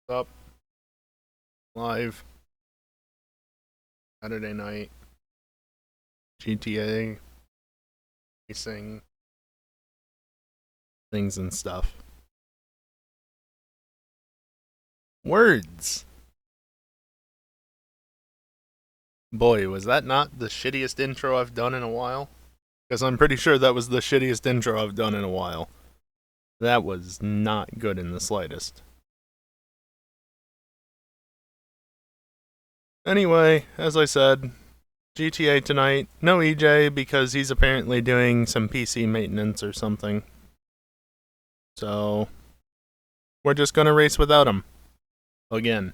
Up live Saturday night GTA racing things and stuff. Words. Boy, was that not the shittiest intro I've done in a while? Because I'm pretty sure that was the shittiest intro I've done in a while. That was not good in the slightest. Anyway, as I said, GTA tonight. No EJ because he's apparently doing some PC maintenance or something. So, we're just gonna race without him. Again.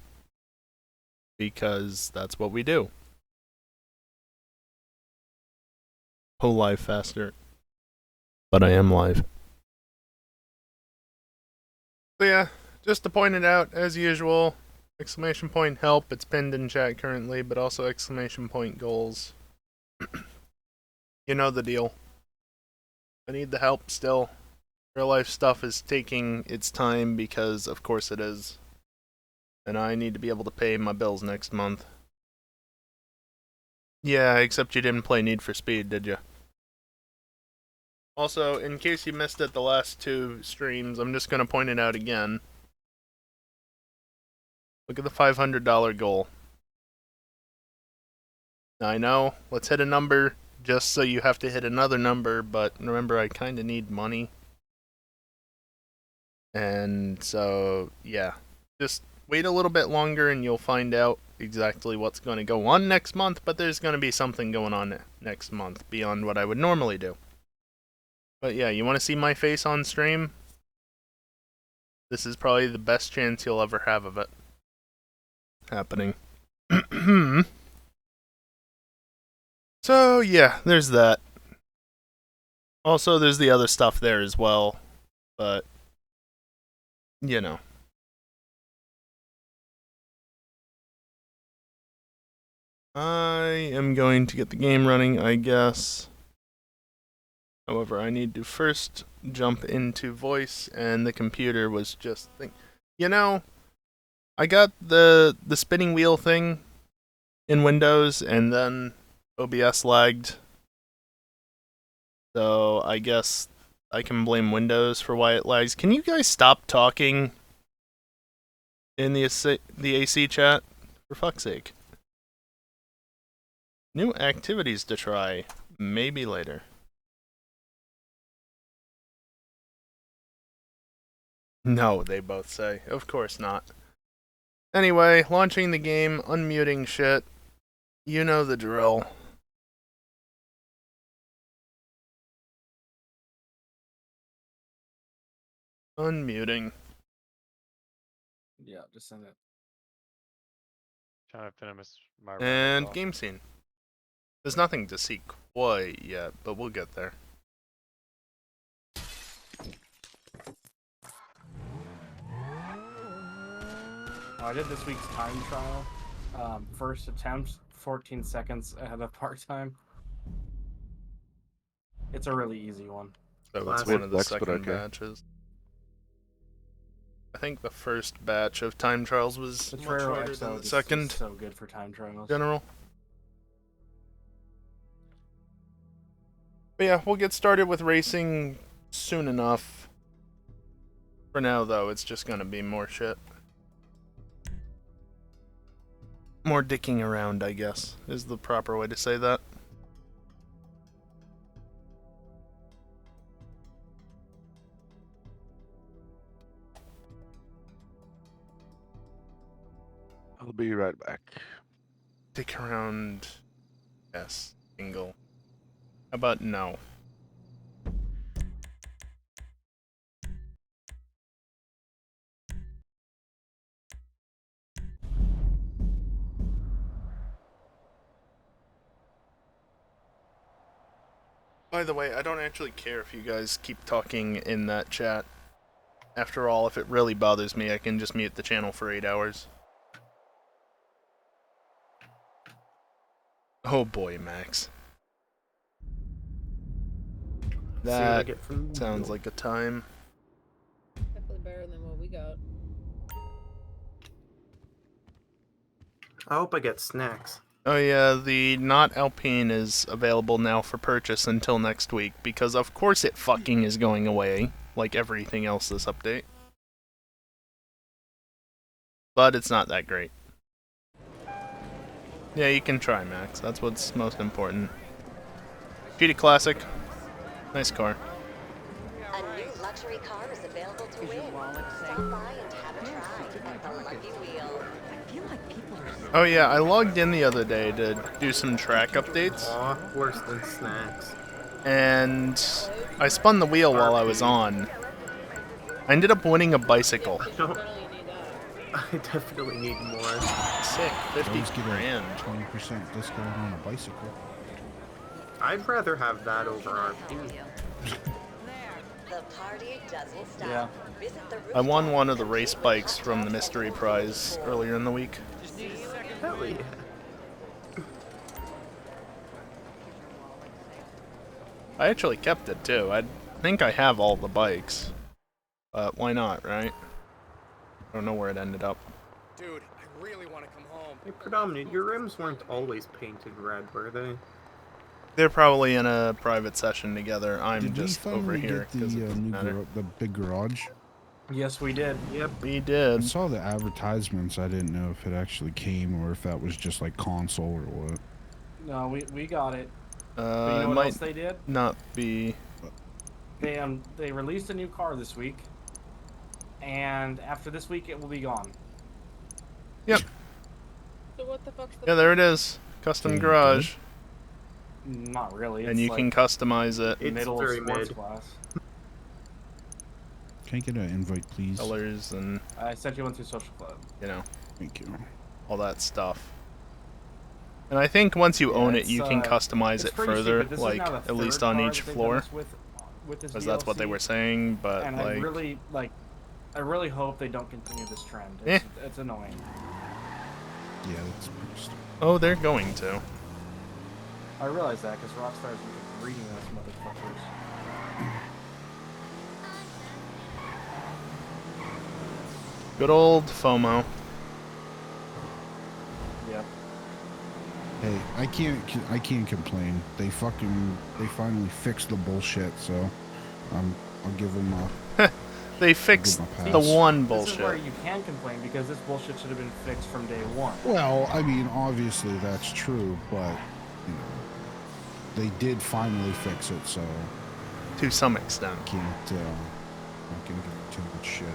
Because that's what we do. Whole live faster. But I am live. So yeah, just to point it out, as usual, exclamation point help, it's pinned in chat currently, but also exclamation point goals. You know the deal. I need the help still. Real life stuff is taking its time because, of course, it is. And I need to be able to pay my bills next month. Yeah, except you didn't play Need for Speed, did you? Also, in case you missed it the last two streams, I'm just going to point it out again. Look at the $500 goal. Now, I know, let's hit a number just so you have to hit another number, but remember, I kind of need money. And so, yeah, just wait a little bit longer and you'll find out exactly what's going to go on next month, but there's going to be something going on next month beyond what I would normally do. But yeah, you want to see my face on stream? This is probably the best chance you'll ever have of it happening. So yeah, there's that. Also, there's the other stuff there as well, but you know. I am going to get the game running, I guess. However, I need to first jump into voice, and the computer was just you know, I got the spinning wheel thing in Windows, and then OBS lagged. So I guess I can blame Windows for why it lags. Can you guys stop talking in the AC chat? For fuck's sake. New activities to try. Maybe later. No, they both say. Of course not. Anyway, launching the game, unmuting shit. You know the drill. Unmuting. Yeah, just send it. Trying to finish my run And as well. game scene. There's nothing to see quite yet, but we'll get there. I did this week's time trial. First attempt, 14 seconds ahead of part time. It's a really easy one. So it's one of the second batches. I think the first batch of time trials was The much Trero harder than XL the second. is so good for time trials. General. But yeah, we'll get started with racing soon enough. For now, though, it's just gonna be more shit. More dicking around, I guess, is the proper way to say that. I'll be right back. Dick around. Yes. Single. How about no? By the way, I don't actually care if you guys keep talking in that chat. After all, if it really bothers me, I can just mute the channel for 8 hours. Oh boy, Max. That sounds like a time. Definitely better than what we got. I hope I get snacks. Oh yeah, the not Alpine is available now for purchase until next week, because of course it fucking is going away, like everything else this update. But it's not that great. Yeah, you can try, Max. That's what's most important. GT Classic. Nice car. A new luxury car is available to win. Stop by and have a try at the Lucky Wheel. I feel like people are so Oh yeah, I logged in the other day to do some track updates, Aw, worse than snacks. and I spun the wheel while I was on. I ended up winning a bicycle. No, I definitely need more. Sick, 50 Always get grand. a 20% discount on a bicycle. I'd rather have that over RP. The party doesn't stop. Yeah. Visit the I won rooftop one of the at race bikes from the mystery prize earlier in the week. Hell yeah. I actually kept it too. I think I have all the bikes. But why not, right? I don't know where it ended up. Dude, I really want to come home. Hey, Predominant, your rims weren't always painted red, were they? They're probably in a private session together. I'm Did we just over finally here get the because it doesn't new matter. the big garage? Yes, we did. Yep. We I did. saw the advertisements. I didn't know if it actually came or if that was just like console or what. No, we got it. But you It know what might else they did? not be. They released a new car this week, and after this week it will be gone. Yep. So what the fuck's the Yeah, there it is. Custom Okay, garage. Not really. And it's you like can customize it. It's middle very of sports mid. class. Can I get an invite, please? Colors and, I sent you one through social club. you know, Thank you. all that stuff. And I think once you Yeah, own it, it's, you can customize it's it pretty further, stupid. This is like, now the at least third on car each that they've done floor. this with this Because that's what they DLC, were saying, but, and like... I really hope they don't continue this trend. Eh. It's annoying. Yeah, that's pretty stupid. Oh, they're going to. I realize that because Rockstar's reading those motherfuckers. Good old FOMO. Yep. Hey, I can't complain. They finally fixed the bullshit. So, I'll give them a. They fixed my pass. the one This is where bullshit. you can complain because this bullshit should have been fixed from day one. Well, I mean, obviously that's true, but you know, they did finally fix it. So, To some extent. can't not gonna give them too much shit.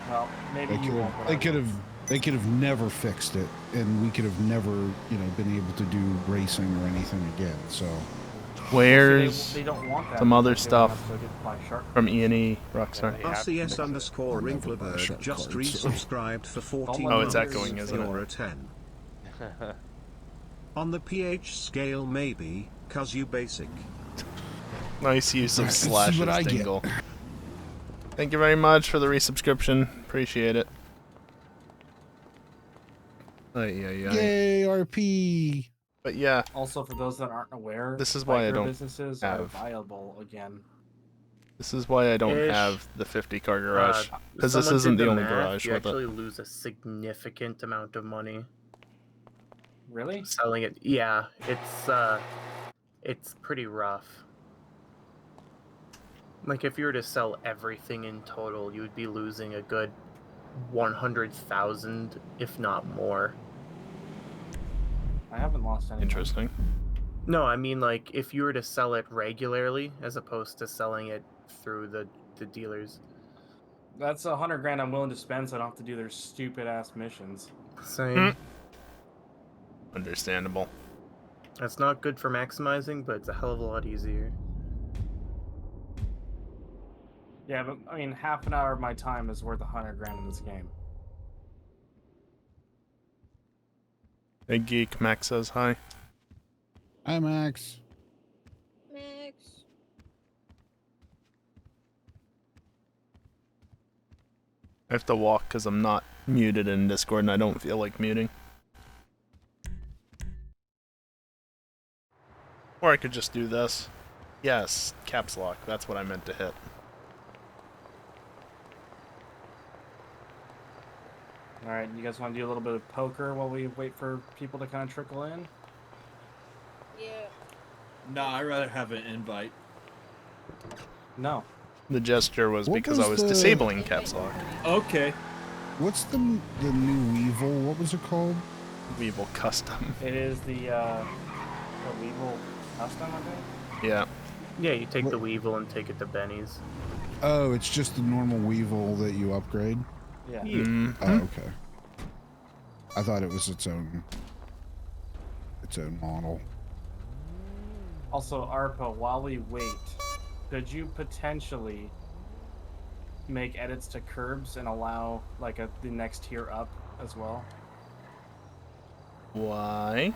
Well, maybe you won't. but I will. They could have never fixed it, and we could have never, been able to do racing or anything again. So, Where's They don't want that some other because they want stuff us to get by Shark. from E&E Rockstar? Yeah, RCS underscore Or never buy Wrinklerbird shark just cards. resubscribed for 14 Oh, it's months. echoing, isn't it? You're a 10. On the pH scale, maybe, cause you basic. Nice use of Let's see slashes, what I get. Dingle. Thank you very much for the resubscription. Appreciate it. Yeah. yay RP! But yeah, Also, for those that aren't aware, This is why I don't businesses are have- viable again. this is why I don't Ish. have the 50-car garage. Uh, Because this someone isn't did the only math, garage You with actually it. lose a significant amount of money Really? selling it. Yeah, it's pretty rough. Like if you were to sell everything in total, you would be losing a good 100,000, if not more. I haven't lost any. Interesting. No, I mean like if you were to sell it regularly as opposed to selling it through the dealers. That's 100 grand I'm willing to spend, so I don't have to do their stupid ass missions. Same. Understandable. That's not good for maximizing, but it's a hell of a lot easier. Yeah, but I mean, half an hour of my time is worth 100 grand in this game. Hey Geek, Max says hi. Hi Max. Max? I have to walk because I'm not muted in Discord and I don't feel like muting. Or I could just do this. Yes, caps lock. That's what I meant to hit. All right, you guys want to do a little bit of poker while we wait for people to kind of trickle in? Yeah. Nah, I'd rather have an invite. No. The gesture was What because was I was the- disabling caps lock. Okay. What's the new Weevil? What was it called? Weevil custom. It is the Weevil custom, I think. Yeah. Yeah, you take the Weevil and take it to Benny's. Oh, it's just the normal Weevil that you upgrade? Yeah. Oh, okay. I thought it was its own model. Also, Arpa, while we wait, could you potentially make edits to curbs and allow like the next tier up as well? Why?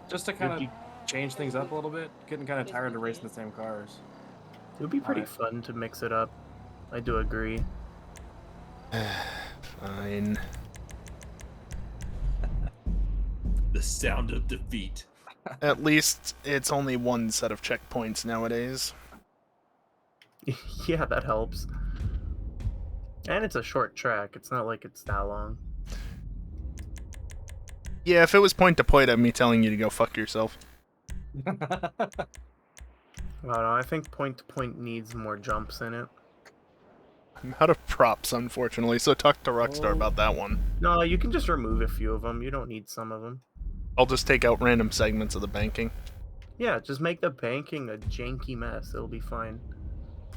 Just to kind of change things up a little bit. Getting kind of tired of racing the same cars. It would be pretty fun to mix it up. I do agree. Fine. The sound of defeat. At least it's only one set of checkpoints nowadays. Yeah, that helps. And it's a short track. It's not like it's that long. Yeah, if it was point to point of me telling you to go fuck yourself. I don't know, I think point to point needs more jumps in it. I'm out of props, unfortunately, so talk to Rockstar about that one. No, you can just remove a few of them. You don't need some of them. I'll just take out random segments of the banking. Yeah, just make the banking a janky mess. It'll be fine.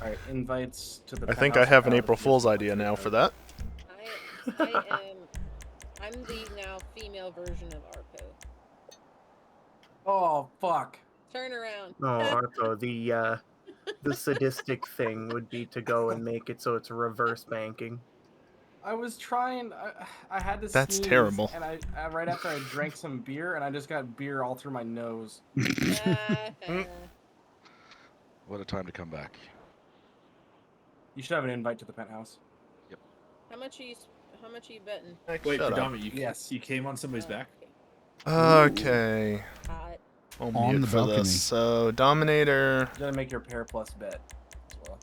Alright, invites to the I think I have an April Fool's idea now for that. I'm the now female version of Arpo. Oh, fuck. Turn around. Oh, Arco, the sadistic thing would be to go and make it so it's reverse banking. I was trying. I had to. That's sneeze, terrible. And I right after I drank some beer, and I just got beer all through my nose. What a time to come back. You should have an invite to the penthouse. Yep. How much are you betting? Wait, Shut up. Predominant, you came on somebody's back? Okay. Hot. I'll On mute the for balcony. this. So, Dominator. You gotta make your pair plus bet as well.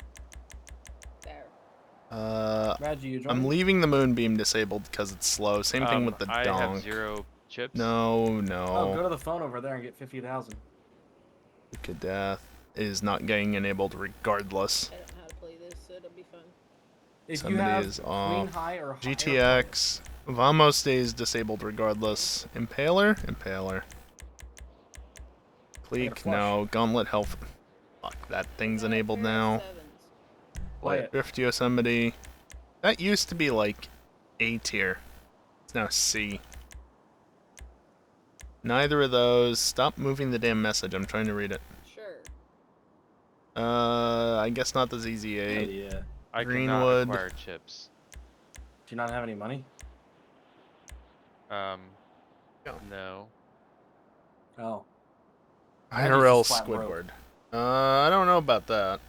There. Reggie, you I'm joining? leaving the moonbeam disabled because it's slow. Same thing with the I donk. have 0 chips. No, Oh, no. go to the phone over there and get 50,000. Kadath is not getting enabled regardless. I don't know how to play this, so it'll be fun. If Somebody you have is queen off. high or higher, GTX. Vamos stays disabled regardless. Impaler? Impaler. Cleek? flush. No. Gauntlet health. Fuck, that thing's enabled now. play it. Drift Yosemite. That used to be like A tier. It's now C. Neither of those. Stop moving the damn message. I'm trying to read it. Sure. I guess not the ZZ8. Yeah. I Greenwood. cannot acquire chips. Do you not have any money? No. Oh. IRL just flat broke. Squidward. I don't know about that.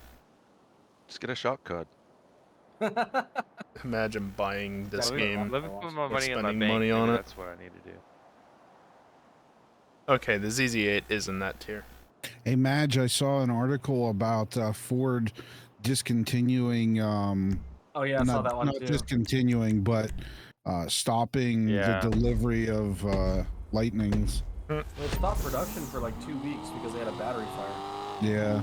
Just get a shot card. Imagine buying this Yeah, game. Let me put my Or money in my spending bank. money on Maybe it. That's what I need to do. Okay, the ZZ8 is in that tier. Hey, Madge, I saw an article about Ford discontinuing, Oh yeah, I saw that one not too. discontinuing, but stopping Yeah. the delivery of Lightnings. They stopped production for like 2 weeks because they had a battery fire. Yeah.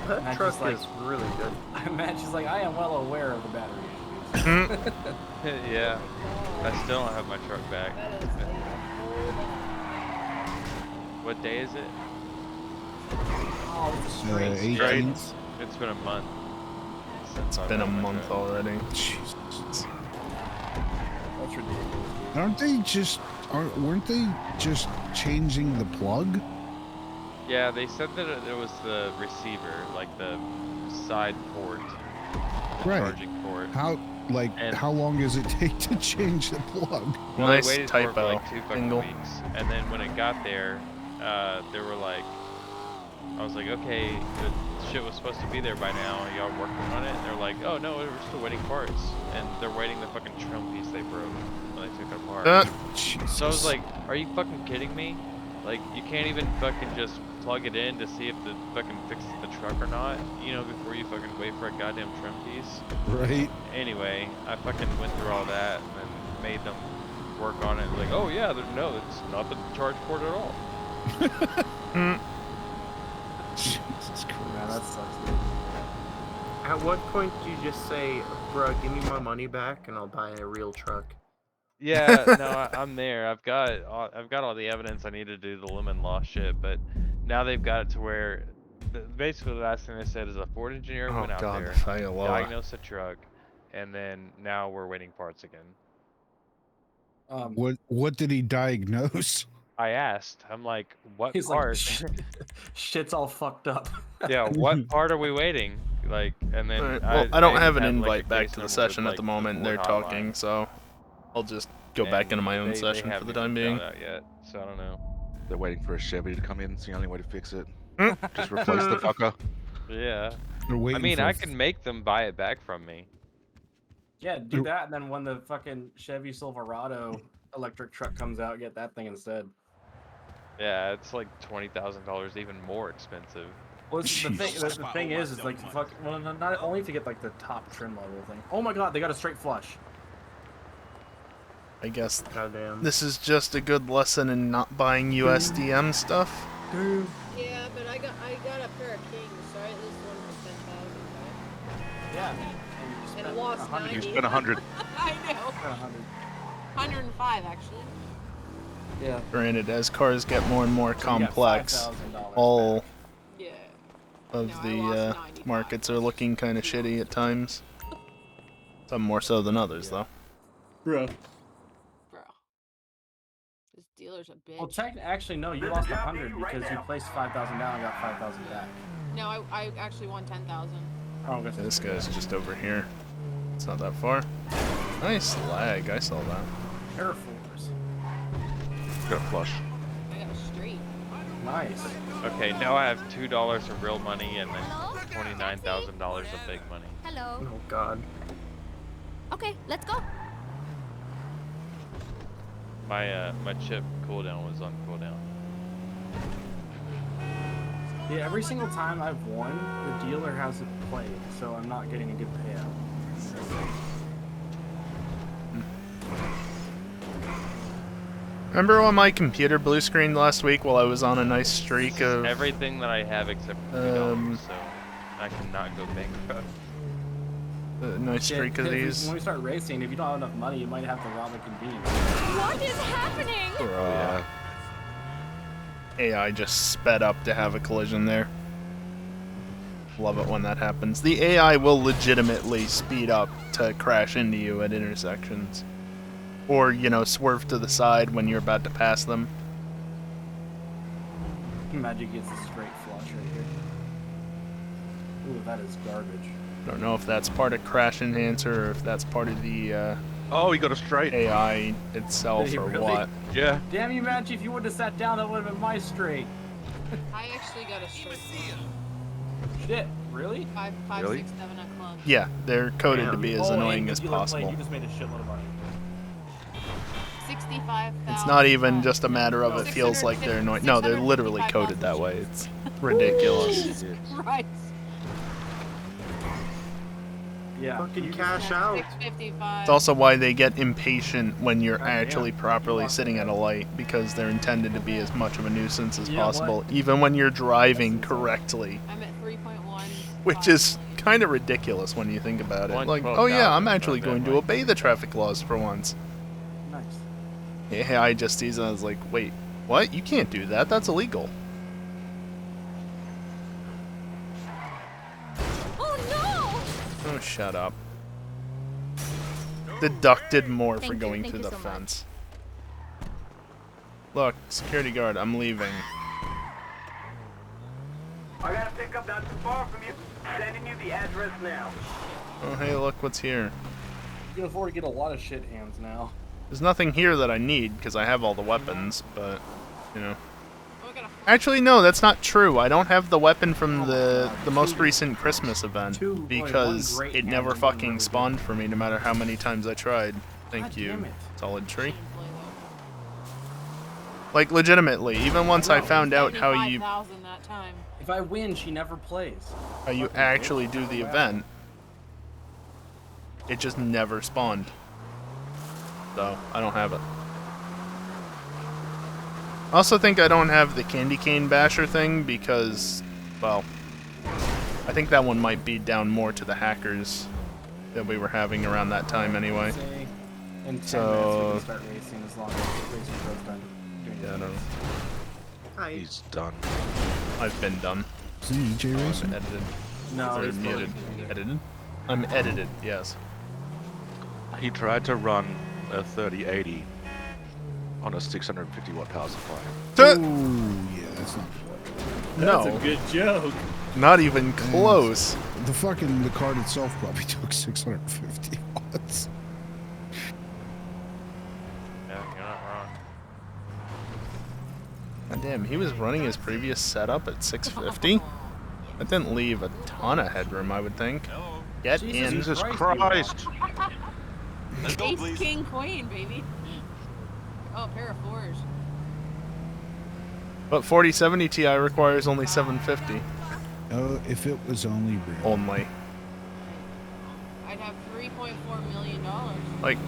That Matt truck just, like- is really good. Matt, she's like, I am well aware of the battery issues. Yeah. I still don't have my truck back. That is like a whole What day is it? Oh, it's a straight. 18th. It's been a month. It's been a month already. Jesus. That's ridiculous. Weren't they just changing the plug? Yeah, they said that it was the receiver, like the side port, the Right. charging port. How long does it take to change the plug? Well, Nice they waited for it for typo, like 2 fucking Dingle. weeks, and then when it got there, they were like, I was like, okay, the shit was supposed to be there by now. Are y'all working on it? And they're like, oh no, we're still waiting parts, and they're waiting the fucking trim piece they broke when they took it apart. So I was like, are you fucking kidding me? Like, you can't even fucking just plug it in to see if the fucking fixes the truck or not, you know, before you fucking wait for a goddamn trim piece. Right. Anyway, I fucking went through all that and then made them work on it. Like, oh yeah, no, it's not the charge port at all. Jesus Christ. Man, that sucks, dude. At what point do you just say, "Bro, give me my money back, and I'll buy a real truck"? Yeah, no, I'm there. I've got all the evidence I need to do the lemon law shit, but now they've got it to where basically the last thing they said is a Ford engineer Oh went out god, there, the Fayaloa. diagnosed the truck, and then now we're waiting parts again. What did he diagnose? I asked. I'm like, what He's part? like, shit's all fucked up. Yeah, what part are we waiting? Like, and then Alright, well, I don't even have an had, like, a invite back case to the number with, session at like, the moment. Ford They're hotline. talking, so I'll just go back And into my own they session for haven't the time even being. found out yet, so I don't know. They're waiting for a Chevy to come in. It's the only way to fix it. Just replace the fucker. Yeah. They're I waiting mean, for I can make them buy it back from me. Yeah, do that, and then when the fucking Chevy Silverado electric truck comes out, get that thing instead. Yeah, it's like $20,000 even more expensive. Well, the thing is like well, not only to get like the top trim level thing. Oh my god, they got a straight flush. I guess Goddamn. this is just a good lesson in not buying USDM stuff. Yeah, but I got a pair of Kings, so I at least won for 10,000, right? Yeah. And lost 90. You spent 100. I know. 105 actually. Yeah. Granted, as cars get more and more So you got complex, $5,000 all back. Yeah. of No, I the lost 95. markets are looking kind of shitty at times. Some more so than others, though. Bro. Bro. This dealer's a bitch. Well, actually no, you lost 100 because you placed 5,000 down and got 5,000 back. No, I actually won 10,000. Oh, okay. This guy's just over here. It's not that far. Nice lag, I saw that. Air Force. Got a flush. I got a straight. Nice. Okay, now I have $2 of real money and then $29,000 of big money. Hello. Oh god. Okay, let's go. My chip cooldown was on cooldown. Yeah, every single time I've won, the dealer hasn't played, so I'm not getting a good payout. Remember when my computer blue screened last week while I was on a nice streak of... Everything that I have except for $2, so I cannot go bankrupt. A nice streak of these. When we start racing, if you don't have enough money, you might have to rob a convenience. What is happening? Yeah. AI just sped up to have a collision there. Love it when that happens. The AI will legitimately speed up to crash into you at intersections. Or, you know, swerve to the side when you're about to pass them. Magic gets a straight flush right here. Ooh, that is garbage. I don't know if that's part of Crash Enhancer or if that's part of the Oh, he got a straight. AI itself Did he or really? what. Yeah. Damn you, Magic, if you would have sat down, that would have been my straight. I actually got a straight. Shit, really? 5, Really? 6, 7 at club. Yeah, they're coded to Damn. be as Oh, annoying and as you let play, possible. You just made a shitload of money. 65,000. It's not even just a matter of No, it feels like they're annoying. No, they're literally coded that way. It's ridiculous. Jesus Christ. Yeah. Fucking cash out. 655. It's also why they get impatient when you're God damn. actually properly You lost sitting it. at a light, because they're intended to be as much of a nuisance as You know what? possible, even when you're driving That's insane. correctly. I'm at 3.1. Which is kind of ridiculous when you think about it. Like, 112,000 oh yeah, I'm is actually not that going to much. obey the traffic laws for once. Nice. Yeah, I just sees it, I was like, wait, what? You can't do that. That's illegal. Oh no! Oh, shut up. Deducted more for Thank you, going thank through you the so much. fence. Look, security guard, I'm leaving. I got a pickup not too far from you. Sending you the address now. Oh, hey, look what's here. You can afford to get a lot of shit hands now. There's nothing here that I need, because I have all the weapons, but, you know. Oh, I got a Actually, no, that's not true. I don't have the weapon from Oh the my God, most two- recent Christmas event, two- only one because great it hand never and one fucking really spawned for me, no matter how many times I tried. Thank God you, damn it. Solid Tree. gameplay, though. Like, legitimately, even once I No, found out how you 75,000 that time. If I win, she never plays. actually do the event, it just never spawned. So, I don't have it. I also think I don't have the Candy Cane Basher thing because, well, I think that one might be down more to the hackers that we were having around that time anyway. Say, in 10 minutes we So, can start racing as long as Racing Pro's done doing yeah, I the don't know. Hi. He's done. I've been done. Is it EJ I'm racing? edited. No, Or he's muted. muted. Edited? I'm edited, yes. He tried to run a 3080 on a 650 watt power supply. Oh, yeah, that's not good. No. That's a good joke. Not even close. The card itself probably took 650 watts. Yeah, you're not wrong. God damn, he was running his previous setup at 650? That didn't leave a ton of headroom, I would think. Get in. Jesus Christ! Ace, king, queen, baby. Oh, pair of fours. But 4070 Ti requires only 750. Oh, if it was only real. Only. I'd have $3.4 million. Like,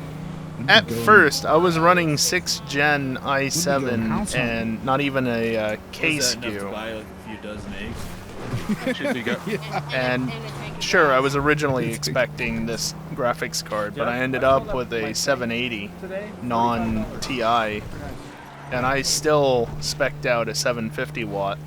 We'd be at going- first, I was running 6th gen going house i7 hunting. and not even a K Was that enough to SKU. buy like a few dozen eggs? Should be go- And sure, I was originally expecting this graphics card, but I ended up with a 780 Today? non-TI, and I still spec'd out a 750 watt.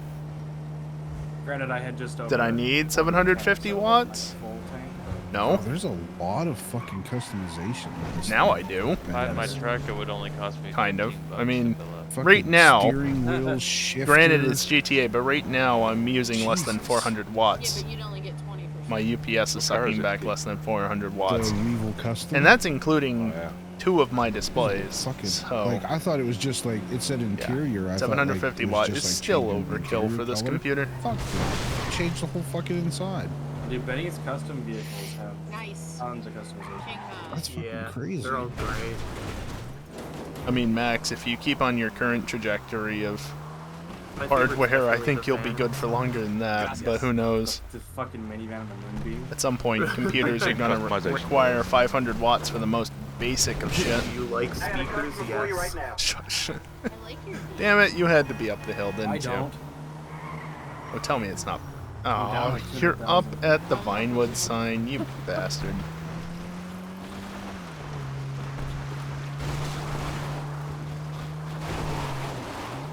Granted, I had just over. Did I need 750 watts? Full tank. No. Oh, there's a lot of fucking customization. with this Now thing. I do. If I had my truck, it would only cost me Kind of. 15 I bucks mean, to fill up. Fucking right now, steering wheel shifter. granted it's GTA, but right now I'm using less than Jesus. 400 Yeah, watts. but you'd only get 20%. My UPS is sucking back less than 400 watts. The Weevil custom. And that's including Oh, yeah. 2 of my displays. fucking So, like I thought it was just like it said interior. I thought, like, 750 it was watt just, is like, still changing the overkill interior for this color. computer. Fuck it. Change the whole fucking inside. Dude, Benny's custom vehicles have Nice. tons of customization. King, That's fucking Yeah, crazy. they're all great. I mean, Max, if you keep on your current trajectory of My favorite's hardware, I definitely think the you'll be fan. good for longer than that, but who knows? The fucking minivan and the moonbeam. At some point, computers are going to Customization. require 500 watts for the most basic of shit. Do you like I have a speakers? customer for you right Yes. now. Shush. I like your Damn it, you had to be up the hill, didn't I you? don't. Oh, tell me it's not. down Oh, like you're up 200,000. at the Vinewood sign, you bastard.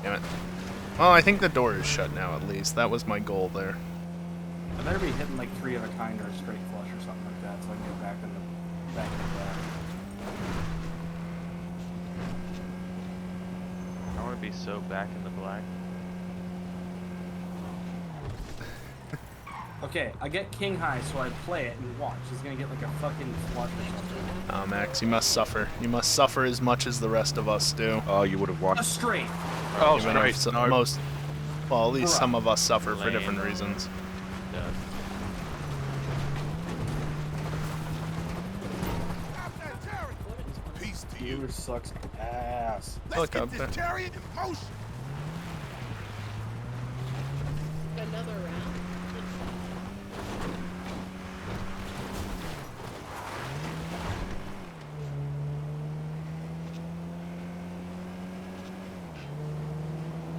Damn it. Well, I think the door is shut now, at least. That was my goal there. I better be hitting like 3 of a kind or a straight flush or something like that, so I can get back in the black. I want to be so back in the black. Okay, I get king high, so I play it and watch. He's gonna get like a fucking flush or something. Oh, Max, you must suffer. You must suffer as much as the rest of us do. Oh, you would have won. A straight. Oh, Even if straight. so- No. most, well, at least Bruh. some of us suffer for Lame. different reasons. Yeah. You sucks ass. Look up there. another round.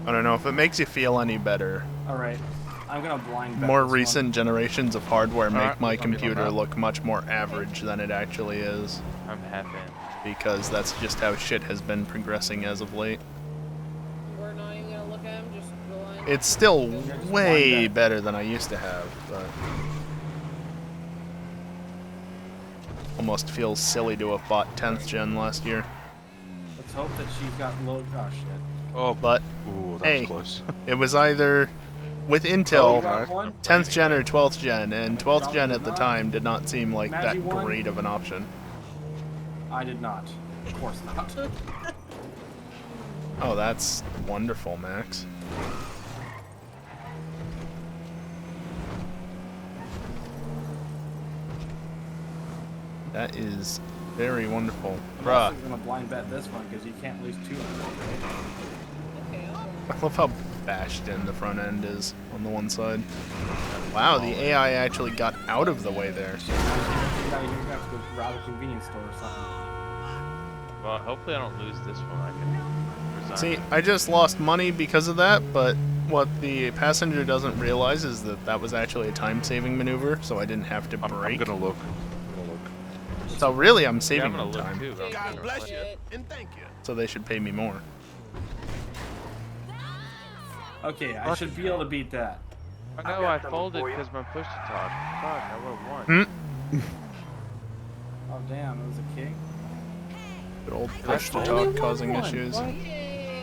I don't know if it makes you feel any better. Alright, I'm gonna blind bet More this recent generations of hardware make Alright, my we'll talk about computer that. look much more average than it actually is, I'm half in. because that's just how shit has been progressing as of late. We're not even gonna look at him, just blind. It's still just way blind bet. better than I used to have, but almost feels silly to have bought 10th gen last year. one. Let's hope that she's got low. Oh shit. Oh, But ooh, that hey, was close. it was either with Oh, Intel you got one? 10th gen or 12th gen, and 12th gen at the time did not seem like Maggie that won? great of an option. I did not. Of course not. Oh, that's wonderful, Max. That is very wonderful. I'm Bruh. also gonna blind bet this one because you can't lose 2 in a row, right? I love how bashed in the front end is on the one side. Wow, the AI actually got out of the way there. You have to go rob a convenience store or something. Well, hopefully I don't lose this one. I can resign. See, I just lost money because of that, but what the passenger doesn't realize is that that was actually a time-saving maneuver, so I didn't have to brake. I'm gonna look. So really, I'm Yeah, saving I'm gonna them look time. too. God bless you, and thank you. So they should pay me more. Okay, I should be able to beat that. I know I folded because my push to talk. Fuck, I would have won. Oh damn, it was a king. Good old That's push to the talk only causing one. issues. What?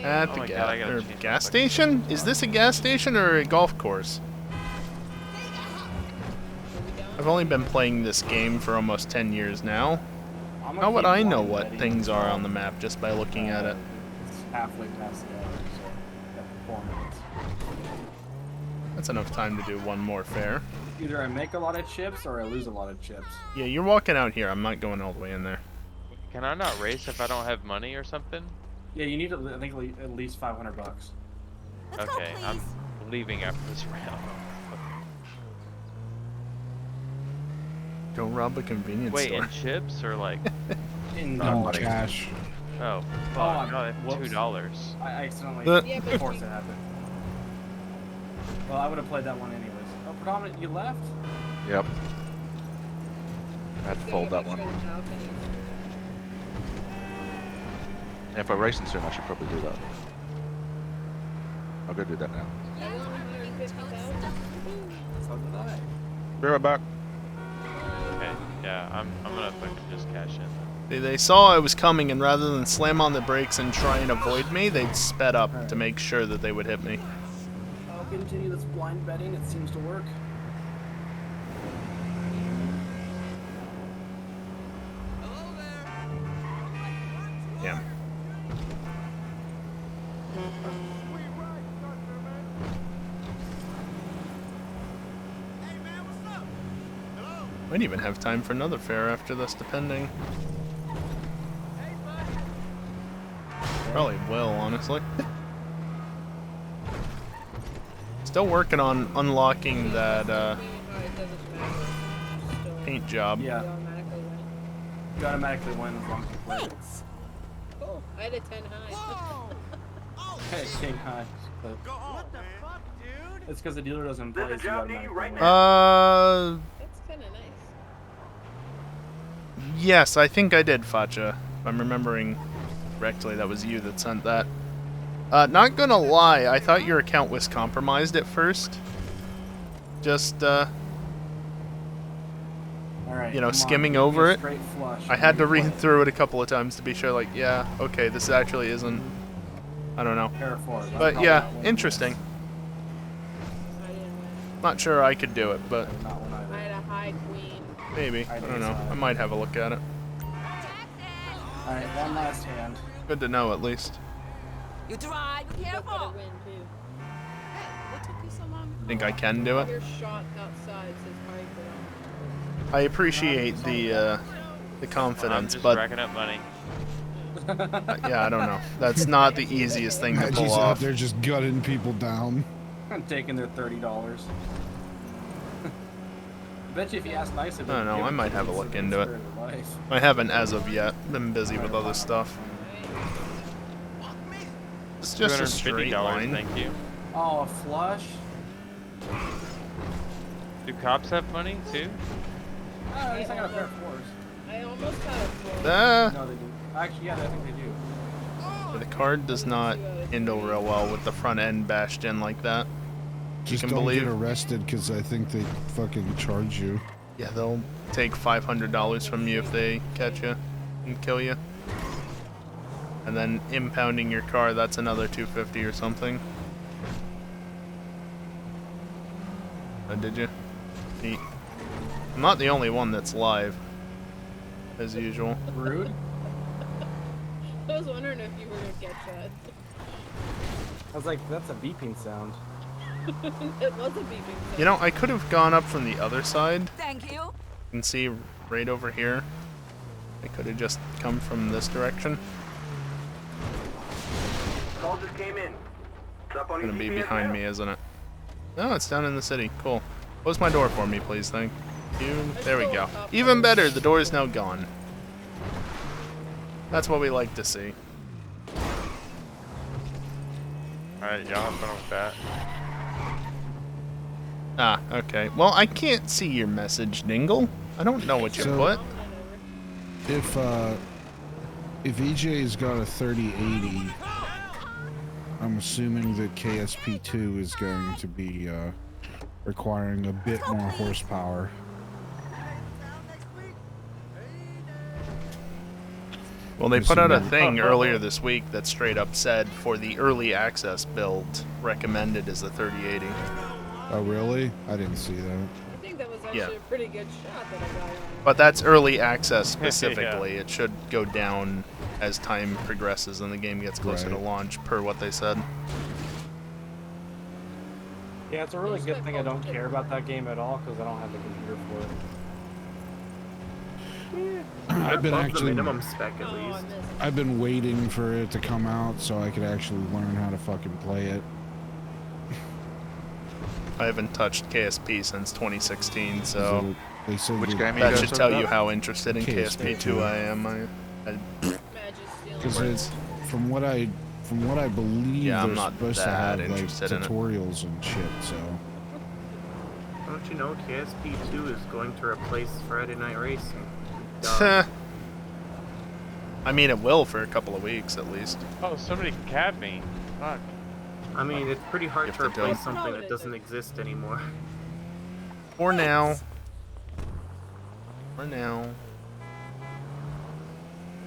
At Oh the my God, I gotta change my gas fucking station? Is this a gas station or a golf course? I've only been playing this game for almost 10 years now. How would I know what things are on the map just by looking at it? It's halfway past the hour, so got 4 minutes. That's enough time to do one more fare. Either I make a lot of chips or I lose a lot of chips. Yeah, you're walking out here. I'm not going all the way in there. Can I not race if I don't have money or something? Yeah, you need I think at least $500. Okay, I'm leaving after this round. Don't rob a convenience Wait, store. in chips or like? In On cash. Oh, fuck! Oh, no, I have whoops. $2. I accidentally Yeah, but forced it to happen. Well, I would have played that one anyways. Oh, predominant, you left? Yep. I had to fold that one. Yeah, if I'm racing soon, I should probably do that. I'll go do that now. So did I. Be right back. Okay, yeah, I'm gonna fucking just cash in. They saw I was coming, and rather than slam on the brakes and try and avoid me, they'd sped up to make sure that they would hit me. I'll continue this blind betting. It seems to work. Yeah. Might even have time for another fare after this, depending. Probably will, honestly. Still working on unlocking that paint job. Yeah. You automatically win as long as you play it. Cool. I had a 10 high. Okay, king high. But What the fuck, dude? it's because the dealer doesn't play, There's a so you job near you automatically right win. That's kind of nice. Yes, I think I did, Facha. If I'm remembering correctly, that was you that sent that. Not gonna lie, I thought your account was compromised at first. Just, All right, you know, come on, skimming give me over a it. straight flush. I had to Replay. read through it a couple of times to be sure, like, yeah, okay, this actually isn't... I don't know. Pair of fours. I'm But probably yeah, not winning interesting. this. I didn't win. Not sure I could do it, but Not one I either. had a high queen. maybe. I don't know. I might have a look at it. All right, one last hand. Good to know, at least. You drive You got careful. to win too. What took you so long? Think I can do it? Your shot outside says high ground. I appreciate the I'm confidence, just but racking up money. yeah, I don't know. That's not the easiest thing to pull Reggie's out off. there just gutting people down. I'm taking their $30. I bet you if you ask nicely, I don't know, they'd I give might to have a you, look so into it's it. fair to life. I haven't as of yet. Been busy with other stuff. It's just a straight $250, line. thank you. Oh, a flush? Do cops have money too? Oh, at least I got a pair of fours. I almost had a 4. No, they do. Actually, yeah, I think they do. The card does not handle real well with the front end bashed in like that. Just can don't believe. get arrested because I think they fucking charge you. Yeah, they'll take $500 from you if they catch you and kill you. And then impounding your car, that's another $250 or something. Oh, did you? Neat. I'm not the only one that's live, as usual. Rude. I was wondering if you were gonna catch that. I was like, that's a beeping sound. It was a beeping sound. You know, I could have gone up from the other side. Thank you. You can see right over here. I could have just come from this direction. Call just came in. Up on Gonna be your GPS behind now? me, isn't it? No, it's down in the city. Cool. Close my door for me, please. Thank you. There we go. Even better, the door is now gone. That's what we like to see. Alright, y'all have fun with that. Ah, okay. Well, I can't see your message, Dingle. I don't know what you So- put. If EJ's got a 3080, I'm assuming that KSP2 is going to be requiring a bit more horsepower. Well, they put out a thing Oh. earlier this week that straight up said for the early access build, recommended is the 3080. Oh, really? I didn't see that. I think that was actually Yeah. a pretty good shot that I got on. But that's early access specifically. It should go down as time progresses and the game gets closer to Right. launch, per what they said. Yeah, it's a really good thing I don't care about that game at all because I don't have the computer for it. I've been Above the actually, minimum spec at Oh, I least. missed. I've been waiting for it to come out so I could actually learn how to fucking play it. I haven't touched KSP since 2016, so They said Which that- game are you that guys should talking tell you about? how interested in KSP2. KSP2 I am. I Magic stealing. Because it's from what I believe, Yeah, I'm they're not supposed to that have like interested in it. tutorials and shit. So Don't you know KSP2 is going to replace Friday Night Racing? Done. I mean, it will for a couple of weeks at least. Oh, somebody cabbed me. Fuck. I mean, it's pretty hard If to they replace don't. something that doesn't exist anymore. For now. For now.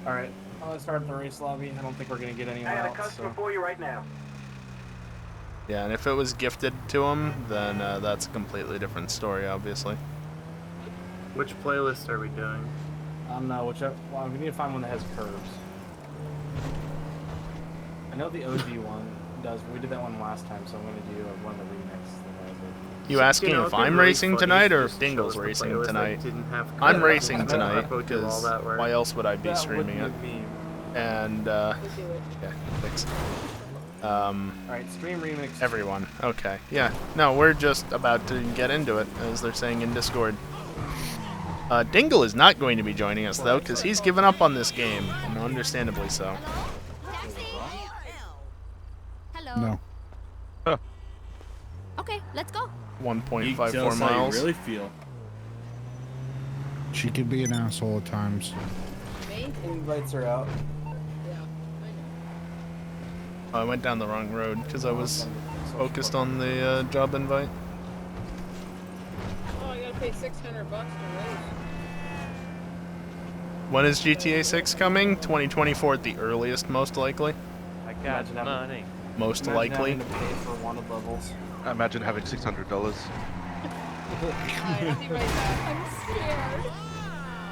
Alright, I'm gonna start the race lobby. I don't think we're gonna get I anyone got a else. customer So. for you right now. Yeah, and if it was gifted to him, then that's a completely different story, obviously. Which playlist are we doing? I don't know, whichever. Well, we need to find one that has curves. I know the OG one does. We did that one last time, so I'm gonna do one of the remix that has it. You asking know, if it'd be I'm really racing funny tonight or you if just Dingle's chose the racing playlist that tonight? didn't have I'm curves. racing I know tonight, Harpo did all because that work. why else would I be That streaming it? would be me. And, We'll do it. yeah, thanks. Alright, stream remix. Everyone. Okay. Yeah. No, we're just about to get into it, as they're saying in Discord. Dingle is not going to be joining us, though, because he's given up on this game, and understandably so. Hello. no. Okay, let's go. You tell 1.54 us how you miles. really feel. She could be an asshole at times. Me? Invites are out. Yeah, I know. Oh, I went down the wrong road, because I was focused on the job invite. Oh, I gotta pay $600 to race. When is GTA 6 coming? 2024 at the earliest, most likely. I got Imagine having- money. Most Imagine likely. having to pay for wanted levels. I imagine having $600. Alright, I'll be right back. I'm scared.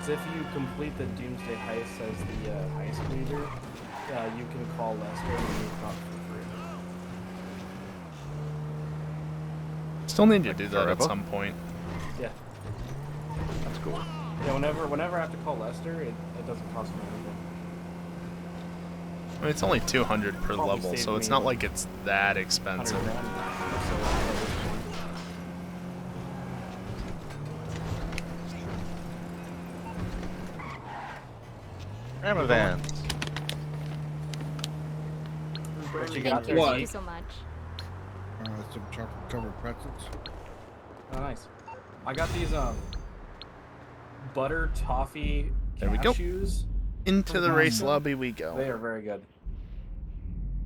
So if you complete the Doomsday Heist as the heist leader, you can call Lester and you can for free. Still need to do that at forever? some point. Yeah. That's cool. Yeah, whenever I have to call Lester, it doesn't cost me anything. I mean, it's only 200 per Probably level, saved so it's me, not like, like it's that 100 expensive. grand. Ramadan. What you Thank got you. there? Thank you so much. Some chocolate covered pretzels. Oh, nice. I got these butter toffee There we go. cashews. Into the race Awesome. lobby we They go. are very good.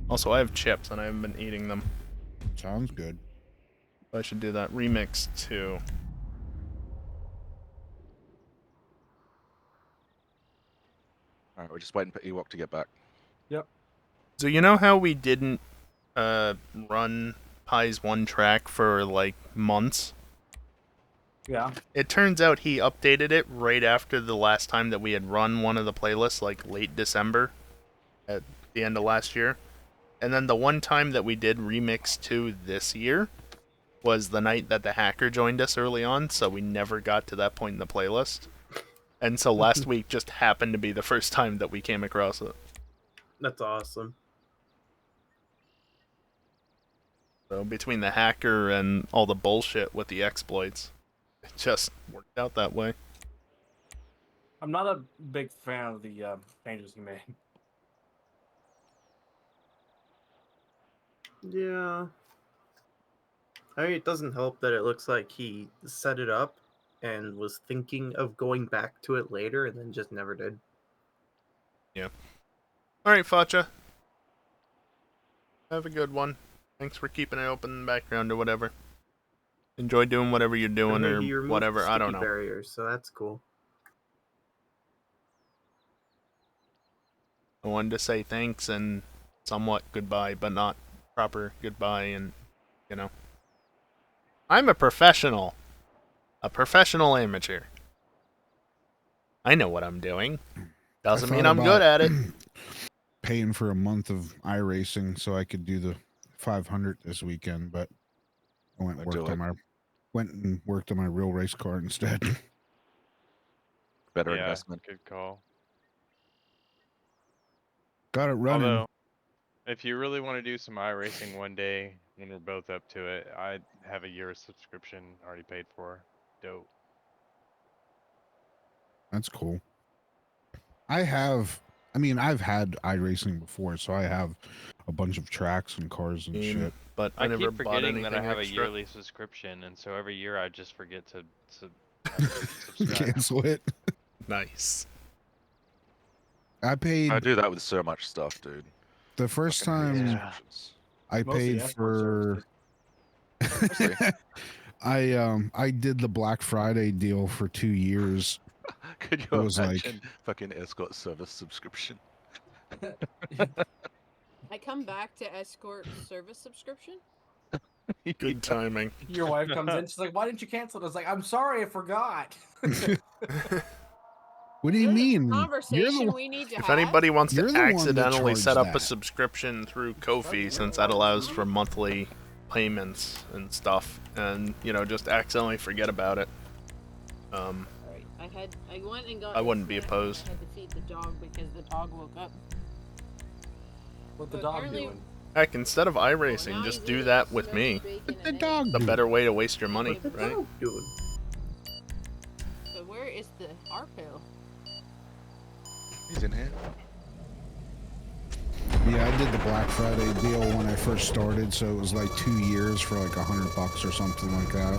Also, I have chips and I haven't been eating them. Sounds good. I should do that remix too. Alright, we're just waiting for Ewok to get back. Yep. So you know how we didn't run Pi's one track for like months? Yeah. It turns out he updated it right after the last time that we had run one of the playlists, like late December, at the end of last year. And then the one time that we did Remix 2 this year was the night that the hacker joined us early on, so we never got to that point in the playlist. And so last week just happened to be the first time that we came across it. That's awesome. So between the hacker and all the bullshit with the exploits, it just worked out that way. I'm not a big fan of the changes he made. Yeah. I mean, it doesn't help that it looks like he set it up and was thinking of going back to it later and then just never did. Yeah. Alright, Facha. Have a good one. Thanks for keeping it open in the background or whatever. Enjoy doing whatever you're doing And he or removed whatever, I don't sticky know. barriers, so that's cool. I wanted to say thanks and somewhat goodbye, but not proper goodbye, and, you know. I'm a professional. A professional amateur. I know what I'm doing. Doesn't mean I'm good at it. Paying for a month of iRacing so I could do the 500 this weekend, but I went and worked on my real race car instead. Better Yeah, investment. good call. Got it running. Although, if you really want to do some iRacing one day, when we're both up to it, I have a year subscription already paid for. Dope. That's cool. I've had iRacing before, so I have a bunch of tracks and cars and shit. But I never keep bought forgetting that I anything have extra. a yearly subscription, and so every year I just forget to subscribe. Cancel it. Nice. I do that with so much stuff, dude. The first time I Mostly paid escort for I did the Black Friday deal for 2 years. Could you It was imagine fucking escort service subscription? I come back to escort service subscription. Good timing. Your wife comes in, she's like, "Why didn't you cancel it?" I was like, "I'm sorry, I forgot." What do you mean? Conversation we need to If have. anybody wants You're to the one that accidentally set charged up a that. subscription through Ko-fi, since that allows for monthly payments and stuff, and just accidentally forget about it. Alright, I went and got. I wouldn't be opposed. I had to feed the dog because the dog woke up. What the But dog apparently- doing? Heck, instead of iRacing, just do that with me. The dog. The better way to waste your money, What the right? dog doing? So where is the ARPO? He's in here. Yeah, I did the Black Friday deal when I first started, so it was like 2 years for like $100 or something like that.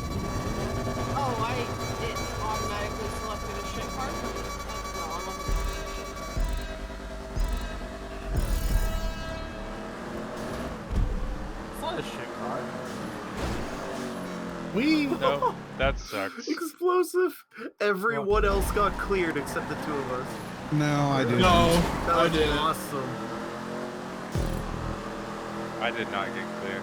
Oh, it automatically selected a ship part. That's normal. It's not a shit car. No, that sucks. Explosive. Everyone else got cleared except the two of us. No, I didn't. That I was didn't. awesome. I did not get clear.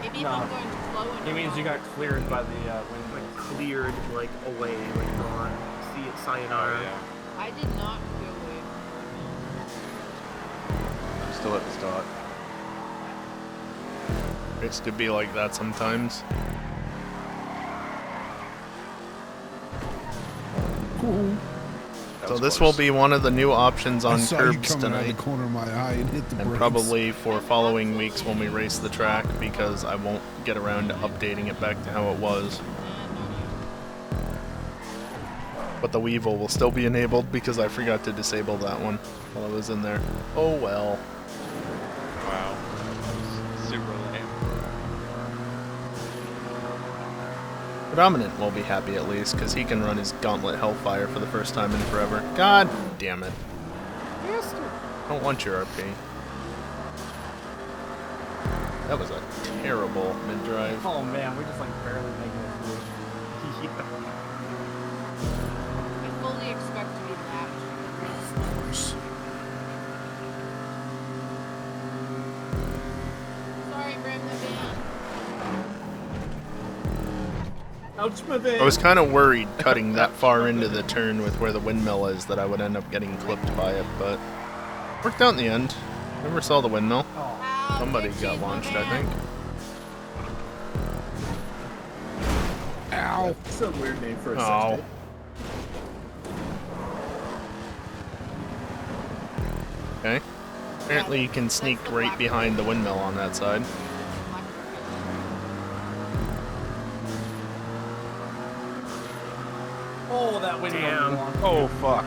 Maybe if No. I'm going to flow and He means you got cleared by the Like wind. cleared, like away, like gone. See it, sayonara. Oh, yeah. I did not go away. I'm still at the start. It's to be like that sometimes. Cool. So this will be one of the new options I on saw you curbs coming out of tonight, the corner of my eye and hit the and brakes. probably for following weeks when we race the track, because I won't get around to updating it back to how it was. But the Weevil will still be enabled because I forgot to disable that one while I was in there. Oh well. Wow. Super lame. Predominant will be happy at least, because he can run his Gauntlet Hellfire for the first time in forever. God damn it. Don't want your RP. That was a terrible mid-drive. Oh man, we just like barely making it through. I fully expect to be lapped. Sorry, Bram the van. Ouch, my van. I was kind of worried cutting that far into the turn with where the windmill is that I would end up getting clipped by it, but worked out in the end. Never saw the windmill. Ow, Somebody did got cheese my launched, I van. think. Ow. That's a weird name for a Oh. sex tape. Okay. Apparently you can sneak right behind the windmill on that side. Oh, that windmill. Damn. Oh fuck.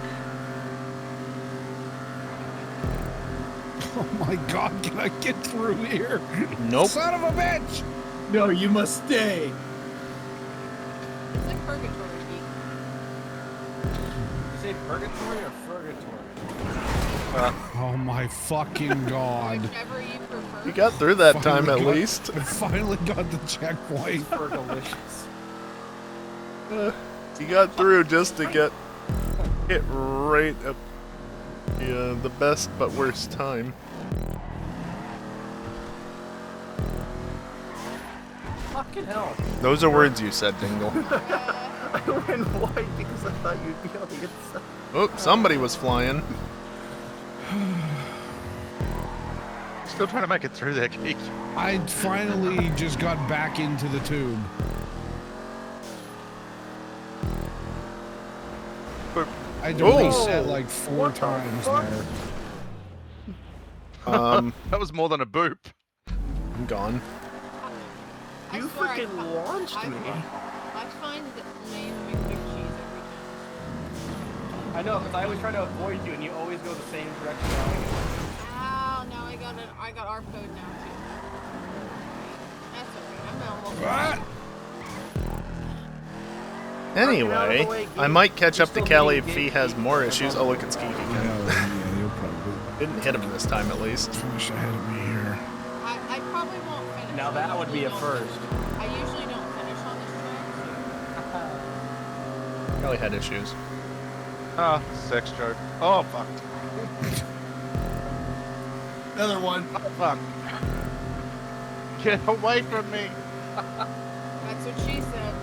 Oh my god, can I get through here? Nope. Son of a bitch! No, you must stay. It's like purgatory, Geek. You say purgatory or purgatory? Oh my fucking god. Whichever you prefer. You got through that time at Finally least. I finally got the checkpoint. Fergalicious. You got through just to get hit right at the best but worst time. Fucking hell. Those are words you said, Dingle. I went wide because I thought you'd be on the inside. Oh, somebody was flying. Still trying to make it through there, Geek. I finally just got back into the tube. I had to reset like 4 times there. That was more than a boop. I'm gone. You freaking launched me. I find that Maine McCheese every time. I know, because I always try to avoid you, and you always go the same direction. Ow, now I got R code now too. That's alright. I'm almost. What? Anyway, I might catch up to Callie if he has more issues. Oh, look, it's Geek again. Yeah, you'll probably Didn't hit him this time, at least. finish ahead of me here. I probably won't finish. Now that would be a first. I usually don't finish on this track. Callie had issues. Ah, sex joke. Oh fuck. Another one. Oh fuck. Get away from me. That's what she said.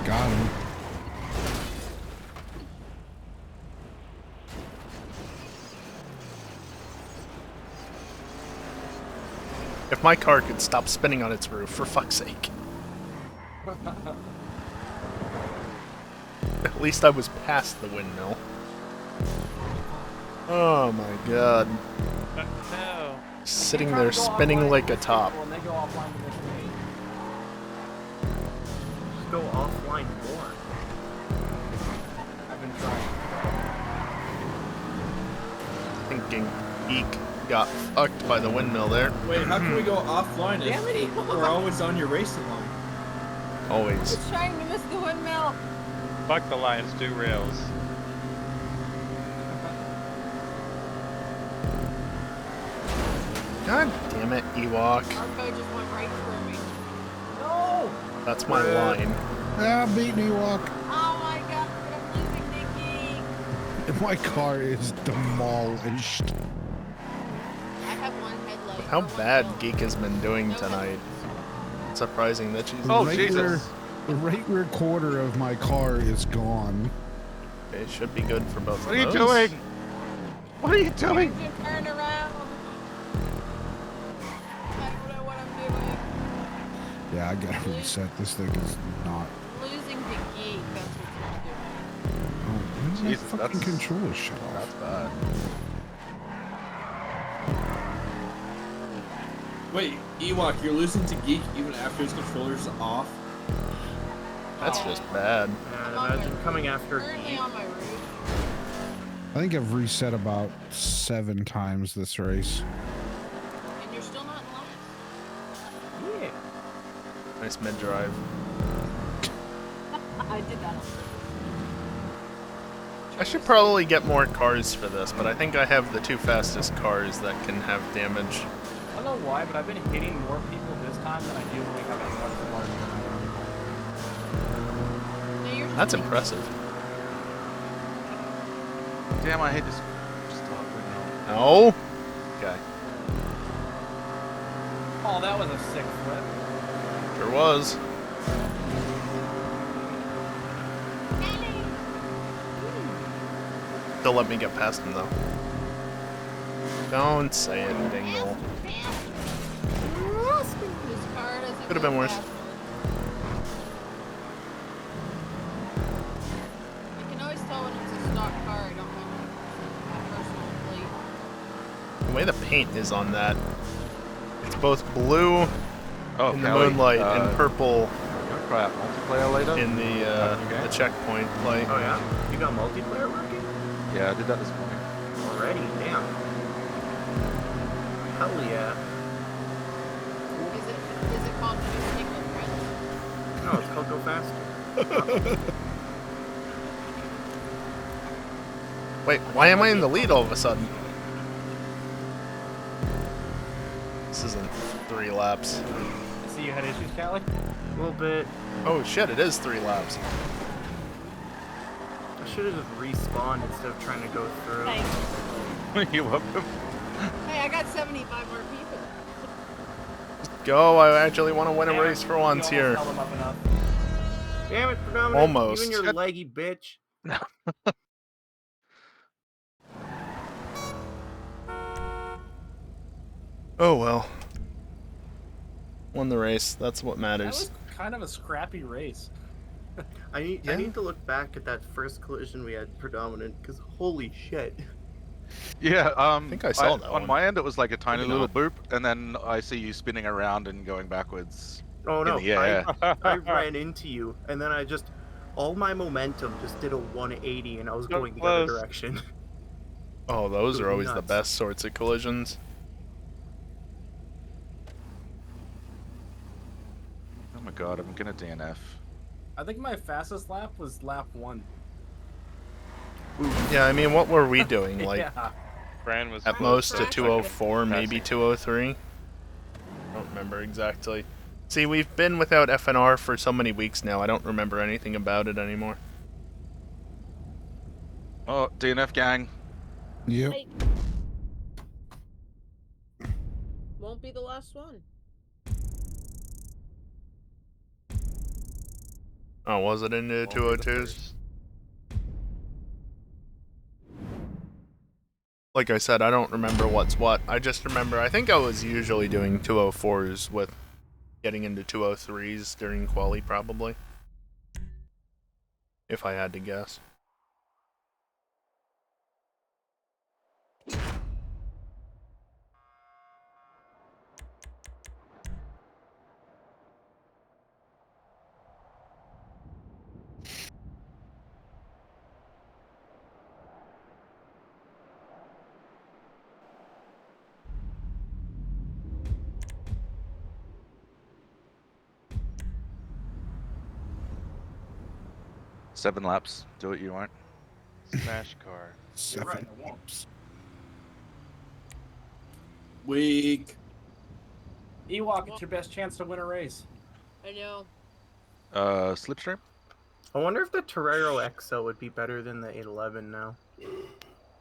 Got him. If my car could stop spinning on its roof, for fuck's sake. At least I was past the windmill. Oh my god. No. Sitting there spinning like a top. When they go offline with this game. Just go offline more. I've been trying. Thinking Geek got fucked by the windmill there. Wait, how can we go offline Damn it, if we're always on your racing line? Always. It's trying to miss the windmill. Fuck the Lions, do rails. God damn it, Ewok. R code just went right through me. No! That's my line. Ah, beat me, walk. Oh my god, I'm losing Nikki. My car is demolished. I have one headlight. How for one bad wheel. Geek has been doing tonight. It's surprising that she's... Oh, Regular- Jesus. The right rear quarter of my car is gone. It should be good for both What of are you those. doing? What are you doing? Engine, turn around. I don't know what I'm doing. Yeah, I gotta reset. This thing is not. Losing to Geek, that's what I'm doing. Oh, why did my Jesus, fucking that's- controller shut off? That's bad. Wait, Ewok, you're losing to Geek even after his controller's off? That's just bad. Man, imagine coming after Currently Geek. on my roof. I think I've reset about 7 times this race. And you're still not in line. Yeah. Nice mid-drive. I did that on purpose. I should probably get more cars for this, but I think I have the 2 fastest cars that can have damage. I don't know why, but I've been hitting more people this time than I do when I've been much larger. No, you're That's still- impressive. Damn, I hate this. Stop it now. No? Okay. Oh, that was a sick flip. Sure was. They'll let me get past him, though. Don't say it, Dingle. This car doesn't Could have go been worse. fast enough. I can always tell when it's a stock car. I don't have a personal plate. The way the paint is on that, it's both blue Oh, in the Callie, moonlight and purple try out multiplayer later. in the checkpoint play. Oh yeah? You got multiplayer working? Yeah, I did that this morning. Already? Damn. Hell yeah. Is it called Music with Friends? No, it's called Go Faster. Wait, why am I in the lead all of a sudden? This isn't 3 laps. I see you had issues, Callie? A little bit. Oh shit, it is 3 laps. I should have just respawned instead of trying to go through. Thanks. You're welcome. Hey, I got 75 more people. Go, I actually want to win a Damn it, race for once you here. almost held them up enough. Damn it, Predominant. Almost. You and your leggy bitch. Oh well. Won the race, that's what That matters. was kind of a scrappy race. I need to look back at that first collision we had, Predominant, because holy shit. Yeah, I think I saw that on one. my end it was like a tiny Maybe little not. boop, and then I see you spinning around and going backwards Oh no, in the air. I ran into you, and then all my momentum just did a 180, and I was So going the close. other direction. Oh, those It are was always the nuts. best sorts of collisions. Oh my god, I'm gonna DNF. I think my fastest lap was lap 1. Yeah, I mean, what were we doing? Like, Yeah. Fran was at close most for a a 204, second. maybe 203? I don't remember exactly. See, we've been without FNR for so many weeks now, I don't remember anything about it anymore. Oh, DNF gang. Yep. Hey. Won't be the last one. Oh, was it into Won't be the 202s? first. Like I said, I don't remember what's what. I just remember, I think I was usually doing 204s with getting into 203s during quali, probably. If I had to guess. Seven laps. Do what you want. Smash car. You're right, 7 I won't. laps. Weak. Ewok, it's your best chance to win a race. I know. Slipstream? I wonder if the Torero XO would be better than the 811 now.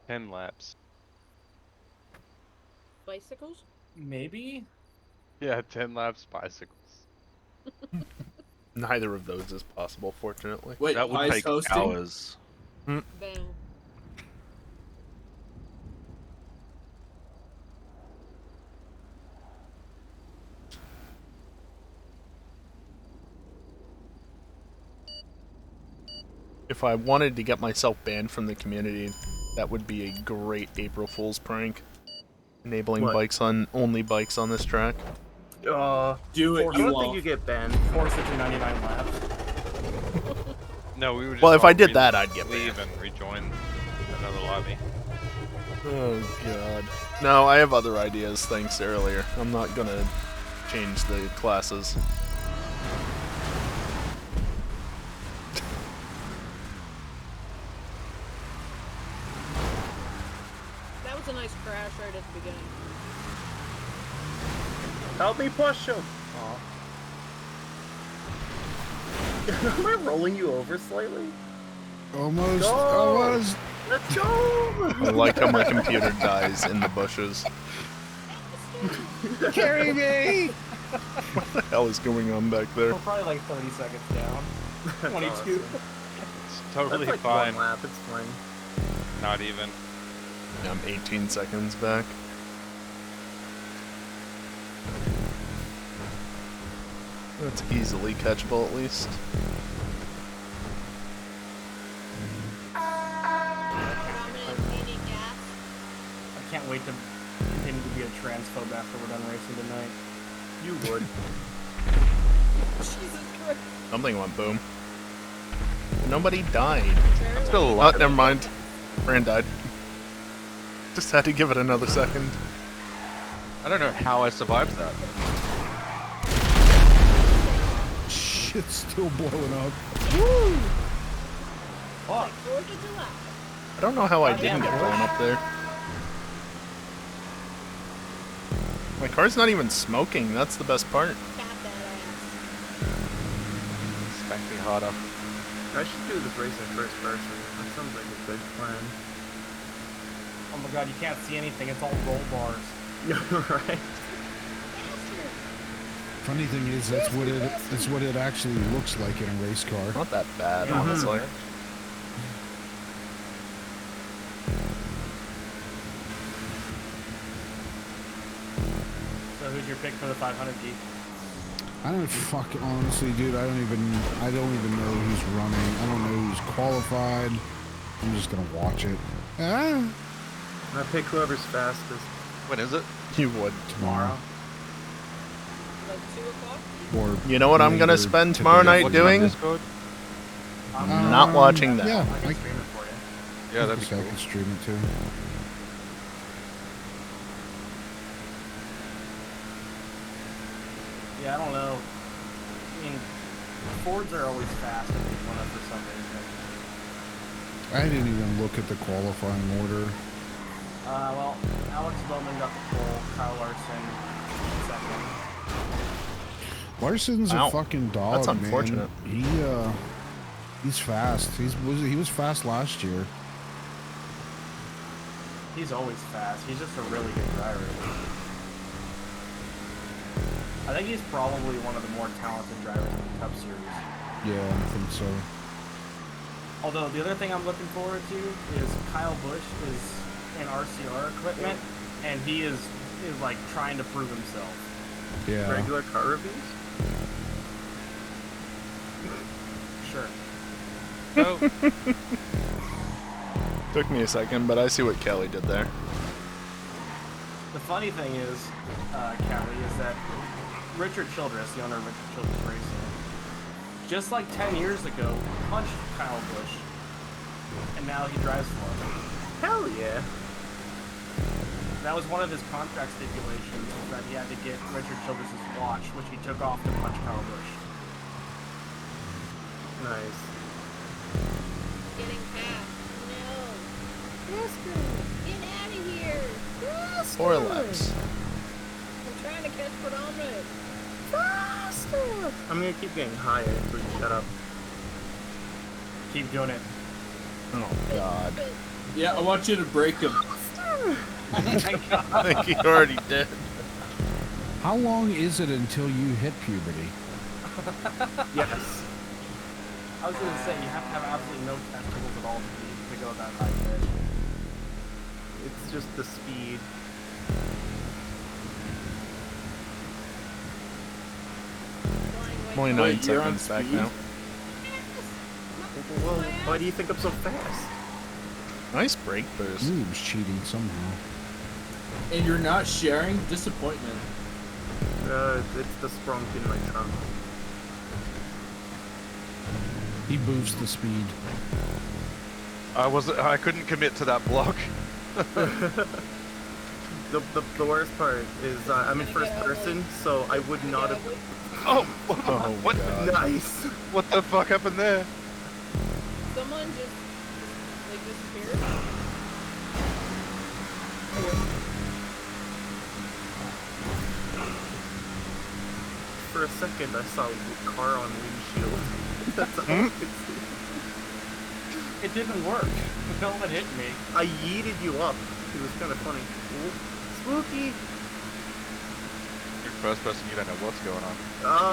10 laps. Bicycles? Maybe? Yeah, 10 laps bicycles. Neither of those is possible, fortunately. Wait, That would Pi's take hosting? hours. Bang. If I wanted to get myself banned from the community, that would be a great April Fool's prank. Enabling What? only bikes on this track. Do it, I don't think Ewok. you get banned. Force it to 99 laps. No, we would just Well, if I all did that, I'd get leave banned. and rejoin another lobby. Oh god. No, I have other ideas thanks to earlier. I'm not gonna change the classes. That was a nice crash right at the beginning. Help me push him! Am I rolling you over slightly? Almost. Go! Almost. Let's go! I like how my computer dies in the bushes. Carry me! What the hell is going on back there? We're probably like 30 seconds down. 22. It's totally That's like fine. one lap, it's fine. Not even. I'm 18 seconds back. That's easily catchable at least. I can't wait to continue to be a transphobe after we're done racing tonight. You would. Jesus Christ. Something went boom. Nobody died. I'm still Oh, alive. never mind. Fran died. Just had to give it another second. I don't know how I survived that. Shit's still blowing up. Woo! Fuck. Like 4th of July. I don't know how I didn't get blown up there. My car's not even smoking. That's the best part. Got that ass. Spank me harder. I should do this race in first person. That sounds like a good plan. Oh my god, you can't see anything. It's all roll bars. Right? Funny thing is, that's what it actually looks like in a race car. Not that bad, Yeah. honestly. So who's your pick for the 500 geek? I don't honestly, dude. I don't even know who's running. I don't know who's qualified. I'm just gonna watch it. Ah, I pick whoever's fastest. When is it? You would. tomorrow. Like 2 o'clock? Or You know what I'm gonna later spend tomorrow today. night Watching on doing? Discord? Not watching that. Yeah, I I can stream it for you. Yeah, that'd be guess I cool. can stream it too. Yeah, I don't know. I mean, Fords are always fast if they run up for some reason. I didn't even look at the qualifying order. Well, Alex Bowman got the pole, Kyle Larson second. Larson's Wow. a fucking dog, That's unfortunate. Man. He's fast. He was fast last year. He's always fast. He's just a really good driver. I think he's probably one of the more talented drivers in the Cup Series. Yeah, I think so. Although the other thing I'm looking forward to is Kyle Busch is in RCR equipment, and he is like trying to prove himself. Yeah. Regular car reviews? Sure. Oh, Took me a second, but I see what Kelly did there. The funny thing is, Callie, is that Richard Childress, the owner of Richard Childress Racing, just like 10 years ago, punched Kyle Busch, and now he drives for him. Hell yeah. That was one of his contract stipulations, was that he had to get Richard Childress's watch, which he took off to punch Kyle Busch. Nice. Getting past. No. Faster. Get out of here. Faster. 4 laps. I'm trying to catch pedometer. Faster! I'm gonna keep getting higher until you shut up. Keep doing it. Oh god. Yeah, I want you to break him. I think he already did. How long is it until you hit puberty? Yes. I was going to say, you have to have absolutely no testicles at all to go that high pitch. It's just the speed. I'm only 9 Wait, you're on seconds back speed? now. Well, why do you think I'm so fast? Nice brake boost. Noob's cheating somehow. And you're not sharing? Disappointment. It's the sprunk in my trunk. He boosts the speed. I couldn't commit to that block. The worst part is I'm in first person, so I would not have. Oh, Oh, what? God. Nice. What the fuck happened there? Someone just like disappeared. For a second, I saw a car on windshield. That's all I could see. It didn't work. No one hit me. I yeeted you up. It was kind of funny. Ooh, spooky. You're first person, you don't know what's going on.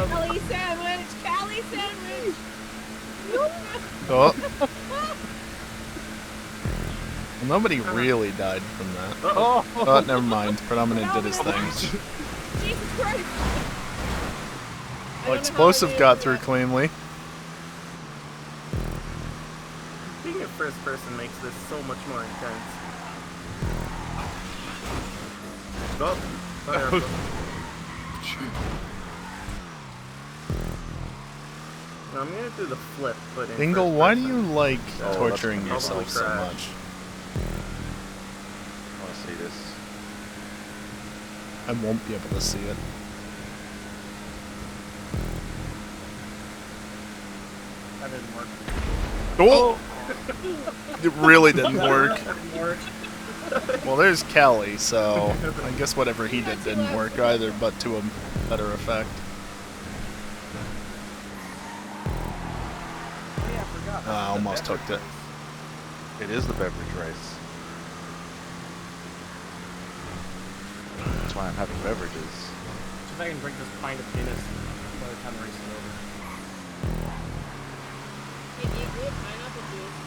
Cali sandwich! Cali sandwich! Oh. Well, nobody really died from that. Oh, never mind. Predominant did his thing. Jesus Christ! Well, explosive got through cleanly. Being in first person makes this so much more intense. Oh, fire. No, I'm gonna do the flip, but in Dingle, first why do person. you like Oh, torturing that's yourself probably so crash. much? I want to see this. I won't be able to see it. That didn't work. Oh! It really didn't work. Didn't work. Well, there's Callie, so I guess whatever he did didn't work either, but to a better effect. Oh, yeah, I forgot. I almost hooked it. It is the beverage race. That's why I'm having beverages. See if I can drink this pint of Guinness by the time the race is over. Hey, do you get pineapple juice?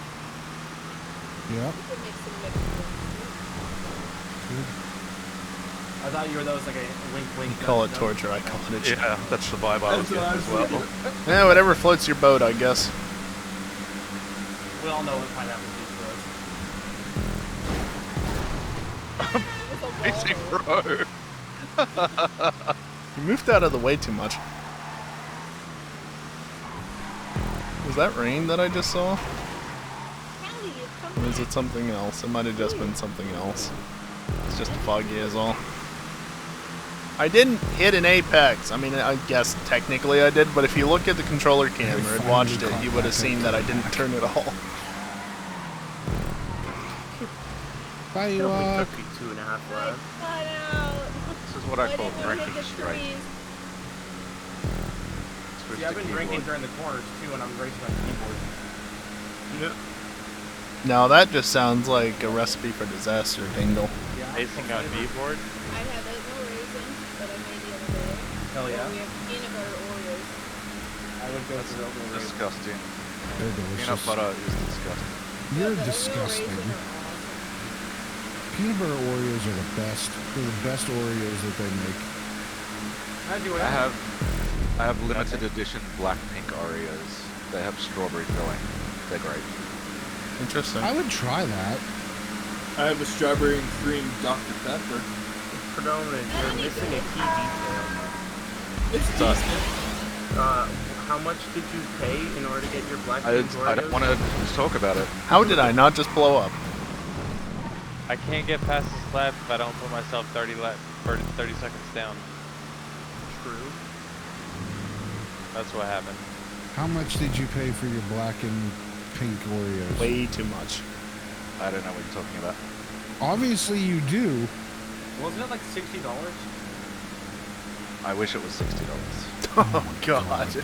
Yep. You could make some mixed drinks. I thought you were those like a wink wink. You call it torture, I call it a Yeah, that's the vibe I was That's what getting I as was well. thinking. Yeah, whatever floats your boat, I guess. We all know what pineapple juice was. It's a Basic bro. You moved out of the way too much. Was that rain that I just saw? Callie, you come Or is back. it something else? It might have just been something else. It's just foggy is all. I didn't hit an apex. I mean, I guess technically I did, but if you look at the controller camera and watched it, you would have seen that I didn't turn at all. Bye, It you only walk. took me 2.5 laps. Cut out. This is what I call didn't you drinking hit the straight. trees? Switch See, to I've been keyboard. drinking during the corners too, and I'm racing on keyboard. Now that just sounds like a recipe for disaster, Dingle. Yeah. Racing on keyboard? I have oatmeal raisin that I made the other day. Hell yeah. We have peanut butter Oreos. I would go for oatmeal raisin. Disgusting. They're Peanut delicious. butter is disgusting. You're The oatmeal disgusting. raisin are awesome. Peanut butter Oreos are the best. They're the best Oreos that they make. How'd you I have limited edition black pink Oreos. They have strawberry filling. They're great. Interesting. I would try that. I have a strawberry and cream Dr. Pepper. Predominant, you're missing a key detail. It's decent. How much did you pay in order to get your black I beans don't Oreos? want to talk about it. How did I not just blow up? I can't get past this lap if I don't put myself 30 seconds down. True. That's what happened. How much did you pay for your black and pink Oreos? Way too much. I don't know what you're talking about. Obviously you do. Wasn't it like $60? I wish it was $60. Oh god. Was it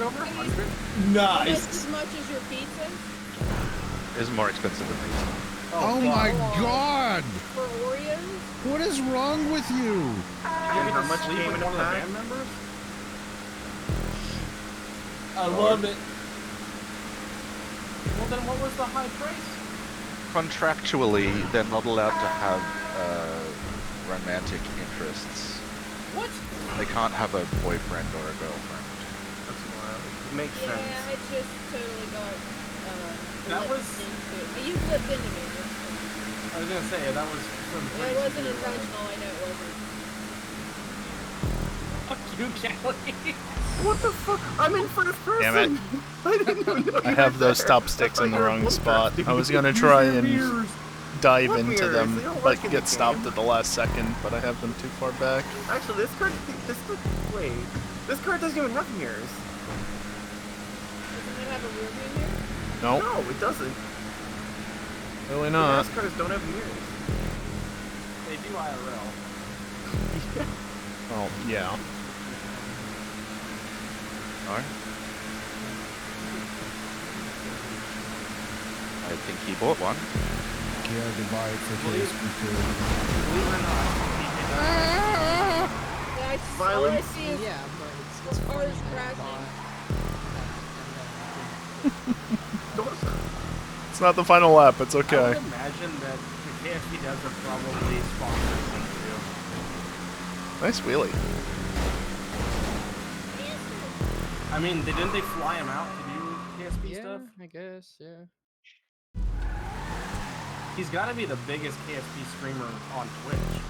over 100? Nice. Just as much as your pizza It's more expensive than pizza. Oh my god! for Oreos? What is wrong with you? And how much Sleep came with in a one of the pack? band members? I love it. Well, then what was the high price? Contractually, they're not allowed to have romantic interests. What? They can't have a boyfriend or a girlfriend. That's wild. It makes Yeah, sense. I just totally got That flipped was- into it. You flipped into me. I was gonna say, that was some It pretty wasn't severe, intentional, I know it wasn't. Fuck you, Kelly. What the fuck? I'm in first person. Damn it. I didn't even know I you have did those that. stop sticks in the I thought you were wrong full spot. trusting. I was gonna Use try your and mirrors. dive What into mirrors? them, They don't but work in get the stopped game. at the last second, but I have them too far back. Actually, this car wait. This car doesn't even have mirrors. Doesn't it have a rear view mirror? Nope, No, it doesn't. really The not. gas cars don't have mirrors. They do IRL. Oh, yeah. No? I think he bought one. Yeah, to buy it for Believe- KSP2. Believe it or not, Yeah, all I Violence. see is cars crashing. It's not the final lap, it's I would okay. imagine that the KFC devs are probably sponsoring them too. Nice wheelie. I mean, didn't they fly him out to do KSP stuff? I guess, yeah. He's got to be the biggest KSP streamer on Twitch.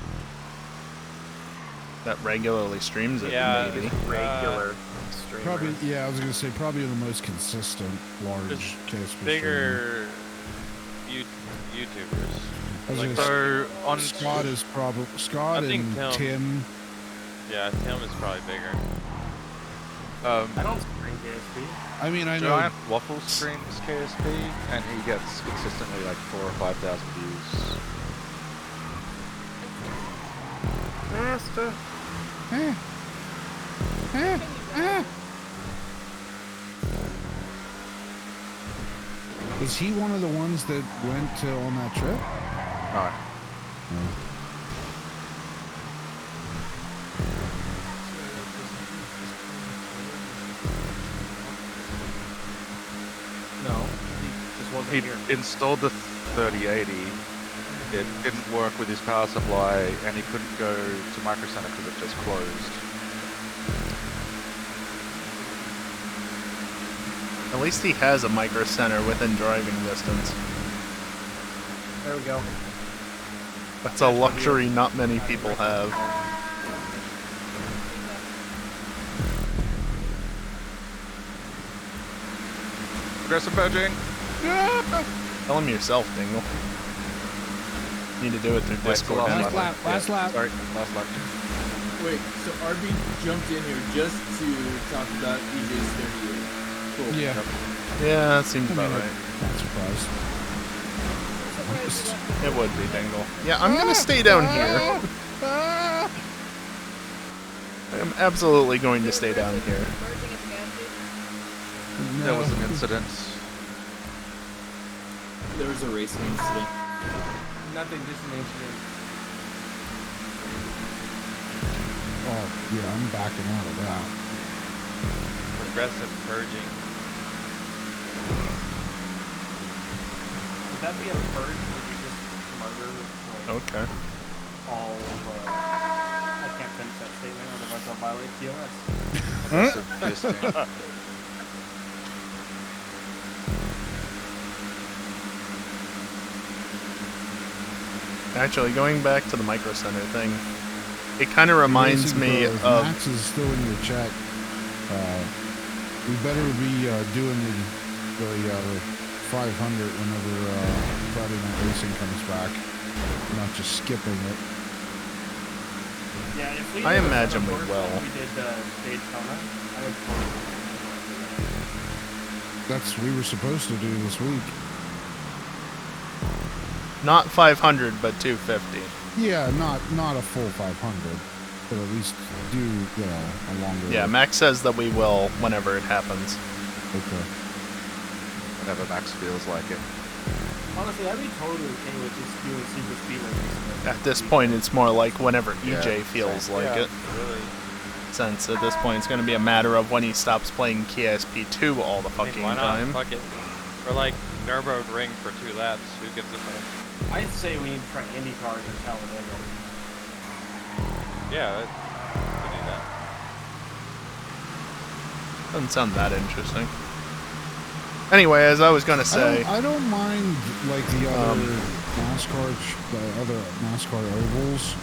That regularly streams it, Yeah, maybe. Regular streamers. Probably, yeah, I was gonna say probably the most consistent large There's KSP streamer. bigger YouTubers. I was Like, gonna So on Scott is probably Scott I think and Tim. Tim. Yeah, Tim is probably bigger. I don't stream KSP. I mean, I know. Giant Waffle streams KSP, and he gets consistently like 4,000 or 5,000 views. Master. Is he one of the ones that went on that trip? No. No, he just wasn't He here. installed the 3080. It didn't work with his power supply, and he couldn't go to Micro Center because it just closed. At least he has a micro center within driving distance. There we go. That's a luxury not many people have. Aggressive verging. Tell him yourself, Dingle. Need to do it through Discord. Last lap, last lap. Sorry, last lap. Wait, so RB jumped in here just to talk about EJ's 38. Cool. Yeah. Yeah, that seems about right. Not surprised. It would be Dingle. Yeah, I'm gonna stay down here. I'm absolutely going to stay down here. There was an incident. There was a racing incident. Nothing, just an incident. Oh, yeah, I'm backing out of that. Progressive purging. Would that be a purge where you just murder like, Okay. all I can't finish that statement, otherwise I'll violate TOS. Aggressive fisting. Actually, going back to the Micro Center thing, it kind of reminds me of... Max is still in your chat. We better be doing the 500 whenever Friday Night Racing comes back, not just skipping it. Yeah, if we I did a imagine we course will. like we did Daytona, I would That's we were supposed to do this week. Not 500, but 250. Yeah, not a full 500, but at least do a longer. Yeah, Max says that we will whenever it happens. Okay. Whenever Max feels like it. honestly, I'd be totally okay with just doing super speed races. At this point, it's more like whenever Yeah, EJ feels like Yeah, it. really. Since at this point, it's going to be a matter of when he stops playing KSP2 all the I fucking mean, why not? time. Fuck it. Or like Nürburgring ring for 2 laps. Who gives a fuck? I'd say we need to try Indy cars in Talladega. Yeah, we do that. Doesn't sound that interesting. Anyway, as I was going to say... I don't mind like the other the other NASCAR ovals,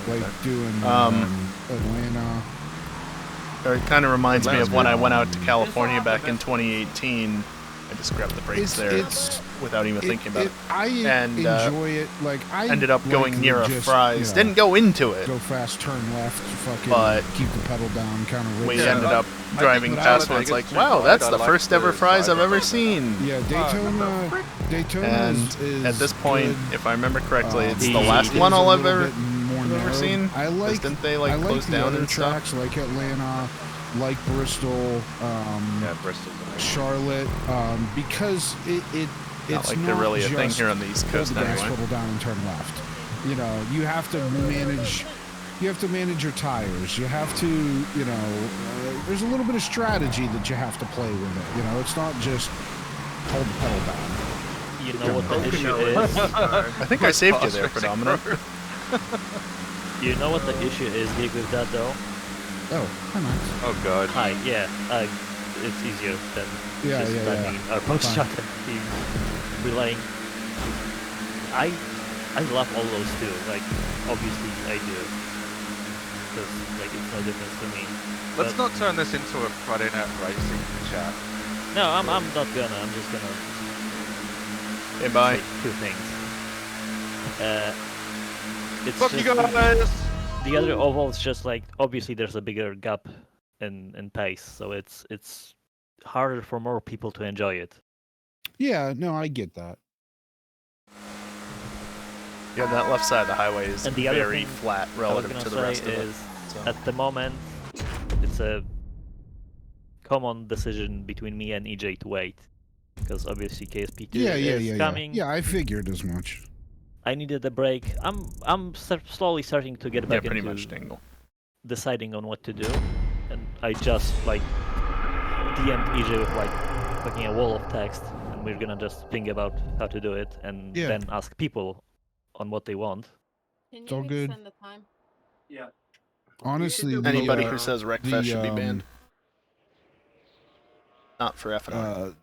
like doing Atlanta. It kind of reminds me of when I went out to California back in 2018. I just grabbed the brakes there without even thinking about it. I and enjoy it. Like I ended up going like near a just, Fry's. you know, Didn't go into it. Go fast, turn left, fucking But keep the pedal down, kind of. We ended up driving past one. It's like, wow, that's the first ever Fry's I've ever seen. Yeah, Daytona And is at this point, good. if I remember correctly, it's the It last is one a I'll little ever bit more I've ever narrow. seen. I 'Cause like didn't they I like like close the down other and tracks stuff? like Atlanta, like Bristol, Yeah, Bristol's amazing. Charlotte, because Not it's like not they're really a thing just here on the East hold Coast the gas anyway. pedal down and turn left. You know, you have to manage. You have to manage your tires. You have to, you know, there's a little bit of strategy that you have to play with it. You know, it's not just hold the pedal down. You know what the issue is? I think I saved you there, Predominant. You know what the issue is, Gig, with that though? Oh, hi Max. Oh god. Hi, yeah. It's easier than Yeah, just yeah, typing yeah. our post shot and being relaying. I love all those too. Like obviously I do. because like it's no difference to me. Let's But- not turn this into a Friday Night Racing chat. No, I'm not gonna. I'm just gonna Hey, bye. say two things. It's Fuck you just guys! the other oval is just like obviously there's a bigger gap in pace, so it's harder for more people to enjoy it. Yeah, no, I get that. Yeah, that left side of the highway is And the other very thing flat I was relative gonna to the say rest of it. is So. at the moment it's a common decision between me and EJ to wait because obviously KSP2 is coming. Yeah, I figured as much. I needed a break. I'm slowly starting to get back pretty into much Dingle. deciding on what to do, and I just like DM'd EJ with like fucking a wall of text, and we're gonna just think about how to do it, and Yeah. then ask people on what they want. Can It's you all good. extend the time? Yeah. Honestly, the, Anybody who says the, Wreckfest should be banned. Not for F1.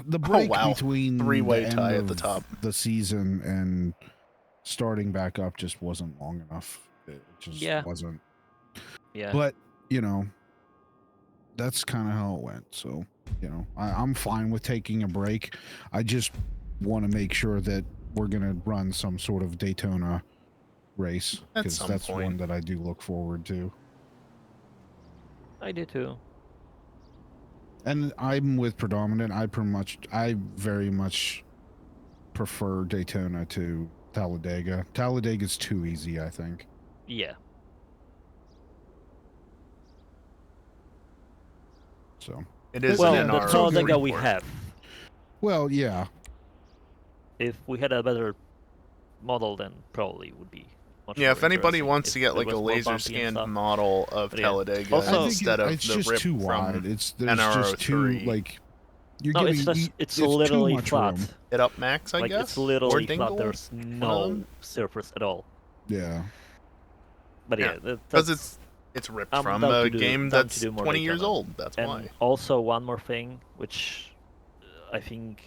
The break wow. between Three-way the tie end at the of top. the season and starting back up just wasn't long enough. It just Yeah. wasn't. Yeah. But you know, that's kind of how it went. So you know, I'm fine with taking a break. I just want to make sure that we're gonna run some sort of Daytona race At because some that's point. one that I do look forward to. I do too. And I'm with Predominant. I very much prefer Daytona to Talladega. Talladega's too easy, I think. Yeah. So It is Well, an the NR Talladega we 44. have. well, yeah. If we had a better model, then probably would be much Yeah, more if anybody interesting wants if to get it like a was more laser bumpy and scanned stuff. model of But yeah. Talladega Also- I think instead of it's the just rip too from wide. There's just too NR03. like you're No, giving it's just it's too literally much flat. room. Hit up max, I Like guess. it's literally or Dingle? flat. There's no them? surface at all. Yeah. But yeah, because that's it's ripped I'm from down a to do- game down to that's do more 20 years Daytona. old. That's and why. also one more thing, which I think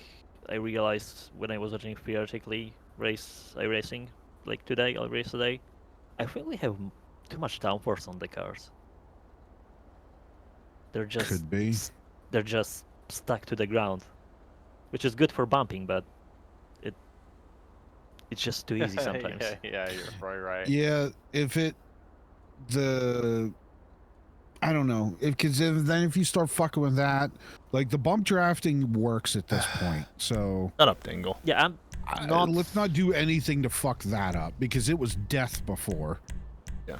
I realized when I was watching theoretically iRacing, like today, I race today. I think we have too much downforce on the cars. They're just Could be. they're just stuck to the ground, which is good for bumping, but it's just too easy sometimes. yeah, you're probably right. Yeah, I don't know. Because then if you start fucking with that, like the bump drafting works at this point. So Shut up, Dingle. Yeah, let's not do anything to fuck that up because it was death before. Yeah.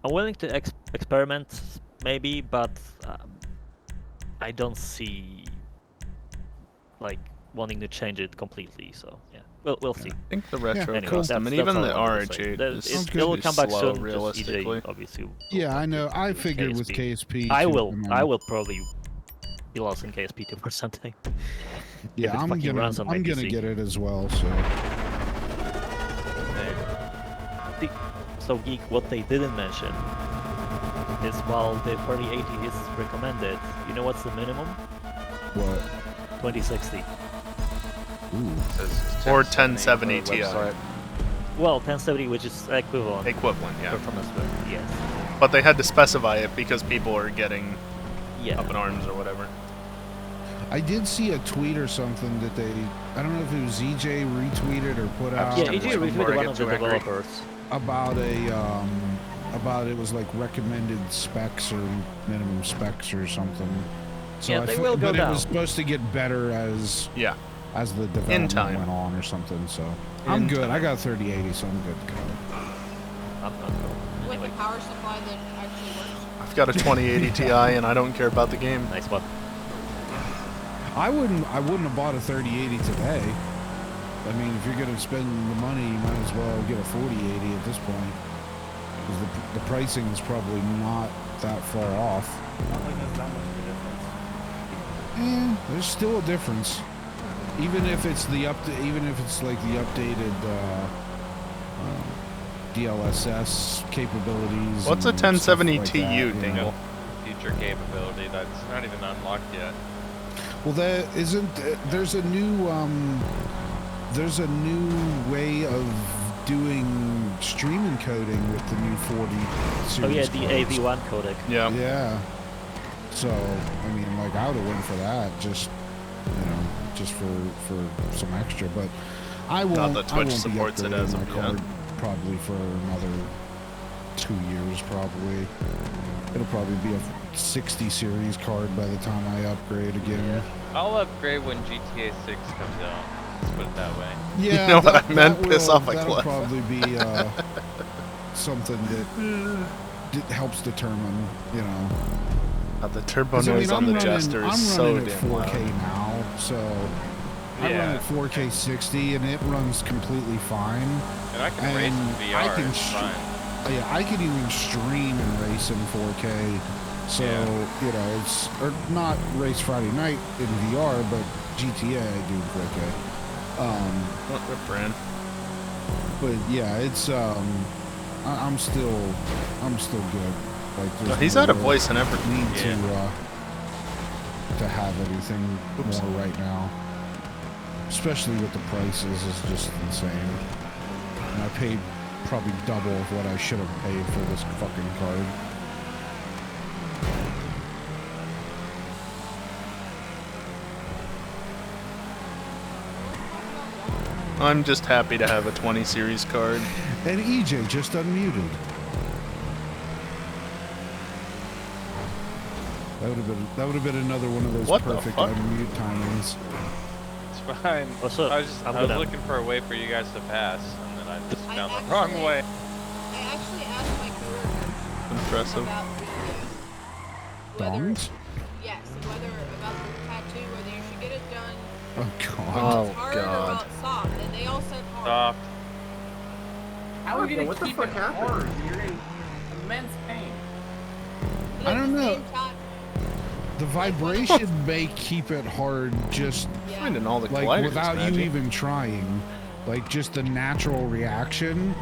I'm willing to experiment, maybe, but I don't see like wanting to change it completely. So yeah, we'll see. I think the retro Anyway, custom and that's even all the I wanted to say. RH8 is It'll come back slow, soon. realistically. Just EJ, obviously. will Yeah, I know. I do figured with KSP. I too, will. man. I will probably be lost in KSP2 for something. Yeah, I'm gonna get it as well. So. So Geek, what they didn't mention is while the 3080 is recommended, you know what's the minimum? What? 2060. Ooh. Or 1070 Ti. Well, 1070, which is equivalent. Equivalent, yeah. Performance, yes. But they had to specify it because people are getting Yeah. up in arms or whatever. I did see a tweet or something that I don't know if it was EJ retweeted or put out. Yeah, EJ retweeted one of the developers. About it was like recommended specs or minimum specs or something. So Yeah, they will go but down. it was supposed to get better as the development time. went on or something. So I'm good. I got 3080, so I'm good to go. With the power supply that actually works. I've got a 2080 Ti and I don't care about the game. Nice one. I wouldn't have bought a 3080 today. I mean, if you're gonna spend the money, you might as well get a 4080 at this point. Because the pricing is probably not that far off. I don't think there's that much of a difference. There's still a difference. Even if it's like the updated DLSS capabilities. What's a and stuff 1070 like TU, that, you Dingle? know. Future capability that's not even unlocked yet. Well, there's a new way of doing stream encoding with the new 40 series. Oh yeah, the cards. AV1 codec. Yeah. Yeah. So, I mean, like, I would have went for that, just, you know, just for some extra. But I won't. Not that Twitch I won't supports be it upgrading as my of card yet. probably for another 2 years. Probably. It'll probably be a 60 series card by the time I upgrade again. I'll upgrade when GTA 6 comes out. Let's put it that way. Yeah, You know what I meant? Piss off a that'll cliff. probably be something that helps determine, you know. The turbo 'Cause, I noise mean, on the I'm Jester running is so at damn 4K loud. now, so I run at 4K 60, and it runs completely fine. And I can race in VR. I can it's fine. yeah, I can even stream and race in 4K. So you know, it's or not race Friday night in VR, but GTA I do in 4K. What brand? But yeah, it's I'm still good. Like No, there's he's no out of real voice and everything. need to have anything more right now. Especially with the prices is just insane. And I paid probably double of what I should have paid for this fucking card. I'm just happy to have a 20 series card. And EJ just unmuted. That would have been another one of those What the perfect fuck? unmute timings. It's fine. Also, I was looking for a way for you guys to pass, and then I just found the wrong way. I actually asked my coworkers Impressive. about the whether Dongs? yes, whether about the tattoo, whether you should get it done Oh god. Oh hard or god. about soft, and they all said hard. Soft. How are we gonna What the keep fuck it happened? hard? You're in immense pain. But I at don't the know. same time, The vibration may keep it hard just Finding all the like colliders, without you Maggie. even trying. Like just the natural reaction.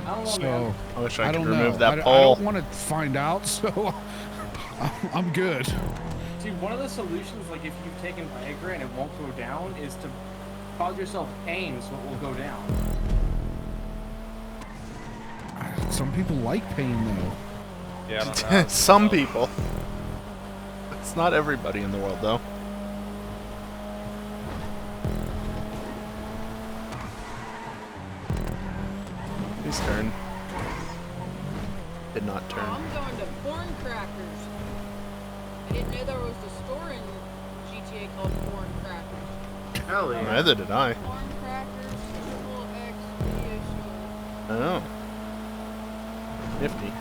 I don't know, So man. I wish I don't could know. remove that I pole. don't want to find out, so I'm good. See, one of the solutions, like if you've taken Viagra and it won't go down, is to cause yourself pain so it will go down. Some people like pain though. Yeah, I don't know. Some people. It's not everybody in the world, though. His turn. Did not turn. I'm going to Corn Crackers. I didn't know there was a store in GTA called Corn Crackers. Hell yeah. Neither did I. Corn Crackers, Triple X Video Store. Oh. Nifty.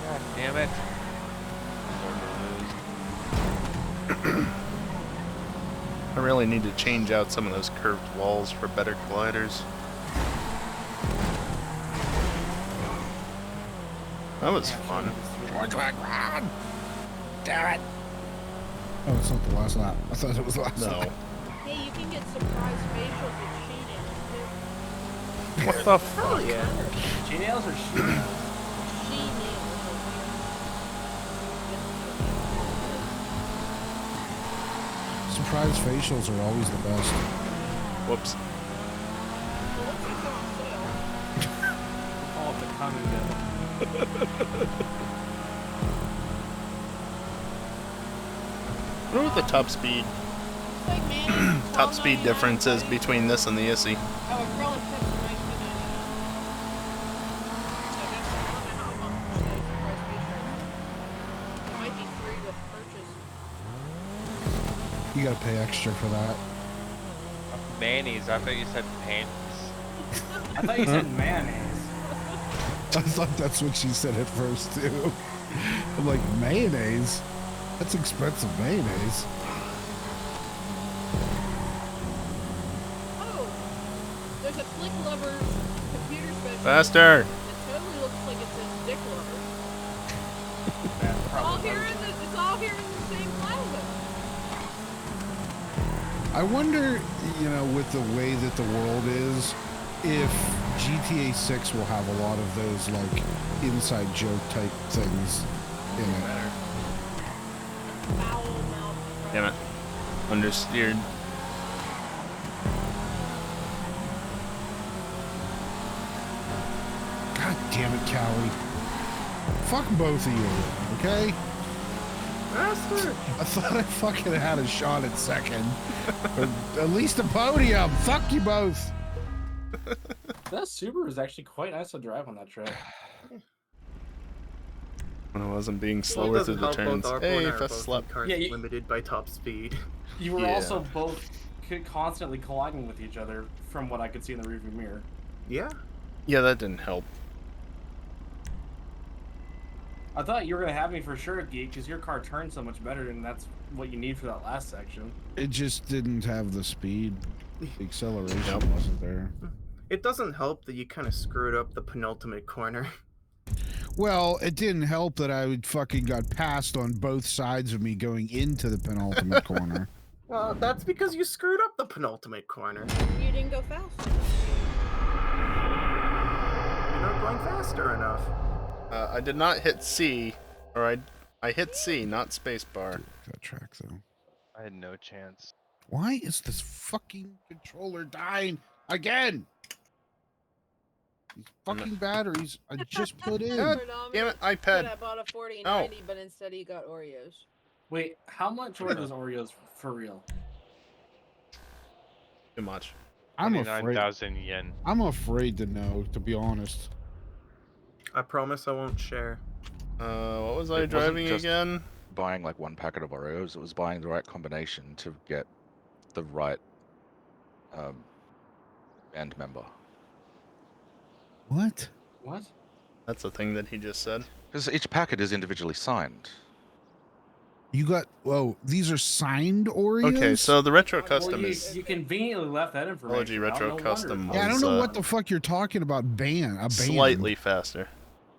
God damn it. I really need to change out some of those curved walls for better colliders. That was fun. Damn it! Oh, it's not the last lap. I thought it was the last No. lap. Hey, you can get surprise facials with she nails too. What the fuck? Yeah. G-nails or she-nails? She nails. Surprise facials are always the best. Whoops. Call it the come and go. I wonder what the top speed top speed difference is between this and the Issy. Oh, acrylic tips are $19.99. So I guess I don't know how much they surprise facials. It might be free with purchase. You gotta pay extra for that. Mayonnaise. I thought you said pants. I thought you said mayonnaise. I thought that's what she said at first too. I'm like, mayonnaise? That's expensive mayonnaise. Oh, there's a Click Lovers computer specialist. Faster. It totally looks like it says Dick Lovers. It's all here in the same plaza. I wonder, you know, with the way that the world is, if GTA 6 will have a lot of those, like, inside joke type things in it. Damn it. Understeered. God damn it, Callie. Fuck both of you, okay? Master! I thought I fucking had a shot at second. Or at least a podium. Fuck you both. That Subaru is actually quite nice to drive on that track. When I wasn't being Well, it slower through doesn't the help turns. both Arpo Hey, and I are fast both slap. currently limited by top speed. You were Yeah. also both constantly colliding with each other, from what I could see in the rearview mirror. Yeah. Yeah, that didn't help. I thought you were gonna have me for sure, Geek, because your car turned so much better, and that's what you need for that last section. It just didn't have the speed. The acceleration wasn't there. It doesn't help that you kind of screwed up the penultimate corner. Well, it didn't help that I would fucking got passed on both sides of me going into the penultimate corner. Well, that's because you screwed up the penultimate corner. You didn't go fast. You're not going faster enough. I did not hit C, or I hit C, not spacebar. That track though. I had no chance. Why is this fucking controller dying again? These fucking batteries I just put in. God damn it, iPad. I bought a 4090, but instead he got Oreos. Wait, how much were those Oreos for real? Too much. I'm afraid. 29,000 yen. I'm afraid to know, to be honest. I promise I won't share. What was I It wasn't driving just again? Buying like one packet of Oreos. It was buying the right combination to get the right band member. What? What? That's a thing that he just said. Because each packet is individually signed. You got, whoa, these are signed Oreos? Okay, so the retro custom Well, is you conveniently left that information. Apology out, retro no wonder. custom. Yeah, I don't was, know what the fuck you're talking about. A band. slightly faster.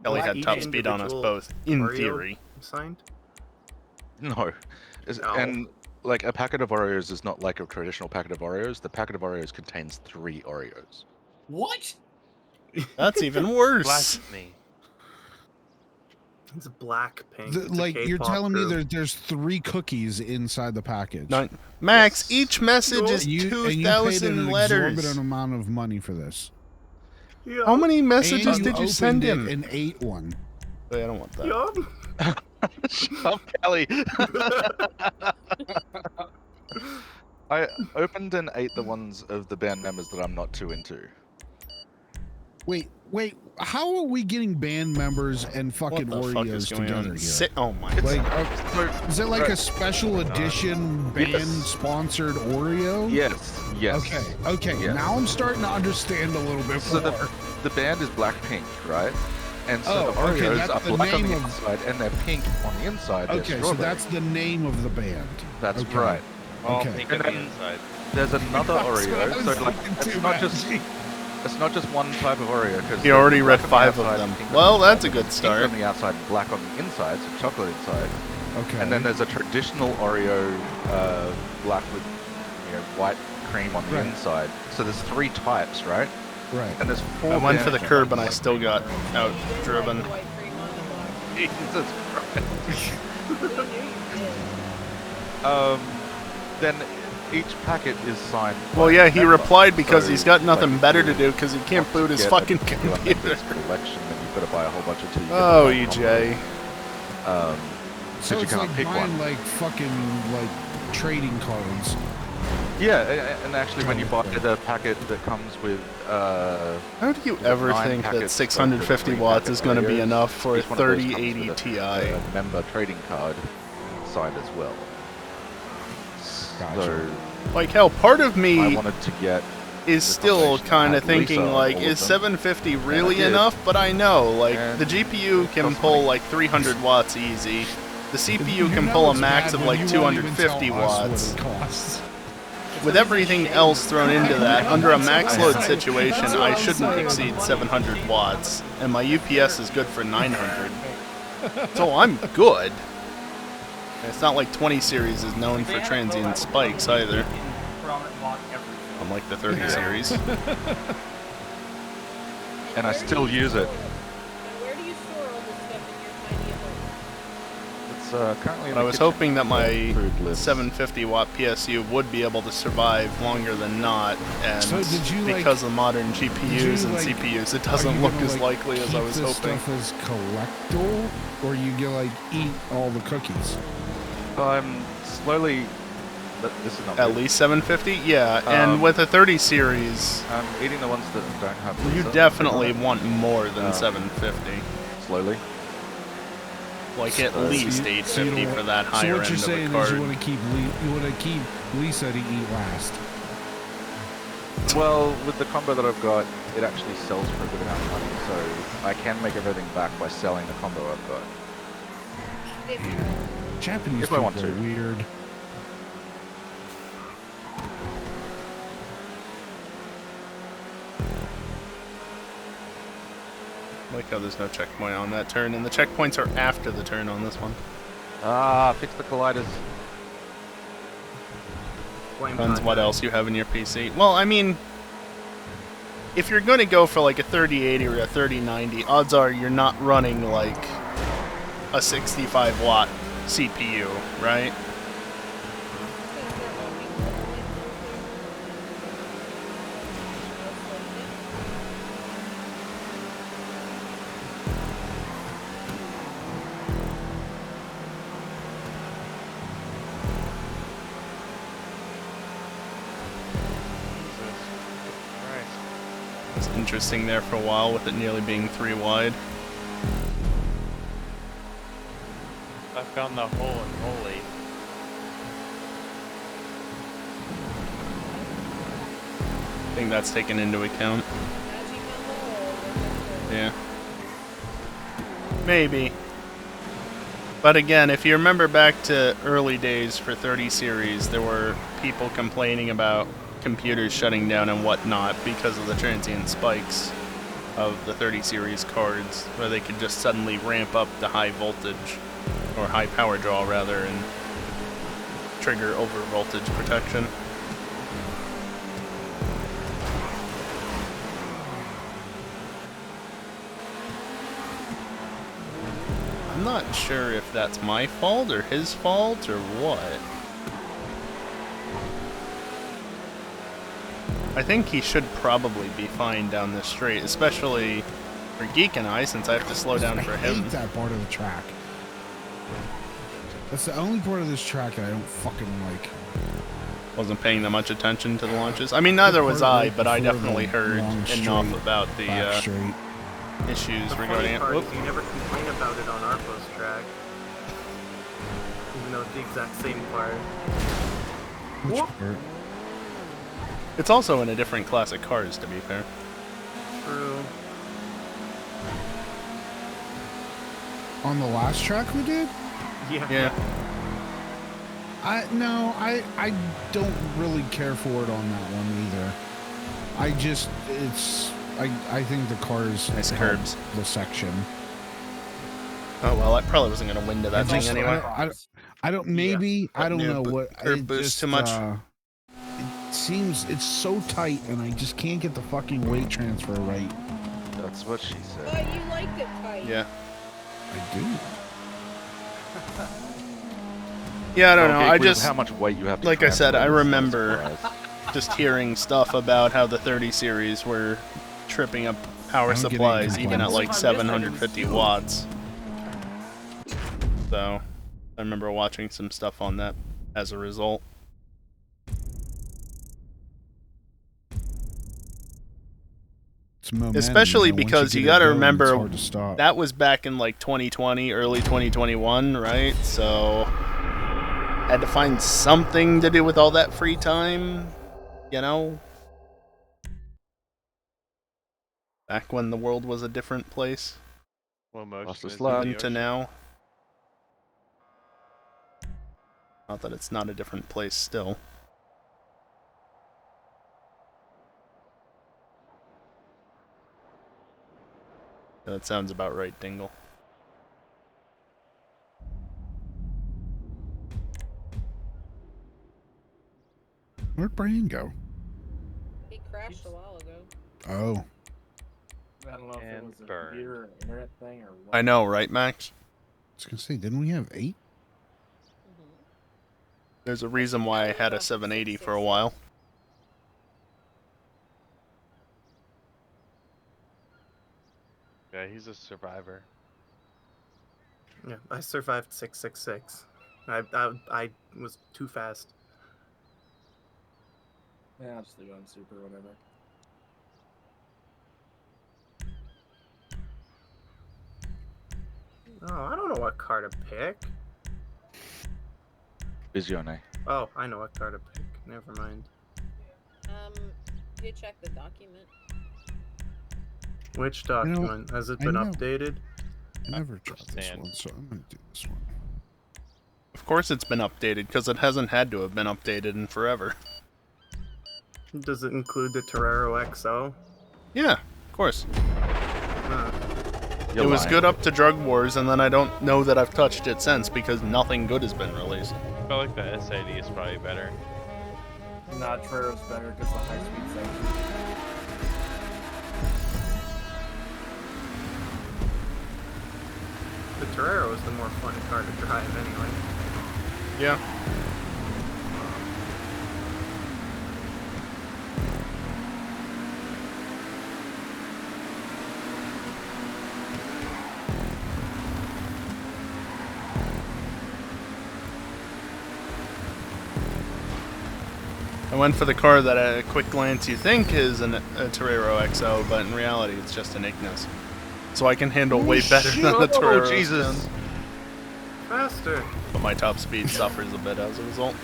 Kelly Black had top each speed on us individual both, in Oreo theory. Signed? No. No. And like a packet of Oreos is not like a traditional packet of Oreos. The packet of Oreos contains 3 Oreos. What? That's even worse. Blasphemy. It's Blackpink. It's a Like, you're K-pop telling me group. there's 3 cookies inside the package. Max, each message is and you paid 2,000 an letters. exorbitant amount of money for this. Yeah. How many messages And did you send opened him? it and ate one. Wait, I don't want that. Yup. Shut up, Kelly. I opened and ate the ones of the band members that I'm not too into. Wait, how are we getting band members and fucking What the fuck is Oreos going together on? here? Oh my Like, god. is it like a special edition band Yes. sponsored Oreo? Yes. Okay. Yes. Now I'm starting to understand a little bit So more. the band is Blackpink, right? And so Oh, the okay, Oreos that's are the black on name the of- inside and they're pink on the inside. They're Okay, so strawberry. that's the name of the band. That's okay. right. All Okay. pink on the inside. There's another That's what I Oreo, was so like thinking too, it's not just one type of Oreo. Cause He already there's read black on 5 the of outside, them. pink on Well, the that's a inside, good start. Pink on the outside, black on the inside, so chocolate inside. Okay. And then there's a traditional Oreo, black with white cream on the Right. inside. So there's 3 types, right? Right. And there's 4. I went for the bands. curb and I still got out driven. White cream on the box. Jesus Christ. Who knew you did? Then each packet is signed. Well, by yeah, a he member. replied because So, he's got nothing like, better to do because he can't boot his get fucking a particular computer. member's collection, then you've got to buy a whole bunch of 2. Oh, EJ. So you it's can't like pick buying one. like fucking like trading cards. Yeah, and actually when you buy the packet that comes with How do you ever 9 think that packets 650 of the watts is going to be Oreos, enough for a each one of those comes 3080 with Ti? a member trading card signed as well. So, like, hell, part of I me wanted to get is still kind of thinking, like, is 750 really enough? But I know, like, the GPU can pull like 300 watts easy. The CPU can pull a max of like 250 watts. With everything else thrown into that, under a max load situation, I shouldn't exceed 700 watts, and my UPS is good for 900. So I'm good. It's not like 20 series is known for transient spikes either. Unlike the 30 series. And I still use it. Where do you store all this stuff in your tiny home? It's currently in I the was kitchen. hoping that my Food list. 750 watt PSU would be able to survive longer than not, and So did you, like- because of modern GPUs and like- CPUs, it are doesn't you look gonna, as like, likely as I keep was this hoping. stuff as collectible, or you get like eat all the cookies? I'm slowly. This is not At good. least 750? Yeah, and with a 30 series, I'm eating the ones that don't have. you Lisa definitely on it. want more than 750. Slowly. Like at So least you 850 don't- for that So higher what you're end of saying a is card. you want to keep Lisa to eat last. Well, with the combo that I've got, it actually sells for a good amount of money, so I can make everything back by selling the combo I've got. Japanese If I want people are to. weird. Like how there's no checkpoint on that turn, and the checkpoints are after the turn on this one. Ah, fix the colliders. Depends what else you have in your PC. Well, I mean, if you're going to go for like a 3080 or a 3090, odds are you're not running like a 65 watt CPU, right? It's interesting there for a while with it nearly being 3 wide. I found the hole in Holy. I think that's taken into account. Yeah. Maybe. But again, if you remember back to early days for 30 series, there were people complaining about computers shutting down and whatnot because of the transient spikes of the 30 series cards, where they could just suddenly ramp up the high voltage, or high power draw rather, and trigger over voltage protection. I'm not sure if that's my fault or his fault or what. I think he should probably be fine down this straight, especially for Geek and I, since I have to slow down for I him. hate that part of the track. That's the only part of this track that I don't fucking like. Wasn't paying that much attention to the launches. I mean, neither was I, but I definitely heard enough about the issues regarding it. Whoop. You never complain about it on Arpo's track. Even though it's the exact same part. Which part? It's also in a different class of cars, to be fair. True. On the last track we did? Yeah. I don't really care for it on that one either. I think the cars Nice help curbs. the section. Oh well, I probably wasn't gonna win to that It's thing also- anyway. I don't. Maybe I don't new know what. curb it boost just, too much. It seems it's so tight, and I just can't get the fucking weight transfer right. That's what she said. But you liked it tight. Yeah. I do. Yeah, I don't know. Okay, I with just, how much weight you have to like I said, I transfer, remember just hearing stuff about how the 30 series were tripping up power I'm getting supplies even at complaints. like 750 watts. So, I remember watching some stuff on that as a result. It's momentum, Especially you know, once because you you get it gotta going, remember, it's hard to stop. that was back in like 2020, early 2021, right? So, had to find something to do with all that free time, you know? Back when the world was a different place. Well, motion Fastest is in the lap. Even to ocean. now. Not that it's not a different place still. That sounds about right, Dingle. Where'd Brian go? He crashed a while ago. Oh. I don't know if it And was a burned. computer or internet thing or what. I know, right, Max? I was gonna say, didn't we have 8? There's a reason why I had a 780 for a while. Yeah, he's a survivor. Yeah, I survived 666. I was too fast. Yeah, I'll just leave it on super or whatever. Oh, I don't know what car to pick. Visione. Oh, I know what car to pick. Never mind. You check the document. Which You know, document? Has it I been know. updated? I never tried this Understand. one, so I'm gonna do this one. Of course it's been updated, because it hasn't had to have been updated in forever. Does it include the Torero XO? Yeah, of course. Huh. It was good up to Drug Wars, and then I don't know that I've touched it since, because nothing good has been released. I feel like the S80 is probably better. Not Trero's better because the high speed section. The Torero is the more fun car to drive anyway. Yeah. I went for the car that at a quick glance you think is a Torero XO, but in reality it's just an Ignis. So I can handle way better than the Torero. Jesus. can. Faster. But my top speed suffers a bit as a result.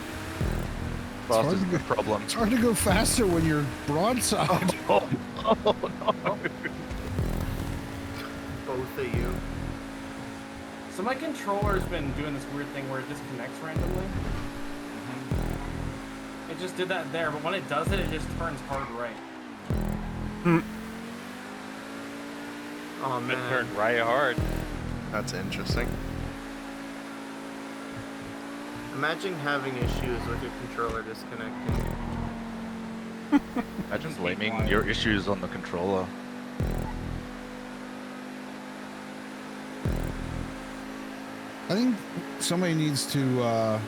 Fast hard is to the go- problem. It's hard to go faster when you're broadside. Oh, no. Both of you. So my controller's been doing this weird thing where it disconnects randomly. It just did that there, but when it does it, it just turns hard right. Oh It man. turned right hard. That's interesting. Imagine having issues with your controller disconnecting. Imagine blaming your issues on the controller. I think somebody needs to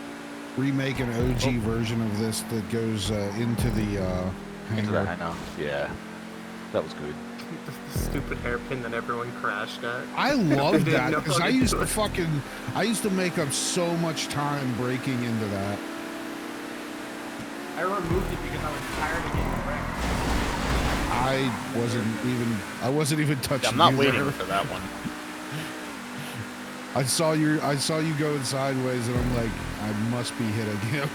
remake an OG version of this that goes into the Into the hangar. hangar. Yeah. That was good. The stupid hairpin that everyone crashed at. I love Didn't that know because how I to used do to it. I used to make up so much time breaking into that. I removed it because I was tired of getting wrecked. I wasn't even touching. I'm not you waiting there. for that one. I saw you going sideways, and I'm like, I must be hitting him.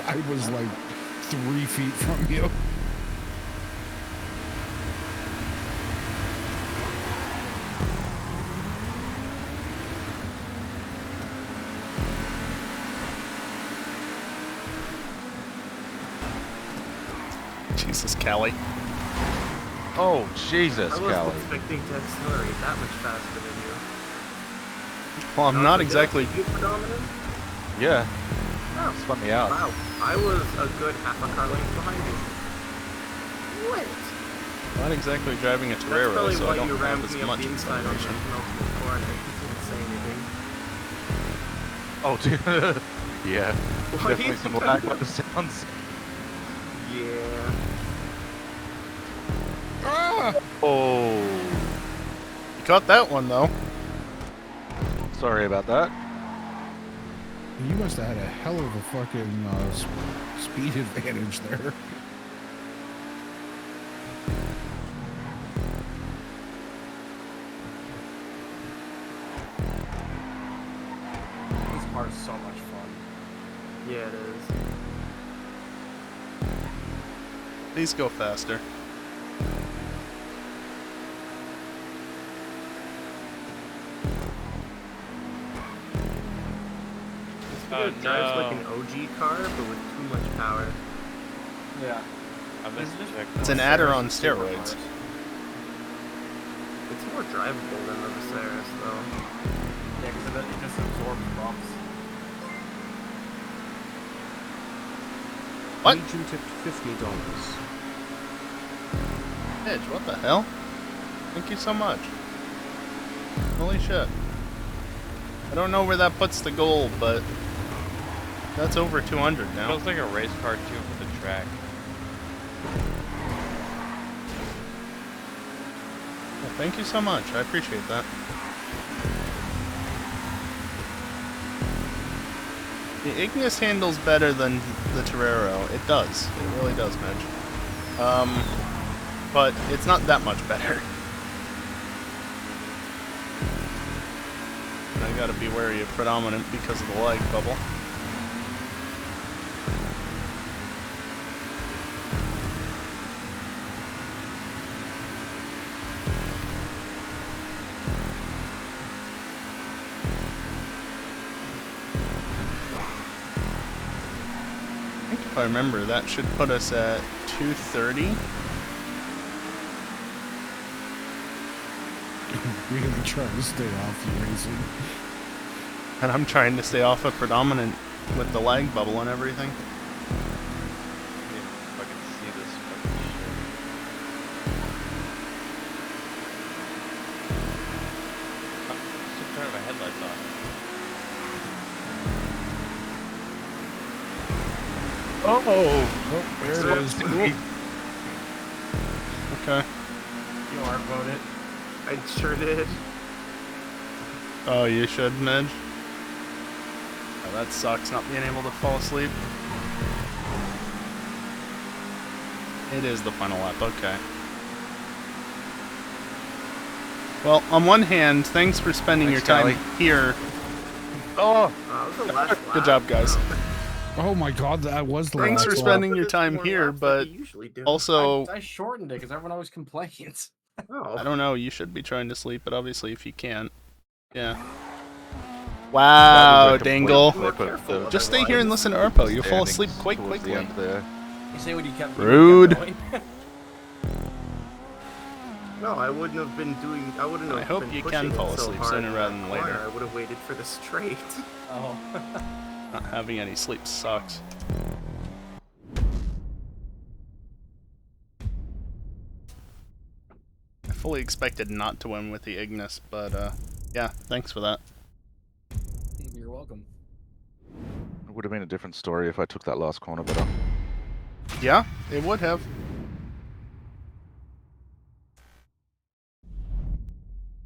I was like 3 feet from you. Jesus, Callie. Oh, Jesus, I wasn't Callie. expecting to accelerate that much faster than you. Well, I'm not exactly. You predominant? Yeah. Oh. Spun me out. Wow. I was a good half a car length behind you. What? Not exactly driving a That's Torero, probably so I why don't you have rammed as me up much the inside on the information. penultimate corner. You didn't say anything. Oh, dude. Yeah. Why Definitely you some think lag I'm- by the sounds. Yeah. Ah! Oh. You caught that one, though. Sorry about that. You must have had a hell of a fucking speed advantage there. This car's so much fun. Yeah, it is. Please go faster. It drives like an OG car, but with too much power. Yeah. I mischecked. It's an adder on steroids. It's more drivable than the Viserys, though. Yeah, because it just absorbs bumps. What? Agent tipped $50. Edge, what the hell? Thank you so much. Holy shit. I don't know where that puts the goal, but that's over 200 now. Feels like a race car too for the track. Well, thank you so much. I appreciate that. The Ignis handles better than the Torero. It does. It really does, Midge. But it's not that much better. And I gotta be wary of predominant because of the lag bubble. I think if I remember, that should put us at 230. Really trying to stay off the racing. And I'm trying to stay off of predominant with the lag bubble and everything. If I can see this fucking shit. I'm still turning my headlights on. Oh, there it is. Okay. You are voted. I sure did. Oh, you should, Midge. Oh, that sucks, not being able to fall asleep. It is the final lap, okay. Well, on one hand, thanks for spending your time here. Oh! That was the last lap. Good job, guys. Oh my god, that was the Thanks last for lap. spending your time here, but also, I shortened it because everyone always complains. Oh. I don't know, you should be trying to sleep, but obviously if you can't, yeah. Wow, Dangle. Just stay here and listen to Urpo. You'll fall asleep quite quickly. You say what you kept. Rude. You kept going? No, I wouldn't have been doing. I wouldn't have. I hope been you pushing can fall it so asleep hard sooner in rather that than corner. later. I would have waited for the straight. Oh. Not having any sleep sucks. I fully expected not to win with the Ignis, but yeah, thanks for that. You're welcome. It would have been a different story if I took that last corner better. Yeah, it would have.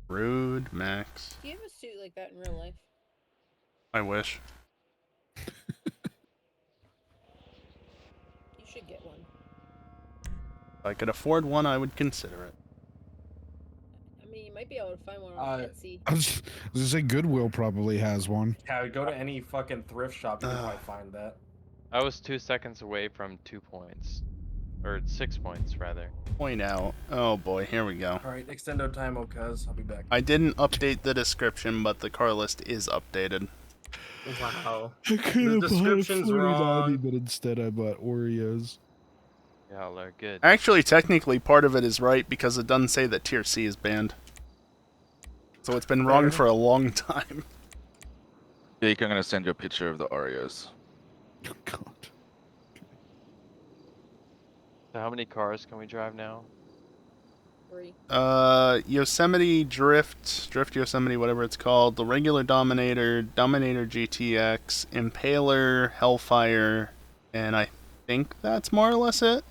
Rude, Max. Do you have a suit like that in real life? I wish. You should get one. If I could afford one, I would consider it. I mean, you might be able to find one on Etsy. I was gonna say Goodwill probably has one. Yeah, go to any fucking thrift shop, you can probably find that. I was 2 seconds away from 2 points. Or 6 points, rather. Point out. Oh boy, here we go. Alright, extendo time, cuz. I'll be back. I didn't update the description, but the car list is updated. Wow. I could The have bought a description's 4090, wrong. but instead I bought Oreos. Y'all are good. Actually, technically, part of it is right because it doesn't say that Tier C is banned. So it's been wrong for a long time. Jake, I'm going to send you a picture of the Oreos. Oh, God. So how many cars can we drive now? 3. Yosemite Drift Yosemite, whatever it's called, the regular Dominator, Dominator GTX, Impaler, Hellfire, and I think that's more or less it.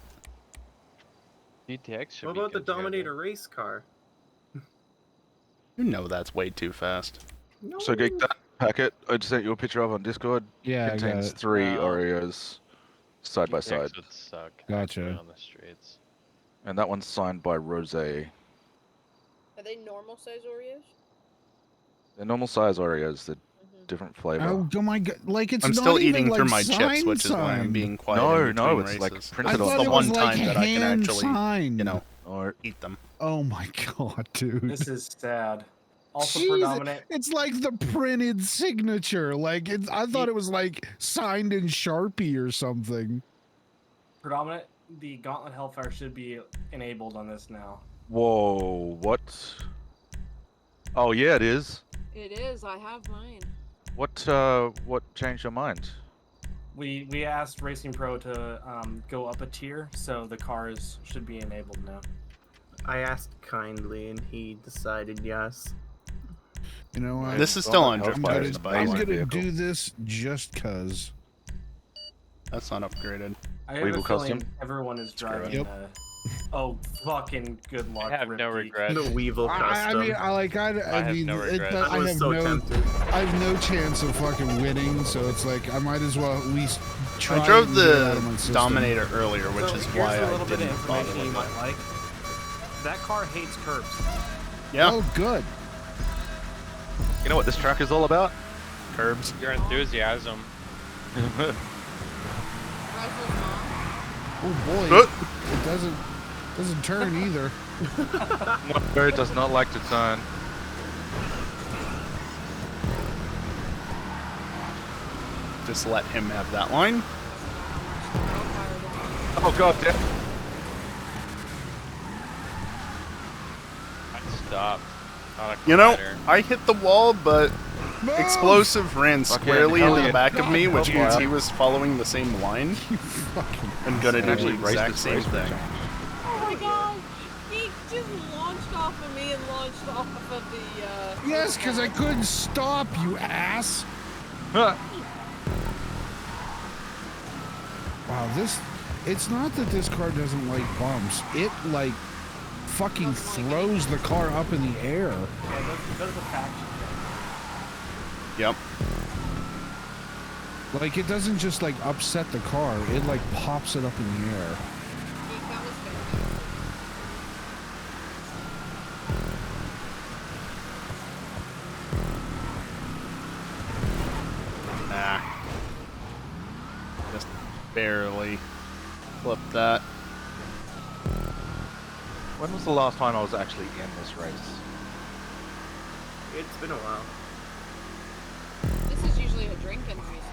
GTX should What be about the good together. Dominator race car? You know that's way too fast. No. So, Geek, that packet I just sent you a picture of on Discord Yeah, I got contains it. 3 No. Oreos side by GTX side. would suck. Gotcha. actually, on the streets. And that one's signed by Rose. They're Are they normal size Oreos? normal size Oreos. They're different flavor. Oh my god! Like it's I'm not still even eating through like my chips, which is why I'm signed. being quiet. No, in no, between it's races. like This printed is off. the it one was, like, time that I can hand actually, signed. eat them. Oh my god, dude! This is sad. Also, Jesus, predominant. it's like the printed signature. Like I thought it was like signed in Sharpie or something. Predominant. The Gauntlet Hellfire should be enabled on this now. Whoa, what? Oh yeah, it is. It is. I have mine. What changed your mind? We asked Racing Pro to go up a tier, so the cars should be enabled now. I asked kindly, and he decided yes. You know what? This is still on Drift I'm Fires, gonna, by the I'm way. gonna do this just cause. That's not upgraded. I have a feeling everyone is driving. Yep. Oh, fucking good luck. I have no regrets. The Weevil I custom. mean, I have mean, no regrets. I was so tempted. I have no chance of fucking winning, so it's like I might as well at least try. I drove and get it out of my the system. Dominator earlier, which So is here's why a I little bit of didn't bother information you with might it. like. That car hates curbs. Yeah, Oh, good. You know what this track is all about? curbs. Your enthusiasm. Oh boy, it doesn't turn either. No, it does not like to turn. Just let him have that line. Oh god damn. I stopped. Not a You know, collider. I hit the wall, but No! Explosive ran squarely into the Elliot. back of me, God, which dude. means he was following the same line You fucking. and gonna do Actually the race exact this same race for a thing. change. Oh my gosh! He just launched off of me and launched off of the. Yes, because I couldn't stop, you ass. Huh. Wow, this. It's not that this car doesn't like bumps. It like fucking throws the car up in the air. Yeah, that's a faction. Yep. Like it doesn't just like upset the car. It like pops it up in the air. That was fair. Nah. Just barely flipped that. When was the last time I was actually in this race? It's been a while. This is usually a drinking race.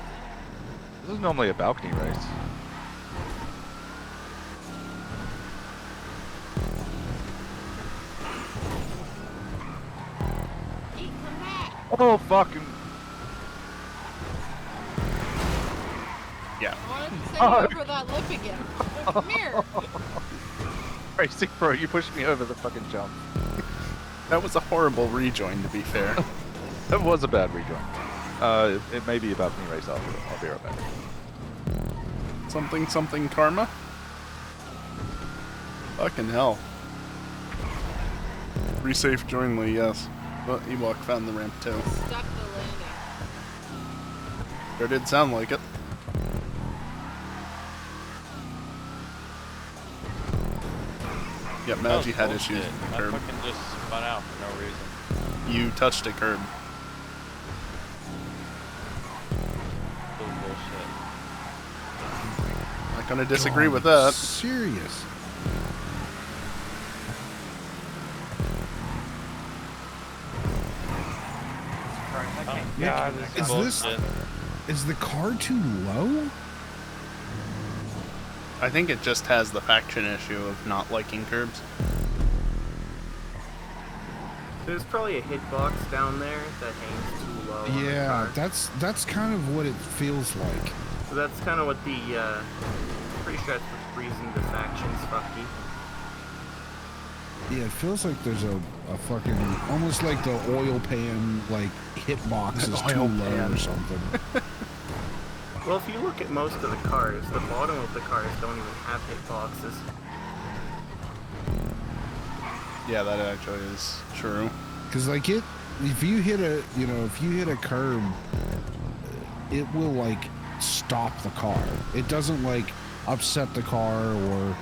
This is normally a balcony race. Hey, come back! Oh fucking. Yeah. I wanted to send you over that lip again. Come here. Racing Pro, you pushed me over the fucking jump. That was a horrible rejoin, to be fair. That was a bad rejoin. It may be a balcony race after. I'll be right back. Something, something karma? Fucking hell. Resafe jointly, yes. But Ewok found the ramp too. Stuck the landing. Sure did sound like it. Yep, That was Magi had bullshit. issues with the I curb. fucking just spun out for no reason. You touched a curb. Full bullshit. Not gonna disagree God, with that. Serious. Oh god, this is Is this- bullshit. Is the car too low? I think it just has the faction issue of not liking curbs. There's probably a hitbox down there that hangs too low. on the Yeah, car. that's kind of what it feels like. So that's kind of what the, pretty sure that's what's reason the faction's fucky. Yeah, it feels like there's a fucking almost like the oil pan like hitbox is too Oil low pan. or something. Well, if you look at most of the cars, the bottom of the cars don't even have hitboxes. Yeah, that actually is true. Because like it, if you hit a curb, it will like stop the car. It doesn't like upset the car or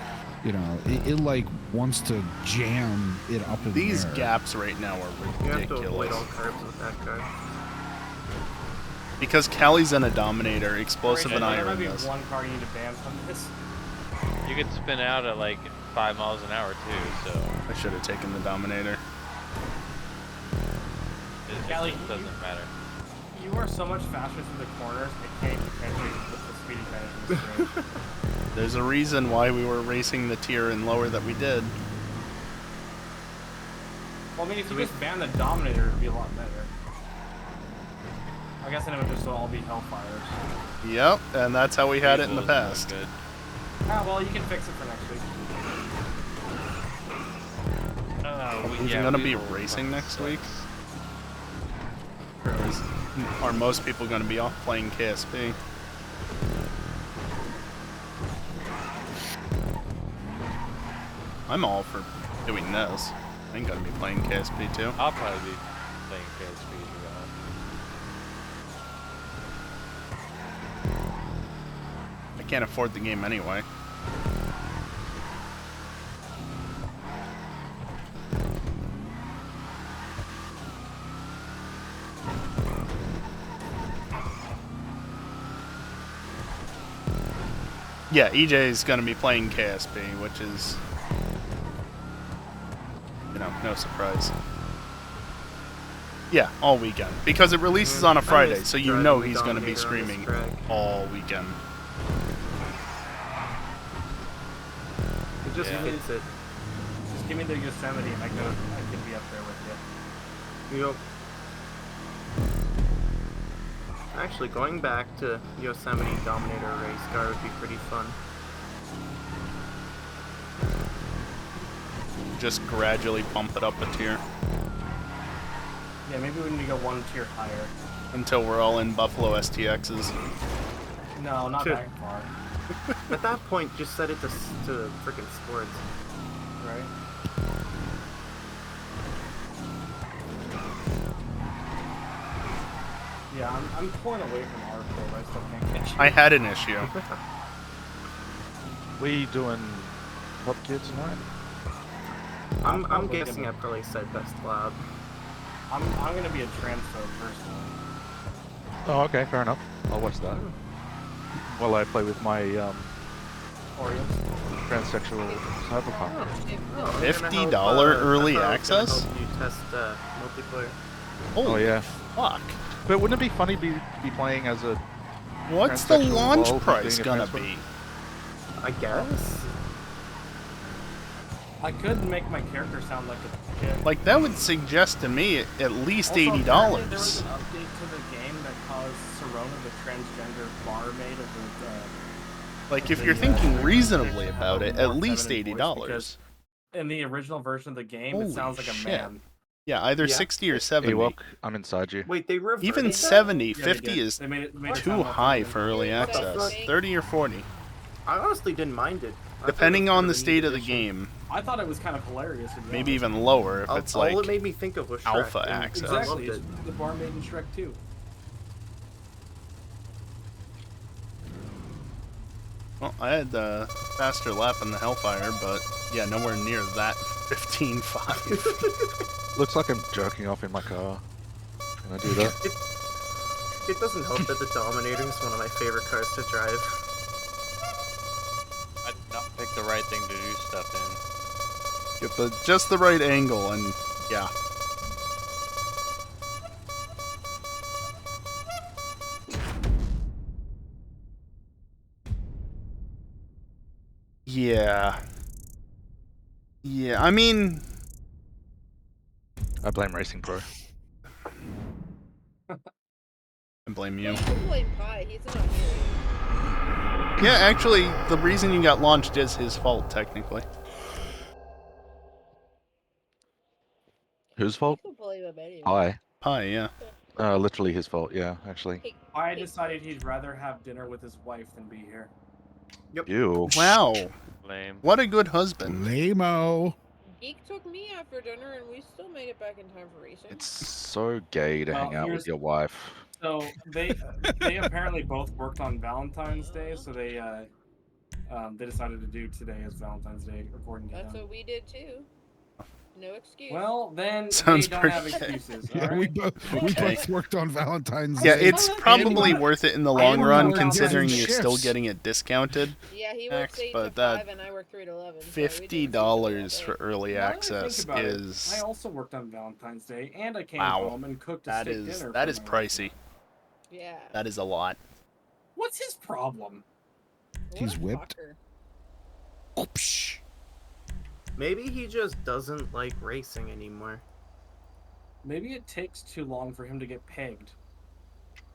it like wants to jam it up in These the air. gaps right now are You have to avoid ridiculous. all curbs with that car. Because Callie's in a Dominator, Explosive Rachel, and I there are might in be this. one car you need to ban from this. You could spin out at like 5 miles an hour too, so I should have taken the Dominator. it Callie, doesn't matter. You are so much faster through the corners, I can't penetrate with the speed advantage in this race. There's a reason why we were racing the tier and lower that we did. Well, I mean, if you just ban the Dominator, it'd be a lot better. I guess then it would just all be Hellfires. Yep, and that's how we had it in the Diesel is past. no good. Ah, well, you can fix it for next week. Is it gonna be racing next week? Or are most people gonna be off playing KSP? I'm all for doing this. I ain't gonna be playing KSP too. I'll probably be playing KSP as well. I can't afford the game anyway. Yeah, EJ is going to be playing KSP, which is, you know, no surprise. Yeah, all weekend. Because it releases on a Friday, so you know he's going to be streaming all weekend. It just fits it. Just give me the Yosemite and I can be up there with you. Yep. Actually, going back to Yosemite Dominator race car would be pretty fun. Just gradually bump it up a tier. Yeah, maybe we need to go one tier higher. Until we're all in Buffalo STXs. No, not that far. At that point, just set it to freaking sports. Right? Yeah, I'm pulling away from Arco, but I still can't catch you. I had an issue. We doing Top Gear tonight? I'm guessing I probably said best lab. I'm gonna be a transphobe personally. Oh, okay, fair enough. I'll watch that. While I play with my transsexual cyberpunk. $50 early access? Help you test multiplayer. Holy yeah. fuck. But wouldn't it be funny be playing as a What's the transsexual launch evolved price being a gonna trans- be? I guess. I could make my character sound like a kid. Like, that would suggest to me at least Also, $80. apparently there was an update to the game that caused Serona, the transgender barmaid of the Like, if you're thinking reasonably about it, at least $80. In the original version of the game, Holy it sounds like a shit. man. Yeah, either 60 or 70. Ewok, I'm inside you. Wait, they reverted Even that? 70, Yeah, they 50 did. is They made it sound too like high a for early What the access. fuck? 30 or 40. I honestly didn't mind it. I thought it Depending was on kind the of a state neat of the addition. game. I thought it was kind of hilarious. To be Maybe honest. even lower if it's All like it made me think of was Shrek, alpha and access. I Exactly, loved it's it. the barmaid in Shrek 2. Well, I had the faster lap in the Hellfire, but yeah, nowhere near that 15.5. Looks like I'm jerking off in my car. Can I do that? It doesn't help that the Dominator is one of my favorite cars to drive. I did not pick the right thing to do stuff in. Get just the right angle, and yeah. Yeah. Yeah, I mean... I blame Racing Pro. I blame you. You can blame Pi, he's not here. Yeah, actually, the reason you got launched is his fault, technically. Whose fault? You can blame him anyway. Hi. Yeah. Literally his fault, yeah, actually. I decided he'd rather have dinner with his wife than be here. Yep. You. Wow. Lame. What a good husband. Lame-o. Geek took me out for dinner and we still made it back in time for racing. It's so gay to Well, hang out here's- with your wife. So they apparently both worked on Valentine's Day, so they decided to do today as Valentine's Day, according to That's them. what we did too. No excuse. Well, then Sounds they don't have pretty- excuses. Yeah, all we right? both worked on Valentine's Yeah, Day. it's probably And- worth it in the I long am run, not considering different you're still shifts. getting it discounted. Yeah, he Max, works 8 but to that 5 and I work 3 to 11. so we $50 didn't see each other all for day. early Now that I think access about it, is I also worked on Valentine's Day, and I came Wow. home and cooked a that steak is dinner. that for is my pricey. Yeah. That is a lot. What's his problem? What He's a whipped. fucker. Oops. Maybe he just doesn't like racing anymore. Maybe it takes too long for him to get pegged.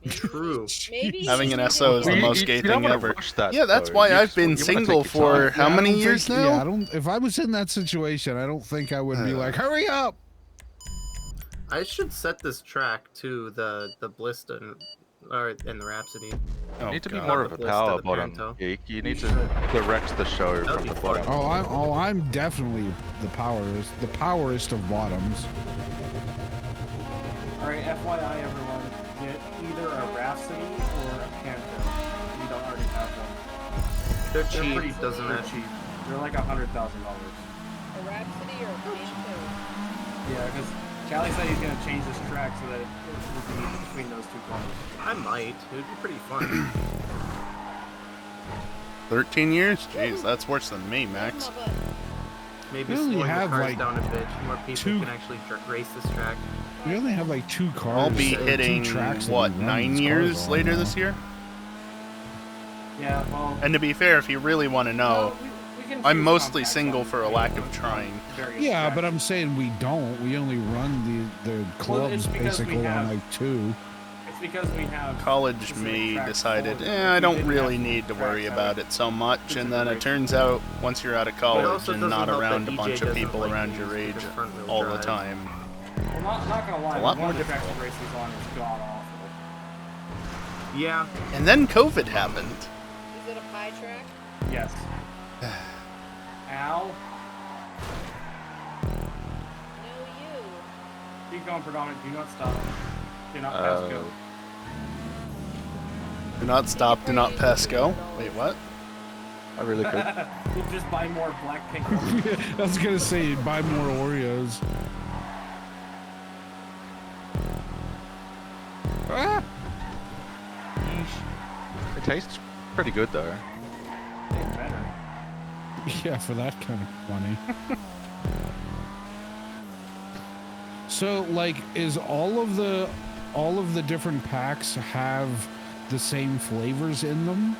True. Maybe Having he's an using SO is the it- most You gay don't thing wanna ever. rush that, Yeah, that's though. why You I've just- been you wanna take single your for time. how Yeah, I many don't years think- now? Yeah, I don't. If I was in that situation, I don't think I would be like, "Hurry up!" I should set this track to the Bliston or in the Rhapsody. Oh, You need to be God. more Not of the a Blister, power the bottom Panto. geek. You need to direct the show That'd from be the fun. bottom. I'm definitely the powerest of bottoms. Alright, FYI everyone, get either a Rhapsody or a Panto. You don't already have one. They're They're cheap, pretty doesn't they're it? cheap. They're like $100,000. A Rhapsody or a Panto? Yeah, because Callie said he's gonna change this track so that it will be between those two cars. I might. It would be pretty fun. 13 years? Jeez, that's worse than me, Max. Maybe We only slowing the have, cars like, down a bit. More people two- can actually race this track. We only have like 2 cars. I'll be or 2 hitting, tracks that what, we run 9 these years cars on later now. this year? Yeah, well, And to be fair, if you really want to know, we can I'm choose mostly compacts single on for a lack of trying. various Yeah, tracks. but I'm saying we don't. We only run the clubs it's because we basically on have- like 2. It's because we have College specific me tracks decided, for it. I If we don't didn't really have need to tracks worry that about would it so much, and then it specifically- turns out, once you're out of It college also and doesn't not help that around a EJ bunch of doesn't people like around these your age with the front-wheel all the drive. time. Well, not gonna lie, A lot one more of the tracks difficult. he races on is god awful. Yeah. And then COVID happened. Is it a pie track? Yes. Ow. No, you. Keep going, predominant. Do not stop. Do not pass go. Do not stop, do not pass go. Wait, what? I really could. You just buy more Blackpink. I was gonna say buy more Oreos. Ah! It tastes pretty good though. It's better. Yeah, for that kind of money. So, like, is all of the different packs have the same flavors in them?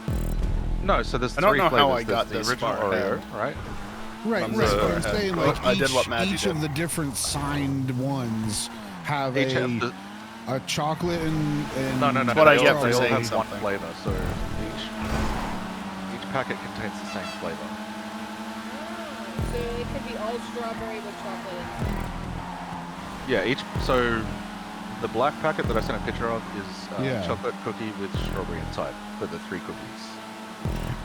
No, so there's I don't 3 know flavors. how I There's got the this original far Oreo, ahead. right? Right, I'm right. so But I'm ahead. saying, Well, like, I did what Maddie each did. of the different signed ones have Each have the- a chocolate and No. What I they get all, for they all saying have something. one flavor, so each packet contains the same flavor. So it could be all strawberry with chocolate inside. Yeah, so the black packet that I sent a picture of is Yeah. chocolate cookie with strawberry inside for the 3 cookies.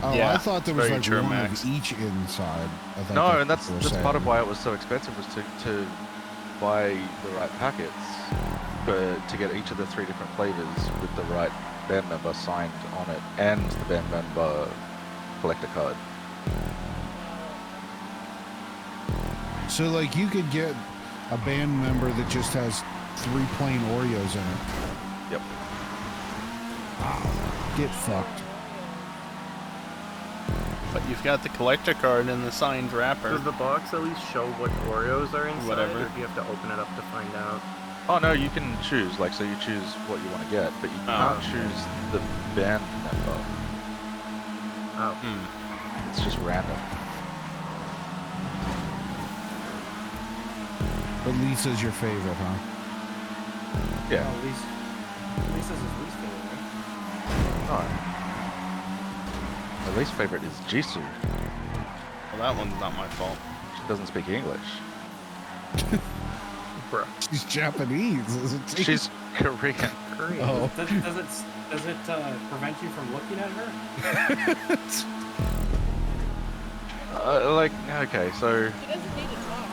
Oh, Yeah, I thought there was very like true, one Max. of each inside. I thought No, and what that's you were part of saying. why it was so expensive, was to buy the right packets, to get each of the 3 different flavors with the right band member signed on it and the band member collector card. So, like, you could get a band member that just has 3 plain Oreos in it. Yep. Wow. Get fucked. But you've got the collector card and the signed wrapper. Does the box at least show what Oreos are inside? Whatever. Or do you have to open it up to find out? Oh no, you can choose, like, so you choose what you want to get, but you can't choose the band member. Oh. It's just random. But Lisa's your favorite, huh? Yeah. Lisa's his least favorite, right? No. My least favorite is Jisoo. Well, that one's not my fault. She doesn't speak English. Bro. She's Japanese, isn't she? She's Korean. Korean. Oh. Does it prevent you from looking at her? Like, okay, so He doesn't need to talk.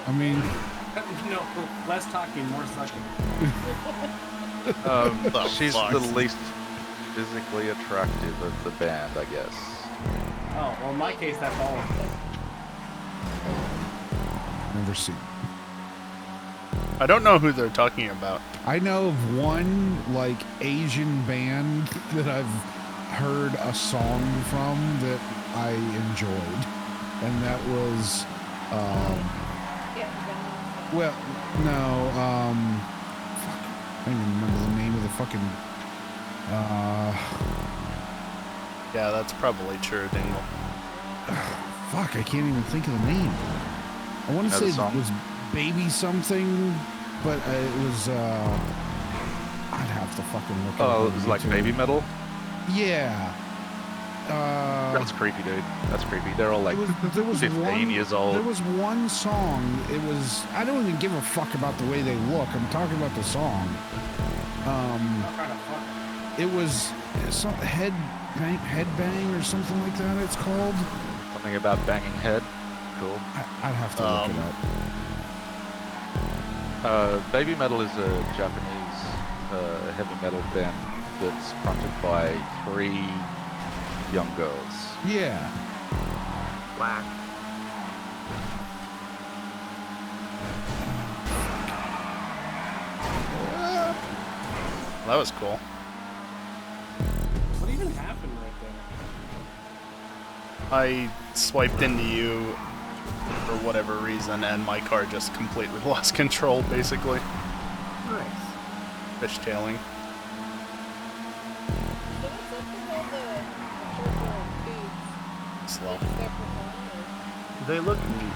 I mean, No, less talking, more sucking. The she's fuck? the least physically attractive of the band, I guess. Oh, well, in my case, that's all of them. Never seen. I don't know who they're talking about. I know of one like Asian band that I've heard a song from that I enjoyed, and that was, well, no, fuck, I don't even remember the name of the fucking, Yeah, that's probably true, Dingle. fuck, I can't even think of the name. I want to say it was Baby something, but it was, I'd have to fucking look it up. Oh, it was like baby metal? Yeah. That's creepy, dude. That's creepy. They're all like there was 15 years old. There was one song. It was. I don't even give a fuck about the way they look. I'm talking about the song. It was some headbang or something like that. It's called. Something about banging head. Cool. I'd have to look it up. Baby metal is a Japanese heavy metal band that's fronted by 3 young girls. Yeah. Black. That was cool. What even happened right there? I swiped into you for whatever reason, and my car just completely lost control, basically. Nice. Fishtailing. Slow. They look neat.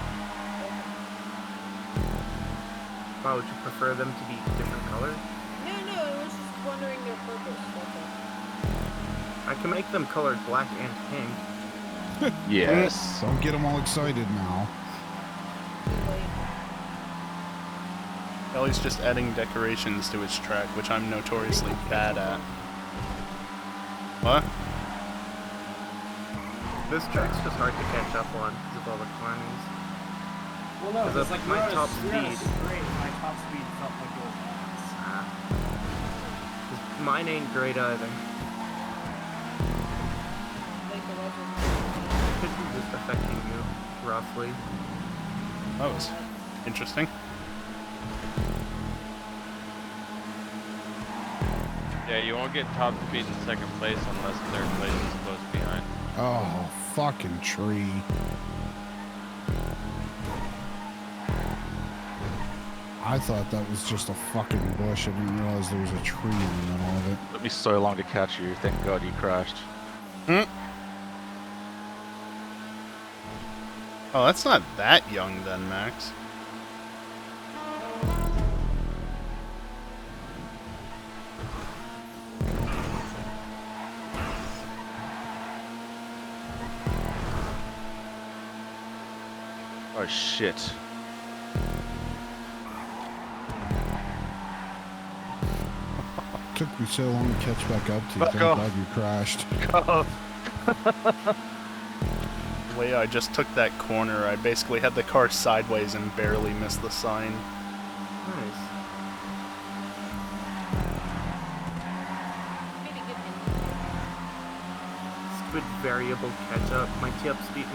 Why would you prefer them to be different colors? No, I was just wondering their purpose. I can make them colored black and pink. Yes. Don't get them all excited now. Ellie's just adding decorations to his track, which I'm notoriously bad at. What? This track's just hard to catch up on because of all the corners. Well, no, it's like my top speed. speed. My top speed felt like it was fast. 'Cause mine ain't great either. Could be just affecting you, roughly. That was interesting. Yeah, you won't get top speed in second place unless third place is close behind. Oh, fucking tree. I thought that was just a fucking bush. I didn't realize there was a tree in the middle of it. It took me so long to catch you. Thank God you crashed. Oh, that's not that young then, Max. Oh shit. Took me so long to catch back up to you. Back Thank off. God you crashed. The way I just took that corner, I basically had the car sideways and barely missed the sign. Nice. Good variable catch up. My top speed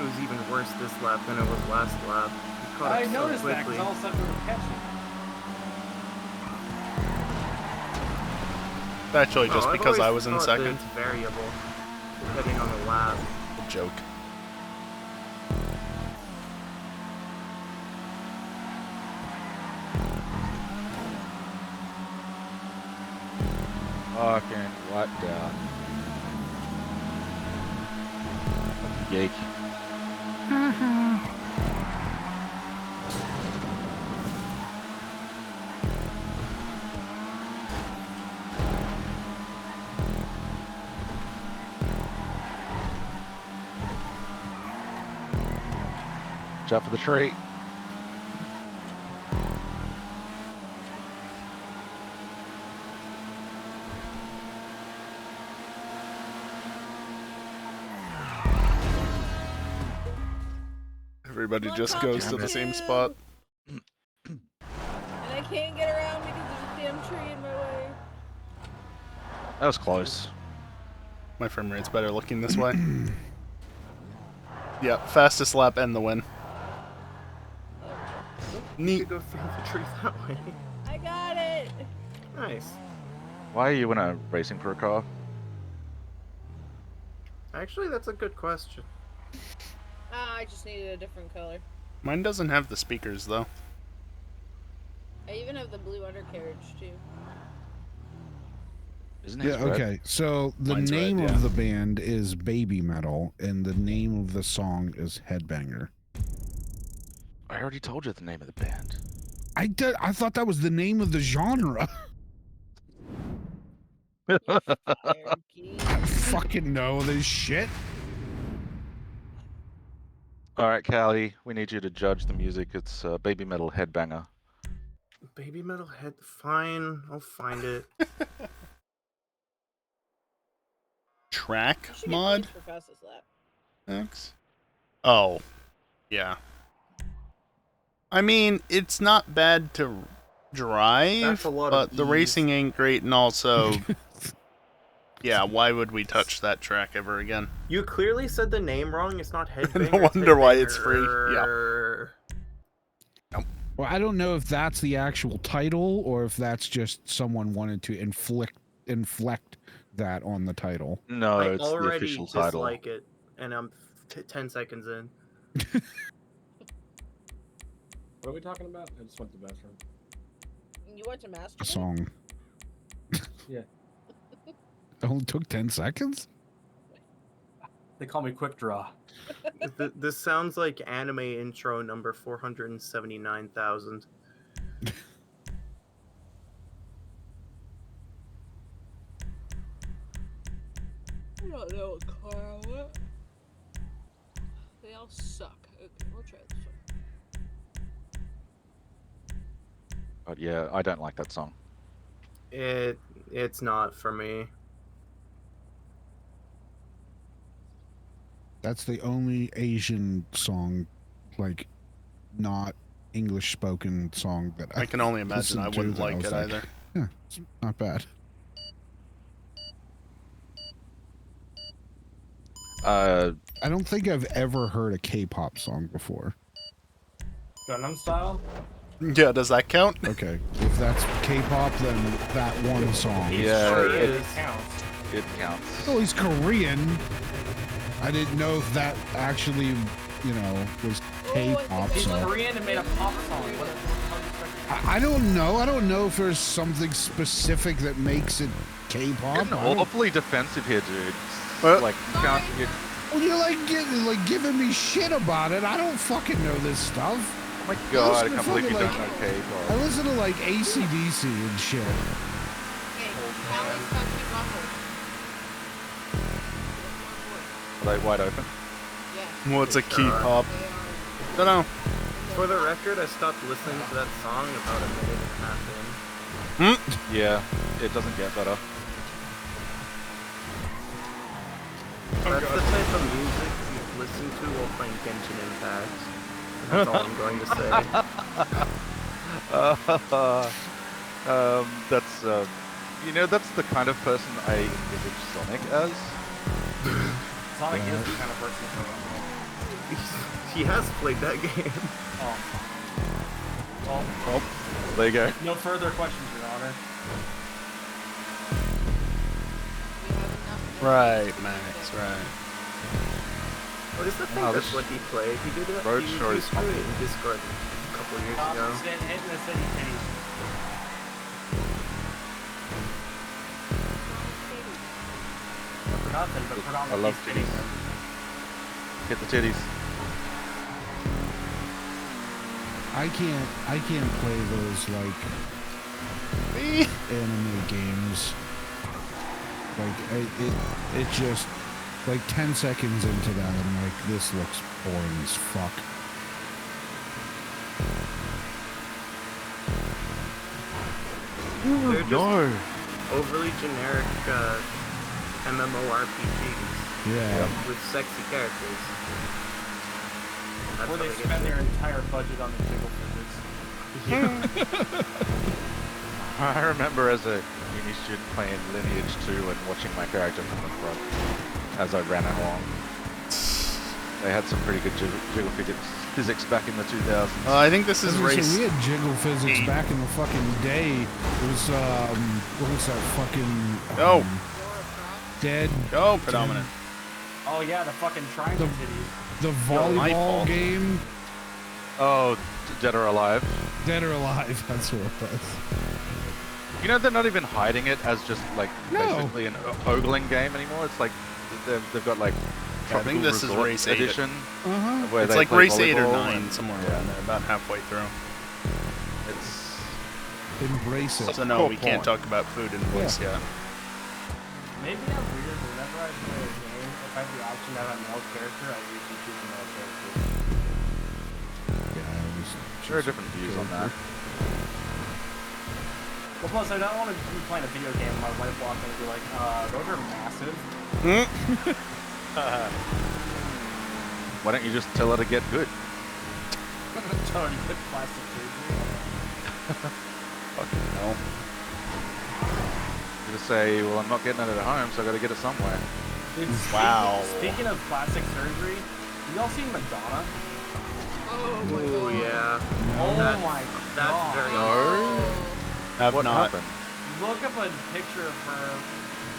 was even worse this lap than it was last lap. You caught I up so noticed that quickly. because all of a sudden we were catching. Actually, just I've because I always was in thought that second. It's variable, depending on the lap. A joke. Fucking what down. Yake. Watch out for the tree. Everybody just goes to the same spot. And I can't get around because there's a damn tree in my way. That was close. My frame rate's better looking this way. Yeah, fastest lap and the win. You Neat. should go through the tree that way. I got it. Nice. Why are you in a racing for a car? Actually, that's a good question. I just needed a different color. Mine doesn't have the speakers though. I even have the blue undercarriage too. Isn't Yeah, okay. So the Mine's name red, of yeah. the band is Baby Metal, and the name of the song is Headbanger. I already told you the name of the band. I thought that was the name of the genre. I fucking know this shit. All right, Callie, we need you to judge the music. It's Baby Metal Headbanger. Baby Metal Head. Fine, I'll find it. Track You should get mod points for fastest lap. X. Oh, yeah. I mean, it's not bad to drive, That's a lot but of the ease. racing ain't great, and also, yeah, why would we touch that track ever again? You clearly said the name wrong. It's not Headbanger. No it's wonder why it's free. Headbanger. Well, I don't know if that's the actual title or if that's just someone wanted to inflect that on the title. No, I it's the already official title. dislike it, and I'm 10 seconds in. What are we talking about? I just went to the bathroom. You went to master. A song. Yeah. It only took 10 seconds? They call me Quick Draw. This sounds like anime intro number 479,000. I don't know what car I want. They all suck. Okay, we'll try this one. But yeah, I don't like that song. It's not for me. That's the only Asian song, like, not English spoken song that I can only imagine listened I to wouldn't that I like was it either. Yeah, it's not bad. I don't think I've ever heard a K-pop song before. Gangnam Style? Yeah, does that count? Okay, if that's K-pop, then that one song. Yeah, It counts. it counts. Oh, he's Korean. I didn't know if that actually, you know, was K-pop. He's So Korean and made a pop song. I don't know. I don't know if there's something specific that makes it K-pop. Getting I don't- awfully defensive here, dude. What? Like, you can't get... Well, you're like giving me shit about it. I don't fucking know this stuff. Oh my god, I listen to can't believe you fucking, don't know I K-pop. listen to like AC/DC and shit. Okay, Callie's got two buckles. Are they wide open? Yes. What's a key pop? They are. Don't know. For the record, I stopped listening to that song about a minute and a half in. Yeah, it doesn't get better. That's the type of music you listen to while playing Genshin Impact. That's all I'm going to say. That's, you know, that's the kind of person I envisage Sonic as. Sonic is the kind of person for He has played that game. Well, There you go. no further questions, Your Honor. Right, Max, right. What is the thing? Wow, That's this what he played. He did it. road He show is used to do it in Discord a couple of years ago. Hitting the city titties. For nothing, but I predominantly love titties. Hit the titties. I can't play those like anime games. Like it just like 10 seconds into that, I'm like, this looks boring as fuck. They're just overly generic MMORPGs. Yeah. With sexy characters. That's Or how they get spend paid. their entire budget on the jiggle fidgets. I remember as a uni student playing Lineage 2 and watching my character from the front as I ran along. They had some pretty good jiggle fidgets. physics back in the 2000s. I think this is race. We had jiggle physics back in the fucking day. It was what was that fucking Go. Dead. Go predominant. Oh yeah, the fucking triangle titties. The volleyball game. Oh, Dead or Alive. Dead or Alive. That's what it was. You know, they're not even hiding it as just like basically an ogling game anymore. It's like they've got like. I think this is race 8 edition. Uh-huh. It's like race 8 or 9, somewhere around there, about halfway through. It's embrace it. So no, we can't talk about food and voice yet. Maybe I'm weird, but whenever I play a game, if I have the option to have a male character, I usually choose a male character. There are different views on that. Well, plus, I don't want to be playing a video game and my wife walk in and be like, those are massive. Why don't you just tell her to get good? Tell her to get plastic surgery. Fucking hell. You just say, well, I'm not getting it at home, so I gotta get it somewhere. Dude, wow. Speaking of plastic surgery, y'all seen Madonna? Oh my Ooh, god. yeah. Oh That's- my That's god. very Have What not. happened? Look up a picture of her.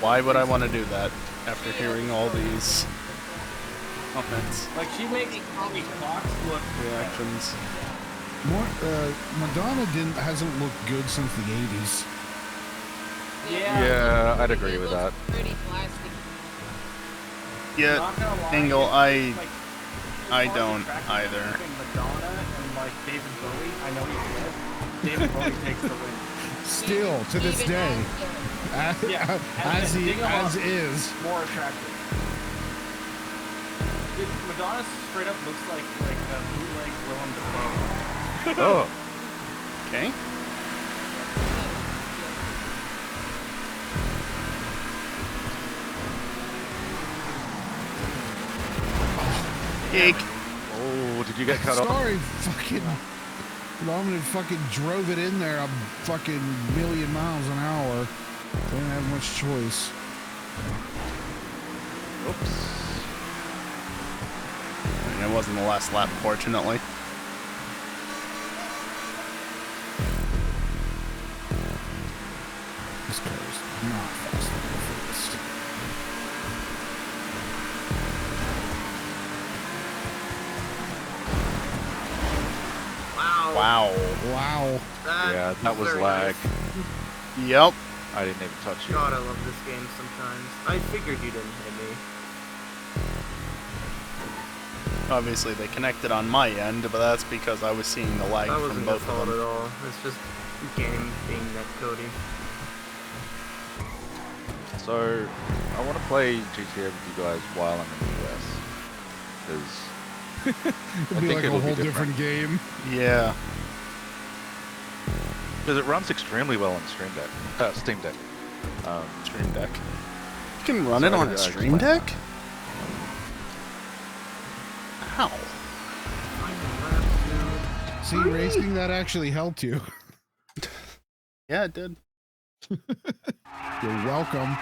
Why would I want to do that after hearing all these comments? Like, she makes Tommy Clocks look Reactions. Madonna hasn't looked good since the 80s. Yeah, I'd agree with that. Pretty plastic. Yeah, Not gonna lie, Dingle, it's I like, don't either. between Madonna and like David Bowie. I know he's dead. David Bowie takes the win. Still, to this Even day. Yeah, As Dingle is. more attractive. Dude, Madonna straight up looks like a bootleg Willem Dafoe. Oh. Okay. Geek. Oh, did you get cut off? Sorry, fucking. Dominant fucking drove it in there a fucking million miles an hour. Didn't have much choice. Oops. It wasn't the last lap, fortunately. This car is not fast enough for this. Wow. Wow. Wow. Yeah, that was very lag. nice. Yep. I didn't even touch you. God, I love this game sometimes. I figured you didn't hit me. Obviously, they connected on my end, but that's because I was seeing the lag That from wasn't your both fault of them. at all. It's just game being netcoding. So, I want to play GTA with you guys while I'm in the US. Because It'd be like a whole different game. Yeah. Because it runs extremely well on Steam Deck. Steam Deck. Stream Deck. You can run it on a Stream Deck? How? See, racing, that actually helped you. Yeah, it did. You're welcome.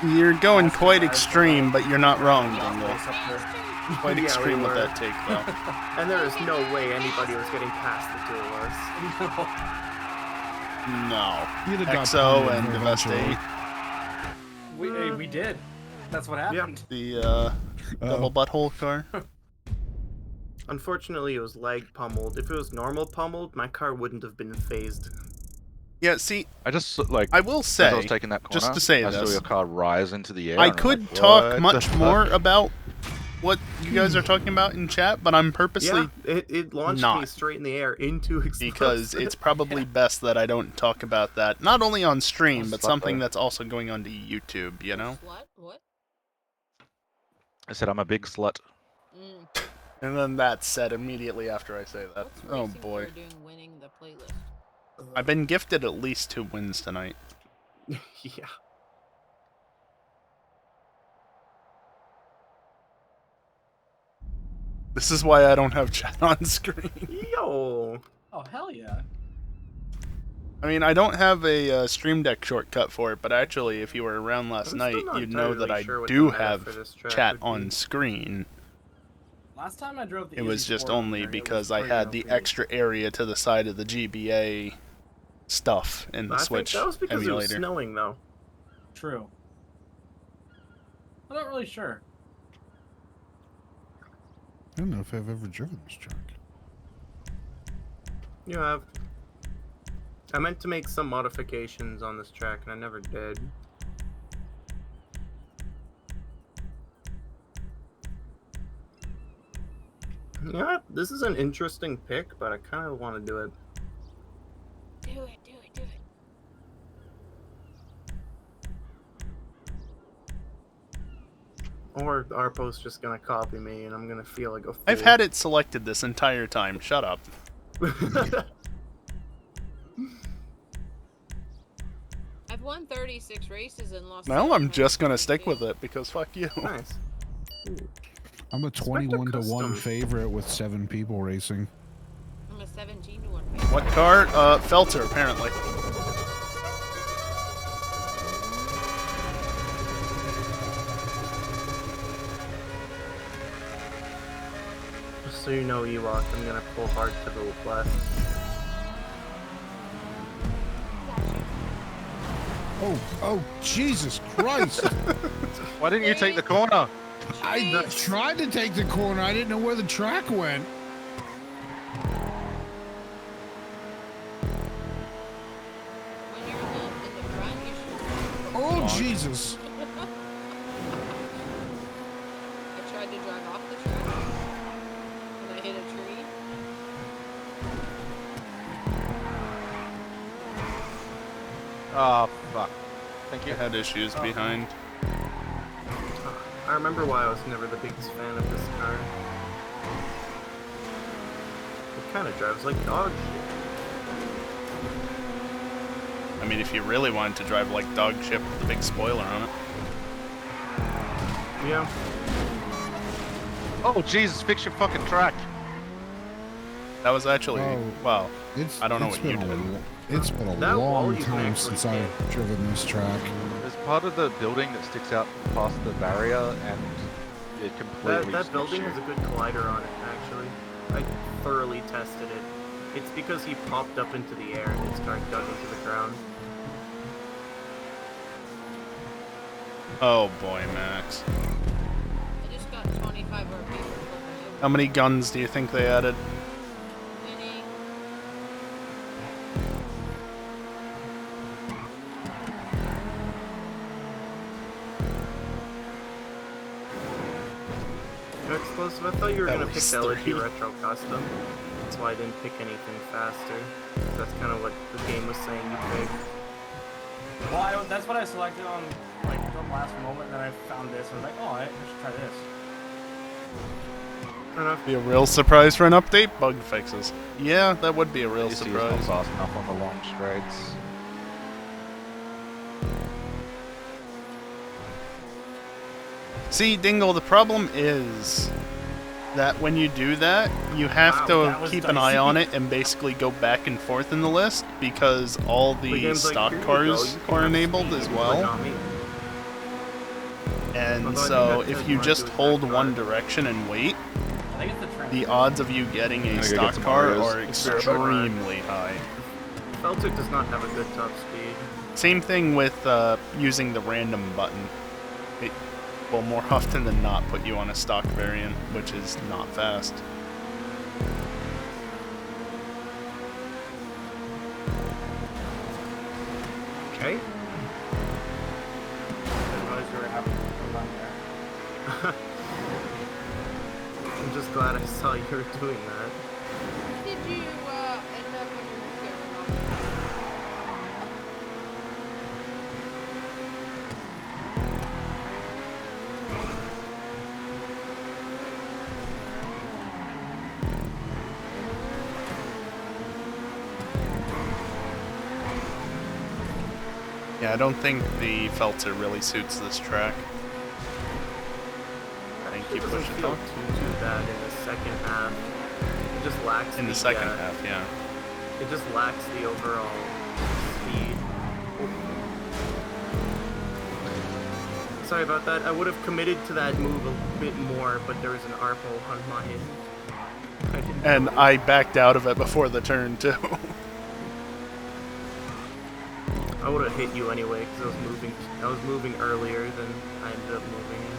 You're going quite extreme, but you're not wrong, Dingle. Quite Yeah, extreme we with were. that take, though. And there is no way anybody was getting past the two of us. No. You'd have got XO pummeled and eventually. Devastate. We did. That's what happened. The double butthole car. Unfortunately, it was lag pummeled. If it was normal pummeled, my car wouldn't have been phased. Yeah, see, I just like I will as I was say, taking that corner, just to say I saw this, your car rise into the air. I and I'm could like, talk "What much the more fuck?" about what you guys are talking about in chat, but I'm purposely Yeah, it launched me not. straight in the air into explosive. Because it's probably best that I don't talk about that, not only on stream, but Slut something though. that's also going on to YouTube, you know? What? What? I said I'm a big slut. Mm. And then that's said immediately after I say that. What's Oh Racing boy. Car doing winning the playlist? I've been gifted at least 2 wins tonight. Yeah. This is why I don't have chat on screen. Yo. Oh hell yeah. I mean, I don't have a Stream Deck shortcut for it, but actually, if you were around last I'm night, still not you'd know that entirely I sure what do the meta have for this track chat would on be. screen. Last time I drove the It was Easy just 4 on only there, it was because I pretty had the OP. extra area to the side of the GBA stuff in the I think Switch that was because it was emulator. snowing, though. True. I'm not really sure. I don't know if I've ever driven this truck. You have. I meant to make some modifications on this track, and I never did. You know what? This is an interesting pick, but I kind of want to do it. Do it, do it, do it. Or Arpo's just gonna copy me, and I'm gonna feel like a fool. I've had it selected this entire time. Shut up. I've won 36 races and lost. Well, 7 I'm just gonna races. stick with it because fuck you. Nice. I'm a Spectre 21 to 1 Custom. favorite with 7 people racing. I'm a 17 to 1. What car? Felter, apparently. Just so you know, Ewok, I'm gonna pull hard to the left. Oh, Jesus Christ! Why didn't you take the corner? I tried to take the corner. I didn't know where the track went. When you're in the front, you should. Oh, Jesus! I tried to drive off the track, and I hit a tree. Oh, fuck. Thank I you. had issues behind. I remember why I was never the biggest fan of this car. It kind of drives like dog shit. I mean, if you really wanted to drive like dog shit with the big spoiler on it. Yeah. Oh, Jesus, fix your fucking track. That was actually, Oh, well, It's, I don't know it's what you been did. It's been a That wall long you can time actually since I've driven this track. There's part of the building that sticks out past the barrier, and it completely That sniffs building you. has a good collider on it, actually. I thoroughly tested it. It's because he popped up into the air and his car dug into the ground. Oh boy, Max. I just got 25 RP. How many guns do you think they added? Winning. You're explosive. I thought you were At gonna pick least the LG 3. Retro Custom. That's why I didn't pick anything faster. That's kind of what the game was saying you picked. Well, that's what I selected on like the last moment. Then I found this. I was like, oh, I should try this. Fair enough. Be a real surprise for an update? Bug fixes. Yeah, that would be a real ECU's not surprise. fast enough on the long straights. See, Dingle, the problem is that when you do that, you have Wow, to that was keep an eye dicey. on it and basically go back and forth in the list because all The the game's like, stock "Here you cars go, you can are have enabled speed, as but well. not me." And Although I so think that if says you more just to it hold than one car. direction and wait, I think it's the trend. the odds of you getting I'm a gonna go stock get some car Oreos. are It's very hard. extremely high. Feltic does not have a good top speed. Same thing with using the random button. It will more often than not put you on a stock variant, which is not fast. Okay. I didn't realize you were having fun there. I'm just glad I saw you were doing that. Did you end up when you were going off? Yeah, I don't think the Felter really suits this track. Thank you, It doesn't push it feel up. too bad in the second half. It just lacks In the second half, yeah. It just lacks the overall speed. Sorry about that. I would have committed to that move a bit more, but there was an ARPO on my end. And I backed out of it before the turn, too. I would have hit you anyway, because I was moving earlier than I ended up moving in.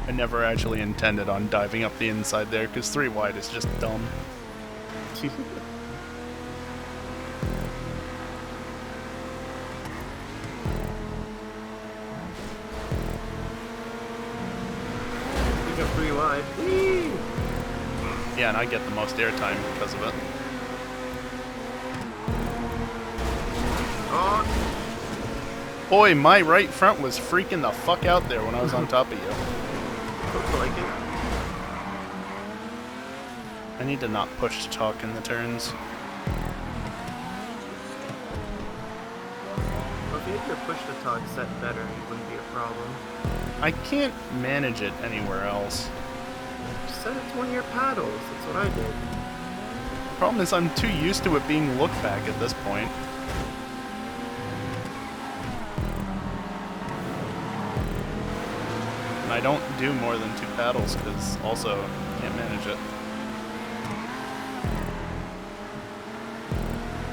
I never actually intended on diving up the inside there, because 3 wide is just dumb. Pick up 3 wide. Whee! Yeah, and I get the most airtime because of it. Oh! Boy, my right front was freaking the fuck out there when I was on top of you. Looks like it. I need to not push to talk in the turns. Well, if you had your push to talk set better, it wouldn't be a problem. I can't manage it anywhere else. Just set it to one of your paddles. That's what I did. The problem is I'm too used to it being look back at this point. And I don't do more than 2 paddles because also can't manage it.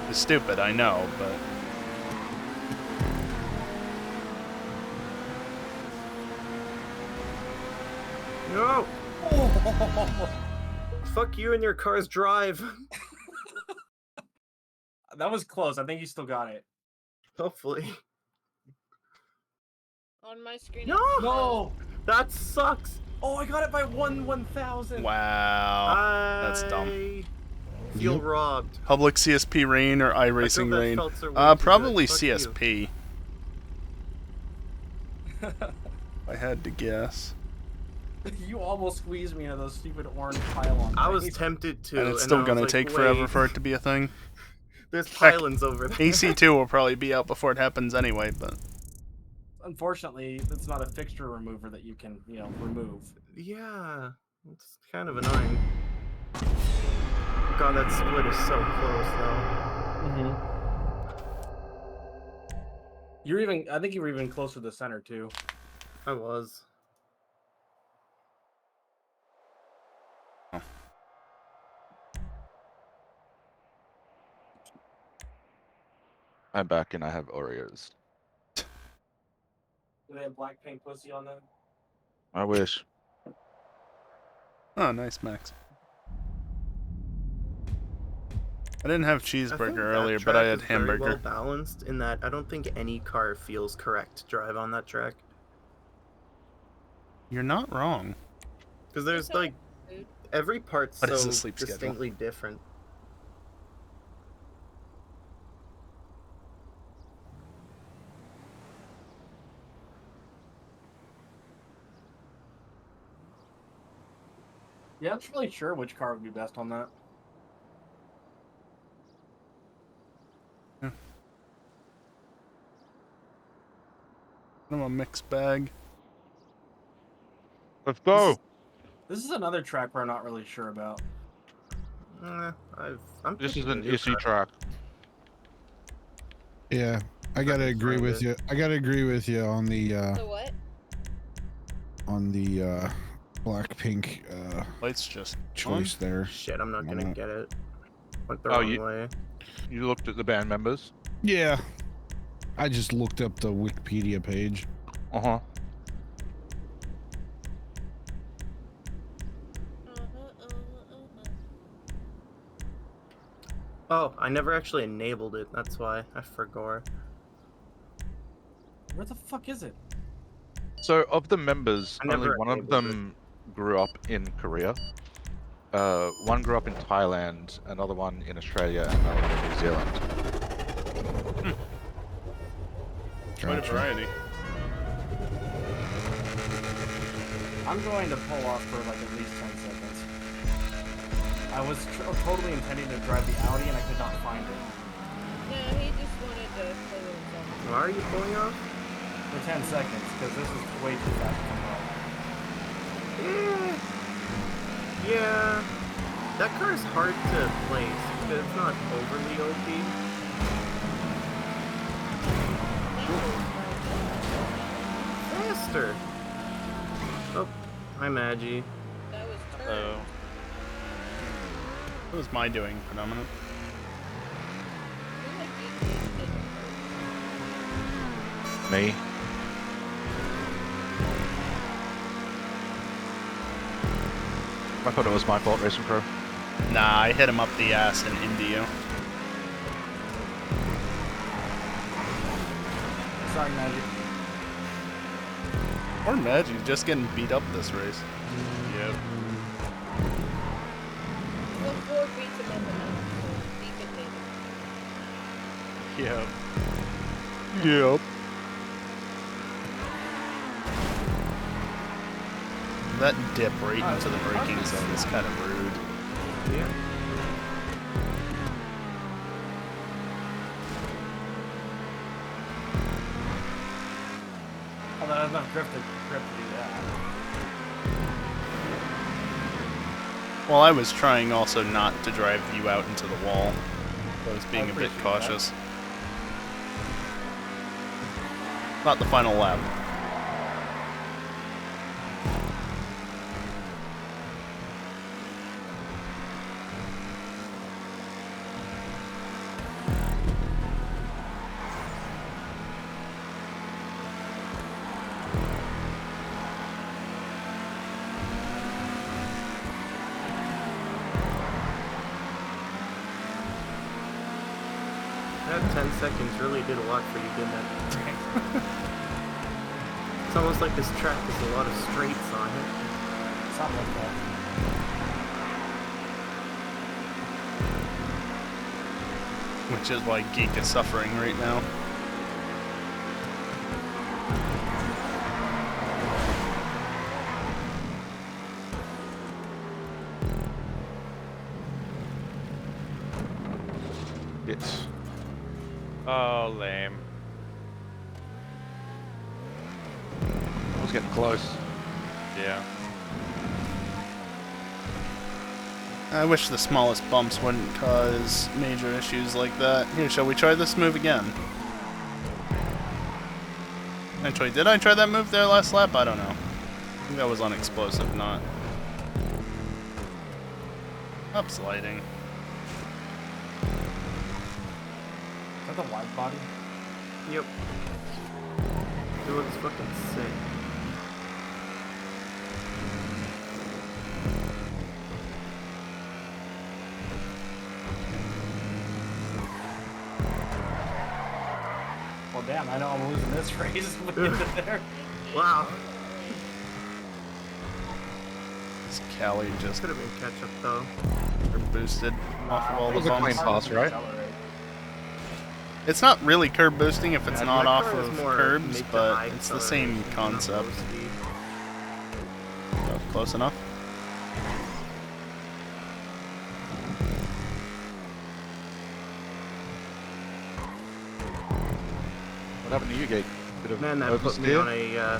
It's stupid, I know, but... No! Fuck you and your car's drive. That was close. I think you still got it. Hopefully. On my screen. No! No! That sucks! Oh, I got it by 1/1000. Wow. That's dumb. I feel robbed. Public CSP rain or iRacing that rain? Feltzer way too Probably good. Fuck you. CSP. I had to guess. You almost squeezed me into those stupid orange pylons. I was tempted to. And it's still I was gonna like, take forever wait. for it to be a thing. There's Heck, pylons over there. AC2 will probably be out before it happens anyway, but... Unfortunately, it's not a fixture remover that you can, remove. Yeah, it's kind of annoying. God, that split is so close, though. Mm-hmm. I think you were even closer to the center, too. I was. I'm back and I have Oreos. Do they have black pink pussy on them? I wish. Oh, nice, Max. I didn't have cheeseburger earlier, but I had hamburger. Very well balanced in that I don't think any car feels correct to drive on that track. You're not wrong. Because there's like every part's What is so the sleep schedule? distinctly different. Yeah, I'm not really sure which car would be best on that. Yeah. I'm a mixed bag. Let's go! This is another track we're not really sure about. This is an issue track. Yeah, I gotta agree with you. I gotta agree with you on the The what? on the black pink Lights just choice there. Shit, I'm not gonna get it. Went the Oh, wrong way. You looked at the band members? Yeah, I just looked up the Wikipedia page. Uh-huh. Oh, I never actually enabled it. That's why I forgot. Where the fuck is it? So, of the members, I only never one of enabled them grew up in Korea. One grew up in Thailand, another one in Australia, and another one in New Zealand. Quite a variety. I'm going to pull off for like at least 10 seconds. I was totally intending to drive the Audi and I could not find it. No, he just wanted to play with himself. Why are you pulling off? For 10 seconds, because this is way too fast to come out. Yeah. That car is hard to place. It's not overly OP. Faster! Oh, hi Maggie. That was Oh. What was my doing, Phenomenon? Me. I thought it was my fault, Racing Pro. Nah, I hit him up the ass and into you. Sorry, Magic. Or Magic just getting beat up this race. Yep. Before beats him up enough. Yep. Yep. That dip right into the braking zone is kind of rude. Yeah. Oh, that has enough grip to do that. Well, I was trying also not to drive you out into the wall. I was being a bit cautious. Not the final lap. That 10 seconds really did a lot for you, didn't it? It's almost like this track has a lot of straights on it. Something like that. Which is why Geek is suffering right now. It's... Oh, lame. I was getting close. Yeah. I wish the smallest bumps wouldn't cause major issues like that. Here, shall we try this move again? Actually, did I try that move there last lap? I don't know. I think that was unexplosive, not. Up sliding. Is that the wide body? Yep. It looks fucking sick. Well, damn, I know I'm losing this race. Look at there. Wow. This Cali just could have been catch up though. Boosted off of all the It was a bumps. clean pass, right? It's not really curb boosting if it's Yeah, not my off car is of more curbs, mid to but high it's the same acceleration, not low concept. speed. Oh, close enough. What happened to you, Gate? Bit of Man, that put me oversteer? on a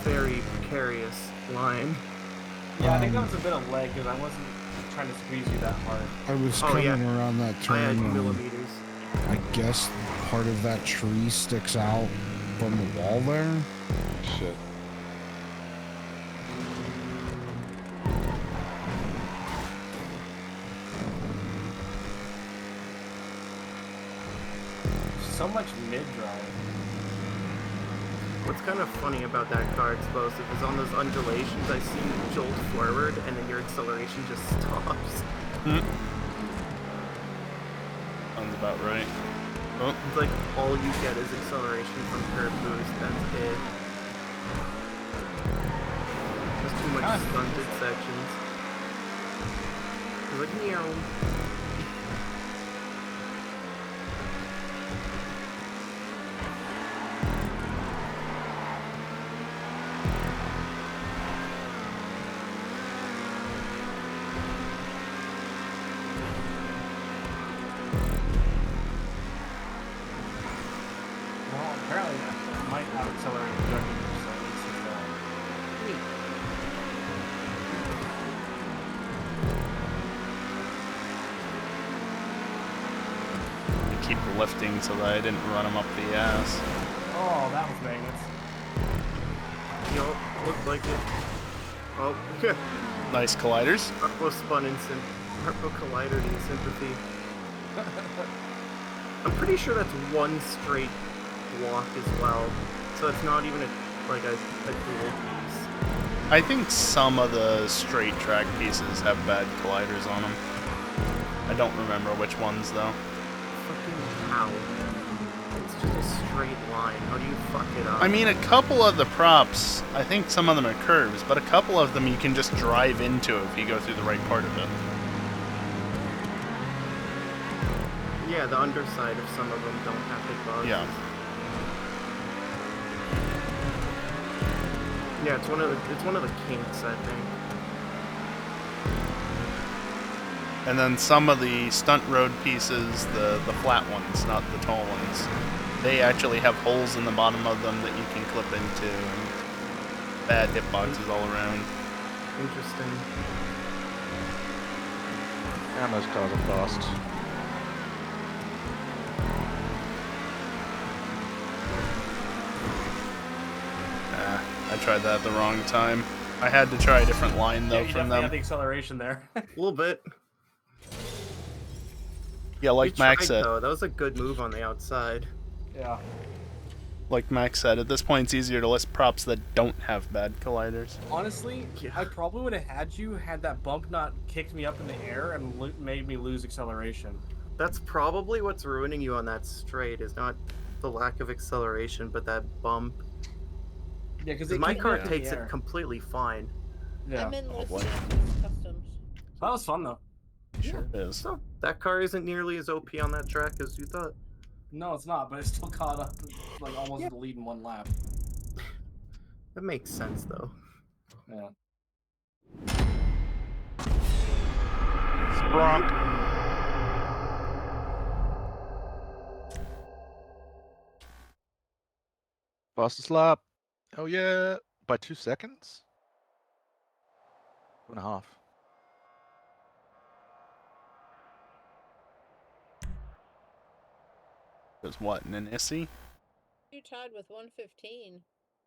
very precarious line. Yeah, I think that was a bit of leg because I wasn't trying to squeeze you that hard. I was Oh, coming yeah. around that turn. I had and millimeters. I guess part of that tree sticks out from the wall there. Shit. So much mid-drive. What's kind of funny about that car explosive is on those undulations I see you jolt forward and then your acceleration just stops. Sounds about right. Oh. It's like all you get is acceleration from curb boost, that's it. There's too much stunted sections. It's like, meow. Well, apparently I might not accelerate the jungle, so at least it's keep lifting so that I didn't run him up the ass. Oh, that was maintenance. Yup, looked like it. Oh, Nice colliders. Arpo spun in Arpo collided in sympathy. I'm pretty sure that's one straight block as well. So it's not even like a dual piece. I think some of the straight track pieces have bad colliders on them. I don't remember which ones though. Fucking how? It's just a straight line. How do you fuck it up? I mean, a couple of the props, I think some of them are curves, but a couple of them you can just drive into if you go through the right part of it. Yeah, the underside of some of them don't have hitboxes. Yeah. Yeah, it's one of the kinks, I think. And then some of the stunt road pieces, the flat ones, not the tall ones, they actually have holes in the bottom of them that you can clip into, and bad hitboxes all around. Interesting. And those cars are fast. I tried that at the wrong time. I had to try a different line though You from definitely them. had the acceleration there. A little bit. Yeah, like You Max tried, said. though. That was a good move on the outside. Yeah. Like Max said, at this point it's easier to list props that don't have bad colliders. Honestly, I probably would have had you had that bump not kicked me up in the air and made me lose acceleration. That's probably what's ruining you on that straight, is not the lack of acceleration, but that bump. Yeah, because my car takes it completely fine. Yeah. I'm in Los boy. Angeles Customs. That was fun though. Sure is. So, that car isn't nearly as OP on that track as you thought. No, it's not, but it still caught up, like almost the lead in one lap. That makes sense, though. Yeah. Sprunk. Fastest lap. Oh yeah. By 2 seconds? 2.5. There's what, an Issy? You tied with 115.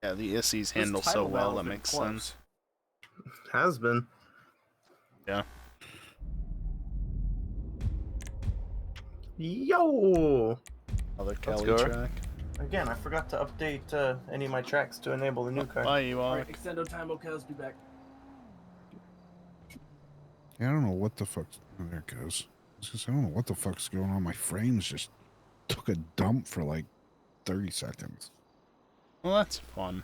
Yeah, the Issies This handle so title well, battle that has been makes close. sense. Has been. Yeah. Yo! Other Let's Cali go. track. Again, I forgot to update any of my tracks to enable the new car. Bye, you all. Alright, Extendo time, Ocas, be back. Yeah, I don't know what the fuck. Oh, there it goes. I don't know what the fuck's going on. My frames just took a dump for like 30 seconds. Well, that's fun.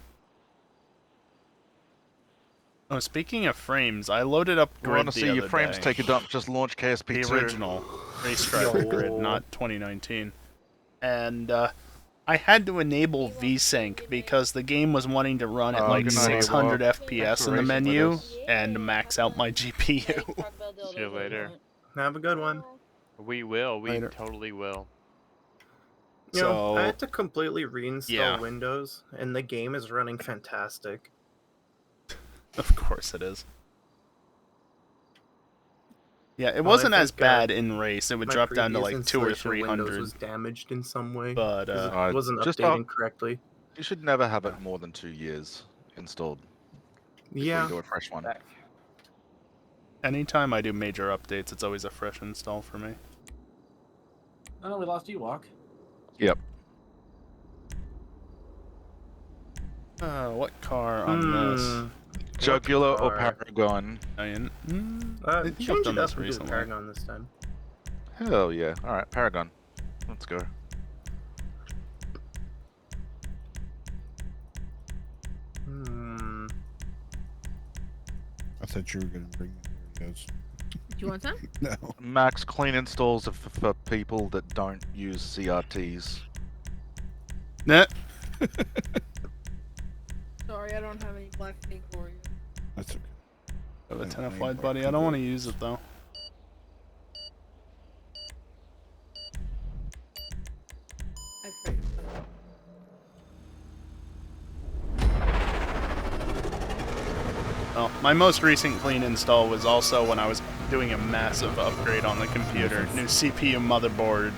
Oh, speaking of frames, I loaded up You want Grid to the see your other frames day. take a dump? Just launch KSP2. The original Racetrack Grid, not 2019. And I had to enable VSync because the game was wanting to run at like good night, 600 Evo. FPS Thanks for in the racing with menu us. and max out my GPU. See you later. Have a good one. We will. We Later. totally will. You know, So, I had to completely reinstall yeah. Windows, and the game is running fantastic. Of course it is. Yeah, it Well, I wasn't as think, bad in race. It would My drop down to previous like 200 or installation of Windows 300. was damaged in some way. But 'cause it wasn't just updating correctly. You should never have it more than 2 years installed before Yeah. you do a fresh one. anytime I do major updates, it's always a fresh install for me. Oh no, we lost you, Walk. Yep. What car on this? Jugular or car? Paragon? I think I've Change done it this up and do recently. Paragon this time. Hell yeah. Alright, Paragon. Let's go. I thought you were going to bring those. Do you want some? No. Max clean installs are for people that don't use CRTs. Nah. Sorry, I don't have any black ink for you. That's okay. I have a Yeah, 10 F I wide ain't buddy. I don't want to use it though. I prayed. Well, my most recent clean install was also when I was doing a massive upgrade on the computer. New CPU, motherboard,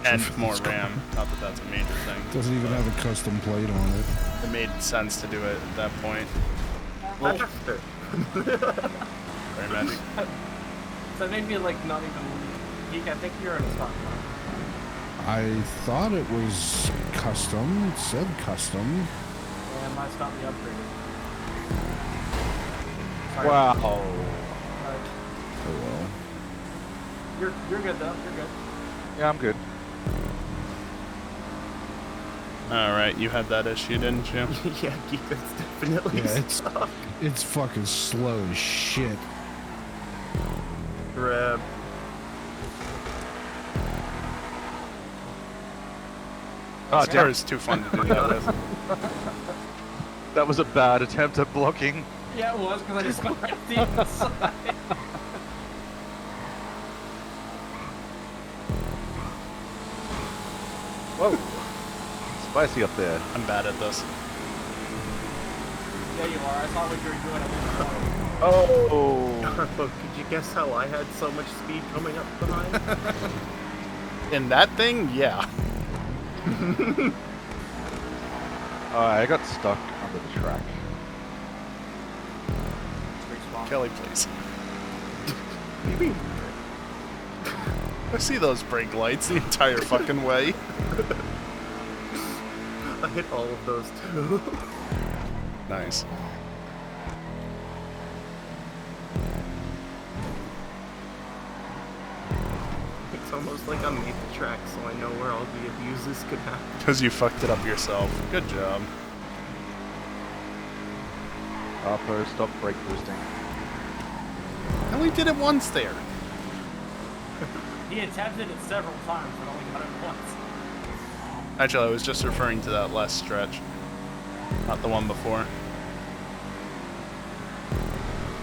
and more RAM. Not that that's a major thing. Doesn't even have a custom plate on it. It made sense to do it at that point. Well, faster. Very magic. So maybe like not even. Geek, I think you're in a stock car. I thought it was custom. It said custom. Yeah, it might not be upgraded. Sorry. Wow. Alright. Oh well. You're good though. You're good. Yeah, I'm good. Alright, you had that issue, didn't you? Yeah, Geek, that's definitely Yeah, it's fucking slow as shit. Grab. Oh, Star is too fun to do that with. That was a bad attempt at blocking. Yeah, it was because I just went right the inside. Whoa. Spicy up there. I'm bad at this. Yeah, you are. I saw what you were doing. Oh. But could you guess how I had so much speed coming up behind? In that thing, yeah. I got stuck under the track. Kelly, please. I see those brake lights the entire fucking way. I hit all of those too. Nice. It's almost like I made the track so I know where all the abuses could happen. Because you fucked it up yourself. Good job. Harpo, stop brake boosting. I only did it once there. He attempted it several times but only got it once. Actually, I was just referring to that last stretch. Not the one before.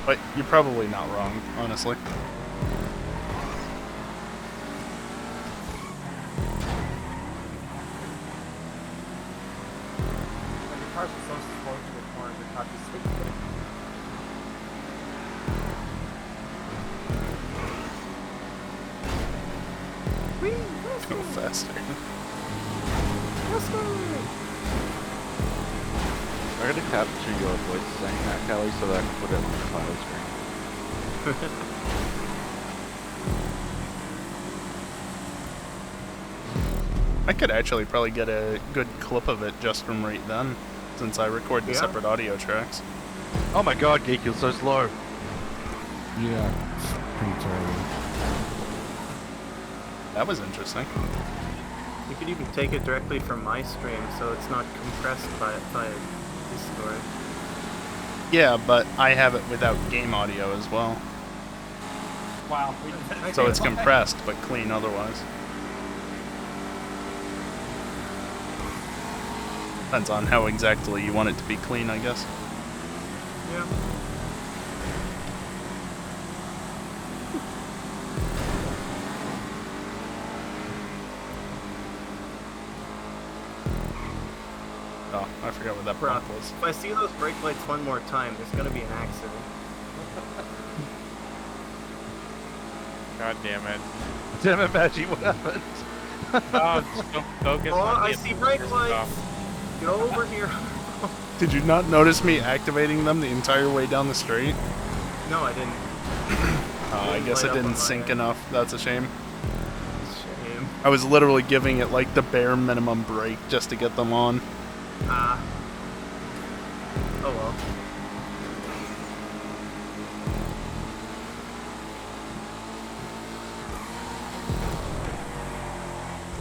But you're probably not wrong, honestly. Like, your cars are so slow to the corners, it's not just sticking. Go faster. I'm gonna capture your voice saying that, Kelly, so that I can put it on the title screen. I could actually probably get a good clip of it just from right then, since I record the separate audio tracks. Oh my god, Geek, you're so slow. Yeah, it's pretty terrible. That was interesting. You could even take it directly from my stream, so it's not compressed by Discord. Yeah, but I have it without game audio as well. Wow. So it's compressed, but clean otherwise. Depends on how exactly you want it to be clean, I guess. Yeah. Oh, I forgot what that prompt was. If I see those brake lights one more time, there's gonna be an accident. God damn it. Damn it, Maggie, what happened? Just don't focus Oh, on I the see brake lights! Get over here. Did you not notice me activating them the entire way down the street? No, I didn't. I guess it didn't sync enough. That's a shame. Shame. I was literally giving it like the bare minimum brake just to get them on. Ah. Oh well.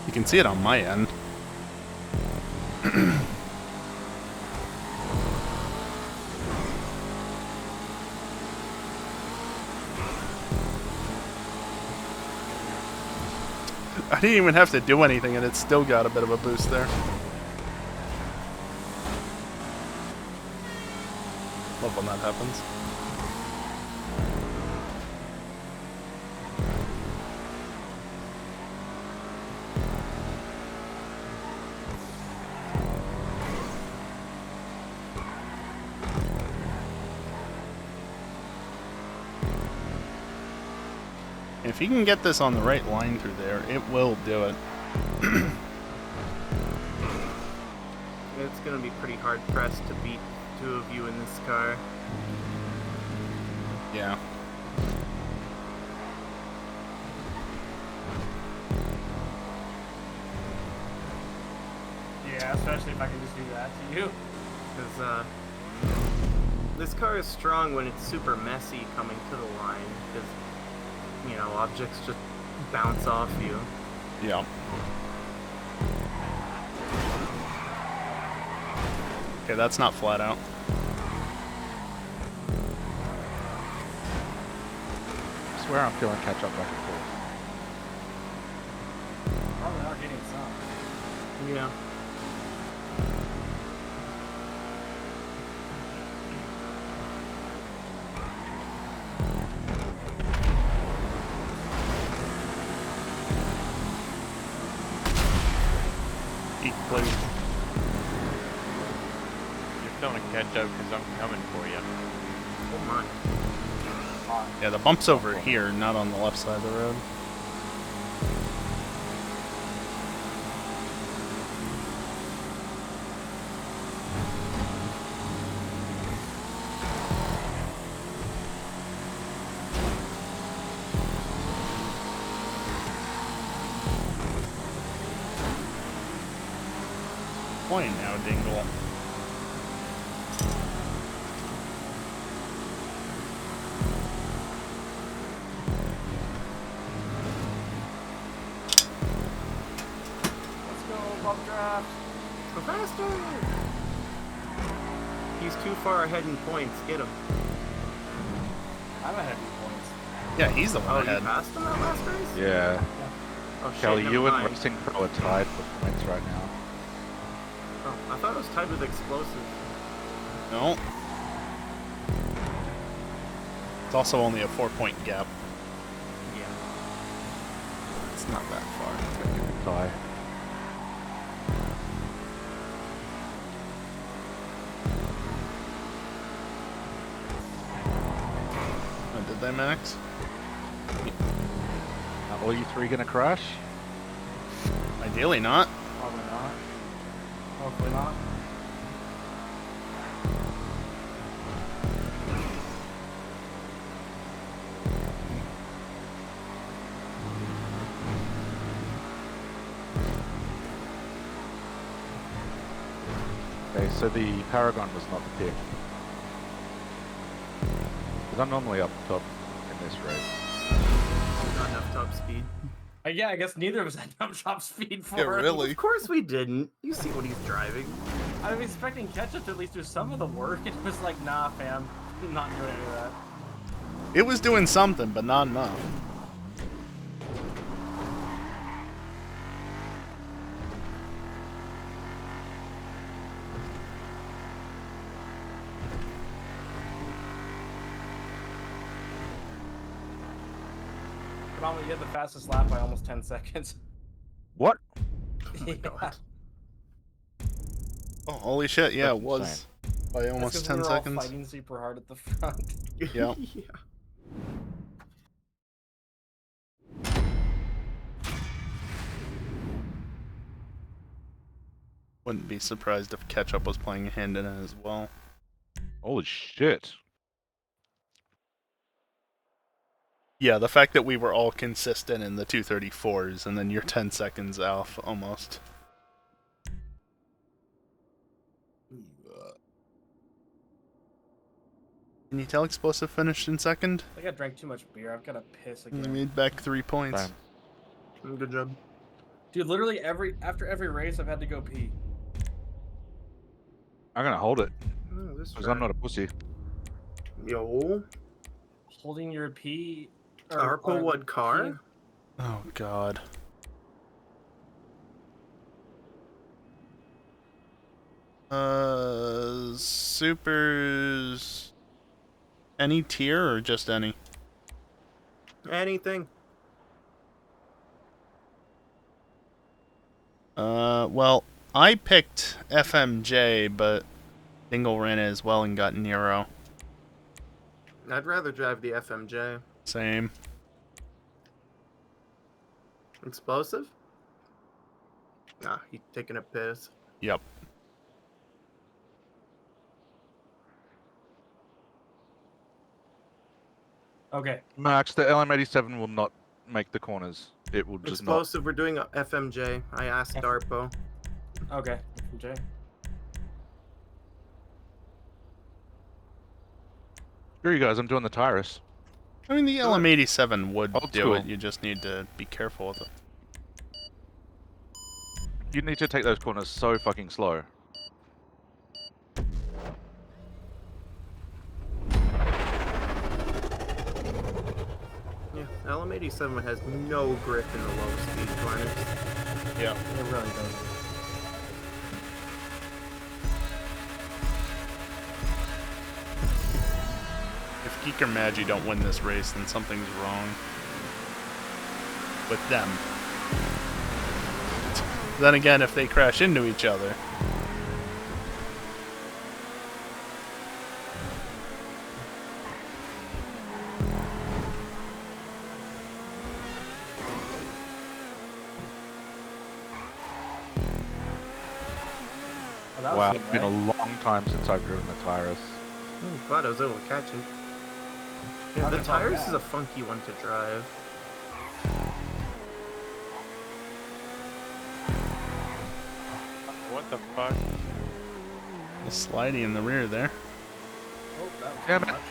You can see it on my end. I didn't even have to do anything and it still got a bit of a boost there. Love when that happens. If you can get this on the right line through there, it will do it. It's gonna be pretty hard pressed to beat two of you in this car. Yeah. Yeah, especially if I can just do that to you. Because, this car is strong when it's super messy coming to the line. Because, you know, objects just bounce off you. Yeah. Okay, that's not flat out. I swear I'm feeling catch up back and forth. Probably are getting some. Yeah. Eat, please. You're feeling catch up because I'm coming for you. Oh my. Yeah, the bump's over here, not on the left side of the road. Point now, Dingle. Let's go, bump draft. Go faster! He's too far ahead in points. Get him. I'm ahead in points. Yeah, he's the one Oh, ahead. you passed him that last race? Yeah. Oh shit, Kelly, never you and mind. Racing Pro are tied for points right now. Oh, I thought it was tied with explosives. No. It's also only a 4-point gap. Yeah. It's not that far. Tie. Oh, did they, Max? Are all you three gonna crash? Ideally not. Probably not. Hopefully not. Okay, so the Paragon was not the pick. Because I'm normally up top in this race. Not enough top speed. Yeah, I guess neither of us had dump top speed for Yeah, it. really. Of course we didn't. You see what he's driving. I was expecting ketchup to at least do some of the work. It was like, nah, fam. I'm not doing any of that. It was doing something, but not enough. Phenomenal, you had the fastest lap by almost 10 seconds. What? Oh my god. Oh, holy shit, yeah, That's it was. insane. By That's almost 'cause 10 we were seconds. all fighting super hard at the front. Yeah. Yeah. Wouldn't be surprised if Ketchup was playing a hand in it as well. Holy shit. Yeah, the fact that we were all consistent in the 234s and then you're 10 seconds off almost. Can you tell Explosive finished in second? I think I drank too much beer. I've got to piss You again. made back 3 points. Damn. Good job. Dude, literally after every race, I've had to go pee. I'm gonna hold it. Oh, this Because I'm not a pussy. Yo. Holding your pee. Arpa, what car? peeing- Oh god. Supers... Any tier or just any? Anything. Well, I picked FMJ, but Dingle ran it as well and got Nero. I'd rather drive the FMJ. Same. Explosive? He's taking a piss. Yep. Okay. Max, the LM87 will not make the corners. It will just not. Explosive, we're doing a FMJ. I asked Darpo. Okay. Jay. Screw you guys, I'm doing the Tyrus. I mean, the LM87 would Old do school. it. You just need to be careful with it. You need to take those corners so fucking slow. Yeah, LM87 has no grip in the low speed corners. Yeah. It really does. If Geek or Magi don't win this race, then something's wrong with them. Then again, if they crash into each other, Wow, it's been a long time since I've driven the Tyrus. I'm glad I was able to catch it. Yeah, the Tyrus is a funky one to drive. What the fuck? the slidey in the rear there. Oh, that was Damn too it. much.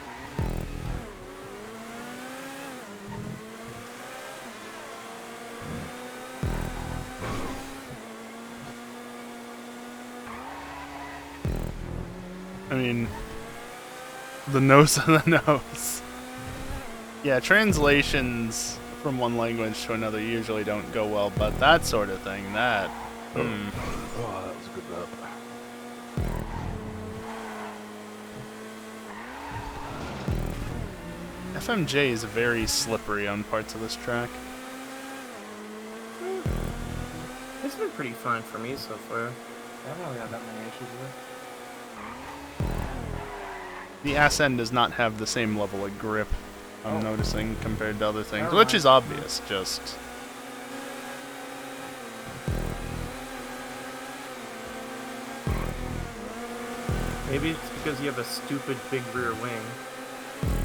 I mean, the nose of the nose. Yeah, translations from one language to another usually don't go well, but that sort of thing, that... Oh, that was a good lap. FMJ is very slippery on parts of this track. It's been pretty fun for me so far. I haven't really had that many issues with it. The ass end does not have the same level of grip, I'm Oh. noticing, compared to other things, Never which mind. is obvious, just... Maybe it's because you have a stupid big rear wing.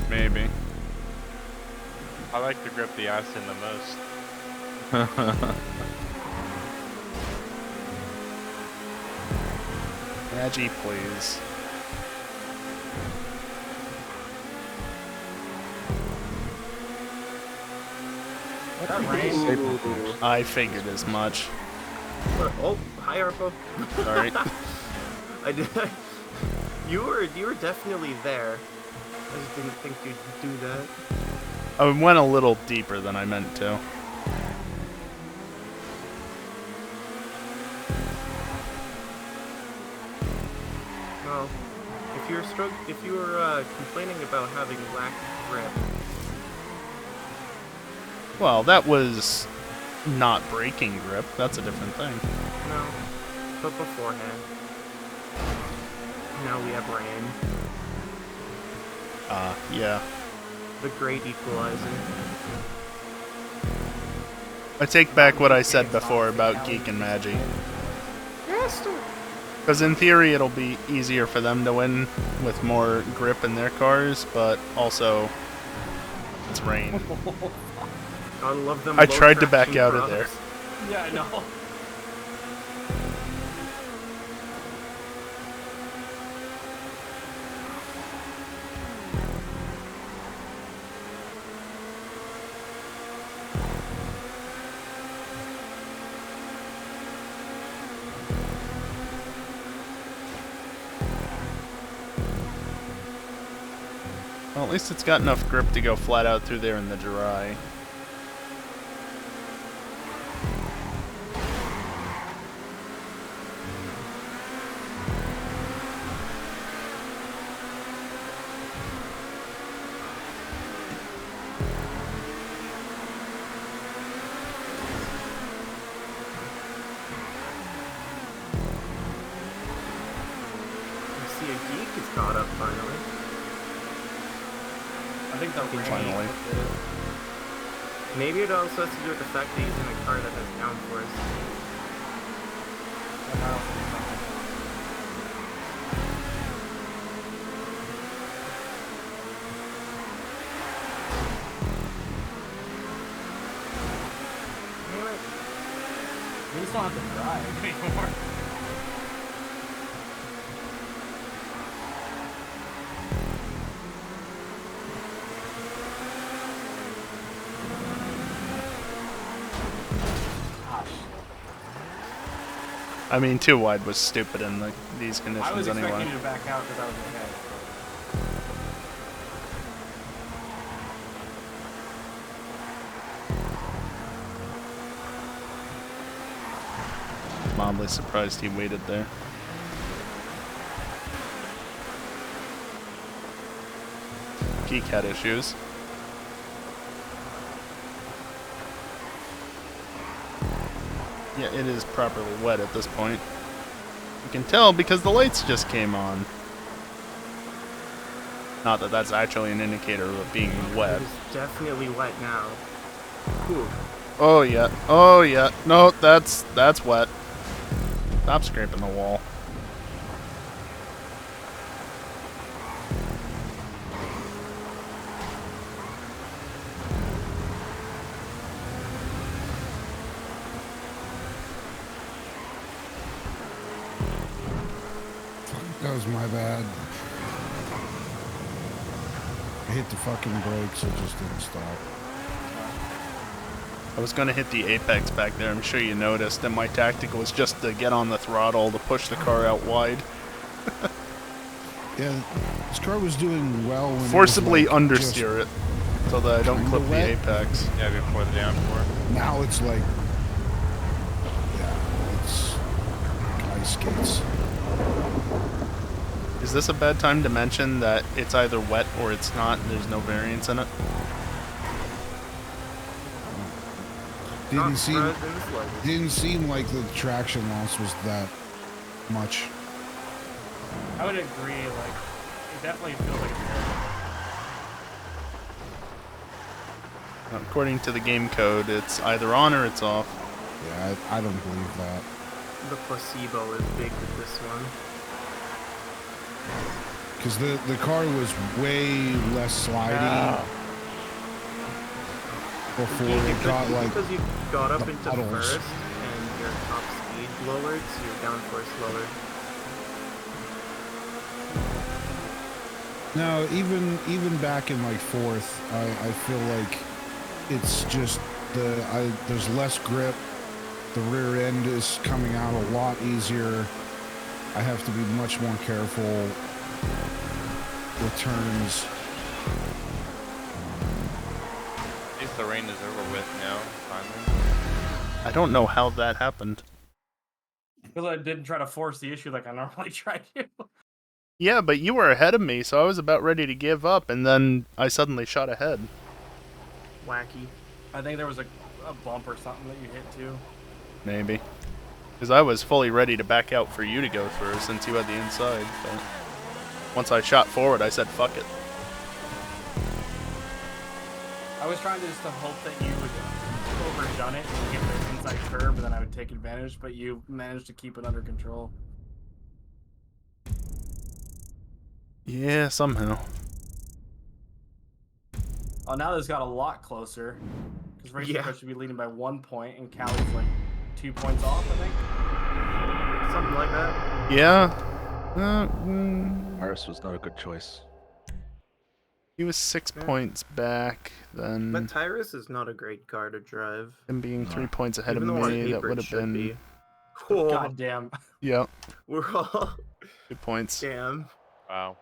maybe. I like to grip the ass in the most. Magi, please. That rain. I figured as much. Oh, hi Arpo. Sorry. I did. You were definitely there. I just didn't think you'd do that. I went a little deeper than I meant to. Well, if you were complaining about having lack of grip, Well, that was not breaking grip. That's a different thing. no, but beforehand. Now we have rain. Yeah. The great equalizer. I take back what I said before about Geek and Magi. Yes, Because in theory, it'll be easier for them to win with more grip in their cars, but also, it's rain. Gotta love them. I low tried to back traction out of there. drops. Yeah, I know. Well, at least it's got enough grip to go flat out through there in the dry. I see a geek is caught up finally. I think the rain. Finally. Maybe it also has to do with the fact that he's in a car that has downforce. No. We just don't have to drive anymore. I mean, too wide was stupid in these I conditions was expecting anyway. you to back out because I was ahead. Mildly surprised he waited there. Geek had issues. Yeah, it is properly wet at this point. You can tell because the lights just came on. Not that that's actually an indicator of it being wet. It's definitely wet now. Whew. Oh yeah. Oh yeah. No, that's wet. Stop scraping the wall. That was my bad. I hit the fucking brakes, it just didn't stop. I was gonna hit the apex back there, I'm sure you noticed, and my tactic was just to get on the throttle to push the car out wide. Yeah, this car was doing well when Forcibly it was like understeer it, so that I don't kinda clip the wet. apex. Yeah, before the downpour. Now it's like, yeah, it's like ice skates. Is this a bad time to mention that it's either wet or it's not, and there's no variance in it? Didn't seem like the traction loss was that much. I would agree, like, it definitely feels like it's According to the game code, it's either on or it's off. Yeah, I don't believe that. The placebo is big with this one. Because the car was way less slidey before it got like because you got up the into puddles. first and your top speed lowered, so your downforce lowered. No, even back in like fourth, I feel like it's just there's less grip. The rear end is coming out a lot easier. I have to be much more careful with turns. At least the rain is over with now, finally. I don't know how that happened. because I didn't try to force the issue like I normally try to. Yeah, but you were ahead of me, so I was about ready to give up, and then I suddenly shot ahead. Wacky. I think there was a bump or something that you hit too. Maybe. Because I was fully ready to back out for you to go through since you had the inside, but once I shot forward, I said, fuck it. I was trying to just to hope that you would overdone it and get the inside curb, and then I would take advantage, but you managed to keep it under control. Yeah, somehow. Oh, now this got a lot closer. Because Racing Crush should be leading by 1 point, and Callie's like 2 points off, I think. Something like that. Yeah. Iris was not a good choice. He was 6 points back, then. But Tyrus is not a great car to drive. Him being 3 points ahead Even of though on me, that paper would it have should been. be. Cool. God damn. Yep. We're all 2 points. damn. Wow.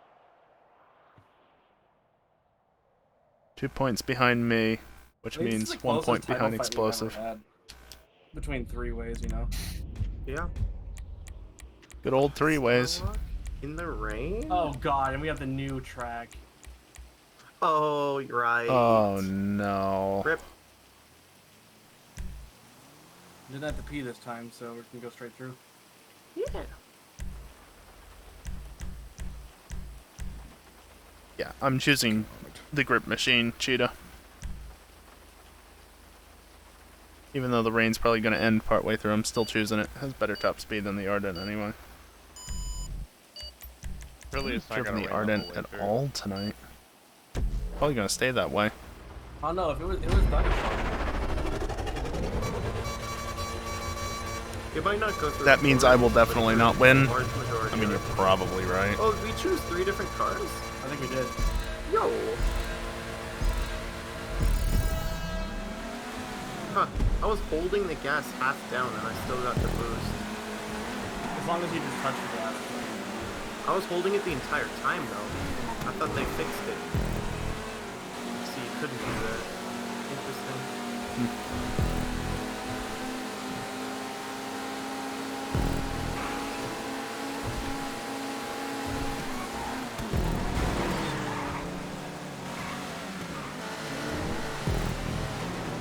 2 points behind me, which I mean, this means is the 1 point closest title behind fight we've Explosive. ever had. Between three ways, you know. Yeah. Good old 3 ways. In the rain? Oh god, and we have the new track. Oh, you're right. Oh no. Rip. Didn't have to pee this time, so we can go straight through. Yeah. Yeah, I'm choosing the grip machine, Cheetah. Even though the rain's probably going to end partway through, I'm still choosing it. It has better top speed than the Ardent anyway. Really, it's not driven gonna the rain Ardent the whole way at through. all tonight. Probably going to stay that way. Oh no, if it was done fine. It might not go through. That means I will but it definitely could not be win. a large majority I mean, of you're it. probably right. Oh, we choose 3 different cars? I think we did. Yo! Huh. I was holding the gas half down and I still got the boost. As long as you just touch the gas. I was holding it the entire time though. I thought they fixed it. See, you couldn't do that. Interesting.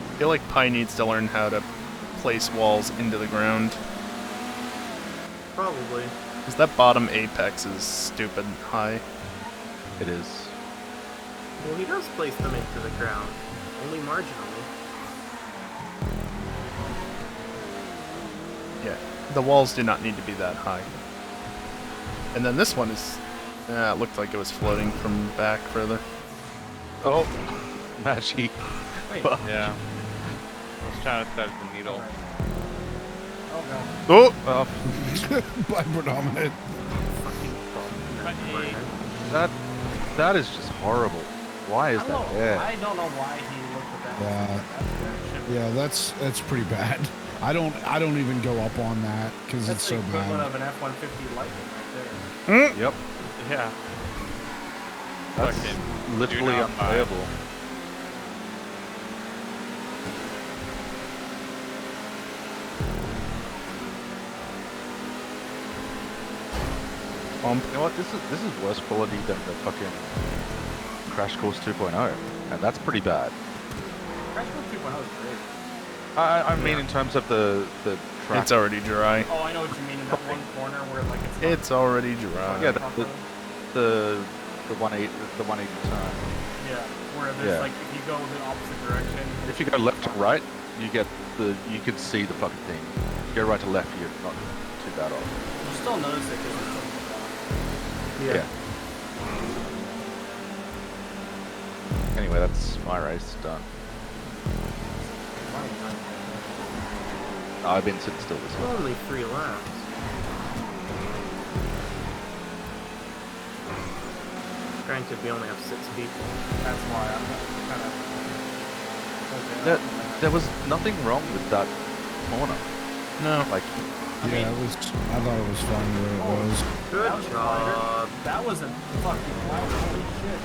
I feel like Pi needs to learn how to place walls into the ground. Probably. Because that bottom apex is stupid high. It is. Well, he does place them into the ground. Only marginally. Yeah, the walls do not need to be that high. And then this one is... it looked like it was floating from back further. Oh, Matchy. Wait. Yeah. I was trying to start the needle. Oh god. Oh! By predominant. That is just horrible. Why is that there? I don't know why he looked at that. Yeah, that's pretty bad. I don't even go up on that because it's so That's the equivalent bad. of an F-150 Lightning right there. Yep. Yeah. That's Fucking literally do not buy. unplayable. You know what? This is worse quality than the fucking Crash Course 2.0, and that's pretty bad. Crash Course 2.0 is great. I mean, in terms of the track. It's already dry. Oh, I know what you mean in that one corner where like it's. It's already dry. Yeah, the 180 turn. Yeah, where there's like if you go the opposite direction. If you go left to right, you can see the fucking thing. If you go right to left, you're not too bad off. You still notice it because it's still. Yeah. Anyway, that's my race done. I've been sitting still this one. Only 3 laps. Granted, we only have 6 people. That's why I'm kind of. There was nothing wrong with that corner. No. Like, Yeah, it was. I thought it was fine the way it was. Good job. That was a fucking cloud. Holy shit.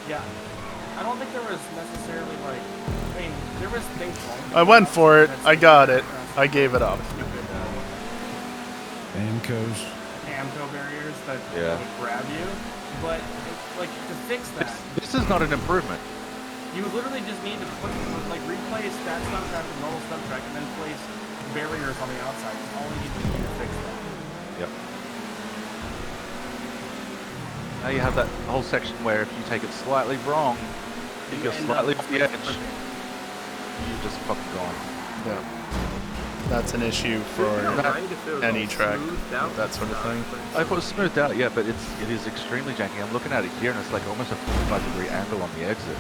Yeah. I don't think there was necessarily like. I mean, there was things wrong. I went for it. I got it. I gave it up. Amcos. Amco barriers that Yeah. would grab you, but like to fix that, this is not an improvement. you literally just need to put like replace that stunt track with normal stunt track and then place barriers on the outside. That's all you need to do to fix that. Yep. Now you have that whole section where if you take it slightly wrong, if you're end slightly up off the edge, you're just fucking gone. Yeah. That's an issue for any track, that sort of thing. I thought it was smoothed out, yeah, but it is extremely janky. I'm looking at it here and it's like almost a 45-degree angle on the exit.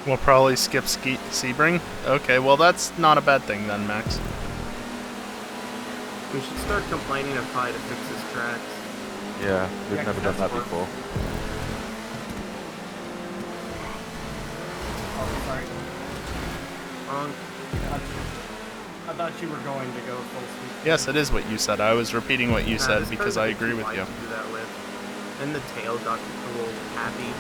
We'll probably skip Sebring. Okay, well that's not a bad thing then, Max. We should start complaining of Pi to fix his tracks. Yeah, we've Yeah, never done that that's before. Oh, sorry. Wrong. I thought you were going to go full speed. Yes, it is what you said. I was repeating what you said this because car's I a bit agree too with wide you. to do that with. Then the tail got a little happy.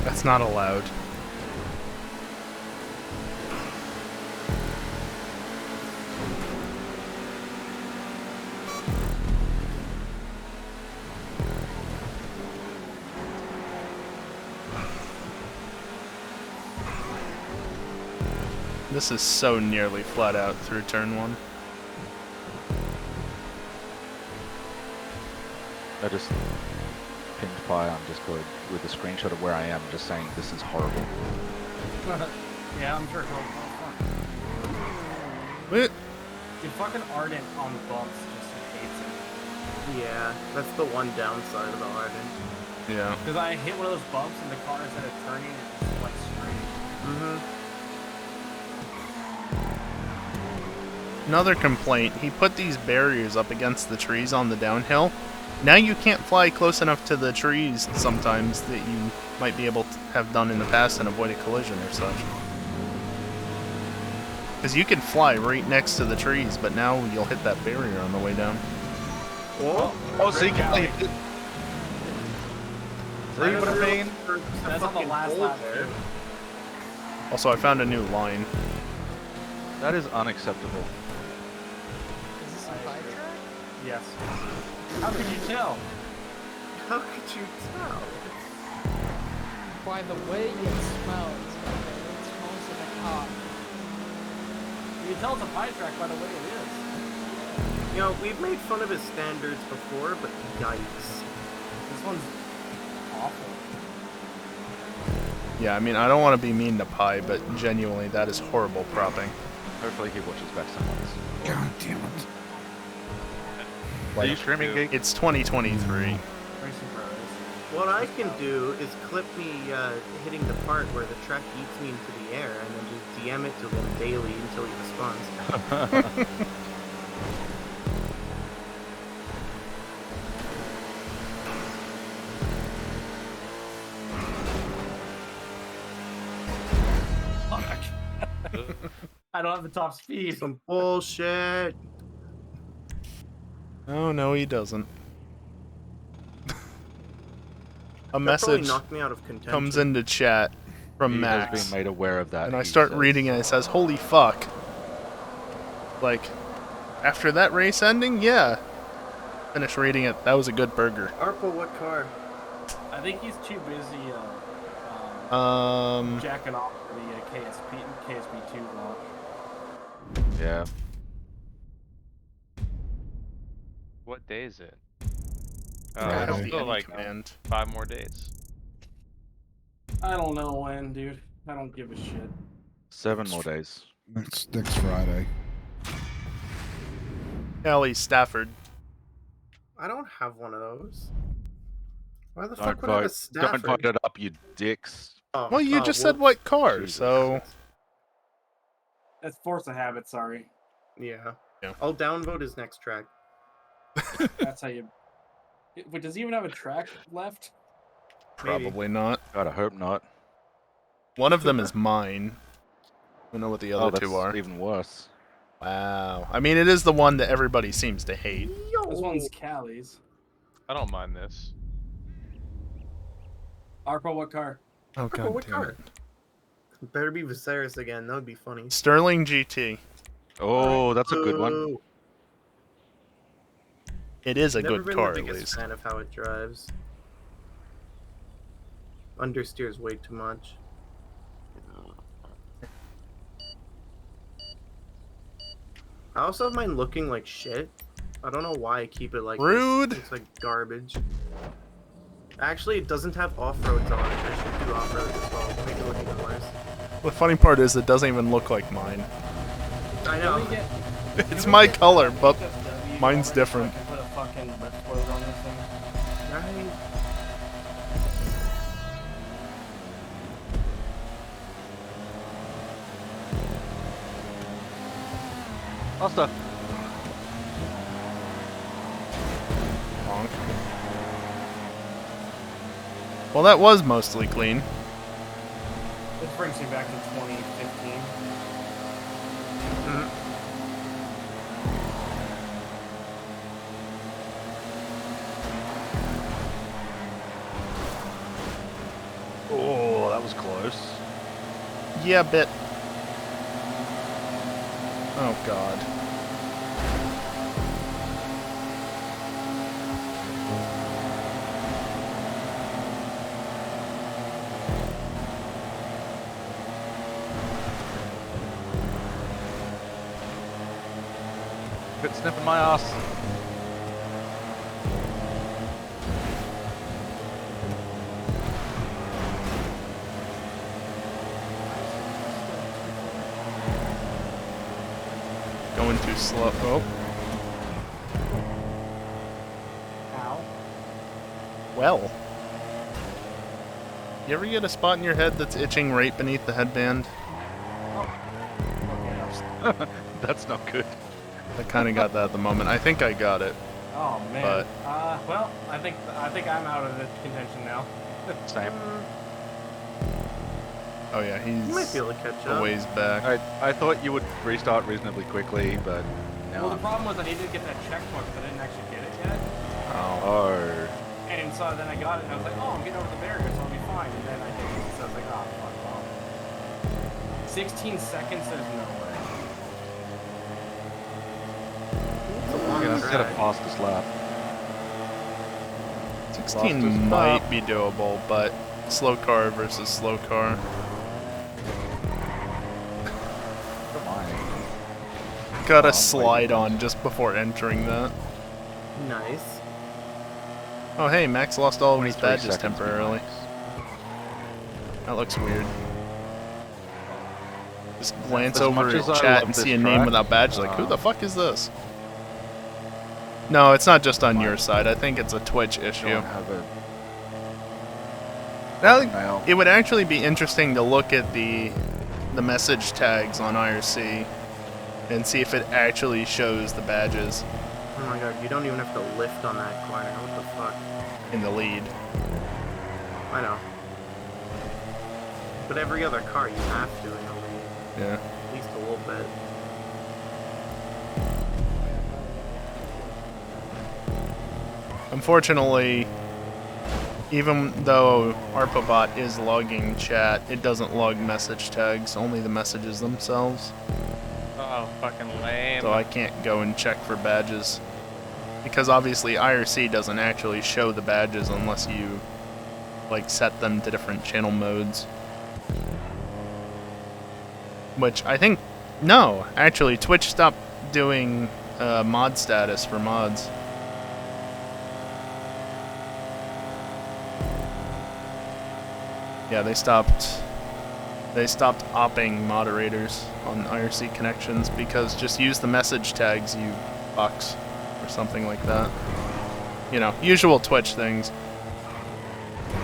That's not allowed. This is so nearly flat out through turn 1. I just pinged Pi on Discord with a screenshot of where I am, just saying this is horrible. Yeah, I'm sure it's all fun. What? Dude, fucking Ardent on bumps just hates it. Yeah, that's the one downside of the Ardent. Yeah. Because I hit one of those bumps and the car, instead of turning, it just went straight. Another complaint, he put these barriers up against the trees on the downhill. Now you can't fly close enough to the trees sometimes that you might be able to have done in the past and avoid a collision or such. Because you can fly right next to the trees, but now you'll hit that barrier on the way down. Whoa. Oh, so you can leave it. See what I mean? That's on the last lap there. Also, I found a new line. That is unacceptable. Is this a fire track? Yes. How could you tell? How could you tell? By the way it smells. It smells like a cop. You can tell it's a pie track by the way it is. You know, we've made fun of his standards before, but yikes. This one's awful. Yeah, I mean, I don't want to be mean to Pi, but genuinely, that is horrible propping. Hopefully he watches back sometimes. God damn it. Are you streaming, Geek? It's 2023. What I can do is clip me hitting the part where the track eats me into the air and then just DM it to him daily until he responds. I don't have the top speed. Some bullshit. Oh, no, he doesn't. A That message probably knocked me out of contention. comes into chat from He Max. has been made aware of that. And I he start says. reading and it says, holy fuck. Like, after that race ending, yeah. Finish reading it. That was a good burger. Arpo, what car? I think he's too busy Um, jacking off for the KSP2 launch. Yeah. What day is it? Yeah, It's it'll be still any like command. 5 more days. I don't know when, dude. I don't give a shit. 7 more days. Next Friday. Kelly Stafford. I don't have one of those. Why the Don't fuck would I have a vote. Stafford? Don't vote it up, you dicks. Oh, Well, you just said whoops. what car, Jesus. so... That's force of habit, sorry. Yeah. Yeah. I'll downvote his next track. That's how you... Wait, does he even have a track left? Probably not. God, I hope not. One of them is mine. I don't know what the Oh, other that's two are. even worse. Wow. I mean, it is the one that everybody seems to hate. This one's Callie's. I don't mind this. Arpo, what car? Oh, Arpo, what car? It better be Viserys again. That would be funny. Sterling GT. Oh, that's a good one. Ooh. It is a Never good been car, the at biggest least. fan of how it drives. Understeers way too much. I also have mine looking like shit. I don't know why I keep it like Rude. This. It's like garbage. Actually, it doesn't have off-roads on it. I should do off-roads as well. Make it look even worse. The funny part is it doesn't even look like mine. I know. It's my color, but mine's different. Put a fucking lip float on this thing. Right. Asta. Honk. Well, that was mostly clean. This brings me back to 2015. Oh, that was close. Yeah, bit. Oh, God. Quit sniffing my ass. Going too slow. Oh. Ow. Well. You ever get a spot in your head that's itching right beneath the headband? That's not good. I kind of got that at the moment. I think I got it. Oh man. But well, I think I'm out of the contention now. Same. Oh yeah, he's You might be able to catch a up. ways back. I thought you would restart reasonably quickly, but no. Well, the problem was I needed to get that checkpoint, but I didn't actually get it yet. Oh. And so then I got it, and I was like, oh, I'm getting over the barrier, so I'll be fine. And then I didn't, so I was like, oh, fuck, well. 16 seconds, there's no way. Okay, let's get a fastest lap. 16 Fastest might lap. be doable, but slow car versus slow car. Come on. Got Oh, a slide on just before entering that. Nice. Oh hey, Max lost all of his 23 badges seconds temporarily. max. That looks weird. Just glance As over much at as I chat love and this see a name track, without badge, like, who the fuck is this? No, it's not just on your side. I think it's a Twitch issue. Don't have a Now, nail. it would actually be interesting to look at the message tags on IRC and see if it actually shows the badges Oh my god, you don't even have to lift on that corner. What the fuck? in the lead. I know. But every other car you have to in the lead. Yeah. At least a little bit. Unfortunately, even though ARPABot is logging chat, it doesn't log message tags, only the messages themselves. Oh, fucking lame. So I can't go and check for badges. Because obviously IRC doesn't actually show the badges unless you like set them to different channel modes. Which I think, no, actually Twitch stopped doing mod status for mods. Yeah, they stopped opping moderators on IRC connections because just use the message tags, you fucks, or something like that. You know, usual Twitch things.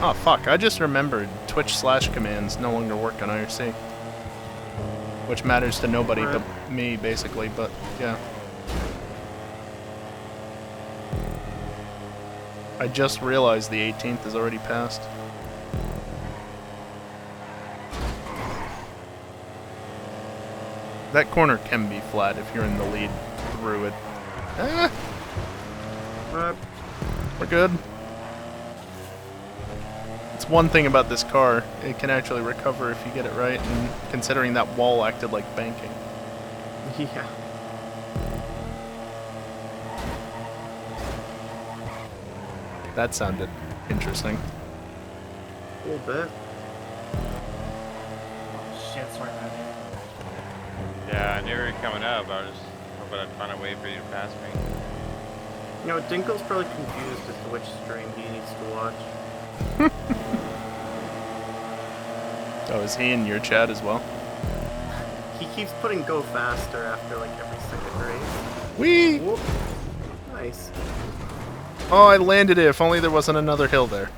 Oh fuck, I just remembered Twitch/commands no longer work on IRC. Which matters to nobody but me, basically, but yeah. I just realized the 18th is already passed. That corner can be flat if you're in the lead through it. Eh, we're good. It's one thing about this car, it can actually recover if you get it right, and considering that wall acted like banking. Yeah. That sounded interesting. A little bit. Shit, sorry about that. Yeah, I knew you were coming up. I was just hoping I'd find a way for you to pass me. You know, Dinkle's probably confused as to which stream he needs to watch. Oh, is he in your chat as well? He keeps putting go faster after like every second race. Whee! Whoop. Nice. Oh, I landed it. If only there wasn't another hill there.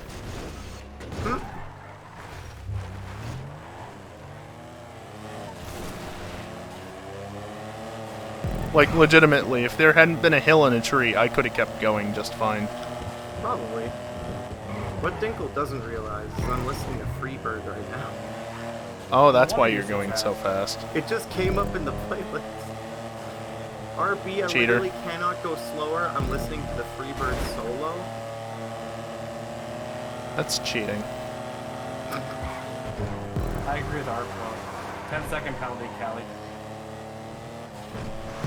Like, legitimately, if there hadn't been a hill and a tree, I could have kept going just fine. Probably. What Dinkle doesn't realize is I'm listening to Freebird right now. Oh, that's why you're going so fast. It just came up in the playlist. RB, I Cheater. literally cannot go slower. I'm listening to the Freebird solo. That's cheating. I agree with Arpo. 10-second penalty, Callie.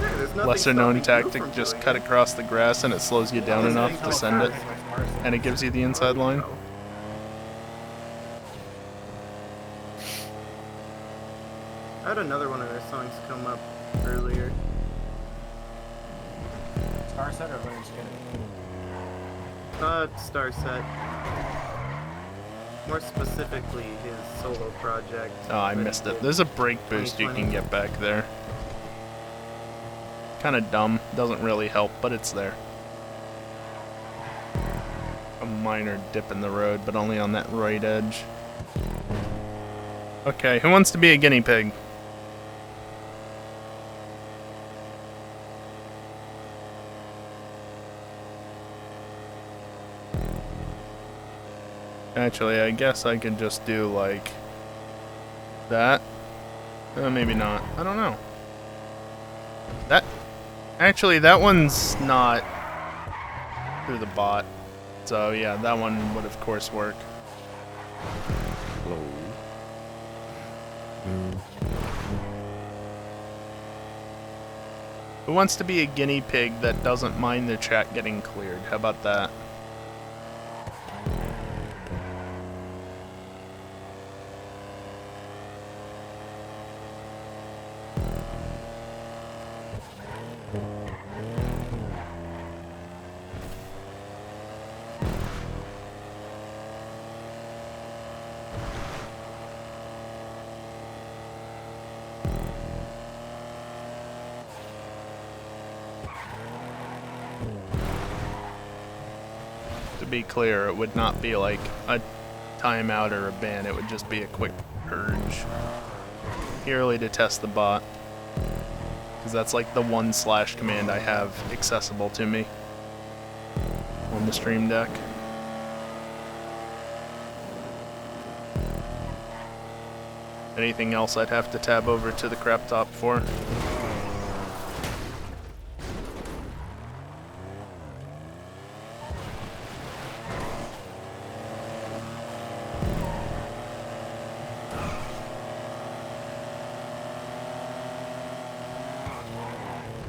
Yeah, there's nothing Lesser known stopping you tactic, from just doing cut across the grass and it slows you down enough to send it. And it gives you the inside line. I had another one of their songs come up earlier. Star set or learning skating? Star set. More specifically, his solo project. Oh, I that he missed it. did There's a brake boost you 2020. can get back there. Kind of dumb. Doesn't really help, but it's there. A minor dip in the road, but only on that right edge. Okay, who wants to be a guinea pig? Actually, I guess I could just do, like, that. Maybe not. I don't know. That... Actually, that one's not through the bot. So, yeah, that one would, of course, work. Hello. Who wants to be a guinea pig that doesn't mind the chat getting cleared? How about that? To be clear, it would not be like a timeout or a ban, it would just be a quick purge. Purely to test the bot. Because that's like the one slash command I have accessible to me on the stream deck. Anything else I'd have to tab over to the crap top for?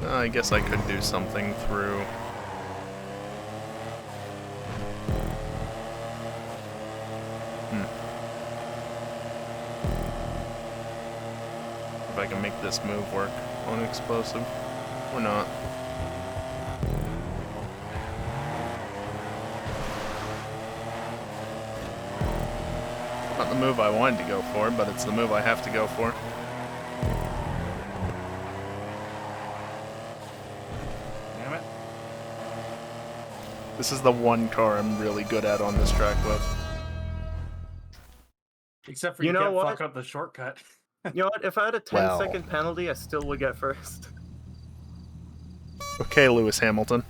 I guess I could do something through. If I can make this move work on explosive or not. Not the move I wanted to go for, but it's the move I have to go for. This is the one car I'm really good at on this track with. Except for You you know can't what? fuck up the shortcut. You know what? If I had a 10 Well. second penalty, I still would get first. Okay, Lewis Hamilton.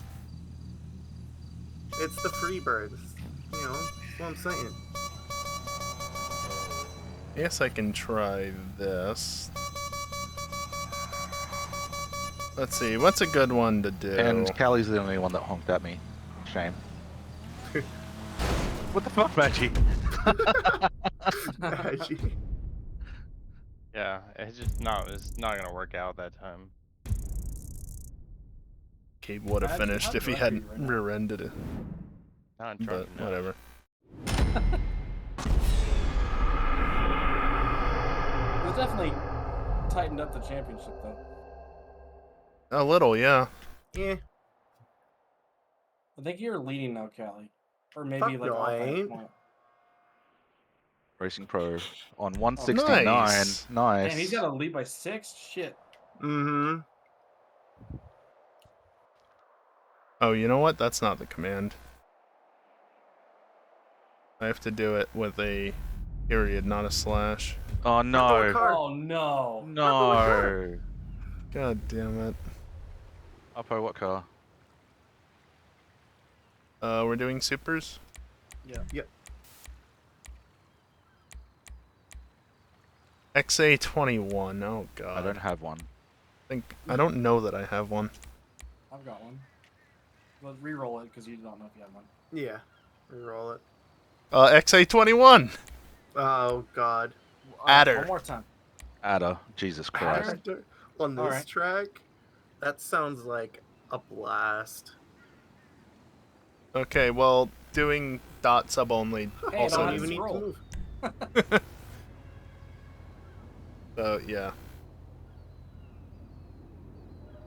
It's the Freebirds. You know, that's what I'm saying. Guess I can try this. Let's see, what's a good one to do? And Callie's the only one that honked at me. Shame. What the fuck, Maggie? Maggie. Yeah, it's not gonna work out that time. Gabe would have Imagine finished how if he drunk are hadn't you right now? rear-ended it. Not But drunk enough. whatever. It definitely tightened up the championship, though. A little, yeah. Yeah. I think you're leading now, Callie. Or maybe Fuck like no, off I by a ain't. point. Racing Pro on 169. Nice. Nice. Damn, he's got a lead by 6? Shit. Mm-hmm. Oh, you know what? That's not the command. I have to do it with a period, not a slash. Oh no. Oh, no. No. God damn it. Uppo, what car? We're doing supers? Yeah. Yep. XA21, oh god. I don't have one. I don't know that I have one. I've got one. Well, re-roll it because you don't know if you have one. Yeah. Reroll it. XA21! Oh, God. Adder. One more time. Adder. Jesus Christ. Adder on this Alright. track? That sounds like a blast. Okay, well, doing dot sub only Hey, also don't Don't have even to need roll. to move. So, yeah.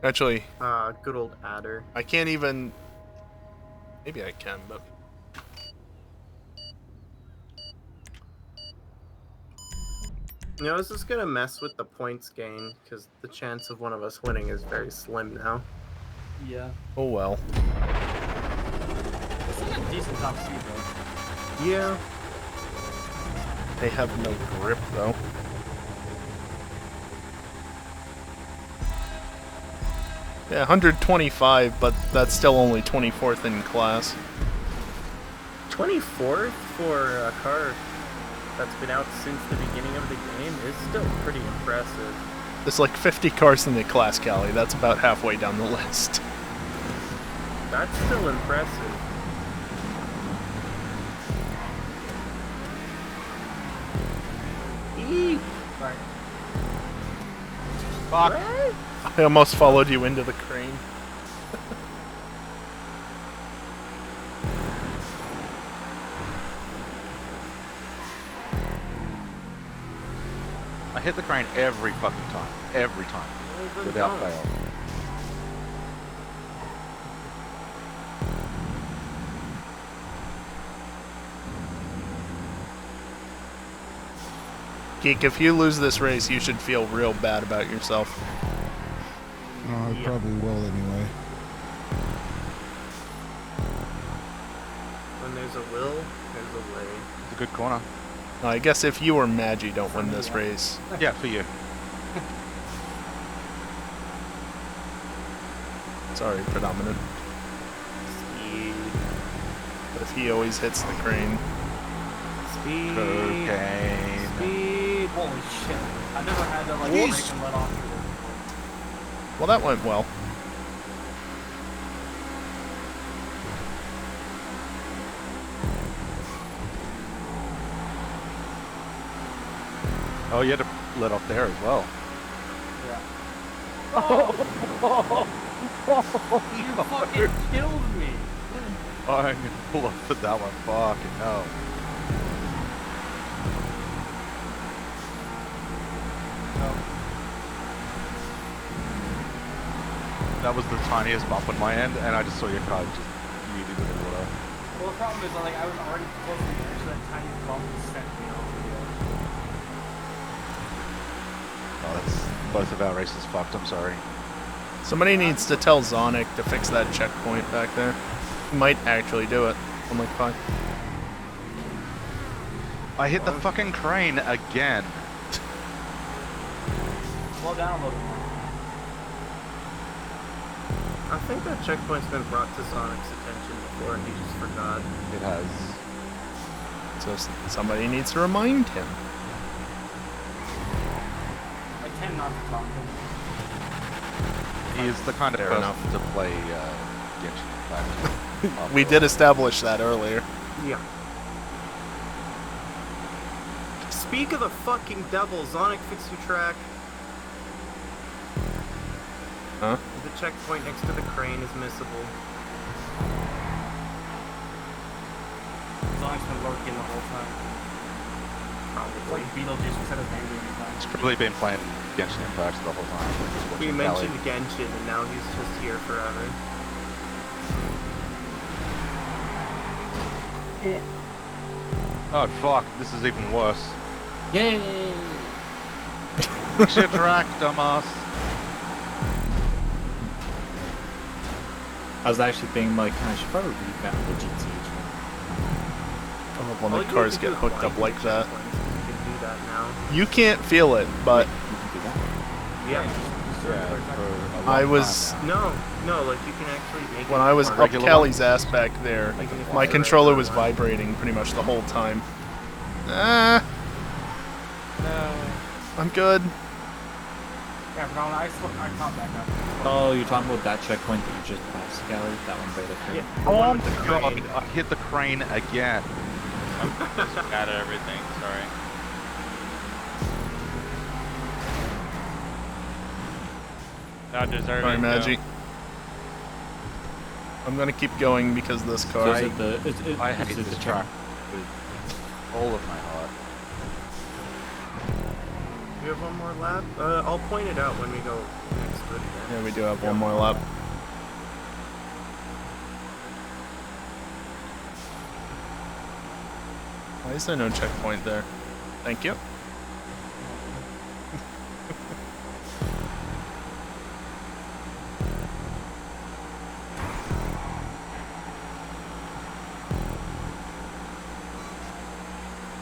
Actually, Good old adder. I can't even. Maybe I can, but. You know, this is gonna mess with the points gain because the chance of one of us winning is very slim now. Yeah. Oh well. It's still got decent top speed though. Yeah. They have no grip though. Yeah, 125, but that's still only 24th in class. 24th for a car that's been out since the beginning of the game is still pretty impressive. There's like 50 cars in the class, Callie. That's about halfway down the list. That's still impressive. Eee! Right. Fuck. I almost followed you into the crane. I hit the crane every fucking time. Every time. Without fail. Geek, if you lose this race, you should feel real bad about yourself. Oh, I probably will anyway. When there's a will, there's a way. It's a good corner. I guess if you or Maggie don't win this race. Yeah, for you. Sorry, Predominant. Speed. But if he always hits the crane. Speed. Cocaine. Speed. Holy shit. I never had to like Jeez. break and let off through this before. Well, that went well. Oh, you had to let off there as well. Yeah. Oh, You fucking killed me. I'm gonna pull up for that one. Fucking no. That was the tiniest bump on my end, and I just saw your car just yeeted in the water. Well, the problem is, like, I was already close to the edge, so that tiny bump sent me off the edge. Oh, that's both of our races fucked. I'm sorry. Somebody needs to tell Zonic to fix that checkpoint back there. He might actually do it. I'm like, fine. I hit the fucking crane again. Slow down a little more. I think that checkpoint's been brought to Sonic's attention before and he just forgot. It has. So somebody needs to remind him. I tend not to talk to him. He is the kind of Fair person enough. to play Genshin Impact. We did establish that earlier. Yeah. Speak of the fucking devil, Sonic fix your track. Huh? The checkpoint next to the crane is missable. Sonic's been lurking the whole time. It's like Beetlejuice instead of angry anytime. He's probably been playing Genshin Impact the whole time. Just We watching mentioned Callie. Genshin and now he's just here forever. Oh fuck, this is even worse. Yay! Fix your track, dumbass. I was actually thinking like I should probably revamp the GT. I love when All the you cars need to do get is hooked up blind like the that. checkpoints, and you can do that now. You can't feel it, but Yeah. I was No, like you can actually make when it I was more up regular. Callie's ass back there, Like, if my it's controller the was regular one. vibrating pretty much the whole time. Ah, No. I'm good. Yeah, but I caught back up. Oh, you're talking about that checkpoint that you just passed, Gally? That one by the crane? Yeah. Oh my god, I hit the crane again. I'm just bad at everything, sorry. Not deserving. Sorry, though. Maggie. I'm gonna keep going because of this So car. is it the, I is hate it this the track with all of my heart. Do you have one more lap? I'll point it out when we go next to good. Yeah, we do have one more lap. Why is there no checkpoint there? Thank you.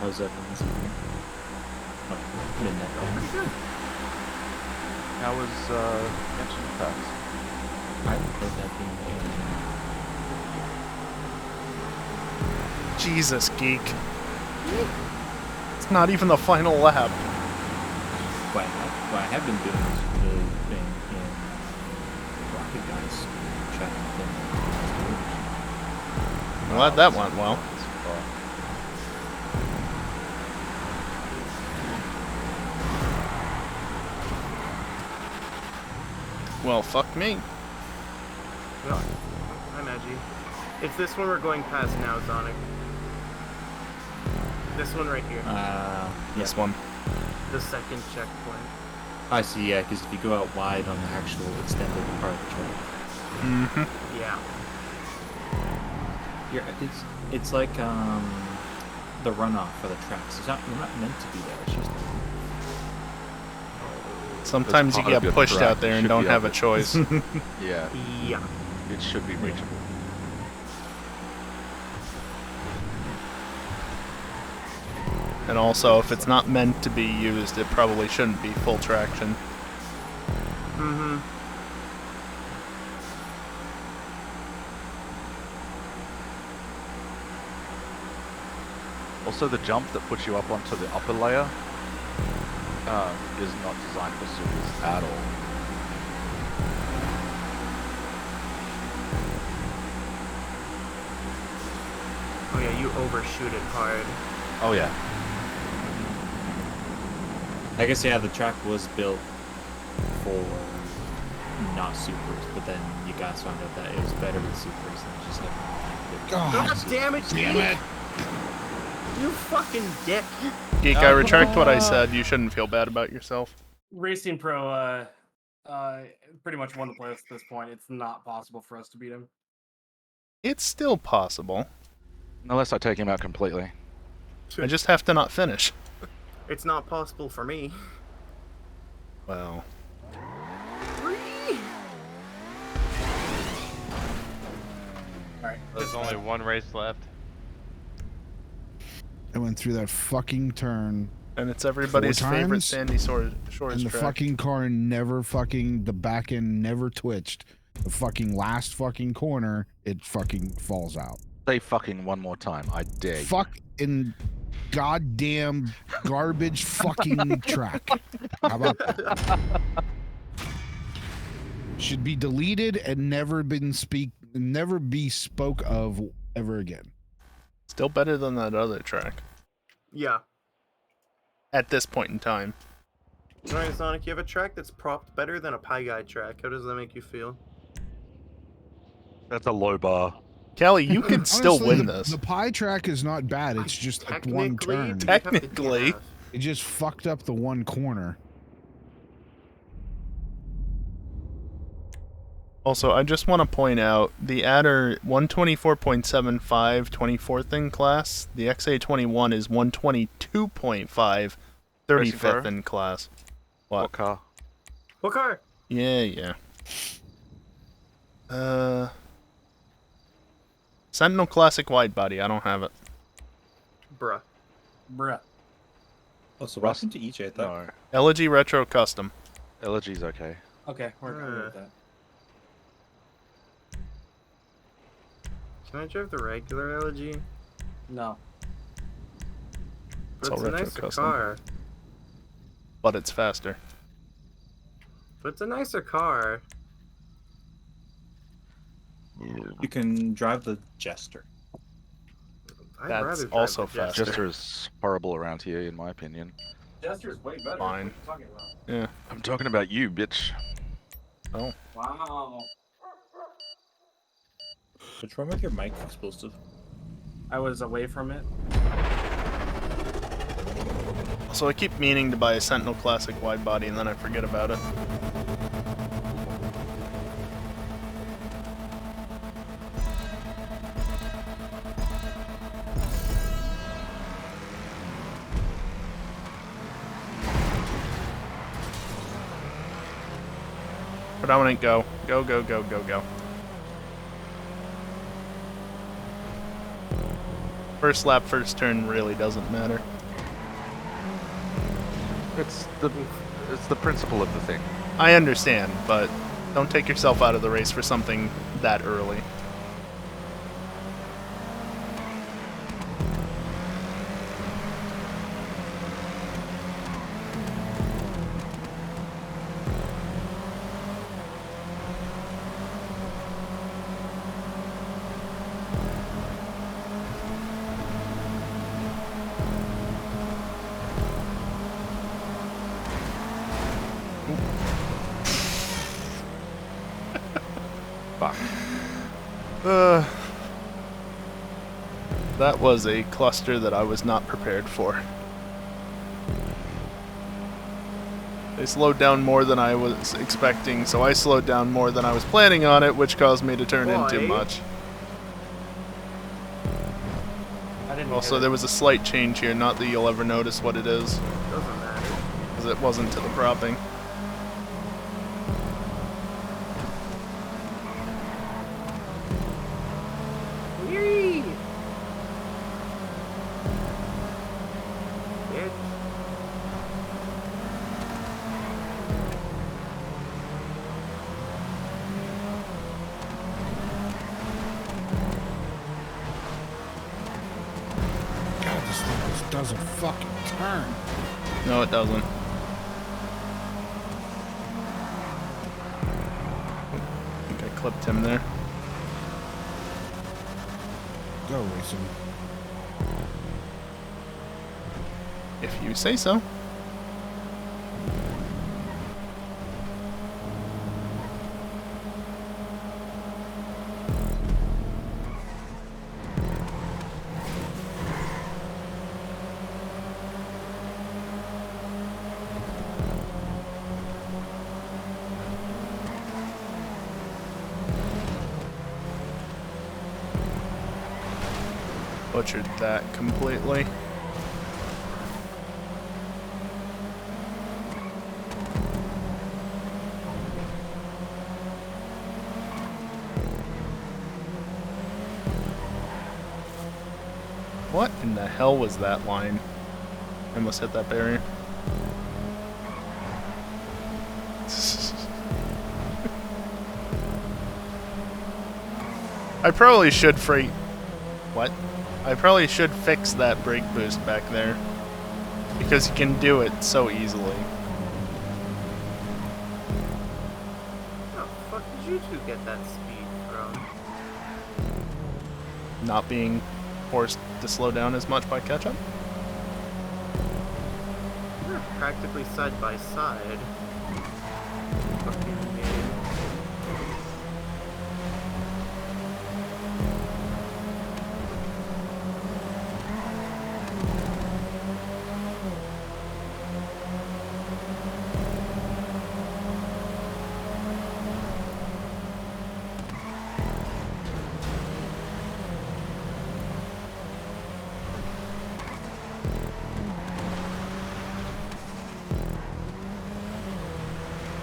How's that going? How was Genshin Impacts? I haven't played that game Jesus, geek. It's not even the final lap. What I have been doing is really been in Rocket Guys checking things. I'm glad that went well. Well, fuck me. No, hi Maggie. It's this one we're going past now, Sonic. This one right here. This one. The second checkpoint. I see, yeah, because if you go out wide on the actual extended part of the track. Mm-hmm. Yeah. It's like the runoff for the tracks. You're not meant to be there. It's just. Sometimes you get pushed out there and don't have a choice. Yeah. Yeah. It should be reachable. And also, if it's not meant to be used, it probably shouldn't be full traction. Mm-hmm. Also, the jump that puts you up onto the upper layer is not designed for supers at all. Oh yeah, you overshoot it hard. Oh yeah. I guess, yeah, the track was built for not supers, but then you guys found out that it was better with supers than just having God damn it! Damn it! You fucking dick! Geek, I retract what I said. You shouldn't feel bad about yourself. Racing Pro, pretty much won the playoffs at this point. It's not possible for us to beat him. It's still possible. Unless I take him out completely. I just have to not finish. It's not possible for me. Well. Alright. There's only one race left. I went through that fucking turn. And it's everybody's favorite Sandy Shores and the track. fucking car never fucking, the back end never twitched. The fucking last fucking corner, it fucking falls out. Say fucking one more time, I dare you. Fucking goddamn garbage fucking track. How about that? Should be deleted and never be spoke of ever again. Still better than that other track. Yeah. At this point in time. Alright, Sonic, you have a track that's propped better than a Pie Guy track. How does that make you feel? That's a low bar. Callie, you could still Honestly, win the, this. The pie track is not bad. It's just like one turn. Technically. It just fucked up the one corner. Also, I just want to point out, the adder 124.75 24th in class, the XA21 is 122.5 35th in class. What car? What car? Yeah. Sentinel Classic wide body, I don't have it. Bruh. Oh, so what happened to EJ? I thought. No. Elegy Retro Custom. Elegy's okay. Okay, we're good with that. Can I drive the regular Elegy? No. But all it's a retro nicer custom. car. But it's faster. But it's a nicer car. You can drive the Jester. I'd That's rather drive also the Jester. faster. Jester is horrible around here, in my opinion. Jester's way better. Fine. What are you talking about? Yeah. I'm talking about you, bitch. Oh. Wow. What's wrong with your mic explosive? I was away from it. So I keep meaning to buy a Sentinel Classic wide body and then I forget about it. Predominant, go. Go, go, go, go, go. First lap, first turn really doesn't matter. It's the principle of the thing. I understand, but don't take yourself out of the race for something that early. That was a cluster that I was not prepared for. They slowed down more than I was expecting, so I slowed down more than I was planning on it, which caused me to turn in too much. Also, there was a slight change here, not that you'll ever notice what it is. Doesn't matter. Because it wasn't to the propping. Yee! God, this thing just doesn't fucking turn. No, it doesn't. I think I clipped him there. Go racing. If you say so. Butchered that completely. What in the hell was that line? I almost hit that barrier. I probably should What? I probably should fix that brake boost back there. Because you can do it so easily. How the fuck did you two get that speed from? Not being forced to slow down as much by catch-up. We're practically side by side. Fucking game.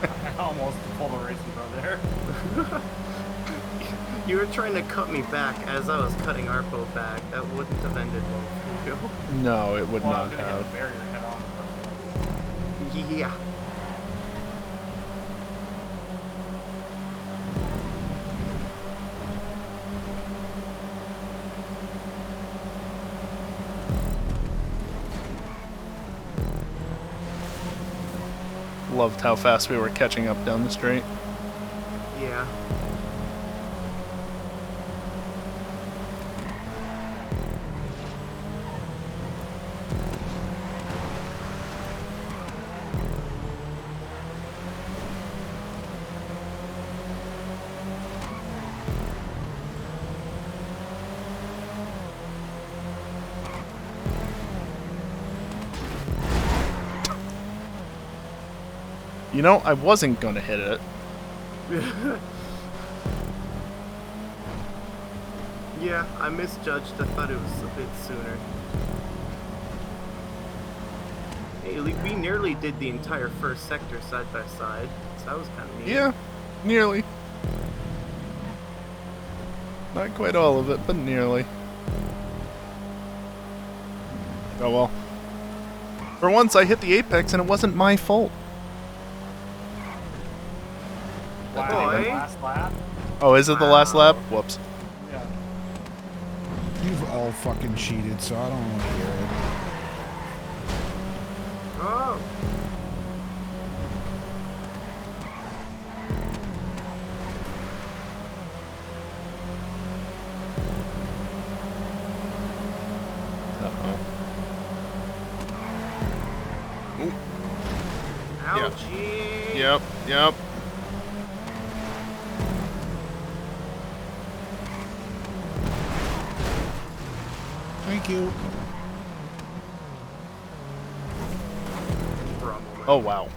I almost pulled a racing bro there. You were trying to cut me back as I was cutting Arpo back. That wouldn't have ended well for you. No, it would Well, not I'm gonna hit have. the barrier head on. Yeah. Loved how fast we were catching up down the straight. Yeah. You know, I wasn't gonna hit it. Yeah, I misjudged. I thought it was a bit sooner. Hey, we nearly did the entire first sector side by side, so that was kind of neat. Yeah, Nearly. Not quite all of it, but nearly. Oh well. For once, I hit the apex and it wasn't my fault. Wow, last lap? Oh, is it the last lap? Whoops. Yeah. You've all fucking cheated, so I don't want to hear it. Oh. Ouchie. Yep, yep. Thank you. Oh wow.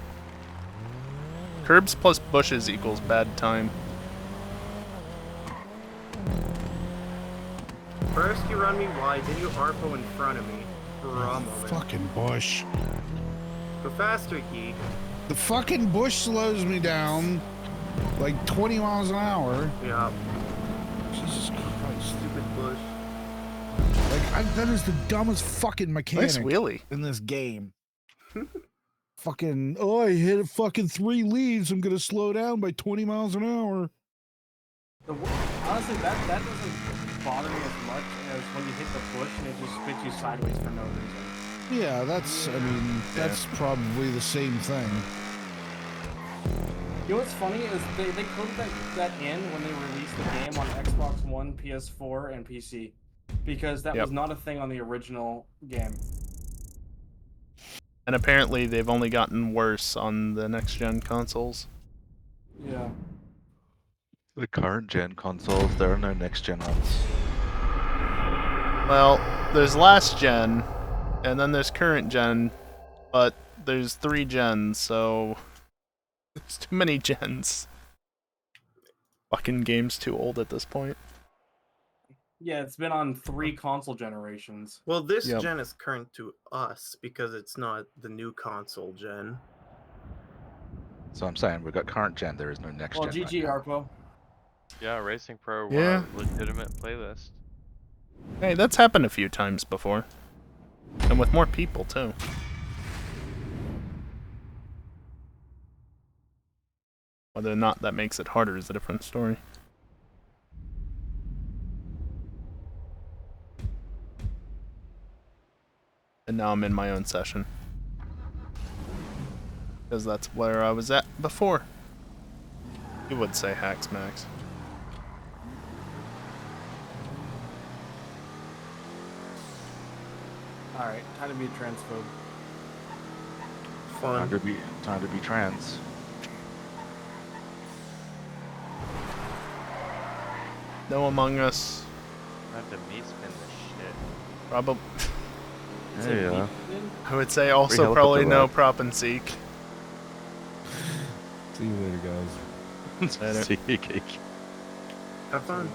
Curbs plus bushes equals bad time. First you run me wide, then you ARPO in front of me for a moment. Fucking bush. Go faster, Key. The fucking bush slows me down like 20 miles an hour. Yeah. Jesus Christ. Stupid bush. Like, that is the dumbest fucking mechanic Nice wheelie. in this game. Fucking, oh, I hit fucking 3 leaves. I'm going to slow down by 20 miles an hour. Honestly, that doesn't bother me as much as when you hit the bush and it just spits you sideways for no reason. Yeah, that's, I mean, that's probably the same thing. You know what's funny is they coded that in when they released the game on Xbox One, PS4, and PC. Because that was not a thing on the original game. And apparently they've only gotten worse on the next-gen consoles. Yeah. The current gen consoles, there are no next gen ones. Well, there's last gen, and then there's current gen, but there's 3 gens, so there's too many gens. Fucking game's too old at this point. Yeah, it's been on 3 console generations. Well, this gen is current to us because it's not the new console gen. So I'm saying we've got current gen, there is no next Well, gen. GG, Arpo. Yeah, Racing Pro won Yeah. a legitimate playlist. Hey, that's happened a few times before. And with more people, too. Whether or not that makes it harder is a different story. And now I'm in my own session. Because that's where I was at before. You would say hacks, Max. Alright, time to be a transphobe. Fun. Time to be trans. No Among Us. Have to me spin this shit. Probably. Yeah. I would say also probably no prop and seek. See you later, guys. Later. See you, Geek. Have fun.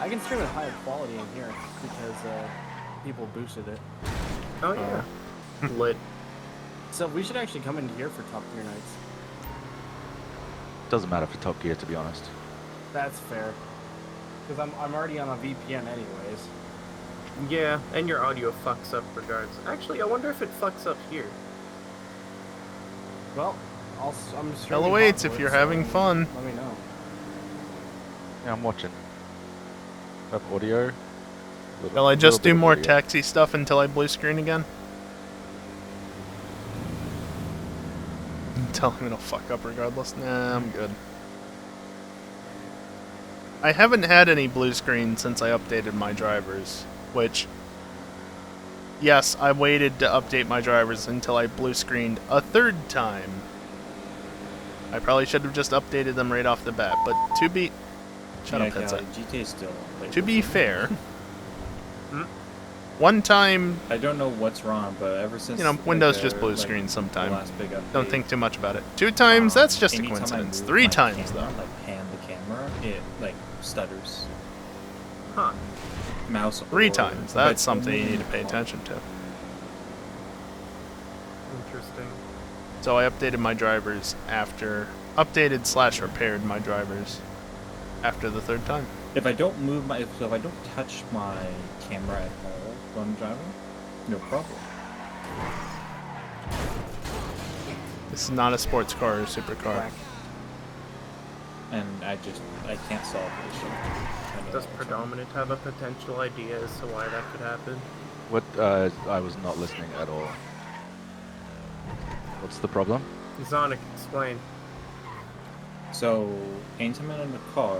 I can stream at higher quality in here because people boosted it. Oh yeah. Lit. So we should actually come into here for Top Gear nights. Doesn't matter for Top Gear, to be honest. That's fair. Because I'm already on a VPN anyways. Yeah, and your audio fucks up regardless. Actually, I wonder if it fucks up here. Well, I'm streaming Hell awaits if Hogwarts, you're so having fun. Let me know. Yeah, I'm watching. Have audio. Shall I just do more taxi stuff until I blue screen again? Tell him it'll fuck up regardless. Nah, I'm good. I haven't had any blue screen since I updated my drivers, which... Yes, I waited to update my drivers until I blue screened a 3rd time. I probably should have just updated them right off the bat, but to be... Shut up, headset. GTA still. To be fair... One time... I don't know what's wrong, but ever since... You know, Windows just blue screen sometime. Don't think too much about it. 2 times, that's just a anytime I coincidence. move 3 my times, camera, though. Like pan the camera, it like stutters. Huh. Mouse. 3 or- times. but That's something you only need to pay attention to. Interesting. So I updated my drivers after... Updated/repaired my drivers after the third time. If I don't move my, if I don't touch my camera at all when I'm driving, no problem. This is not a sports car or a supercar. And I can't solve the issue. Does Predominant have a potential idea as to why that could happen? What? I was not listening at all. What's the problem? Zonic, explain. So, anytime I'm in the car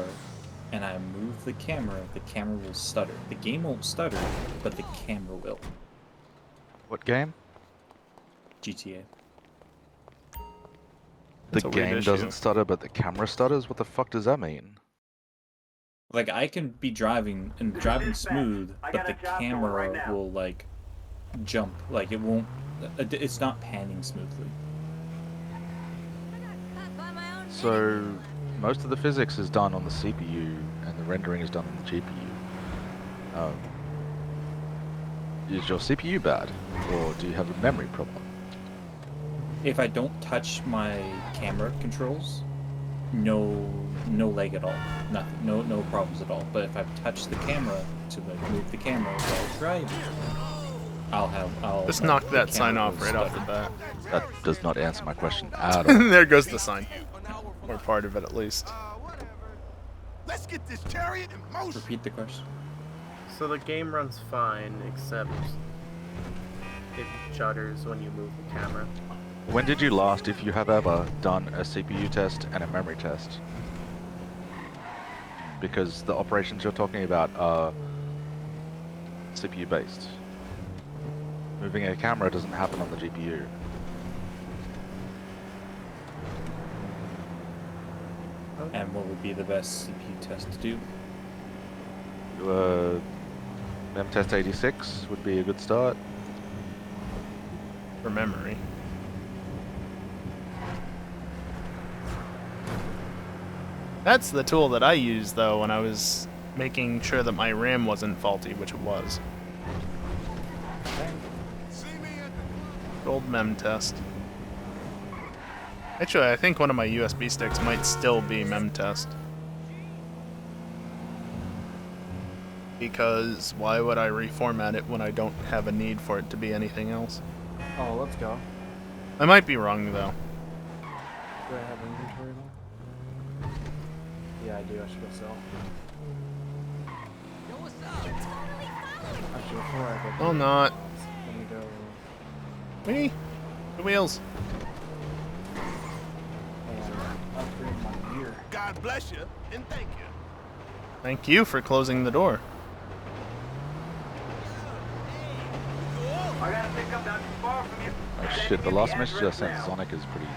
and I move the camera will stutter. The game won't stutter, but the camera will. What game? GTA. The game doesn't stutter, but the camera stutters? What the fuck does that mean? Like, I can be driving and driving smooth, but the camera will, like, jump. Like, it won't... It's not panning smoothly. So, most of the physics is done on the CPU, and the rendering is done on the GPU. Is your CPU bad, or do you have a memory problem? If I don't touch my camera controls, no lag at all. Nothing, no problems at all. But if I touch the camera to like move the camera while driving, I'll just knock that sign off right off the bat. That does not answer my question at all. There goes the sign. Or part of it at least. Let's get this chariot in motion. Repeat the question. So the game runs fine, except it judders when you move the camera. When did you last, if you have ever, done a CPU test and a memory test? Because the operations you're talking about are CPU based. Moving a camera doesn't happen on the GPU. And what would be the best CPU test to do? Memtest 86 would be a good start. For memory. That's the tool that I used, though, when I was making sure that my RAM wasn't faulty, which it was. Gold mem test. Actually, I think one of my USB sticks might still be mem test. Because why would I reformat it when I don't have a need for it to be anything else? Oh, let's go. I might be wrong, though. Do I have inventory now? Yeah, I do. I should go sell. Actually, before I go... Oh, not. Let me go... Whee! The wheels. And upgrade my gear. God bless you, and thank you. Thank you for closing the door. I gotta pick up not too far from you. Oh shit, the last message I sent Sonic is pretty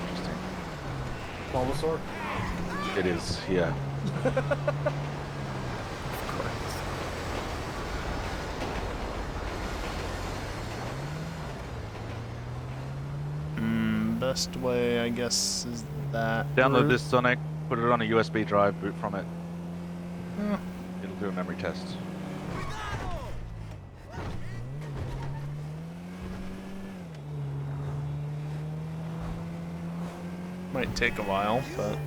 interesting. Bulbasaur? It is, yeah. Best way, I guess, is that. Download this Sonic, put it on a USB drive, boot from it. Oh. It'll do a memory test. Might take a while, but...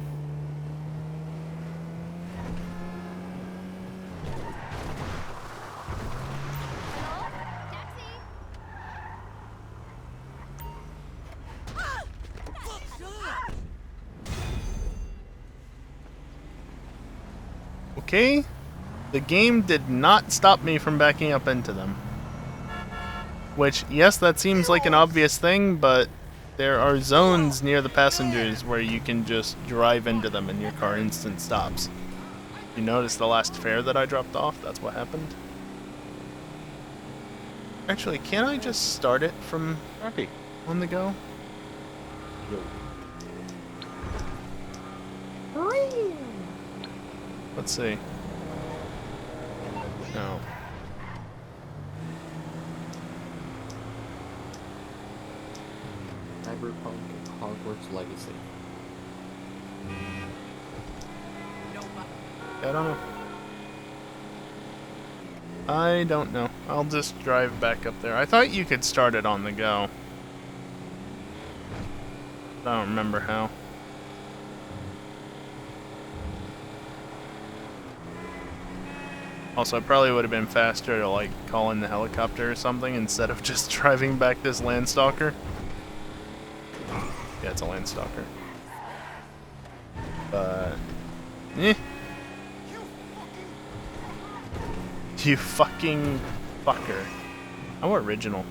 Okay, the game did not stop me from backing up into them. Which, yes, that seems like an obvious thing, but there are zones near the passengers where you can just drive into them and your car instant stops. You notice the last fare that I dropped off? That's what happened. Actually, can I just start it from on the go? Let's see. No. Cyberpunk Hogwarts Legacy. I don't know. I don't know. I'll just drive back up there. I thought you could start it on the go. I don't remember how. Also, it probably would have been faster to, like, call in the helicopter or something instead of just driving back this Landstalker. Yeah, it's a Landstalker. But... eh. You fucking fucker. How original.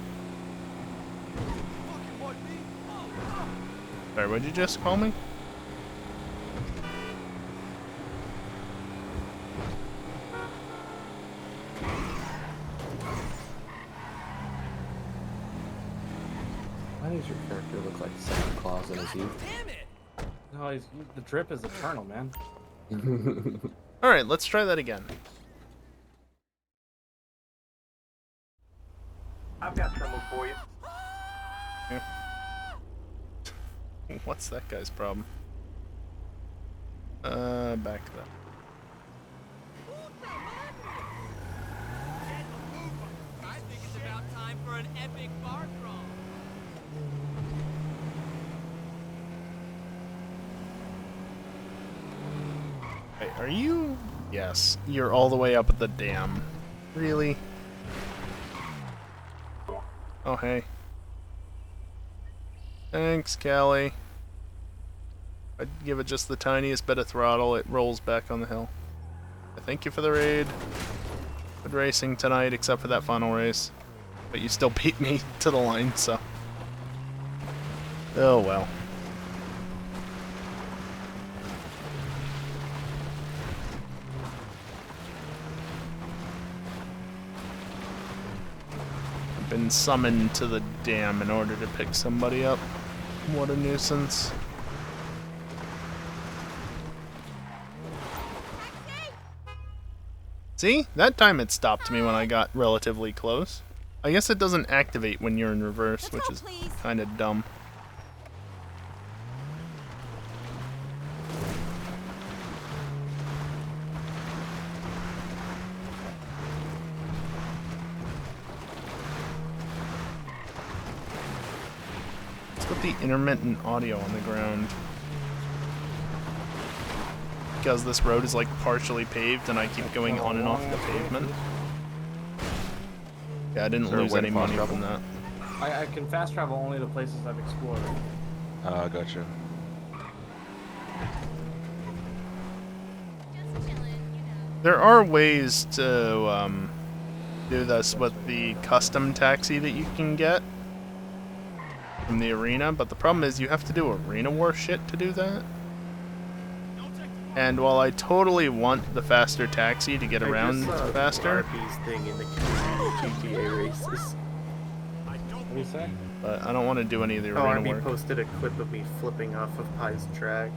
Sorry, what'd you just call me? Why does your character look like Santa Claus in his youth? No, the drip is eternal, man. Alright, let's try that again. I've got someone for you. Yeah. What's that guy's problem? Back to that. I think it's about time for an epic bar crawl. Wait, are you? Yes, you're all the way up at the dam. Really? Oh, hey. Thanks, Callie. I'd give it just the tiniest bit of throttle, it rolls back on the hill. Thank you for the raid. Good racing tonight, except for that final race. But you still beat me to the line, so... oh well. I've been summoned to the dam in order to pick somebody up. What a nuisance. See? That time it stopped me when I got relatively close. I guess it doesn't activate when you're in reverse, which is kind of dumb. Let's put the intermittent audio on the ground. Because this road is like partially paved and I keep going on and off the pavement. Yeah, I didn't lose any money from that. I can fast travel only to places I've explored. Gotcha. There are ways to do this with the custom taxi that you can get from the arena, but the problem is you have to do arena war shit to do that. And while I totally want the faster taxi to get around faster, thing in the GTA races. What do you say? But I don't want to do any of the arena Arby work. posted a clip of me flipping off of Pie's track.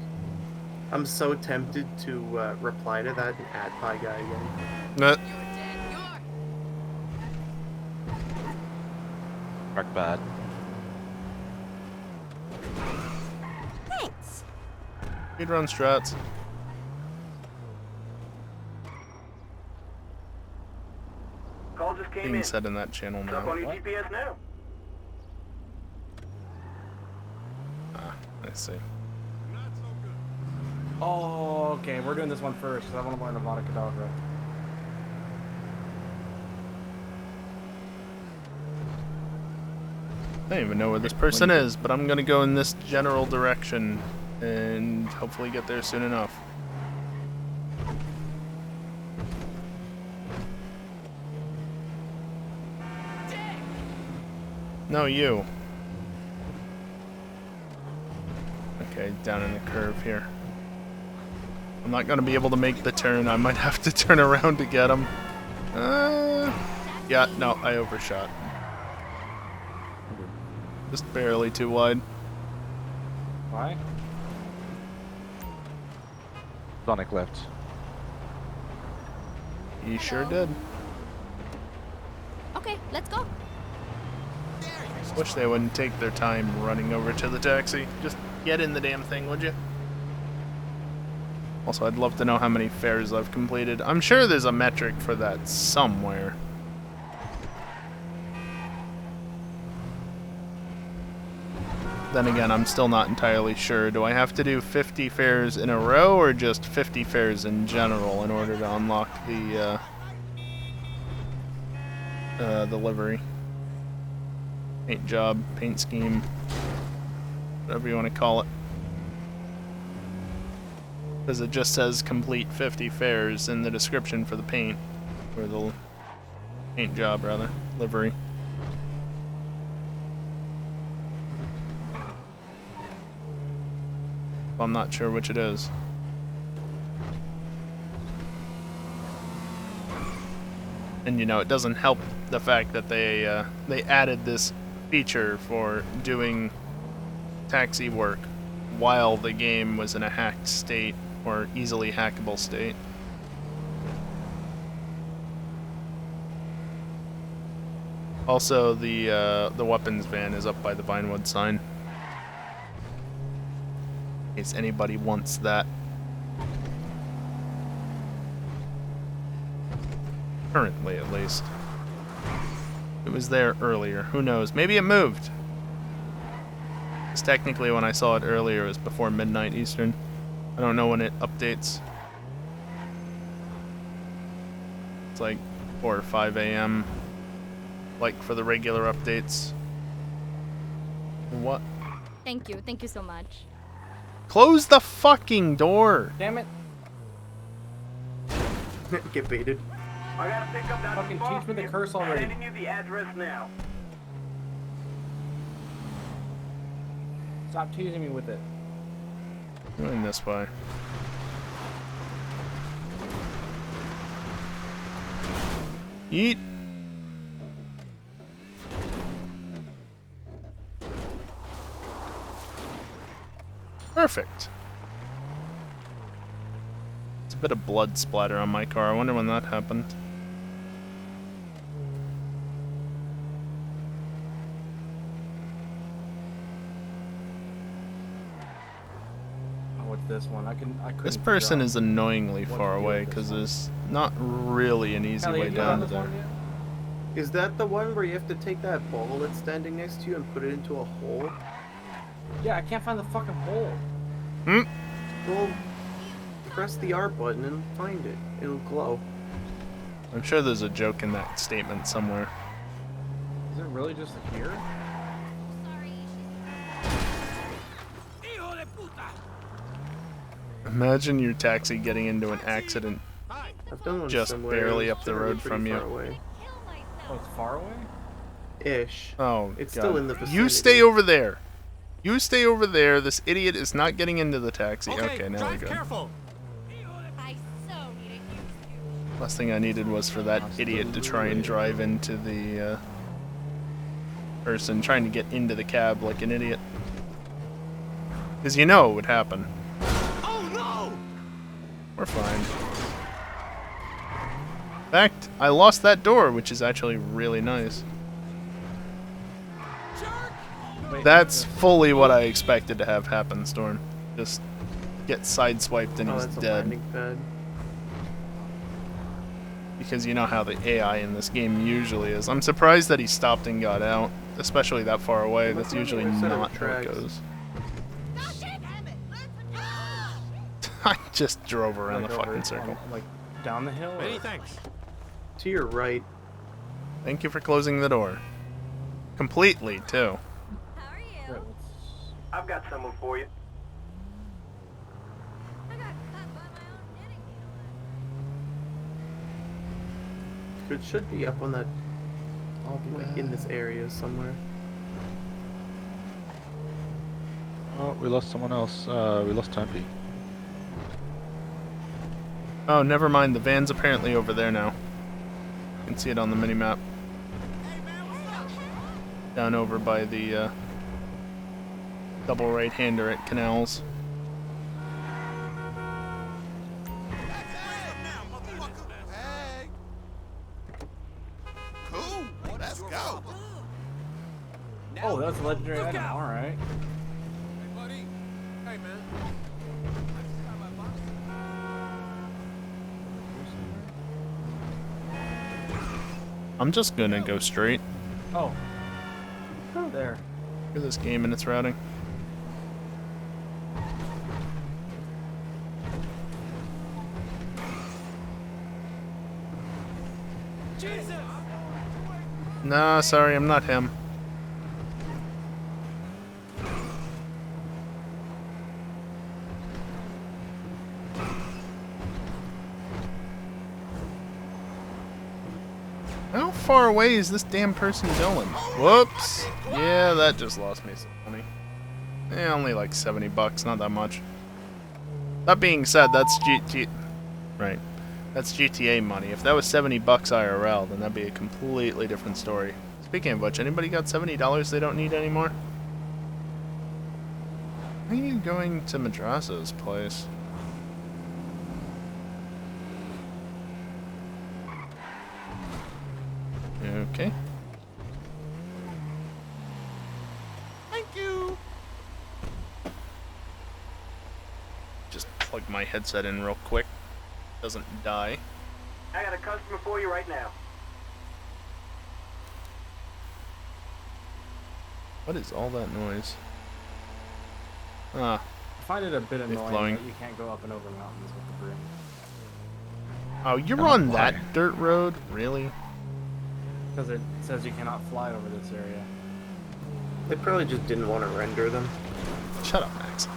I'm so tempted to reply to that and add Pie Guy again. Mark bad. Thanks. Speedrun strats. Call just came Being in. said in that channel Up now. on your GPS now. Ah, I see. Oh, okay. We're doing this one first because I want to learn Avada Kedavra. I don't even know where this person is, but I'm gonna go in this general direction and hopefully get there soon enough. No, you. Okay, down in the curve here. I'm not gonna be able to make the turn. I might have to turn around to get him. Yeah, no, I overshot. Just barely too wide. Why? Sonic left. He sure did. Okay, let's go. Wish they wouldn't take their time running over to the taxi. Just get in the damn thing, would you? Also, I'd love to know how many fares I've completed. I'm sure there's a metric for that somewhere. then again, I'm still not entirely sure. Do I have to do 50 fares in a row or just 50 fares in general in order to unlock the livery? Paint job, paint scheme, whatever you want to call it. Because it just says complete 50 fares in the description for the paint. Or the paint job, rather. Livery. I'm not sure which it is. And you know, it doesn't help the fact that they added this feature for doing taxi work while the game was in a hacked state or easily hackable state. Also, the weapons van is up by the Vinewood sign. In case anybody wants that. Currently, at least. It was there earlier. Who knows? Maybe it moved. Because technically, when I saw it earlier, it was before midnight Eastern. I don't know when it updates. It's like 4 or 5 a.m. like for the regular updates. What? Thank you so much. Close the fucking door! Damn it. Get baited. I gotta pick up that Fucking spot teach me the from curse you. already. Sending you the address now. Stop teasing me with it. Going this way. Eat. Perfect. It's a bit of blood splatter on my car. I wonder when that happened. Oh, what's this one? I couldn't. This person jump. is annoyingly What far to do away with this because one? there's not really an easy Kelly, way have you done down this there. one yet? Is that the one where you have to take that ball that's standing next to you and put it into a hole? Yeah, I can't find the fucking hole. Hmm? Well, press the R button and find it. It'll glow. I'm sure there's a joke in that statement somewhere. Is it really just here? Imagine your taxi getting into an accident I've done one just similar. barely It up was the generally road pretty from you. far away. Oh, it's far away? Ish. Oh, It's God. still in the vicinity. You stay over there. You stay over there. This idiot is not getting into the taxi. Okay, now we go. Careful. Last thing I needed was for that idiot to try and drive into the person trying to get into the cab like an idiot. Because you know it would happen. Oh no! We're fine. In fact, I lost that door, which is actually really nice. That's fully what I expected to have happen, Storm. Just get sideswiped and Oh, he's that's a dead. landing pad. Because you know how the AI in this game usually is. I'm surprised that he stopped and got out, especially that far away. That's usually not how it goes. I just drove around Like the over- fucking circle. Like down the hill? Many or- thanks. To your right. Thank you for closing the door. Completely, too. Wait, I've got someone for you. It should be up on that, like in this area somewhere. Oh, we lost someone else. We lost Tempe. Oh, never mind. The van's apparently over there now. You can see it on the mini-map. Down over by the double right-hander at Canals. Cool. Let's go. Oh, that's a legendary item. Alright. Hey, buddy. Hey, man. I'm just gonna go straight. Oh. There. Look at this game and its routing. Nah, sorry, I'm not him. How far away is this damn person going? Whoops! Yeah, that just lost me some money. Only like 70 bucks, not that much. That being said, that's right. That's GTA money. If that was 70 bucks IRL, then that'd be a completely different story. Speaking of which, anybody got $70 they don't need anymore? Why are you going to Madrasa's place? Okay. Thank you. Just plug my headset in real quick. Doesn't die. I got a customer for you right now. What is all that noise? Ah. I find it a bit Leaf annoying blowing. that you can't go up and over mountains with the broom. Oh, you're on that dirt road? Really? Because it says you cannot fly over this area. They probably just didn't want to render them. Shut up, Max.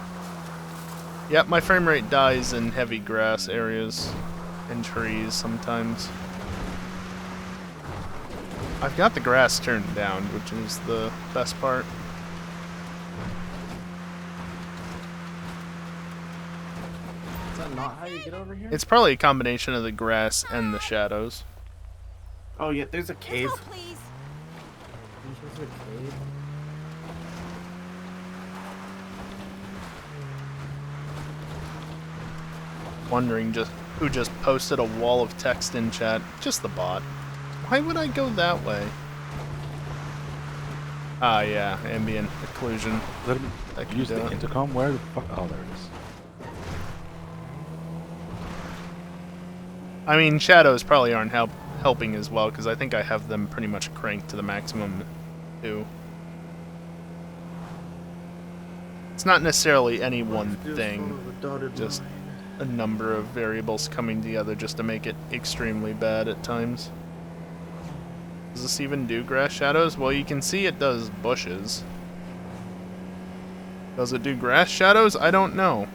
Yep, my frame rate dies in heavy grass areas and trees sometimes. I've got the grass turned down, which is the best part. Is that not how you get over here? It's probably a combination of the grass and the shadows. Oh yeah, there's a cave. There's a cave. Wondering who just posted a wall of text in chat. Just the bot. Why would I go that way? Ah, yeah, ambient occlusion. Let me use the intercom. Where the fuck? Oh, there it is. I mean, shadows probably aren't helping as well, because I think I have them pretty much cranked to the maximum, too. It's not necessarily any one thing, just a number of variables coming together just to make it extremely bad at times. Does this even do grass shadows? Well, you can see it does bushes. Does it do grass shadows? I don't know.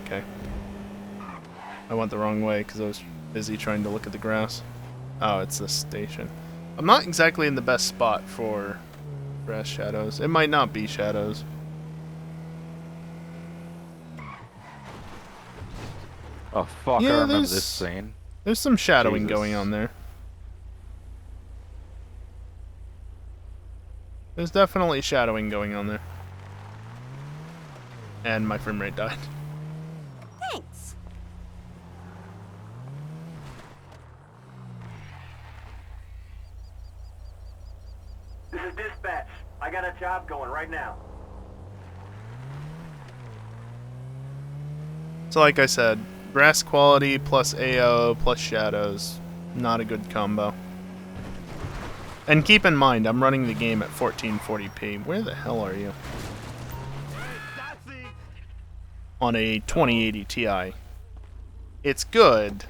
Okay. I went the wrong way because I was busy trying to look at the grass. Oh, it's this station. I'm not exactly in the best spot for grass shadows. It might not be shadows. Oh fuck, Yeah, I remember this scene. There's some shadowing Jesus. going on there. There's definitely shadowing going on there. And my frame rate died. Thanks. This is dispatch. I got a job going right now. So like I said, grass quality plus AO plus shadows, not a good combo. And keep in mind, I'm running the game at 1440p. Where the hell are you? On a 2080 Ti. It's good.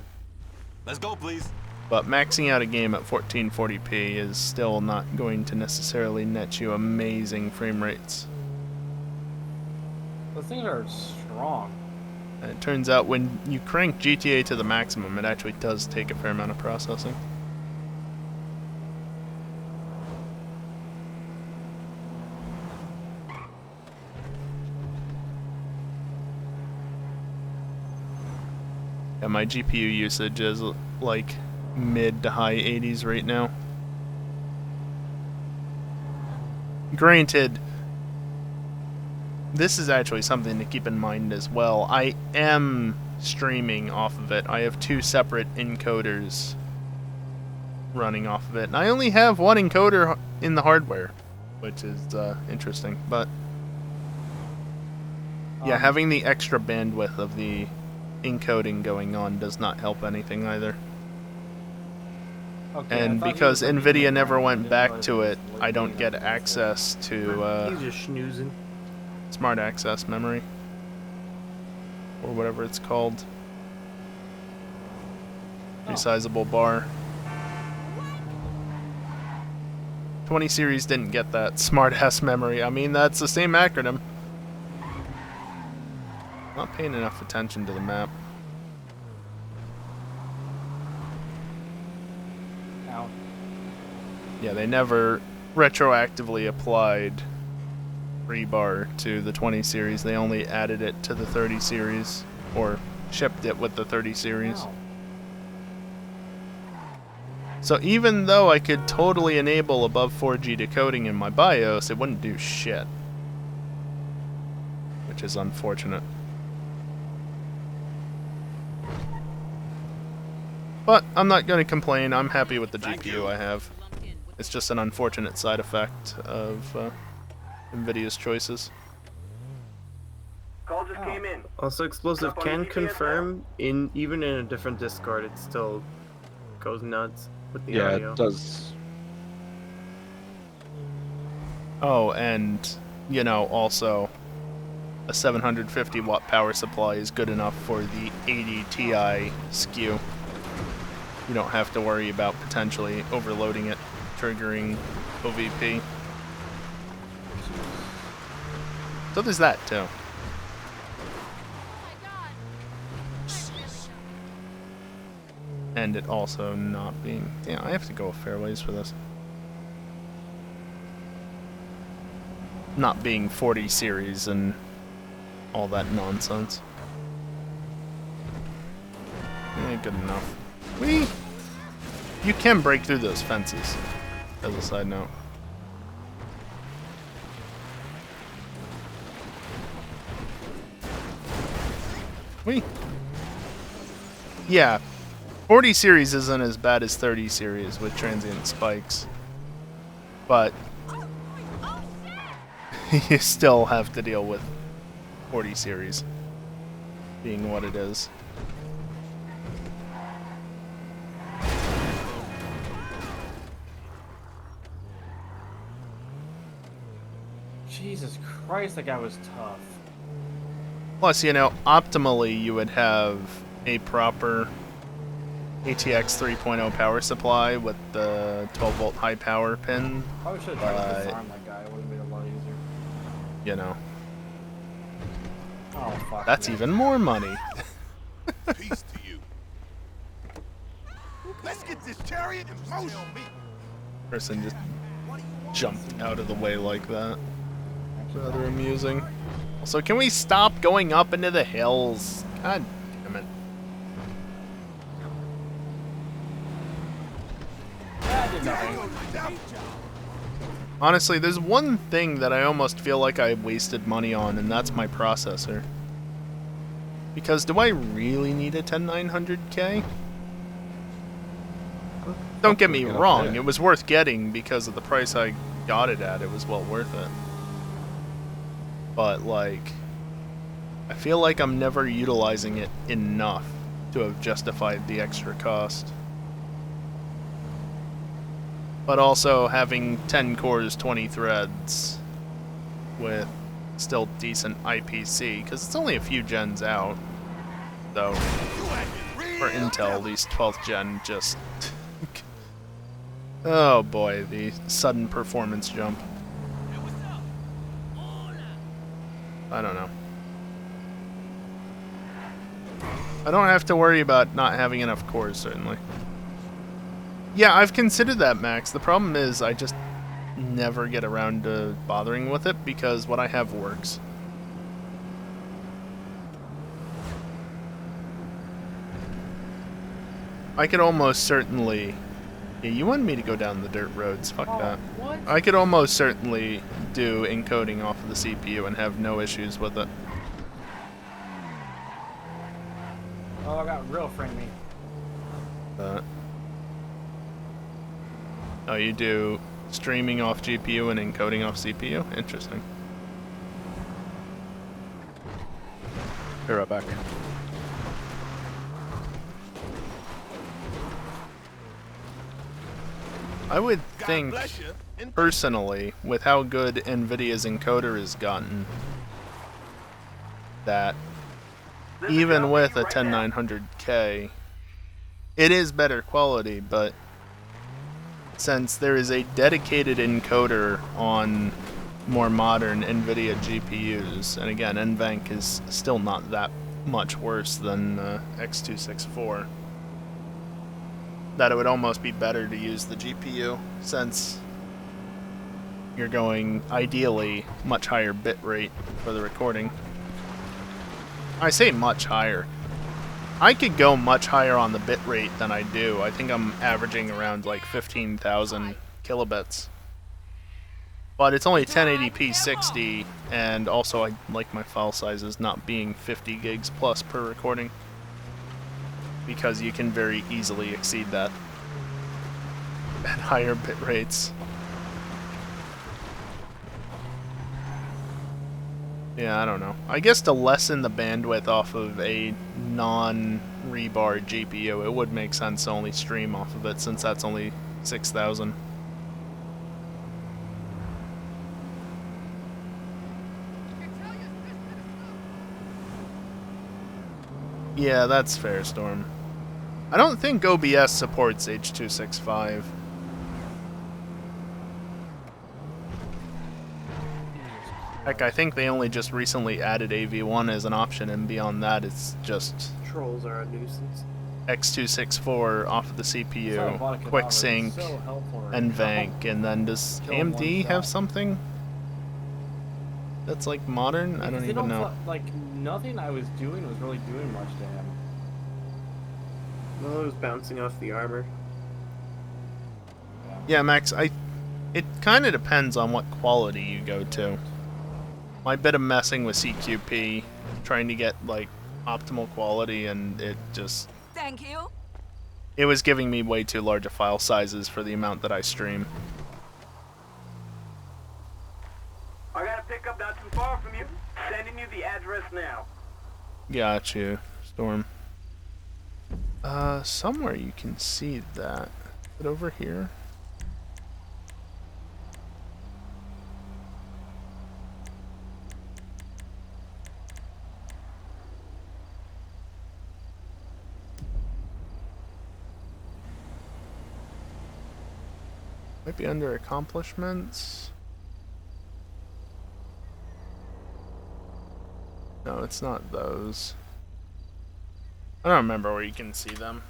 Let's go, please. But maxing out a game at 1440p is still not going to necessarily net you amazing frame rates. Those things are strong. And it turns out when you crank GTA to the maximum, it actually does take a fair amount of processing. Yeah, my GPU usage is like mid to high 80s right now. Granted, this is actually something to keep in mind as well. I am streaming off of it. I have two separate encoders running off of it. And I only have one encoder in the hardware, which is interesting. But yeah, having the extra bandwidth of the encoding going on does not help anything either. Okay, And because NVIDIA never went back to it, I don't get access to He's just schnoozing. smart access memory. Or whatever it's called. Resizable bar. 20 series didn't get that smart-ass memory. I mean, that's the same acronym. Not paying enough attention to the map. Ow. Yeah, they never retroactively applied rebar to the 20 series. They only added it to the 30 series, or shipped it with the 30 series. Ow. So even though I could totally enable above 4G decoding in my BIOS, it wouldn't do shit. Which is unfortunate. But I'm not going to complain. I'm happy with the GPU I have. It's just an unfortunate side effect of NVIDIA's choices. Call just came in. Also, Explosive Up on can the GPS confirm, even in a different Discord, it still goes nuts with the Yeah, audio. it does. Oh, and, you know, also, a 750 watt power supply is good enough for the 80 Ti SKU. You don't have to worry about potentially overloading it, triggering OVP. So there's that, too. And it also not being... Yeah, I have to go a fair ways for this. Not being 40 series and all that nonsense. Good enough. Whee! You can break through those fences, as a side note. Whee! Yeah, 40 series isn't as bad as 30 series with transient spikes. But you still have to deal with 40 series being what it is. Jesus Christ, that guy was tough. Plus, you know, optimally you would have a proper ATX 3.0 power supply with the 12 volt high power pin. Probably should have tried to disarm that guy. It would have made it a lot easier. You know. Oh, fuck. That's me. even more money. Peace to you. Let's get this chariot in motion. Person just jumped out of the way like that. Rather amusing. Also, can we stop going up into the hills? God damn it. Honestly, there's one thing that I almost feel like I wasted money on, and that's my processor. Because do I really need a 10900K? Don't get me wrong, it was worth getting because of the price I got it at. It was well worth it. But, like, I feel like I'm never utilizing it enough to have justified the extra cost. But also having 10 cores, 20 threads with still decent IPC, because it's only a few gens out. So, for Intel, these 12th gen just... oh boy, the sudden performance jump. I don't know. I don't have to worry about not having enough cores, certainly. Yeah, I've considered that, Max. The problem is I just never get around to bothering with it because what I have works. I could almost certainly... Yeah, you wanted me to go down the dirt roads. Fuck that. What? I could almost certainly do encoding off of the CPU and have no issues with it. Oh, I got real friendly. Oh, you do streaming off GPU and encoding off CPU? Interesting. Be right back. I would think, personally, with how good NVIDIA's encoder has gotten, that even with a 10900K, it is better quality, but since there is a dedicated encoder on more modern NVIDIA GPUs, and again, NVENC is still not that much worse than X264, that it would almost be better to use the GPU, since you're going, ideally, much higher bit rate for the recording. I say much higher. I could go much higher on the bit rate than I do. I think I'm averaging around like 15,000 kilobits. But it's only 1080p 60, and also I like my file sizes not being 50 gigs plus per recording, because you can very easily exceed that at higher bit rates. Yeah, I don't know. I guess to lessen the bandwidth off of a non-rebar GPU, it would make sense to only stream off of it, since that's only 6,000. Yeah, that's fair, Storm. I don't think OBS supports H.265. Heck, I think they only just recently added AV1 as an option, and beyond that, it's just Trolls are a nuisance. X264 off of the CPU, quick sync, and NVENC, and then does AMD have something that's like modern? I don't even know. Like, nothing I was doing was really doing much to him. No, it was bouncing off the armor. Yeah, Max, it kind of depends on what quality you go to. My bit of messing with CQP, trying to get like optimal quality, and it just... Thank you. It was giving me way too large a file sizes for the amount that I stream. I got a pickup not too far from you. Sending you the address now. Got you, Storm. Somewhere you can see that. Is it over here? Might be under accomplishments. No, it's not those. I don't remember where you can see them.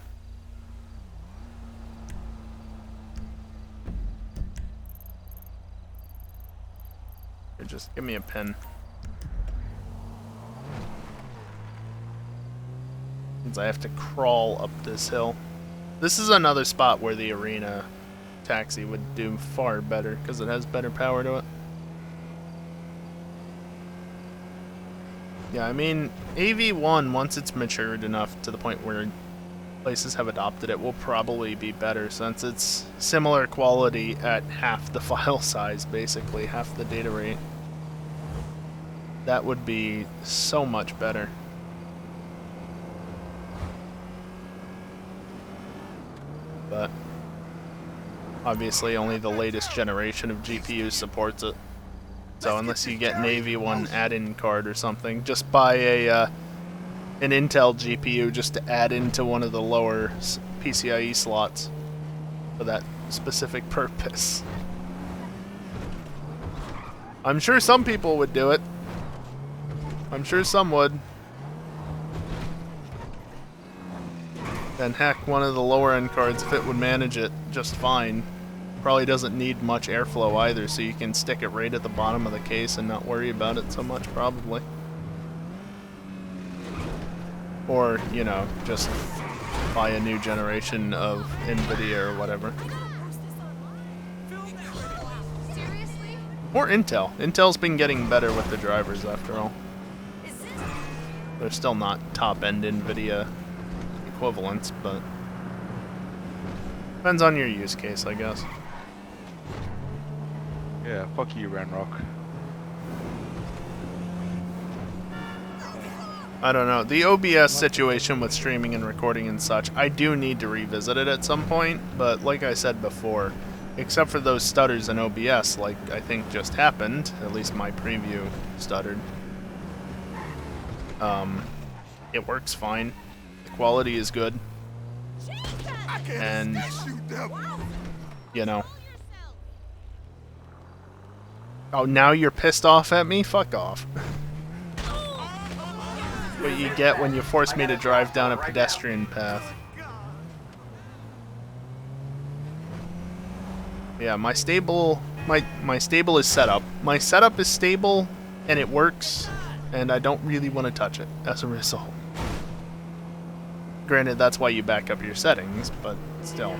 Here, just give me a pen. Since I have to crawl up this hill. This is another spot where the arena taxi would do far better, because it has better power to it. Yeah, I mean, AV1, once it's matured enough to the point where places have adopted it, will probably be better, since it's similar quality at half the file size, basically, half the data rate. That would be so much better. But obviously only the latest generation of GPUs supports it. So unless you get an AV1 add-in card or something, just buy a an Intel GPU just to add into one of the lower PCIe slots for that specific purpose. I'm sure some people would do it. I'm sure some would. Then heck, one of the lower end cards, if it would manage it just fine, probably doesn't need much airflow either, so you can stick it right at the bottom of the case and not worry about it so much, probably. Or, you know, just buy a new generation of NVIDIA or whatever. Or Intel. Intel's been getting better with the drivers after all. They're still not top-end NVIDIA equivalents, but depends on your use case, I guess. Yeah, fuck you, Ranrock. I don't know. The OBS situation with streaming and recording and such, I do need to revisit it at some point, but like I said before, except for those stutters in OBS, like I think just happened, at least my preview stuttered, it works fine. The quality is good. And you know. Oh, now you're pissed off at me? Fuck off. What you get when you force me to drive down a pedestrian path. Yeah, my stable is set up. My setup is stable and it works, and I don't really want to touch it as a result. Granted, that's why you back up your settings, but still.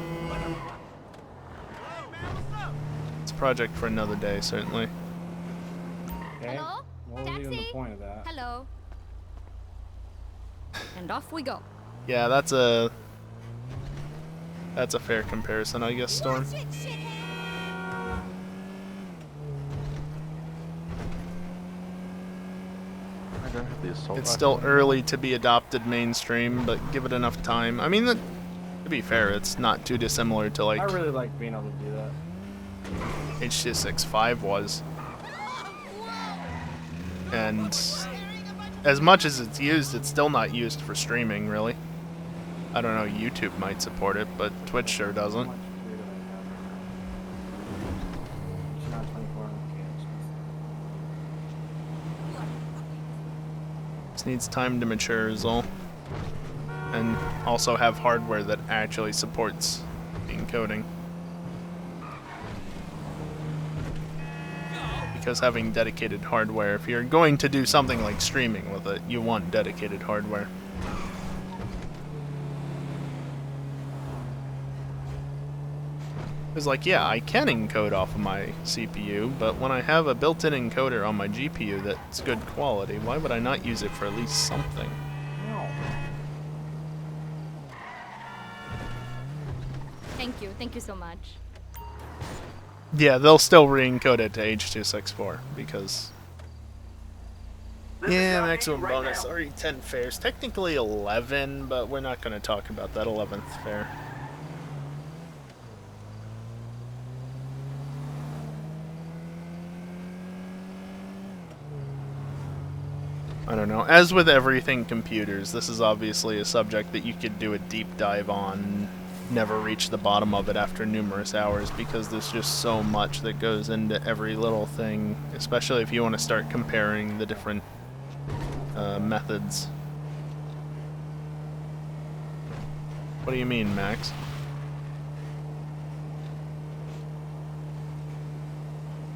It's a project for another day, certainly. Okay. Hello? What was even the Taxi? point of that? Hello. And off we go. Yeah, that's a fair comparison, I guess, Storm. I don't have the assault It's rifle still anymore. early to be adopted mainstream, but give it enough time. I mean, to be fair, it's not too dissimilar to like I really like being able to do that. H.265 was. And as much as it's used, it's still not used for streaming, really. I don't know, YouTube might support it, but Twitch sure doesn't. It's not 24 on the cage. Just needs time to mature is all. And also have hardware that actually supports encoding. Because having dedicated hardware, if you're going to do something like streaming with it, you want dedicated hardware. Because, like, yeah, I can encode off of my CPU, but when I have a built-in encoder on my GPU that's good quality, why would I not use it for at least something? Thank you so much. Yeah, they'll still re-encode it to H.264, because... Yeah, maximum bonus, already 10 fares. Technically 11, but we're not going to talk about that 11th fare. I don't know. As with everything computers, this is obviously a subject that you could do a deep dive on, never reach the bottom of it after numerous hours, because there's just so much that goes into every little thing, especially if you want to start comparing the different methods. What do you mean, Max?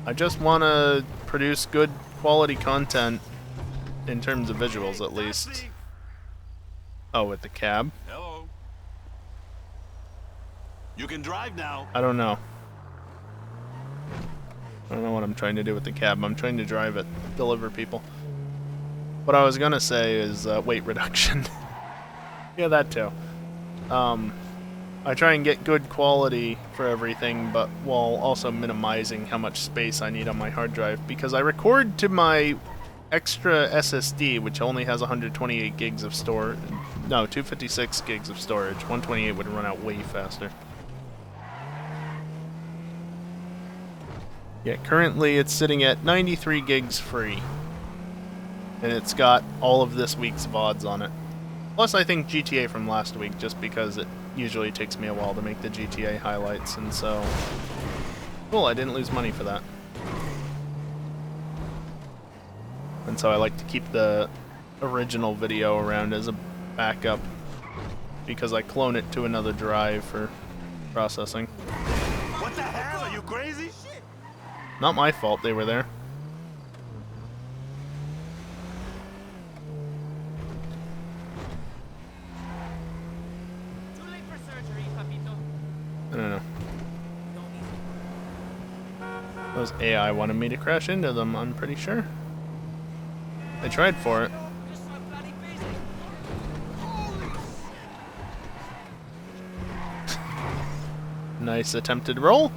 I just want to produce good quality content in terms of visuals, at least. Oh, with the cab? Hello. You can drive now. I don't know. I don't know what I'm trying to do with the cab. I'm trying to drive it, deliver people. What I was gonna say is weight reduction. Yeah, that too. I try and get good quality for everything, but while also minimizing how much space I need on my hard drive, because I record to my extra SSD, which only has 128 gigs of storage. No, 256 gigs of storage. 128 would run out way faster. Yeah, currently it's sitting at 93 gigs free. And it's got all of this week's VODs on it. Plus, I think GTA from last week, just because it usually takes me a while to make the GTA highlights, and so... Cool, I didn't lose money for that. And so I like to keep the original video around as a backup, because I clone it to another drive for processing. What the hell? Are you crazy? Not my fault they were there. I don't know. Those AI wanted me to crash into them, I'm pretty sure. They tried for it. Nice attempted roll.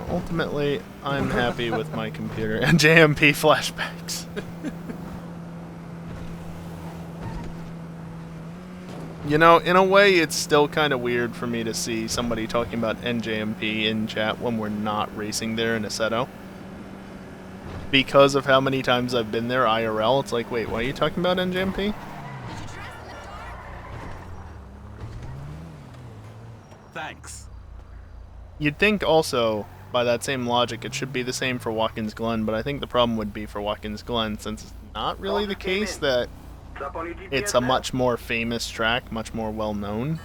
Ultimately, I'm happy with my computer and JMP flashbacks. You know, in a way, it's still kind of weird for me to see somebody talking about NJMP in chat when we're not racing there in Assetto. because of how many times I've been there IRL, it's like, wait, why are you talking about NJMP? Thanks. You'd think also, by that same logic, it should be the same for Watkins Glen, but I think the problem would be for Watkins Glen, since it's not really the case that it's a much more famous track, much more well-known,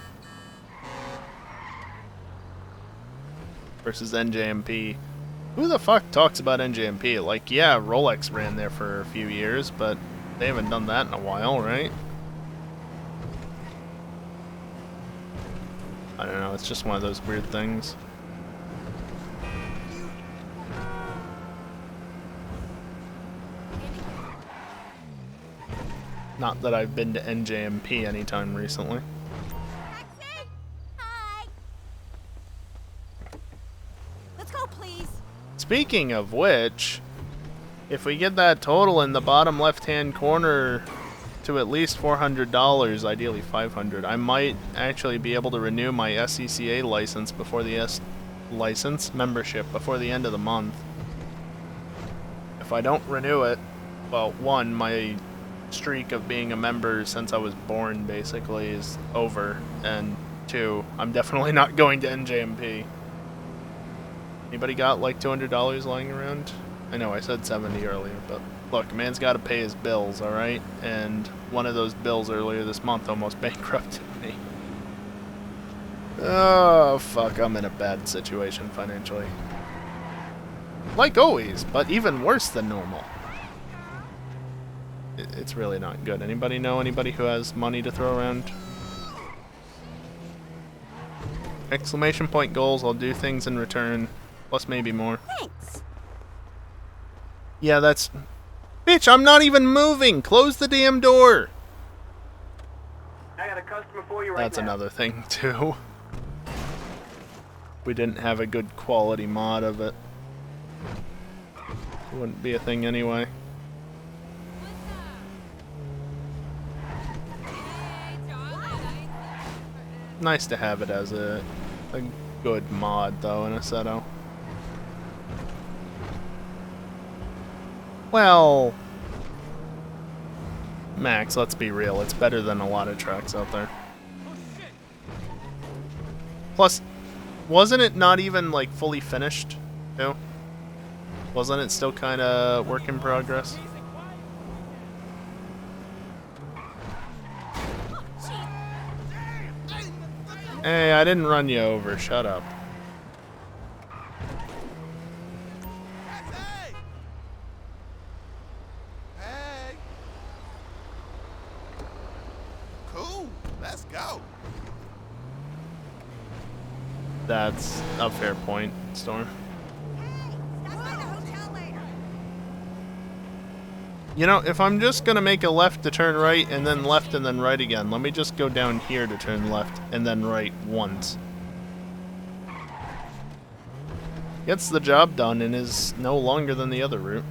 versus NJMP. Who the fuck talks about NJMP? Like, yeah, Rolex ran there for a few years, but they haven't done that in a while, right? I don't know, it's just one of those weird things. Not that I've been to NJMP anytime recently. Let's go, please. Speaking of which, if we get that total in the bottom left-hand corner to at least $400, ideally $500, I might actually be able to renew my SCCA license before the membership before the end of the month. If I don't renew it, well, one, my streak of being a member since I was born basically is over, and two, I'm definitely not going to NJMP. Anybody got like $200 lying around? I know I said 70 earlier, but look, man's got to pay his bills, alright? And one of those bills earlier this month almost bankrupted me. Oh, fuck, I'm in a bad situation financially. Like always, but even worse than normal. It's really not good. Anybody know anybody who has money to throw around? Exclamation point goals, I'll do things in return. Plus maybe more. Thanks. Yeah, that's... Bitch, I'm not even moving! Close the damn door! I got a customer for you right That's now. another thing, too. We didn't have a good quality mod of it. It wouldn't be a thing anyway. Nice to have it as a good mod, though, in Assetto. Well, Max, let's be real. It's better than a lot of tracks out there. Plus, wasn't it not even, like, fully finished, too? Wasn't it still kind of work in progress? Hey, I didn't run you over. Shut up. Hey. Cool. Let's go. That's a fair point, Storm. You know, if I'm just gonna make a left to turn right and then left and then right again, let me just go down here to turn left and then right once. Gets the job done and is no longer than the other route.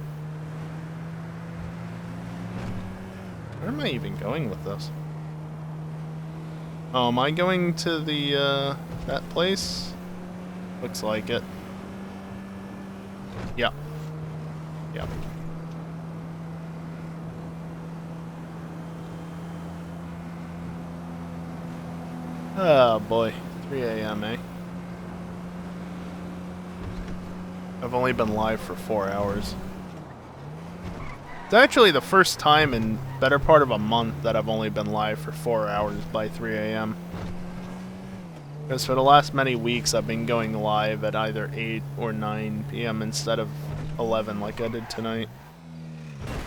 Where am I even going with this? Oh, am I going to the, that place? Looks like it. Yeah. Yeah. Oh boy, 3 a.m., eh? I've only been live for 4 hours. It's actually the first time in better part of a month that I've only been live for 4 hours by 3 a.m. Because for the last many weeks I've been going live at either 8 or 9 p.m. instead of 11 like I did tonight.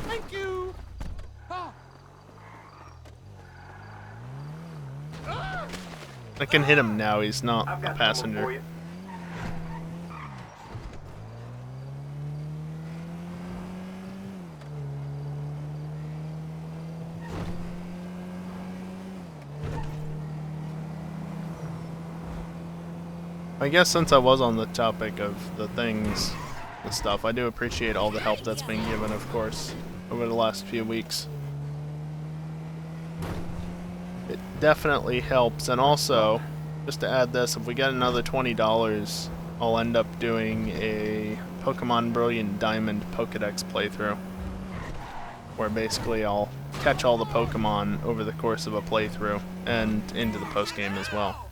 Thank you. I can hit him now, he's not a passenger. I guess since I was on the topic of the things and stuff, I do appreciate all the help that's been given, of course, over the last few weeks. It definitely helps, and also, just to add this, if we get another $20, I'll end up doing a Pokemon Brilliant Diamond Pokedex playthrough, where basically I'll catch all the Pokemon over the course of a playthrough and into the post game as well.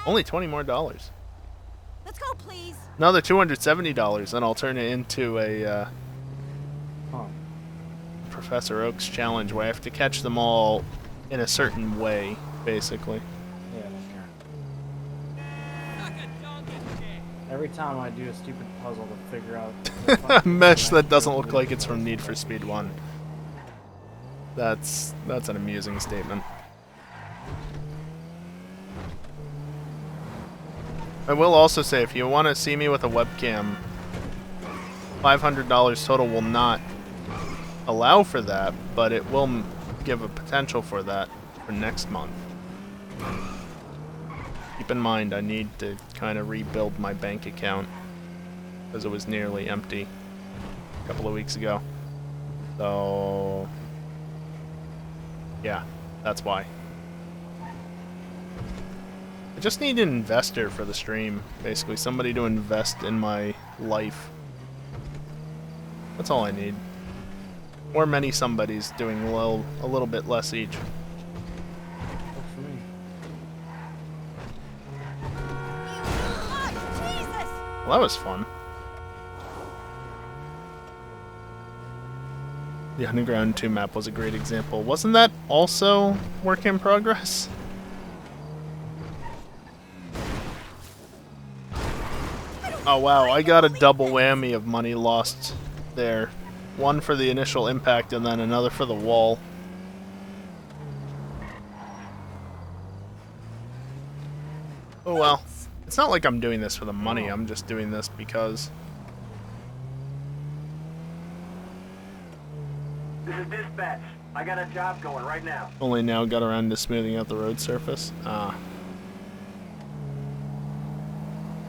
Only $20 more. Let's go, please. Another $270, and I'll turn it into a Professor Oak's challenge where I have to catch them all in a certain way, basically. Yeah, I don't care. Every time I do a stupid puzzle to figure out A mesh that doesn't look like it's from Need for Speed 1. That's an amusing statement. I will also say, if you want to see me with a webcam, $500 total will not allow for that, but it will give a potential for that for next month. Keep in mind, I need to kind of rebuild my bank account because it was nearly empty a couple of weeks ago. So, yeah, that's why. I just need an investor for the stream, basically. Somebody to invest in my life. That's all I need. Or many somebodies doing a little bit less each. Works for me. Well, that was fun. The Underground 2 map was a great example. Wasn't that also work in progress? Oh wow, I got a double whammy of money lost there. One for the initial impact and then another for the wall. Oh well. It's not like I'm doing this for the money, I'm just doing this because... This is dispatch. I got a job going right now. Only now got around to smoothing out the road surface. Ah.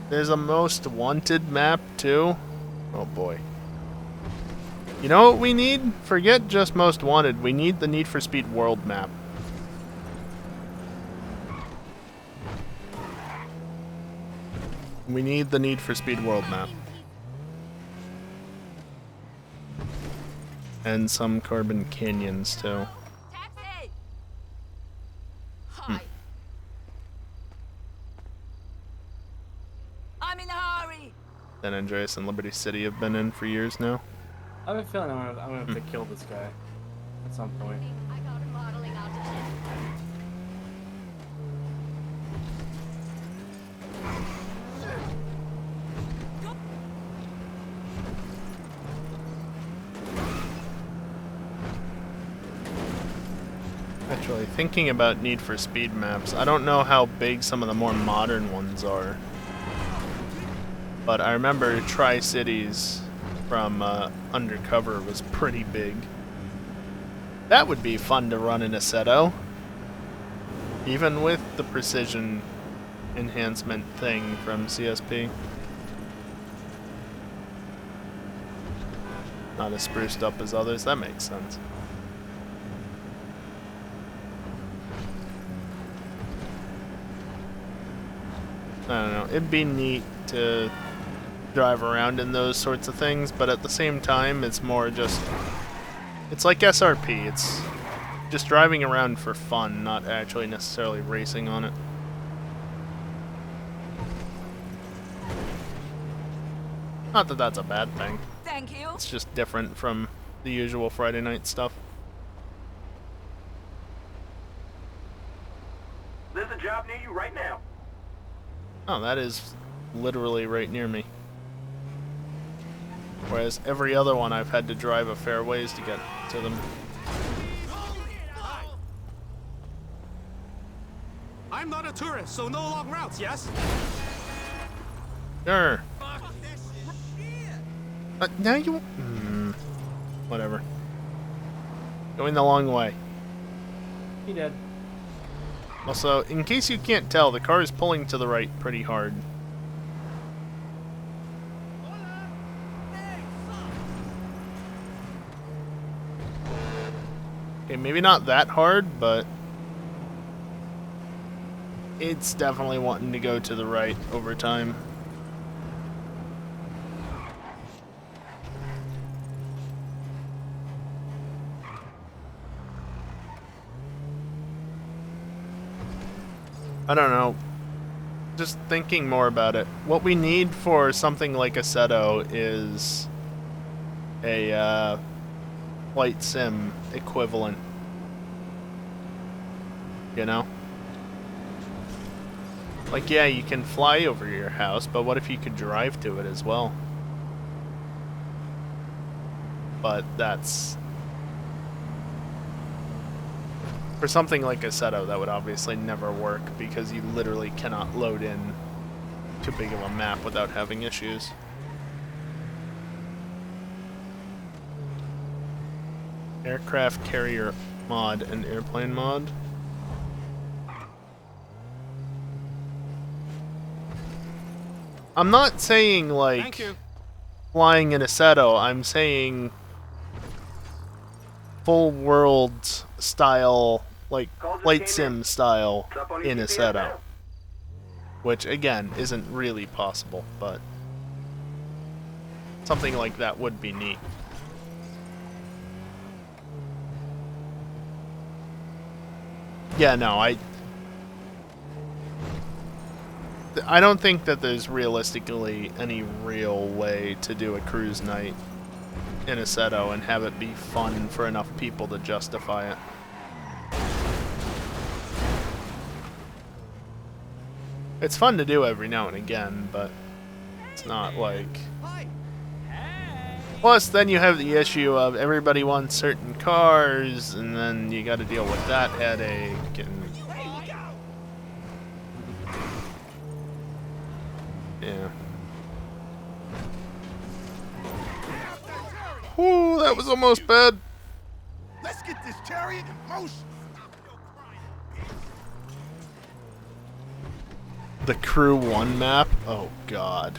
There's a most wanted map too. Oh boy. You know what we need? Forget just most wanted. We need the Need for Speed World map. We need the Need for Speed World map. And some Carbon Canyons too. Hmm. I'm in a hurry. San Andreas and Liberty City have been in for years now. I have a feeling I'm gonna have to kill this guy at some point. Actually, thinking about Need for Speed maps, I don't know how big some of the more modern ones are. But I remember Tri-Cities from Undercover was pretty big. That would be fun to run in Assetto. Even with the precision enhancement thing from CSP. Not as spruced up as others, that makes sense. I don't know, it'd be neat to drive around in those sorts of things, but at the same time, it's more just... It's like SRP, it's just driving around for fun, not actually necessarily racing on it. Not that that's a bad thing. Thank you. It's just different from the usual Friday night stuff. There's a job near you right now. Oh, that is literally right near me. Whereas every other one I've had to drive a fair ways to get to them. I'm not a tourist, so no long routes, yes? Sure. Now you... whatever. Going the long way. He did. Also, in case you can't tell, the car is pulling to the right pretty hard. Okay, maybe not that hard, but it's definitely wanting to go to the right over time. I don't know. Just thinking more about it. What we need for something like Assetto is a flight sim equivalent. You know? Like, yeah, you can fly over your house, but what if you could drive to it as well? But that's... For something like Assetto, that would obviously never work because you literally cannot load in too big of a map without having issues. Aircraft carrier mod and airplane mod. I'm not saying like flying in Assetto, I'm saying full world style, like flight sim style in Assetto. Which again isn't really possible, but something like that would be neat. Yeah, no, I don't think that there's realistically any real way to do a cruise night in Assetto and have it be fun for enough people to justify it. It's fun to do every now and again, but it's not like... Plus, then you have the issue of everybody wants certain cars, and then you gotta deal with that headache, and... Yeah. Ooh, that was almost bad. Let's get this chariot in motion. The Crew 1 map? Oh god.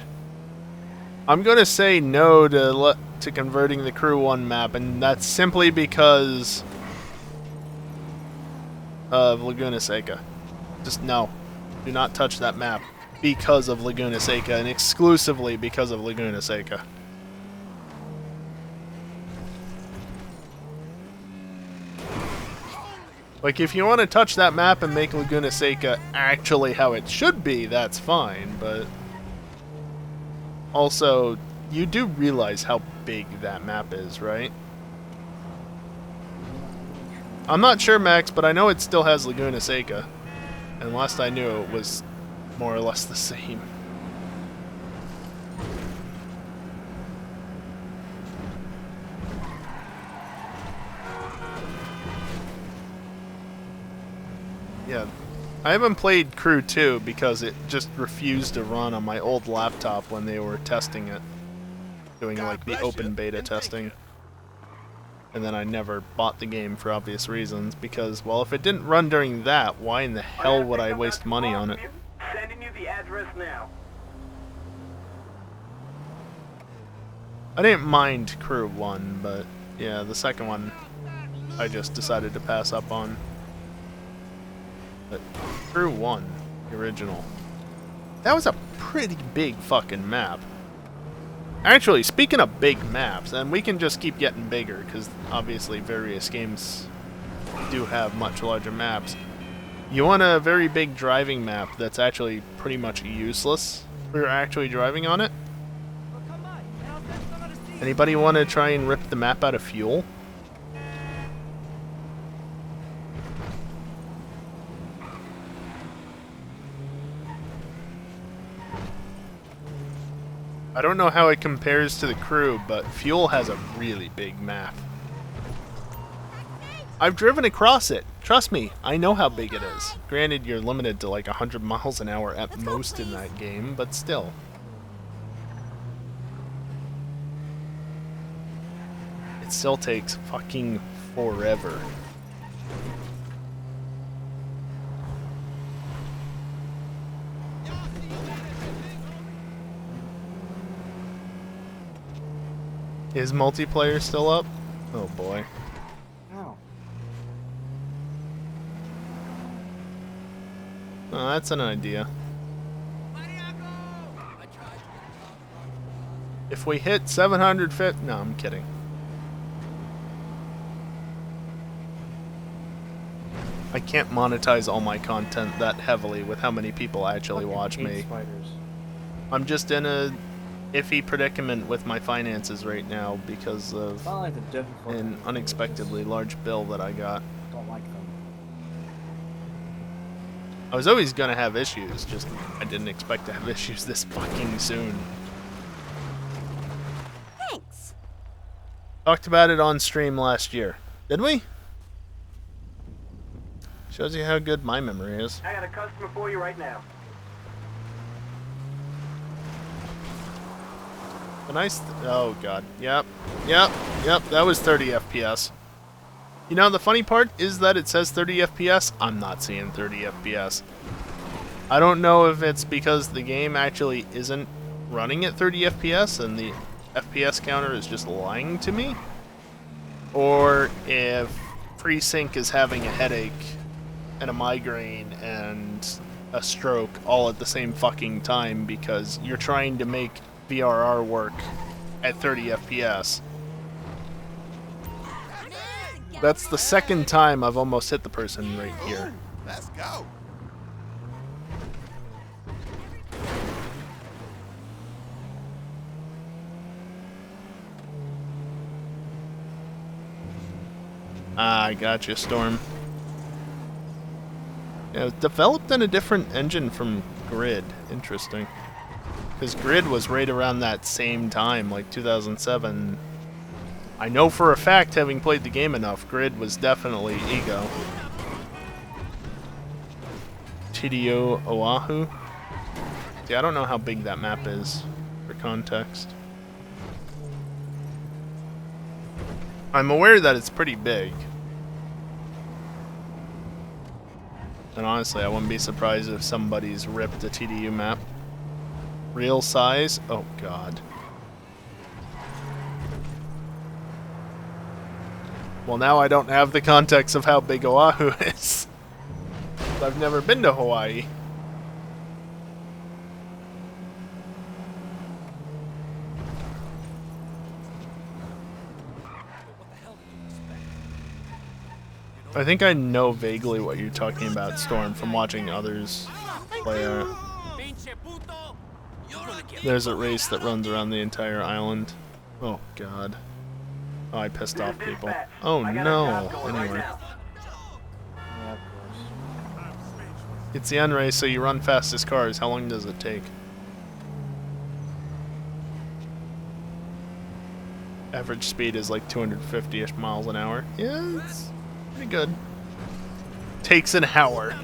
I'm gonna say no to converting the Crew 1 map, and that's simply because of Laguna Seca. Just no. Do not touch that map because of Laguna Seca, and exclusively because of Laguna Seca. Like, if you want to touch that map and make Laguna Seca actually how it should be, that's fine, but... Also, you do realize how big that map is, right? I'm not sure, Max, but I know it still has Laguna Seca. And last I knew, it was more or less the same. Yeah, I haven't played Crew 2 because it just refused to run on my old laptop when they were testing it. Doing like the open beta testing. And then I never bought the game for obvious reasons because, well, if it didn't run during that, why in the hell would I waste money on it? Sending you the address now. I didn't mind Crew 1, but yeah, the second one I just decided to pass up on. But Crew 1, the original, that was a pretty big fucking map. Actually, speaking of big maps, and we can just keep getting bigger, because obviously various games do have much larger maps. You want a very big driving map that's actually pretty much useless for actually driving on it? Anybody want to try and rip the map out of Fuel? I don't know how it compares to the Crew, but Fuel has a really big map. I've driven across it. Trust me, I know how big it is. Granted, you're limited to like 100 miles an hour at most in that game, but still. It still takes fucking forever. Is multiplayer still up? Oh boy. No. Oh, that's an idea. If we hit 750... No, I'm kidding. I can't monetize all my content that heavily with how many people actually watch me. Spiders. I'm just in a iffy predicament with my finances right now because of Not like the difficult an unexpectedly large bill that I got. Don't like them. I was always gonna have issues, just I didn't expect to have issues this fucking soon. Thanks. Talked about it on stream last year. Did we? Shows you how good my memory is. I got a customer for you right now. A nice... oh god. Yep. That was 30 FPS. You know, the funny part is that it says 30 FPS. I'm not seeing 30 FPS. I don't know if it's because the game actually isn't running at 30 FPS and the FPS counter is just lying to me, or if FreeSync is having a headache and a migraine and a stroke all at the same fucking time because you're trying to make VRR work at 30 FPS. That's the second time I've almost hit the person right here. Let's go. Ah, I got you, Storm. Yeah, it was developed in a different engine from Grid. Interesting. Because Grid was right around that same time, like 2007. I know for a fact, having played the game enough, Grid was definitely Ego. TDO Oahu? See, I don't know how big that map is, for context. I'm aware that it's pretty big. And honestly, I wouldn't be surprised if somebody's ripped a TDU map. Real size? Oh god. Well, now I don't have the context of how big Oahu is. I've never been to Hawaii. I think I know vaguely what you're talking about, Storm, from watching others play it. There's a race that runs around the entire island. Oh god. Oh, I pissed off people. Oh no. Anyway. Yeah, of course. It's the end race, so you run fastest cars. How long does it take? Average speed is like 250-ish miles an hour. Yeah, it's pretty good. Takes an hour.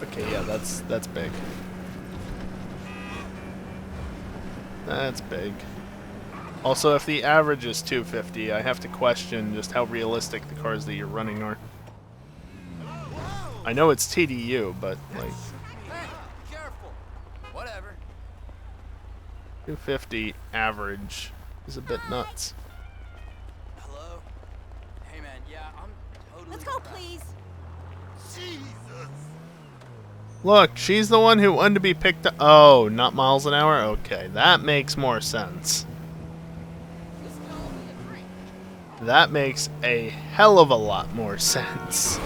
Okay, yeah, that's big. That's big. Also, if the average is 250, I have to question just how realistic the cars that you're running are. I know it's TDU, but like... Hey, careful. Whatever. 250 average is a bit nuts. Hello? Hey man, yeah, I'm totally... Let's go, please. Jesus. Look, she's the one who wanted to be picked up. Oh, not miles an hour? Okay, that makes more sense. That makes a hell of a lot more sense.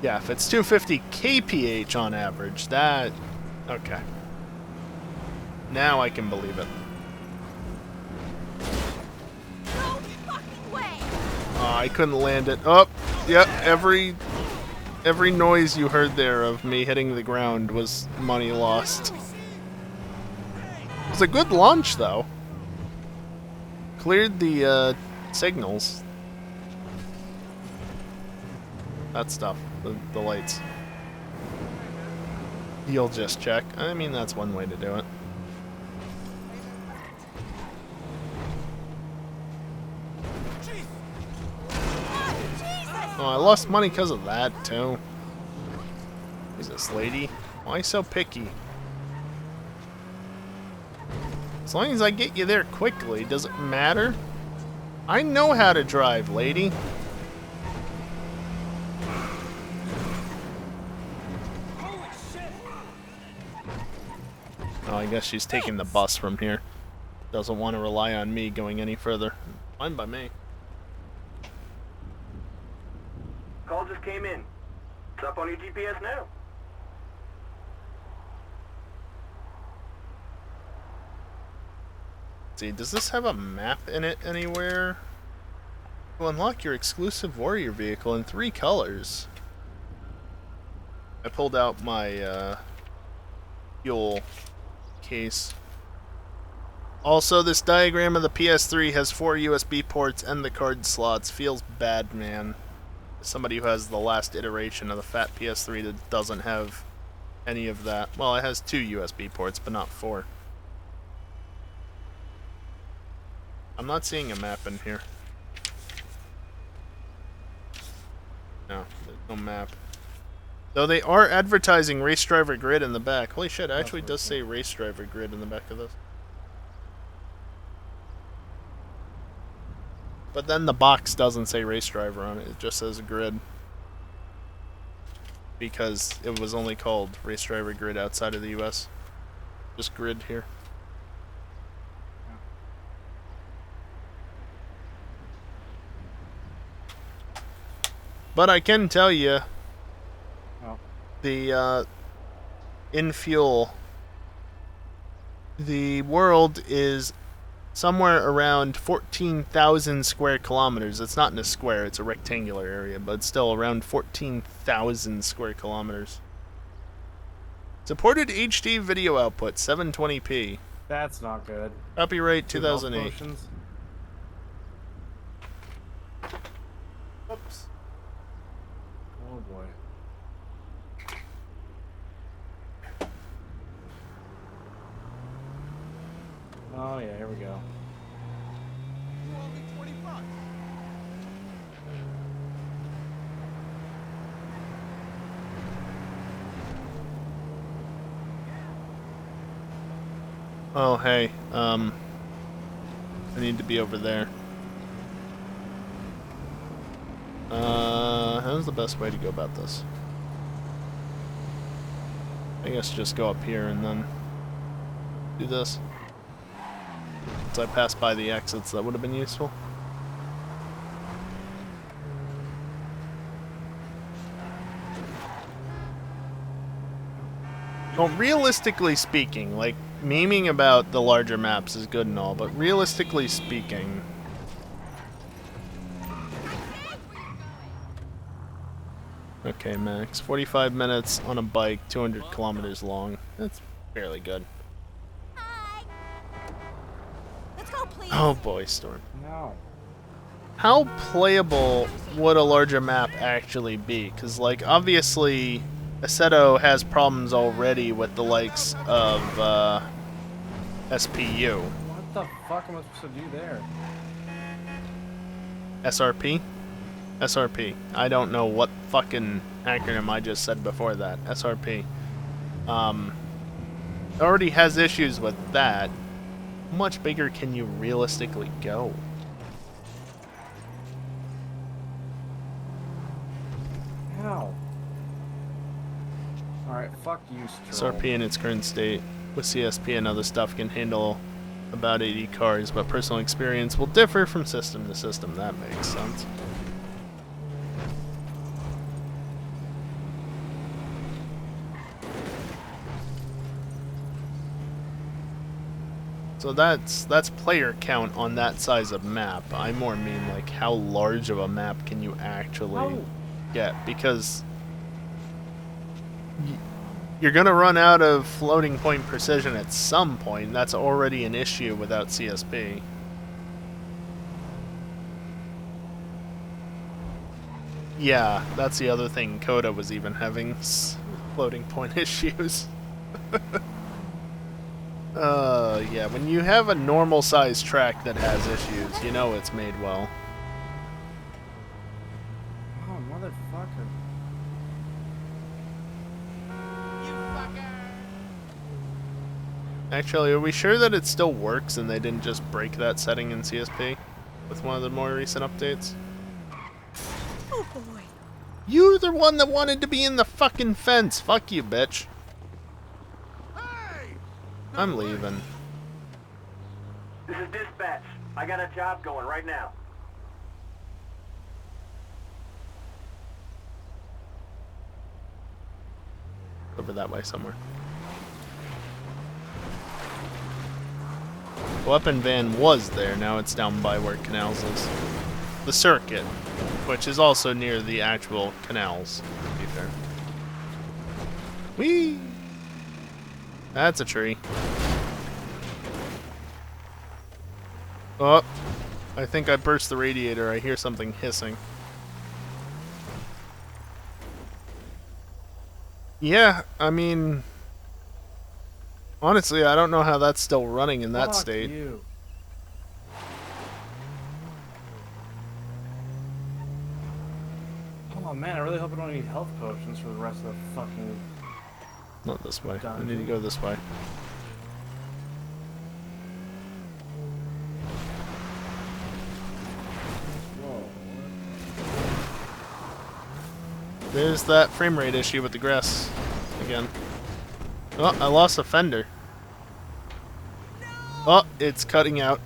Yeah, if it's 250 kph on average, that... okay. Now I can believe it. No fucking way. Oh, I couldn't land it. Oh, yep, every noise you heard there of me hitting the ground was money lost. It was a good launch, though. Cleared the signals. That stuff. The lights. You'll just check. I mean, that's one way to do it. Oh, I lost money because of that, too. Who's this lady? Why so picky? As long as I get you there quickly, does it matter? I know how to drive, lady. Oh, I guess she's taking the bus from here. Doesn't want to rely on me going any further. Fine by me. Call just came in. It's up on your GPS now. See, does this have a map in it anywhere? To unlock your exclusive warrior vehicle in 3 colors. I pulled out my fuel case. Also, this diagram of the PS3 has 4 USB ports and the card slots. Feels bad, man. As somebody who has the last iteration of the fat PS3 that doesn't have any of that. Well, it has 2 USB ports, but not 4. I'm not seeing a map in here. No, there's no map. Though they are advertising Race Driver Grid in the back. Holy shit, it actually does say Race Driver Grid in the back of this. But then the box doesn't say Race Driver on it, it just says Grid. Because it was only called Race Driver Grid outside of the US. Just Grid here. But I can tell you, the in fuel, the world is somewhere around 14,000 square kilometers. It's not in a square, it's a rectangular area, but it's still around 14,000 square kilometers. Supported HD video output, 720p. That's not good. Copyright Two health 2008. potions. Oops. Oh boy. Oh yeah, here we go. Oh, hey, I need to be over there. How's the best way to go about this? I guess just go up here and then do this. So I passed by the exits, that would have been useful. Well, realistically speaking, like, memeing about the larger maps is good and all, but realistically speaking... Okay, Max. 45 minutes on a bike, 200 kilometers long. That's fairly good. Let's go, please. Oh boy, Storm. No. How playable would a larger map actually be? Because, like, obviously, Assetto has problems already with the likes of SPU. What the fuck am I supposed to do there? SRP? SRP. I don't know what fucking acronym I just said before that. SRP. It already has issues with that. How much bigger can you realistically go? Ow. Alright, fuck you, Stroll. SRP in its current state, with CSP and other stuff, can handle about 80 cars, but personal experience will differ from system to system. That makes sense. So that's player count on that size of map. I more mean, like, how large of a map can you actually get? Because you're gonna run out of floating point precision at some point. That's already an issue without CSP. Yeah, that's the other thing. Coda was even having floating point issues. Yeah, when you have a normal sized track that has issues, you know it's made well. Oh, motherfucker. Actually, are we sure that it still works and they didn't just break that setting in CSP with one of the more recent updates? Oh boy. You're the one that wanted to be in the fucking fence. Fuck you, bitch. I'm leaving. This is dispatch. I got a job going right now. Over that way somewhere. The weapon van was there, now it's down by where Canals is. The circuit, which is also near the actual canals, to be fair. Whee! That's a tree. Oh, I think I burst the radiator. I hear something hissing. Yeah, I mean... Honestly, I don't know how that's still running in that state. You. Oh man, I really hope I don't need health potions for the rest of the fucking... Not this way. I dungeon. need to go this way. Whoa. There's that frame rate issue with the grass again. Oh, I lost a fender. Oh, it's cutting out.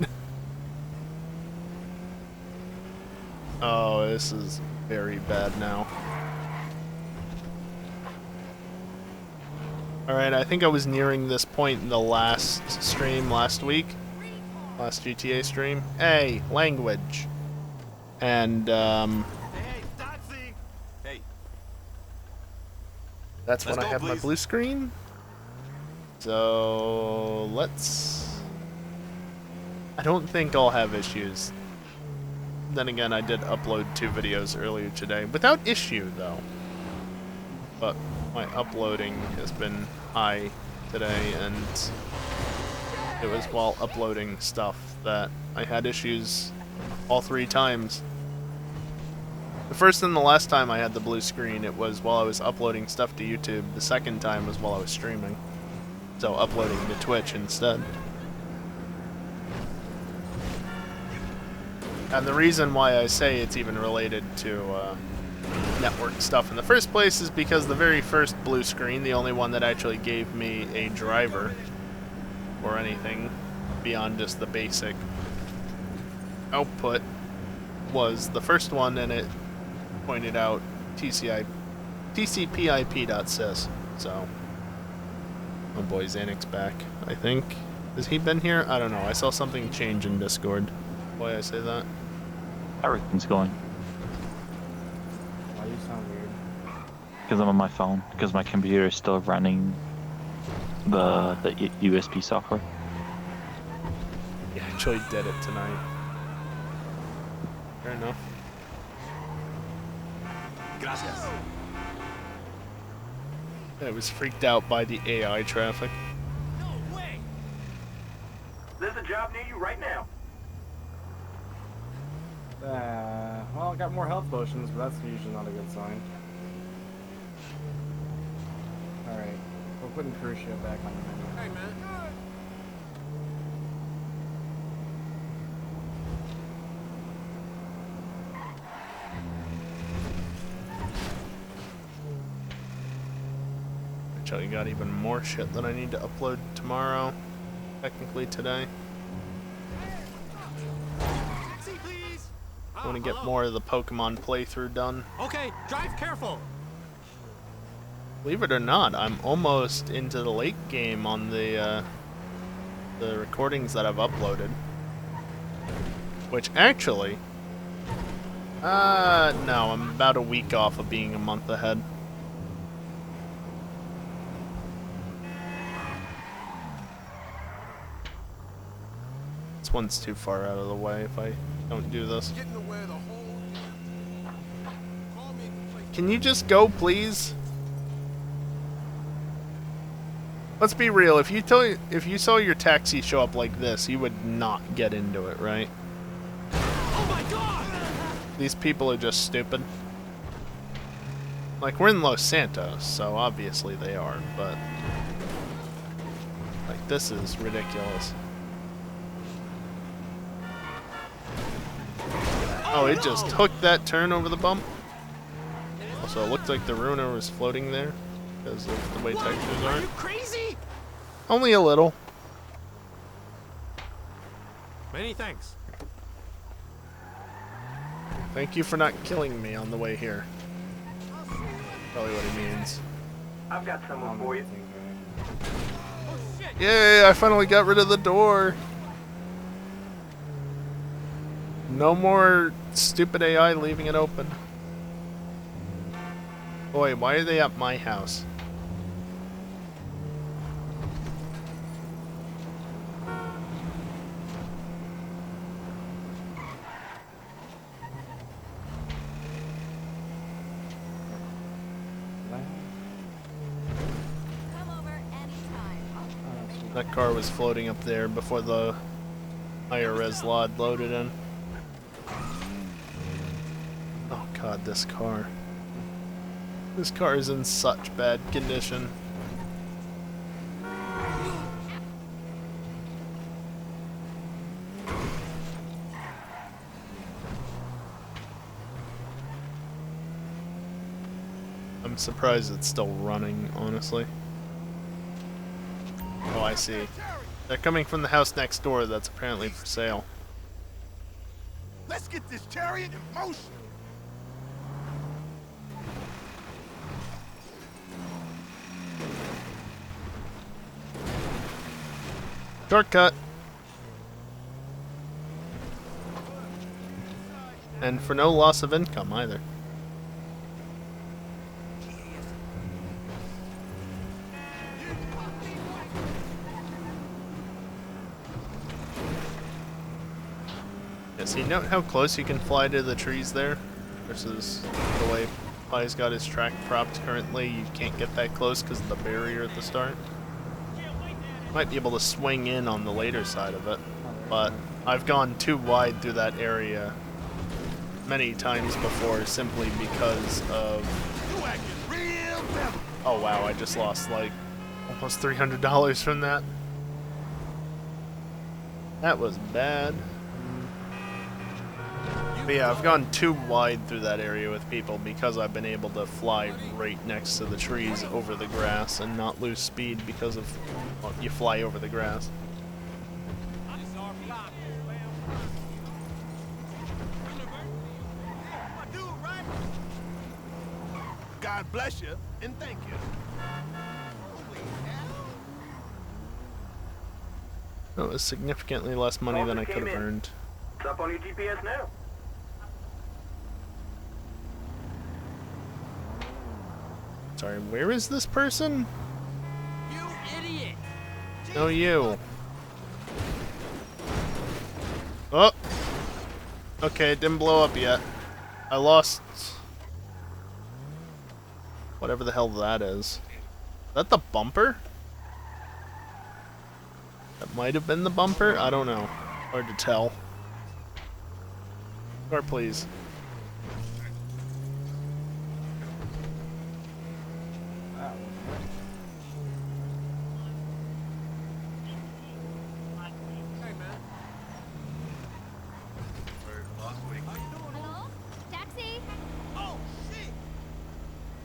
Oh, this is very bad now. Alright, I think I was nearing this point in the last stream last week. Last GTA stream. Hey, language. And, Hey, that's when Let's I go, have my please. blue screen. So, let's... I don't think I'll have issues. Then again, I did upload 2 videos earlier today. Without issue, though. But my uploading has been high today, and it was while uploading stuff that I had issues all 3 times. The first and the last time I had the blue screen, it was while I was uploading stuff to YouTube. The second time was while I was streaming. So uploading to Twitch instead. And the reason why I say it's even related to network stuff in the first place is because the very first blue screen, the only one that actually gave me a driver or anything beyond just the basic output, was the first one, and it pointed out TCP/IP.sys. So, oh boy, Xanax back, I think. Has he been here? I don't know. I saw something change in Discord. Why I say that? Everything's going. Why you sound weird? Because I'm on my phone. Because my computer is still running the USB software. Yeah, I actually did it tonight. Fair enough. Gracias. I was freaked out by the AI traffic. There's a job near you right now. Well, I got more health potions, but that's usually not a good sign. Alright, we're putting Crucio back on the menu. Hey, man. Actually got even more shit that I need to upload tomorrow. Technically today. I want to get more of the Pokemon playthrough done. Okay, drive careful. Believe it or not, I'm almost into the late game on the recordings that I've uploaded. Which actually... no, I'm about a week off of being a month ahead. This one's too far out of the way if I don't do this. Can you just go, please? Let's be real. If you saw your taxi show up like this, you would not get into it, right? Oh my God! These people are just stupid. Like, we're in Los Santos, so obviously they are, but... like, this is ridiculous. Oh, it just hooked that turn over the bump. Also, it looked like the ruiner was floating there because of the way textures are. Are you crazy? Only a little. Many thanks. Thank you for not killing me on the way here. Probably what he means. I've got someone for you. Yay, I finally got rid of the door. No more stupid AI leaving it open. Boy, why are they at my house? That car was floating up there before the higher res LOD loaded in. Oh god, this car. This car is in such bad condition. I'm surprised it's still running, honestly. Oh, I see. They're coming from the house next door that's apparently for sale. Let's get this chariot in motion. Shortcut! And for no loss of income either. Yeah, see, note how close you can fly to the trees there versus the way Pie's got his track propped currently. You can't get that close because of the barrier at the start. Might be able to swing in on the later side of it, but I've gone too wide through that area many times before simply because of... Oh wow, I just lost like almost $300 from that. That was bad. But yeah, I've gone too wide through that area with people because I've been able to fly right next to the trees over the grass and not lose speed because of, well, you fly over the grass. God bless you and thank you. That was significantly less money than I could have earned. It's up on your GPS now. Sorry, where is this person? You idiot! No, you. Oh! Okay, it didn't blow up yet. I lost... whatever the hell that is. Is that the bumper? That might have been the bumper? I don't know. Hard to tell. Car, please.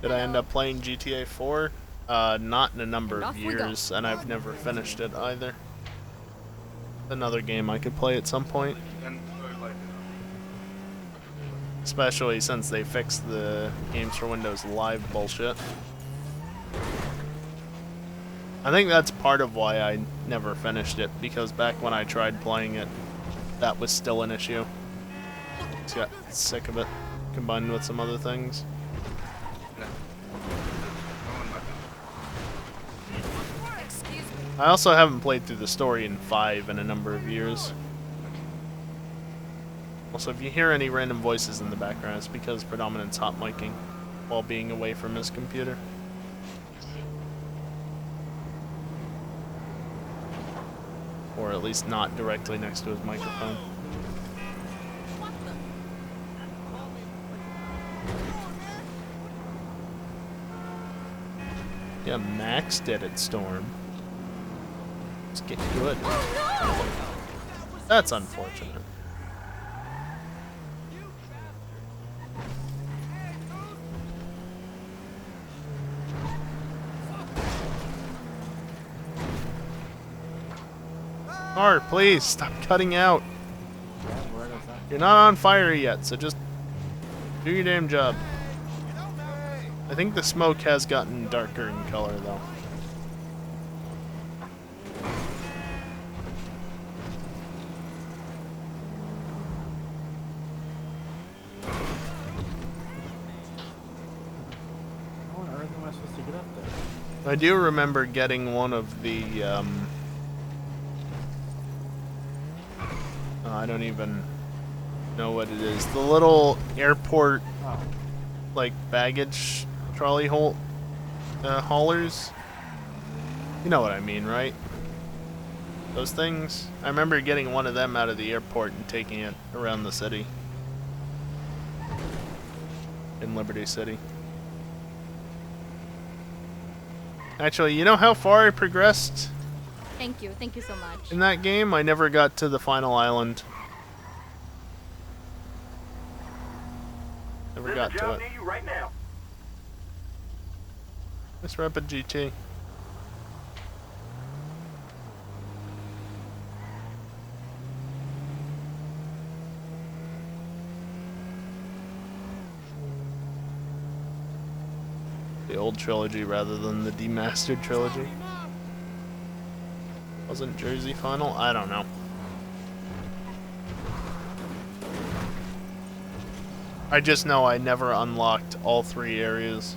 Did I end up playing GTA 4? Not in a number of years, and I've never finished it either. Another game I could play at some point. Especially since they fixed the Games for Windows Live bullshit. I think that's part of why I never finished it, because back when I tried playing it, that was still an issue. Just got sick of it, combined with some other things. I also haven't played through the story in 5 in a number of years. Also, if you hear any random voices in the background, it's because Predominant's hot micing while being away from his computer. Or at least not directly next to his microphone. Yeah, Max did it, Storm. It's getting good. That's unfortunate. Car, please stop cutting out. You're not on fire yet, so just do your damn job. I think the smoke has gotten darker in color, though. How on earth am I supposed to get up there? I do remember getting one of the, I don't even know what it is. The little airport, like, baggage trolley haulers. You know what I mean, right? Those things. I remember getting one of them out of the airport and taking it around the city. In Liberty City. Actually, you know how far I progressed Thank you so much. in that game? I never got to the final island. Never got to it. Near you right now. Let's Rapid GT. The old trilogy rather than the demastered trilogy. Wasn't Jersey final? I don't know. I just know I never unlocked all 3 areas.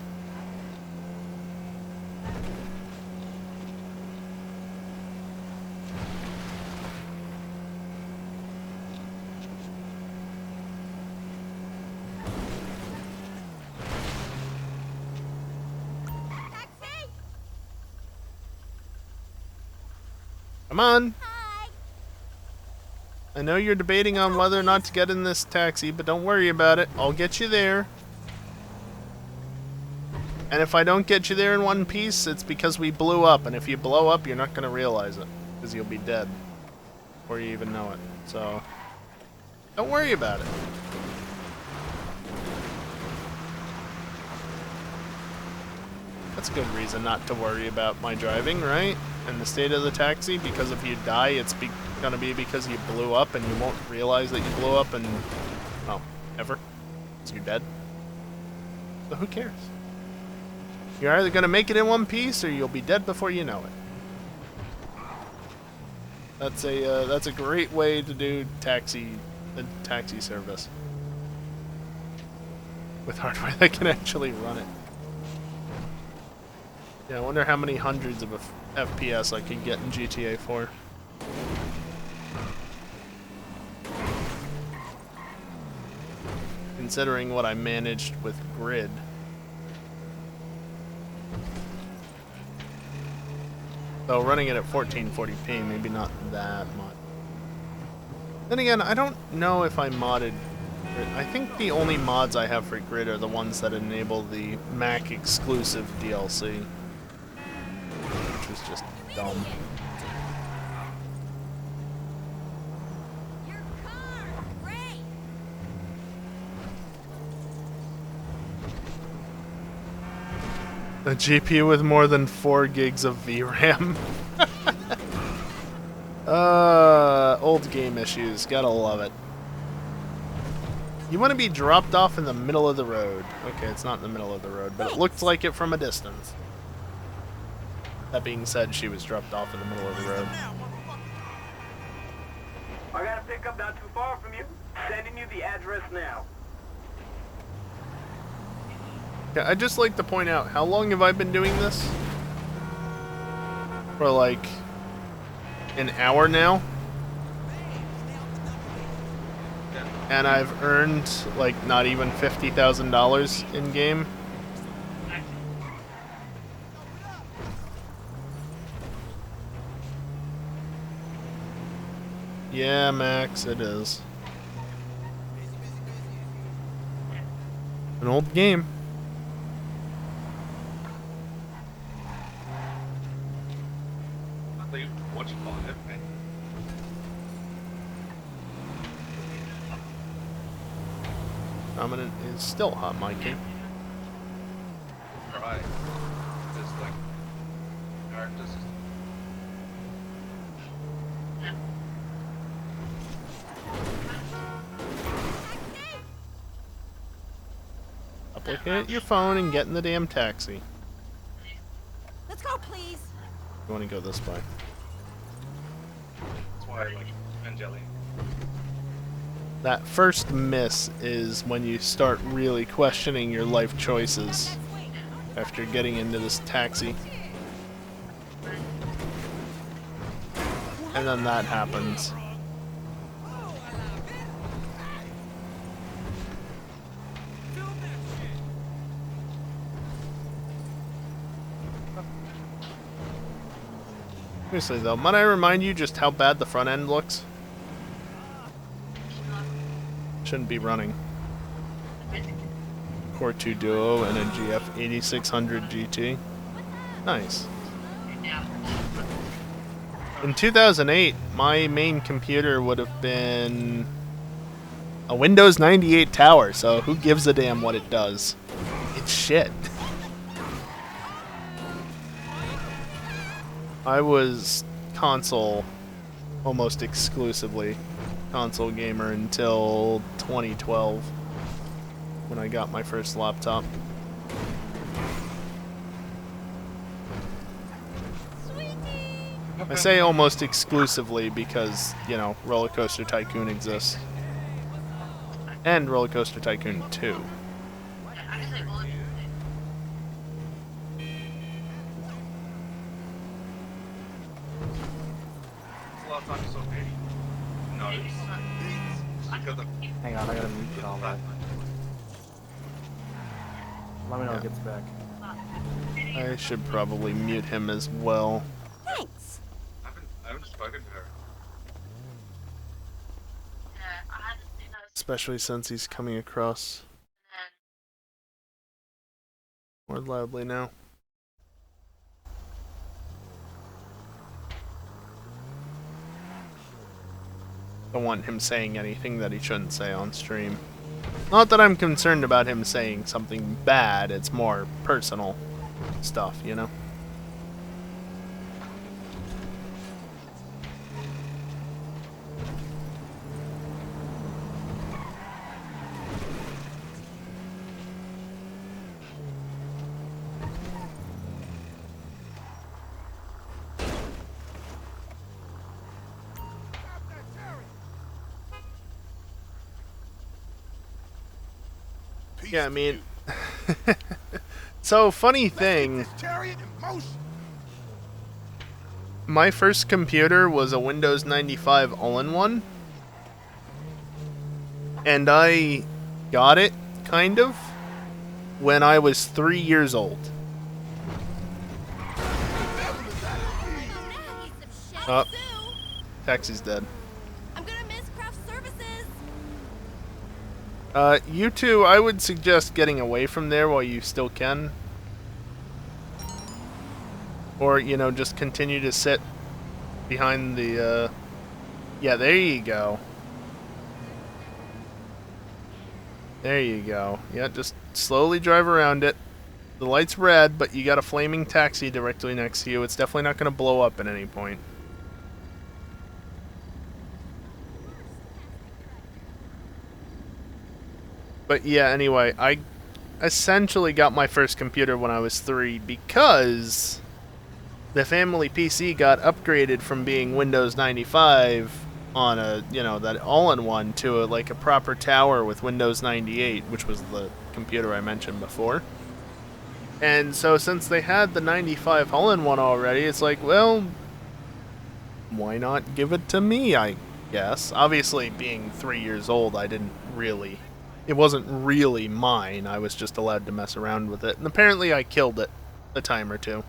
Come on! I know you're debating on whether or not to get in this taxi, but don't worry about it. I'll get you there. And if I don't get you there in one piece, it's because we blew up. And if you blow up, you're not going to realize it. Because you'll be dead. Before you even know it. So, don't worry about it. That's a good reason not to worry about my driving, right? And the state of the taxi, because if you die, it's gonna be because you blew up and you won't realize that you blew up and, well, ever. So you're dead. So who cares? You're either gonna make it in one piece or you'll be dead before you know it. That's a great way to do taxi service. With hardware that can actually run it. Yeah, I wonder how many hundreds of FPS I could get in GTA 4. Considering what I managed with Grid. So running it at 1440p, maybe not that much. Then again, I don't know if I modded Grid. I think the only mods I have for Grid are the ones that enable the Mac exclusive DLC. Which was just dumb. A GPU with more than 4 gigs of VRAM. Old game issues. Gotta love it. You want to be dropped off in the middle of the road. Okay, it's not in the middle of the road, but it looked like it from a distance. That being said, she was dropped off in the middle of the road. I got a pickup not too far from you. Sending you the address now. Yeah, I'd just like to point out, how long have I been doing this? For like an hour now? And I've earned like not even $50,000 in game. Yeah, Max, it is. An old game. Dominant is still hot micing. Right. Just like characters. looking at your phone and get in the damn taxi. Let's go, please. You want to go this way? That's why I like Angeli. That first miss is when you start really questioning your life choices after getting into this taxi. And then that happens. Seriously though, might I remind you just how bad the front end looks? Shouldn't be running. Core 2 Duo and a GF 8600 GT. Nice. In 2008, my main computer would have been a Windows 98 tower, so who gives a damn what it does? It's shit. I was console almost exclusively console gamer until 2012 when I got my first laptop. I say almost exclusively because, you know, Roller Coaster Tycoon exists. And Roller Coaster Tycoon 2. Hang on, I gotta mute all that. Let me know when it gets back. I should probably mute him as well. Thanks. I haven't spoken to her. Especially since he's coming across more loudly now. Don't want him saying anything that he shouldn't say on stream. Not that I'm concerned about him saying something bad, it's more personal stuff, you know? Yeah, I mean, so funny thing, my first computer was a Windows 95 all-in-one, and I got it, kind of, when I was 3 years old. Oh, taxi's dead. You two, I would suggest getting away from there while you still can. Or, you know, just continue to sit behind the, yeah, there you go. There you go. Yeah, just slowly drive around it. The light's red, but you got a flaming taxi directly next to you. It's definitely not going to blow up at any point. But yeah, anyway, I essentially got my first computer when I was 3 because the family PC got upgraded from being Windows 95 on a, you know, that all-in-one to like a proper tower with Windows 98, which was the computer I mentioned before. And so since they had the 95 all-in-one already, it's like, well, why not give it to me, I guess. Obviously, being 3 years old, I didn't really... It wasn't really mine, I was just allowed to mess around with it. And apparently I killed it a time or two.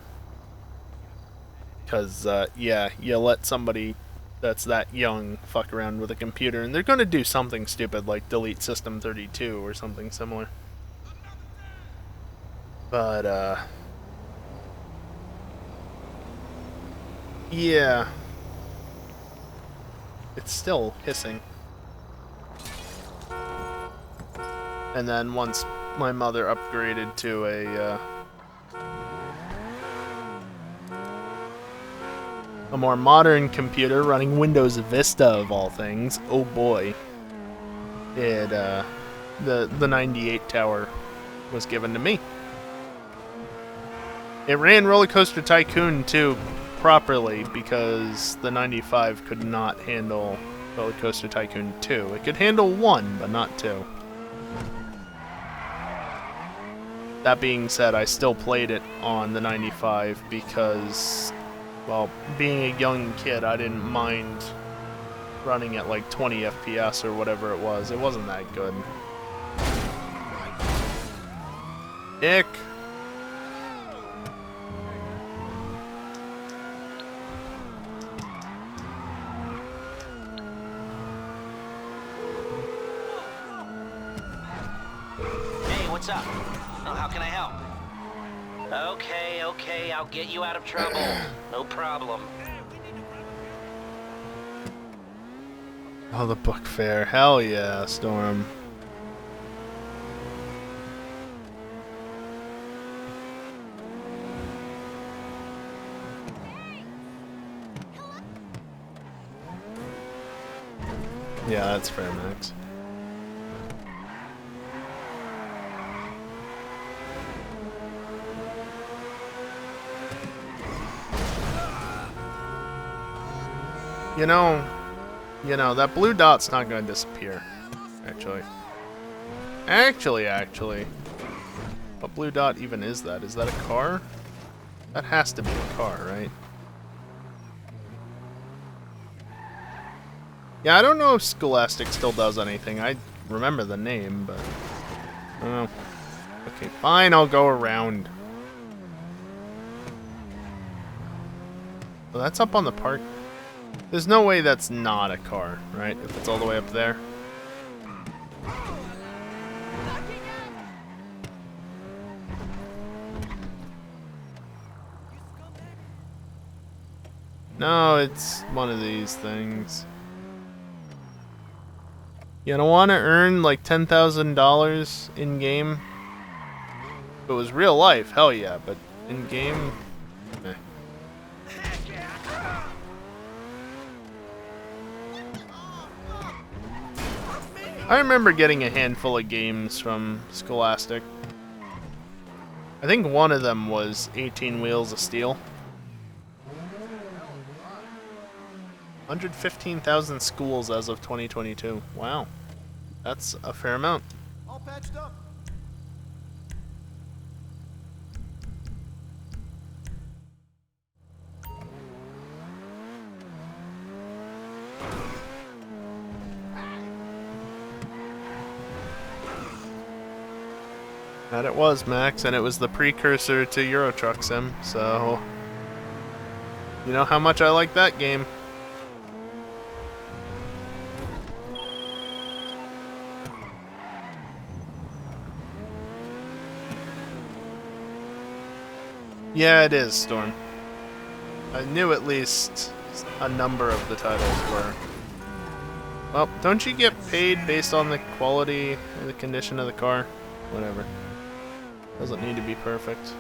Because, yeah, you let somebody that's that young fuck around with a computer, and they're going to do something stupid like delete System 32 or something similar. But, yeah. It's still hissing. And then once my mother upgraded to a more modern computer running Windows Vista of all things, oh boy, it the 98 tower was given to me. It ran Roller Coaster Tycoon 2 properly because the 95 could not handle Roller Coaster Tycoon 2. It could handle 1, but not 2. That being said, I still played it on the 95 because, well, being a young kid, I didn't mind running at like 20 FPS or whatever it was. It wasn't that good. Dick. Hey, what's up? Oh, how can I help? Okay, I'll get you out of trouble. No problem. Oh, the book fair. Hell yeah, Storm. Yeah, that's fair, Max. You know, that blue dot's not going to disappear, actually. Actually. What blue dot even is that? Is that a car? That has to be a car, right? Yeah, I don't know if Scholastic still does anything. I remember the name, but I don't know. Okay, fine, I'll go around. Well, that's up on the park. There's no way that's not a car, right? If it's all the way up there. No, it's one of these things. You don't want to earn like $10,000 in game. If it was real life, hell yeah, but in game, meh. I remember getting a handful of games from Scholastic. I think one of them was 18 Wheels of Steel. 115,000 schools as of 2022. Wow. That's a fair amount. All patched up. That it was, Max, and it was the precursor to Euro Truck Sim, so you know how much I like that game. Yeah, it is, Storm. I knew at least a number of the titles were. Well, don't you get paid based on the quality or the condition of the car? Whatever. Doesn't need to be perfect.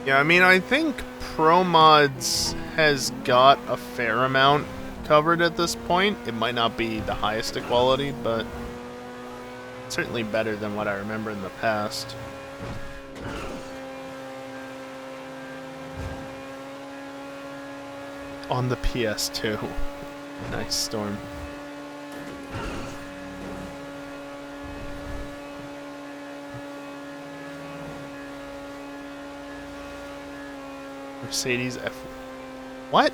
Yeah, I mean, I think Pro Mods has got a fair amount covered at this point. It might not be the highest of quality, but certainly better than what I remember in the past. On the PS2. Nice, Storm. Mercedes F... What?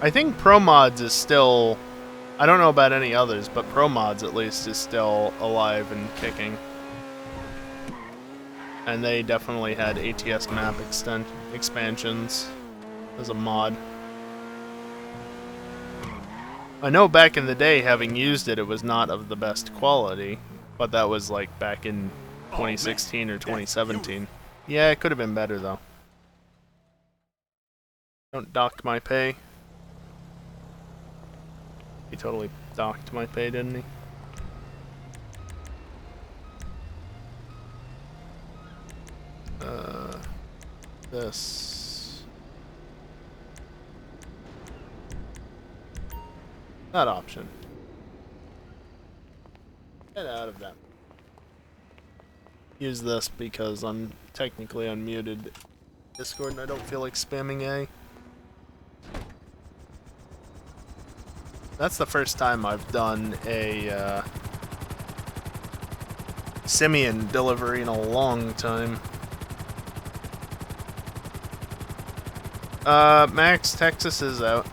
I think Pro Mods is still... I don't know about any others, but Pro Mods at least is still alive and kicking. And they definitely had ATS map expansions as a mod. I know back in the day, having used it, it was not of the best quality, but that was like back in 2016 or 2017. Yeah, it could have been better though. Don't dock my pay. He totally docked my pay, didn't he? This. That option. Get out of that. Use this because I'm technically unmuted Discord and I don't feel like spamming A. That's the first time I've done a simian delivery in a long time. Max, Texas is out.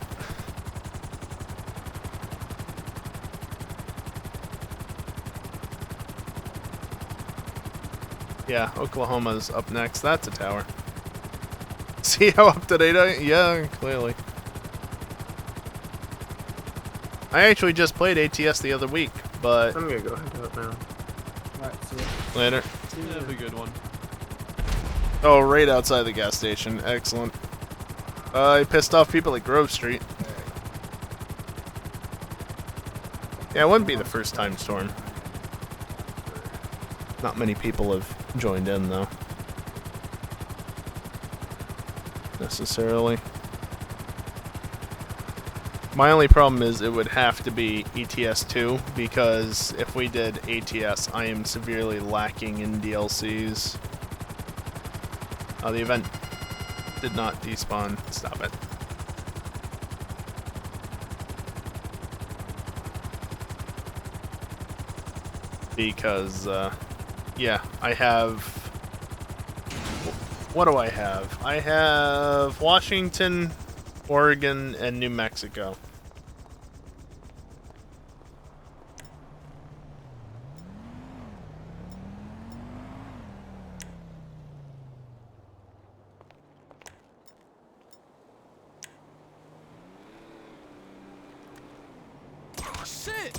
Yeah, Oklahoma's up next. That's a tower. See how up to date I am? Yeah, clearly. I actually just played ATS the other week, but... I'm gonna go head out now. Alright, see ya. Later. That'll be a good one. Oh, right outside the gas station. Excellent. I pissed off people at Grove Street. Yeah, it wouldn't be the first time storm. Not many people have joined in, though. Necessarily. My only problem is it would have to be ETS 2, because if we did ATS, I am severely lacking in DLCs. Oh, the event did not despawn. Stop it. Because, yeah, I have... What do I have? I have Washington, Oregon, and New Mexico. Shit!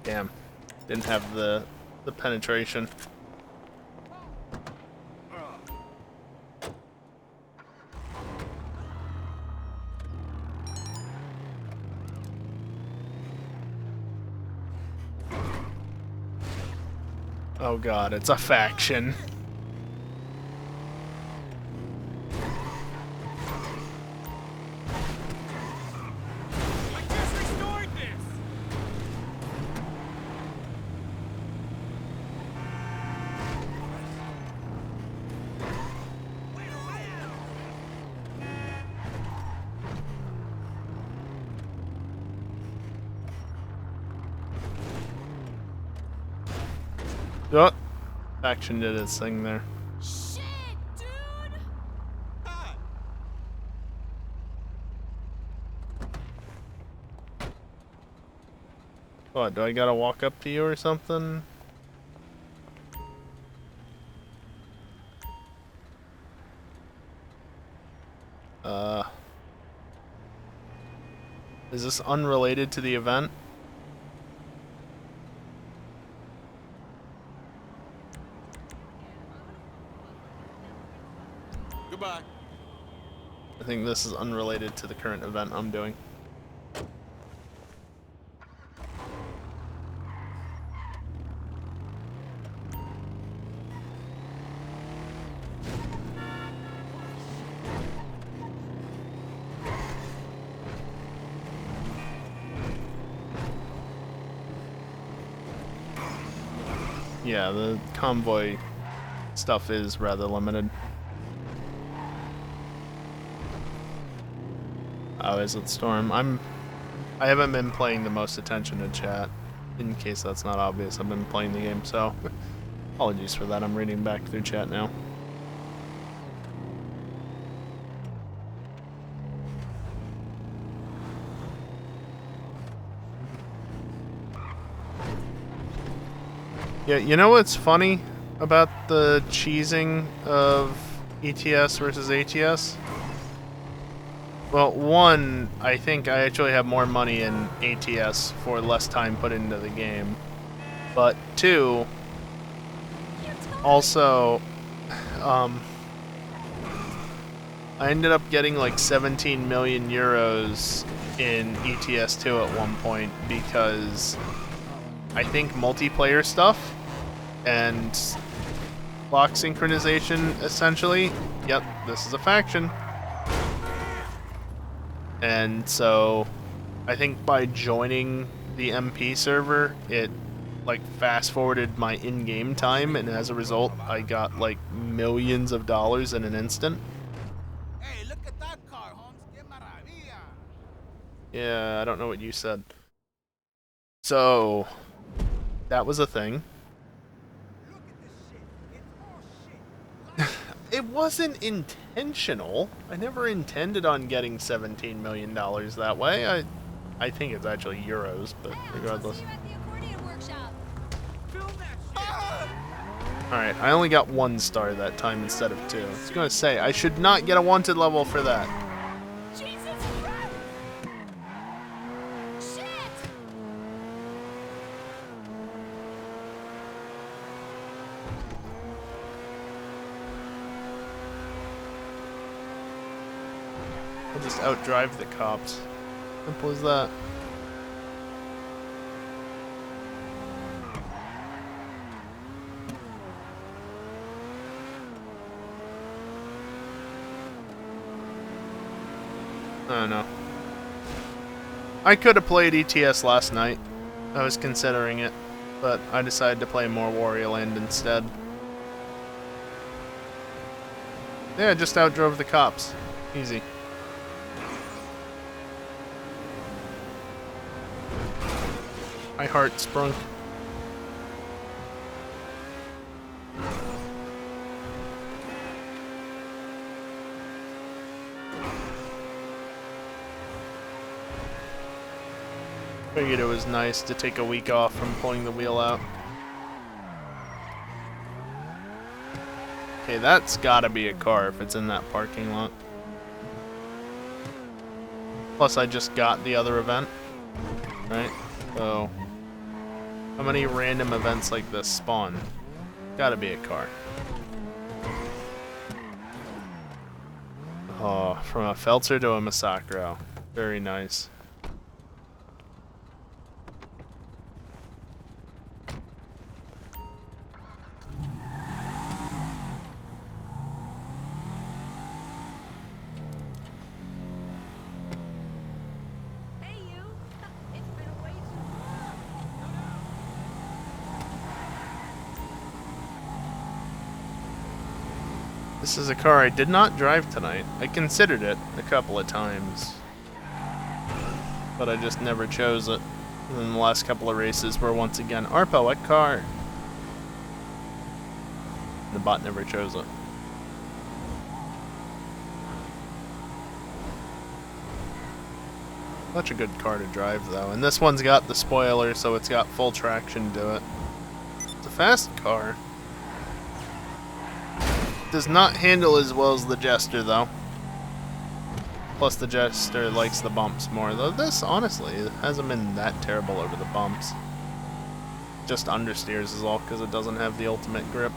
Damn. Didn't have the penetration. Oh god, it's a faction. Oh, faction did its thing there. Shit, dude! What, do I gotta walk up to you or something? Is this unrelated to the event? Goodbye. I think this is unrelated to the current event I'm doing. Yeah, the convoy stuff is rather limited. Oh, is it Storm? I haven't been paying the most attention to chat. In case that's not obvious, I've been playing the game, so apologies for that. I'm reading back through chat now. Yeah, you know what's funny about the cheesing of ETS versus ATS? Well, one, I think I actually have more money in ATS for less time put into the game. But two, also, I ended up getting like 17 million euros in ETS2 at one point because I think multiplayer stuff and lock synchronization, essentially. Yep, this is a faction. And so I think by joining the MP server, it like fast forwarded my in-game time, and as a result, I got like millions of dollars in an instant. Hey, look at that car, Holmes. Que maravilla. Yeah, I don't know what you said. So that was a thing. It wasn't intentional. I never intended on getting $17 million that way. I think it's actually euros, but regardless. Alright, I only got 1 star that time instead of 2. I was gonna say, I should not get a wanted level for that. I'll just outdrive the cops. Simple as that. I don't know. I could have played ETS last night. I was considering it, but I decided to play more Wario Land instead. Yeah, just outdrove the cops. Easy. My heart sprung. Figured it was nice to take a week off from pulling the wheel out. Okay, that's gotta be a car if it's in that parking lot. Plus, I just got the other event, right? So, how many random events like this spawn? Gotta be a car. Oh, from a Feltzer to a Masacro. Very nice. This is a car I did not drive tonight. I considered it a couple of times, but I just never chose it. And then the last couple of races were once again, Arpa, what car? The bot never chose it. Such a good car to drive though, and this one's got the spoiler, so it's got full traction to it. It's a fast car. Does not handle as well as the Jester though. Plus the Jester likes the bumps more, though this honestly hasn't been that terrible over the bumps. Just understeers is all because it doesn't have the ultimate grip.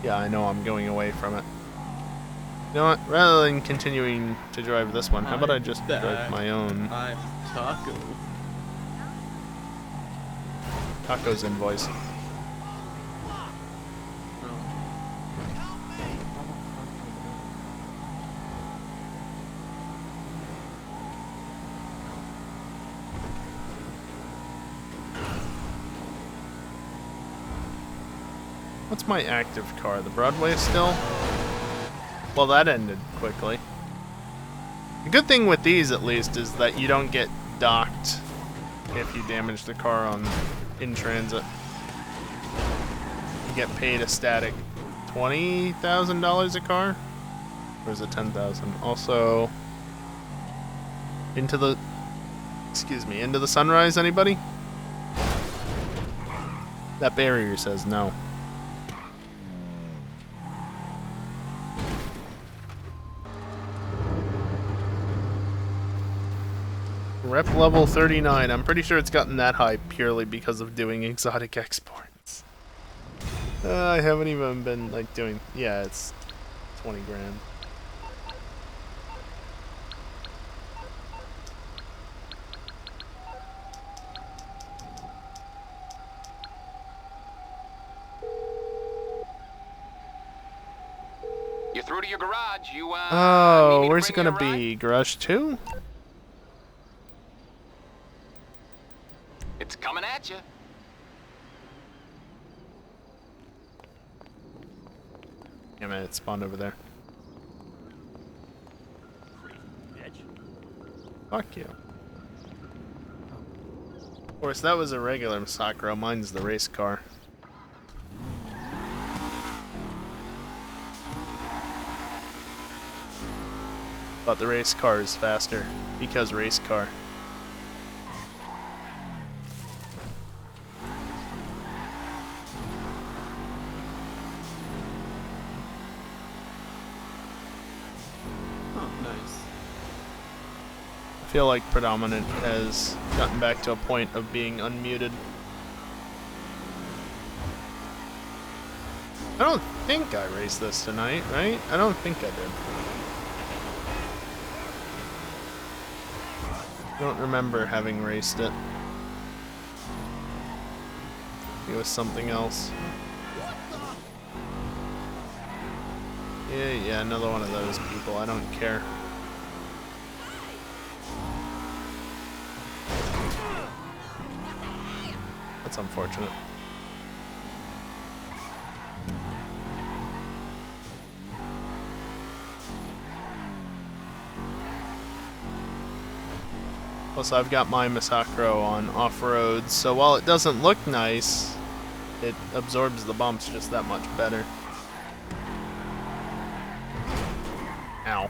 Yeah, I know I'm going away from it. You know what? Rather than continuing to drive this one, how about I just drive my own? I'm Taco. Taco's invoice. What's my active car? The Broadway still? Well, that ended quickly. The good thing with these, at least, is that you don't get docked if you damage the car in transit. You get paid a static $20,000 a car? Or is it $10,000? Also, into the sunrise, anybody? That barrier says no. Rep level 39. I'm pretty sure it's gotten that high purely because of doing exotic exports. I haven't even been like doing. Yeah, it's 20 grand. You're through to your garage. You need Oh, me to where's it bring you gonna a ride? be? Garage 2? It's coming at you. Damn it, it spawned over there. Fuck you. Of course, that was a regular Masakro. Mine's the race car. But the race car is faster because race car. Oh, nice. I feel like Predominant has gotten back to a point of being unmuted. I don't think I raced this tonight, right? I don't think I did. I don't remember having raced it. It was something else. Yeah, another one of those people. I don't care. That's unfortunate. Plus, I've got my Masakro on off-road, so while it doesn't look nice, it absorbs the bumps just that much better. Ow.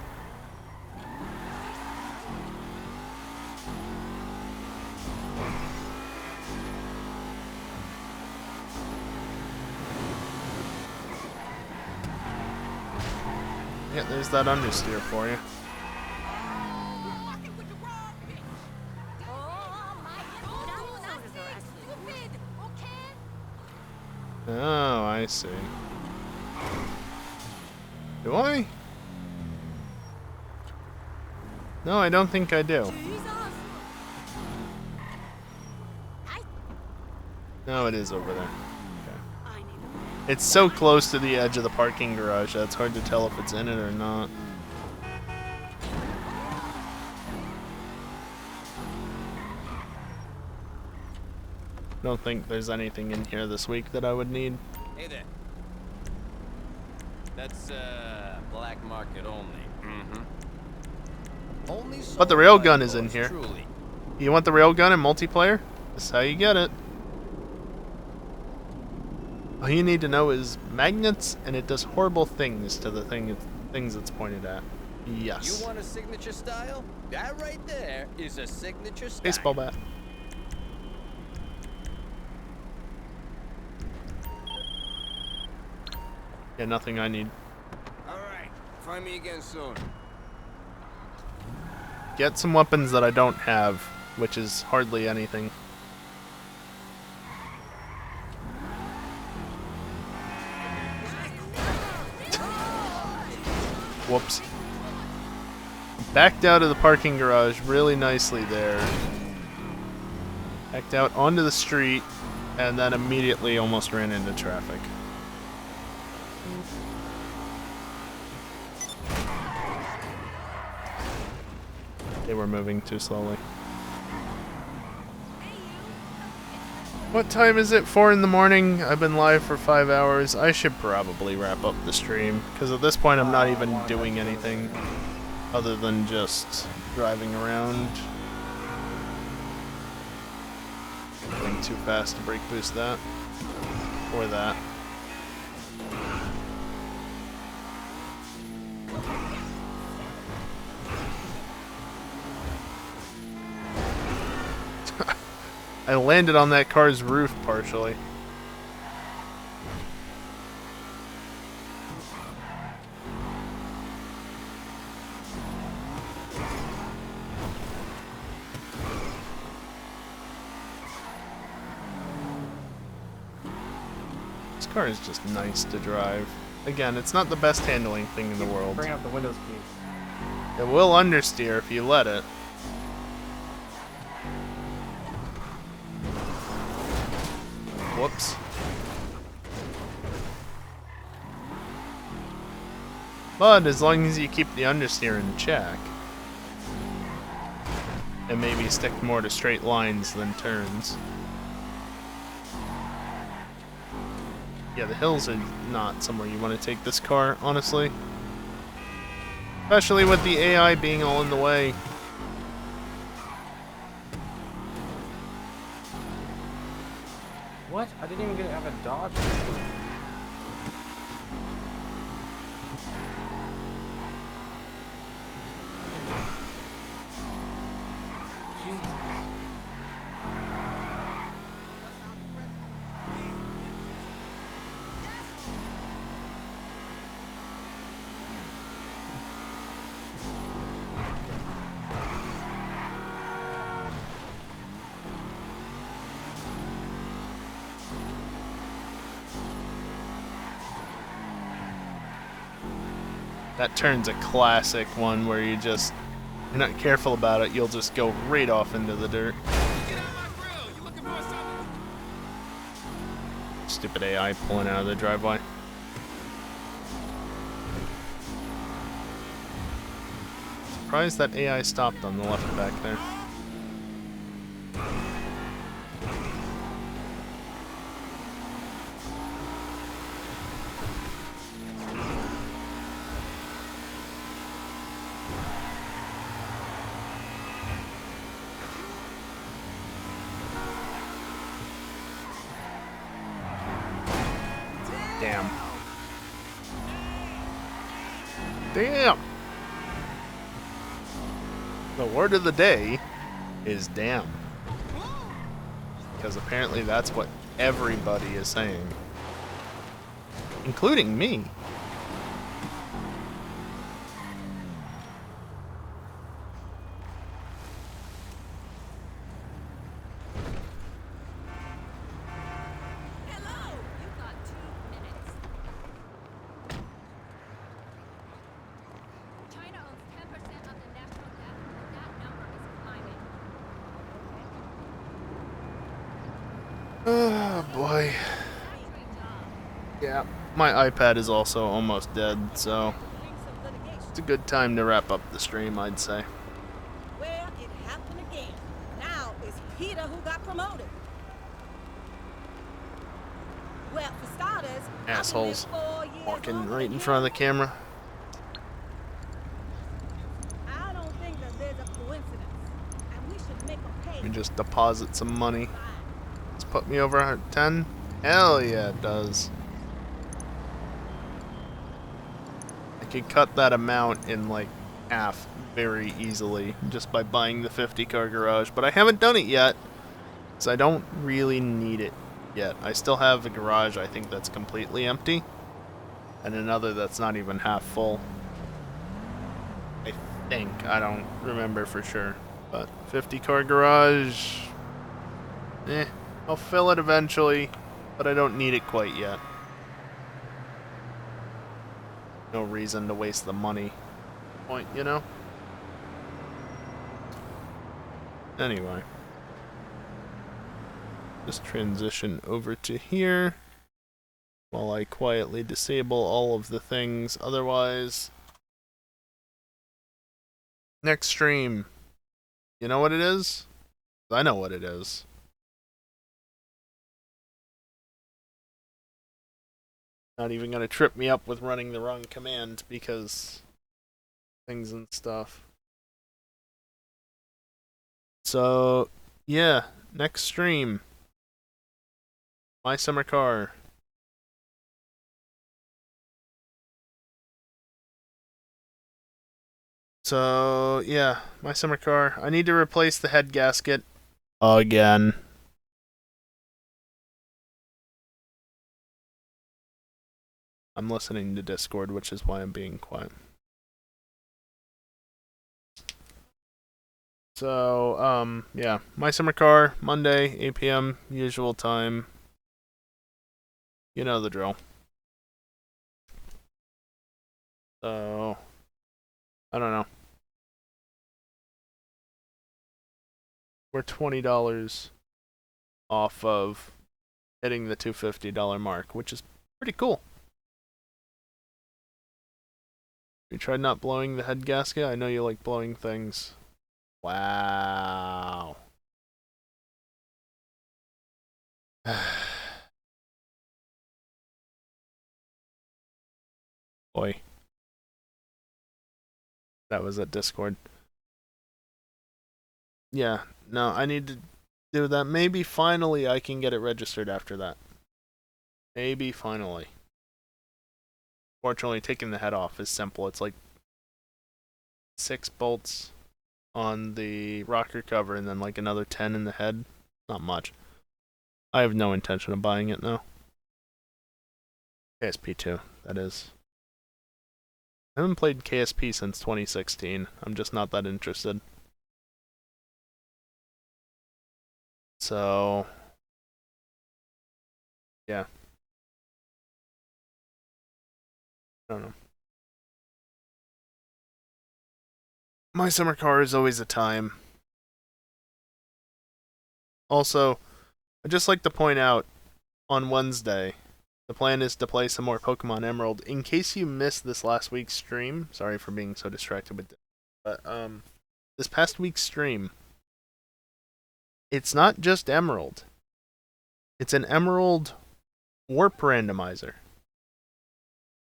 Yeah, there's that understeer for you. Oh, I see. Do I? No, I don't think I do. No, it is over there. Okay. It's so close to the edge of the parking garage that it's hard to tell if it's in it or not. Don't think there's anything in here this week that I would need. Hey there. That's black market only. Only But the sold by railgun is in yours here. truly. You want the railgun in multiplayer? That's how you get it. All you need to know is magnets, and it does horrible things to the things it's pointed at. Yes. You want a signature style? That right there is a signature style. Baseball bat. Yeah, nothing I need. All right. Find me again soon. Get some weapons that I don't have, which is hardly anything. Whoops. Backed out of the parking garage really nicely there. Backed out onto the street, and then immediately almost ran into traffic. They were moving too slowly. What time is it? 4 in the morning. I've been live for 5 hours. I should probably wrap up the stream, because at this point I'm not even doing anything other than just driving around. Going too fast to brake boost that. Or that. I landed on that car's roof partially. This car is just nice to drive. Again, it's not the best handling thing in the world. Bring out the windows key. It will understeer if you let it. Whoops. But as long as you keep the understeer in check, and maybe stick more to straight lines than turns. Yeah, the hills are not somewhere you want to take this car, honestly. Especially with the AI being all in the way. What? I didn't even have a dodge. That turn's a classic one where you're not careful about it, you'll just go right off into the dirt. Stupid AI pulling out of the driveway. Surprised that AI stopped on the left back there. Damn. Damn! The word of the day is damn. Because apparently that's what everybody is saying. Including me. Oh boy. Yeah, my iPad is also almost dead, so it's a good time to wrap up the stream, I'd say. Well, it happened again. Now it's Peter who got promoted. Well, for starters, Assholes walking right in front of the camera. I don't think that there's a coincidence, and we should make a pay. Let me just deposit some money. Let's put me over 10. Hell yeah, it does. I could cut that amount in like half very easily just by buying the 50 car garage, but I haven't done it yet because I don't really need it yet. I still have a garage I think that's completely empty and another that's not even half full. I think. I don't remember for sure, but 50 car garage, I'll fill it eventually, but I don't need it quite yet. No reason to waste the money point, you know? Anyway. Just transition over to here while I quietly disable all of the things otherwise. Next stream. You know what it is? I know what it is. Not even gonna trip me up with running the wrong command because things and stuff. So, yeah, next stream. My summer car. So, yeah, my summer car. I need to replace the head gasket again. I'm listening to Discord, which is why I'm being quiet. So, yeah, my summer car, Monday, 8 p.m., usual time. You know the drill. So, I don't know. We're $20 off of hitting the $250 mark, which is pretty cool. You tried not blowing the head gasket? I know you like blowing things. Wow. Boy. That was at Discord. Yeah, no, I need to do that. Maybe finally I can get it registered after that. Maybe finally. Fortunately, taking the head off is simple. It's like 6 bolts on the rocker cover and then like another 10 in the head. Not much. I have no intention of buying it now. KSP2, that is. I haven't played KSP since 2016. I'm just not that interested. So, yeah. I don't know. My summer car is always a time. Also, I'd just like to point out, on Wednesday, the plan is to play some more Pokemon Emerald. In case you missed this last week's stream, sorry for being so distracted with this, but this past week's stream, it's not just Emerald. It's an Emerald Warp Randomizer.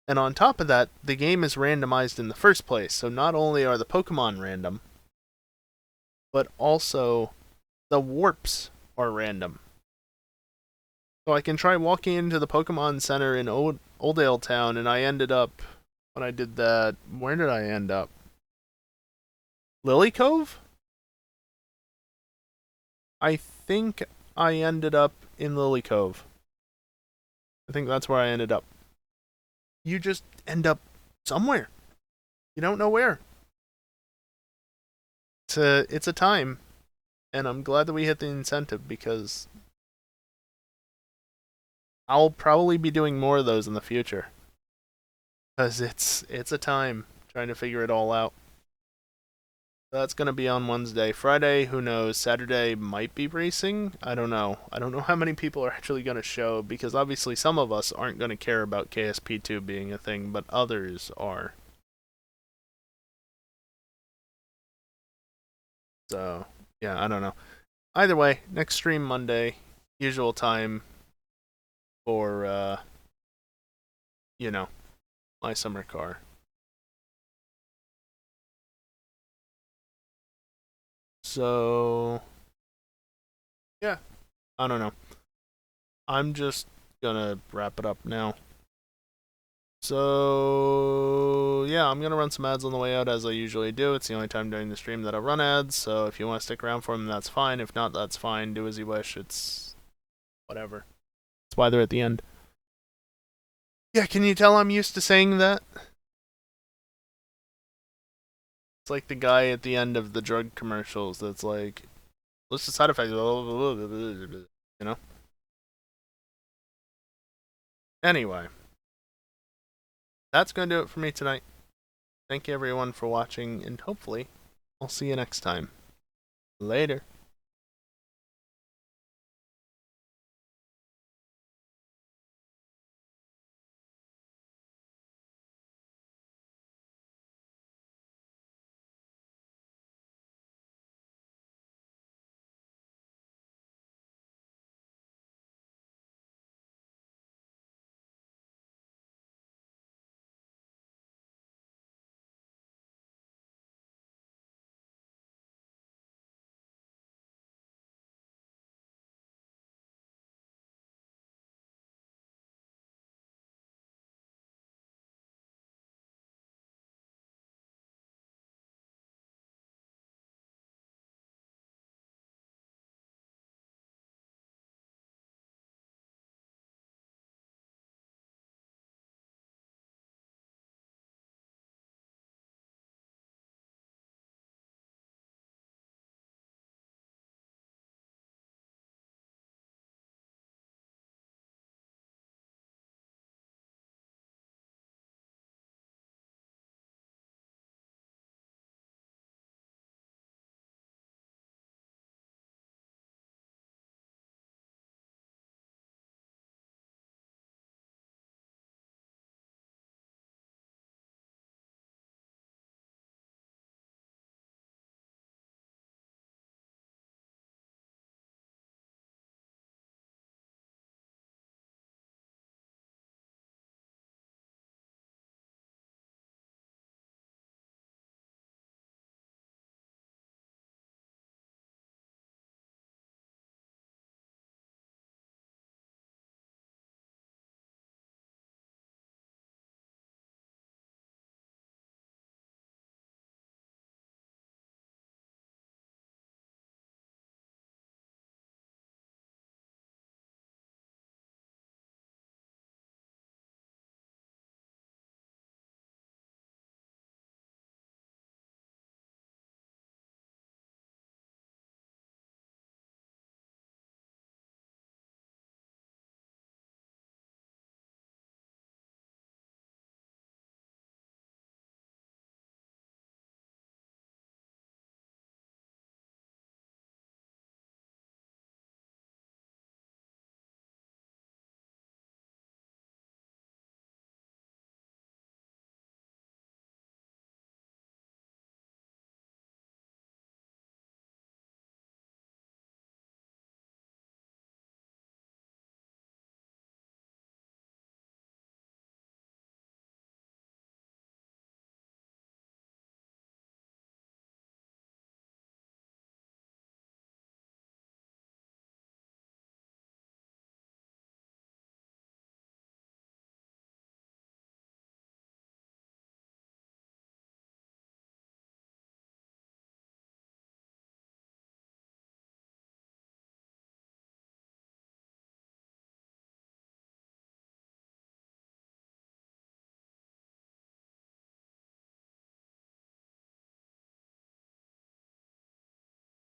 And on top of that, the game is randomized in the first place, so not only are the Pokemon random, but also the warps are random. So I can try walking into the Pokemon Center in Oldale Town, and I ended up, when I did that, where did I end up? Lily Cove? I think I ended up in Lily Cove. I think that's where I ended up. You just end up somewhere. You don't know where. It's a time, and I'm glad that we hit the incentive because I'll probably be doing more of those in the future. Because it's a time trying to figure it all out. That's going to be on Wednesday. Friday, who knows? Saturday might be racing. I don't know. I don't know how many people are actually going to show because obviously some of us aren't going to care about KSP2 being a thing, but others are. So, yeah, I don't know. Either way, next stream Monday, usual time for, you know, my summer car. So, yeah, I don't know. I'm just gonna wrap it up now. So, yeah, I'm gonna run some ads on the way out as I usually do. It's the only time during the stream that I run ads, so if you want to stick around for them, that's fine. If not, that's fine. Do as you wish. It's whatever. That's why they're at the end. Yeah, can you tell I'm used to saying that? It's like the guy at the end of the drug commercials that's like, list of side effects, you know? Anyway, that's going to do it for me tonight. Thank you everyone for watching, and hopefully I'll see you next time. Later.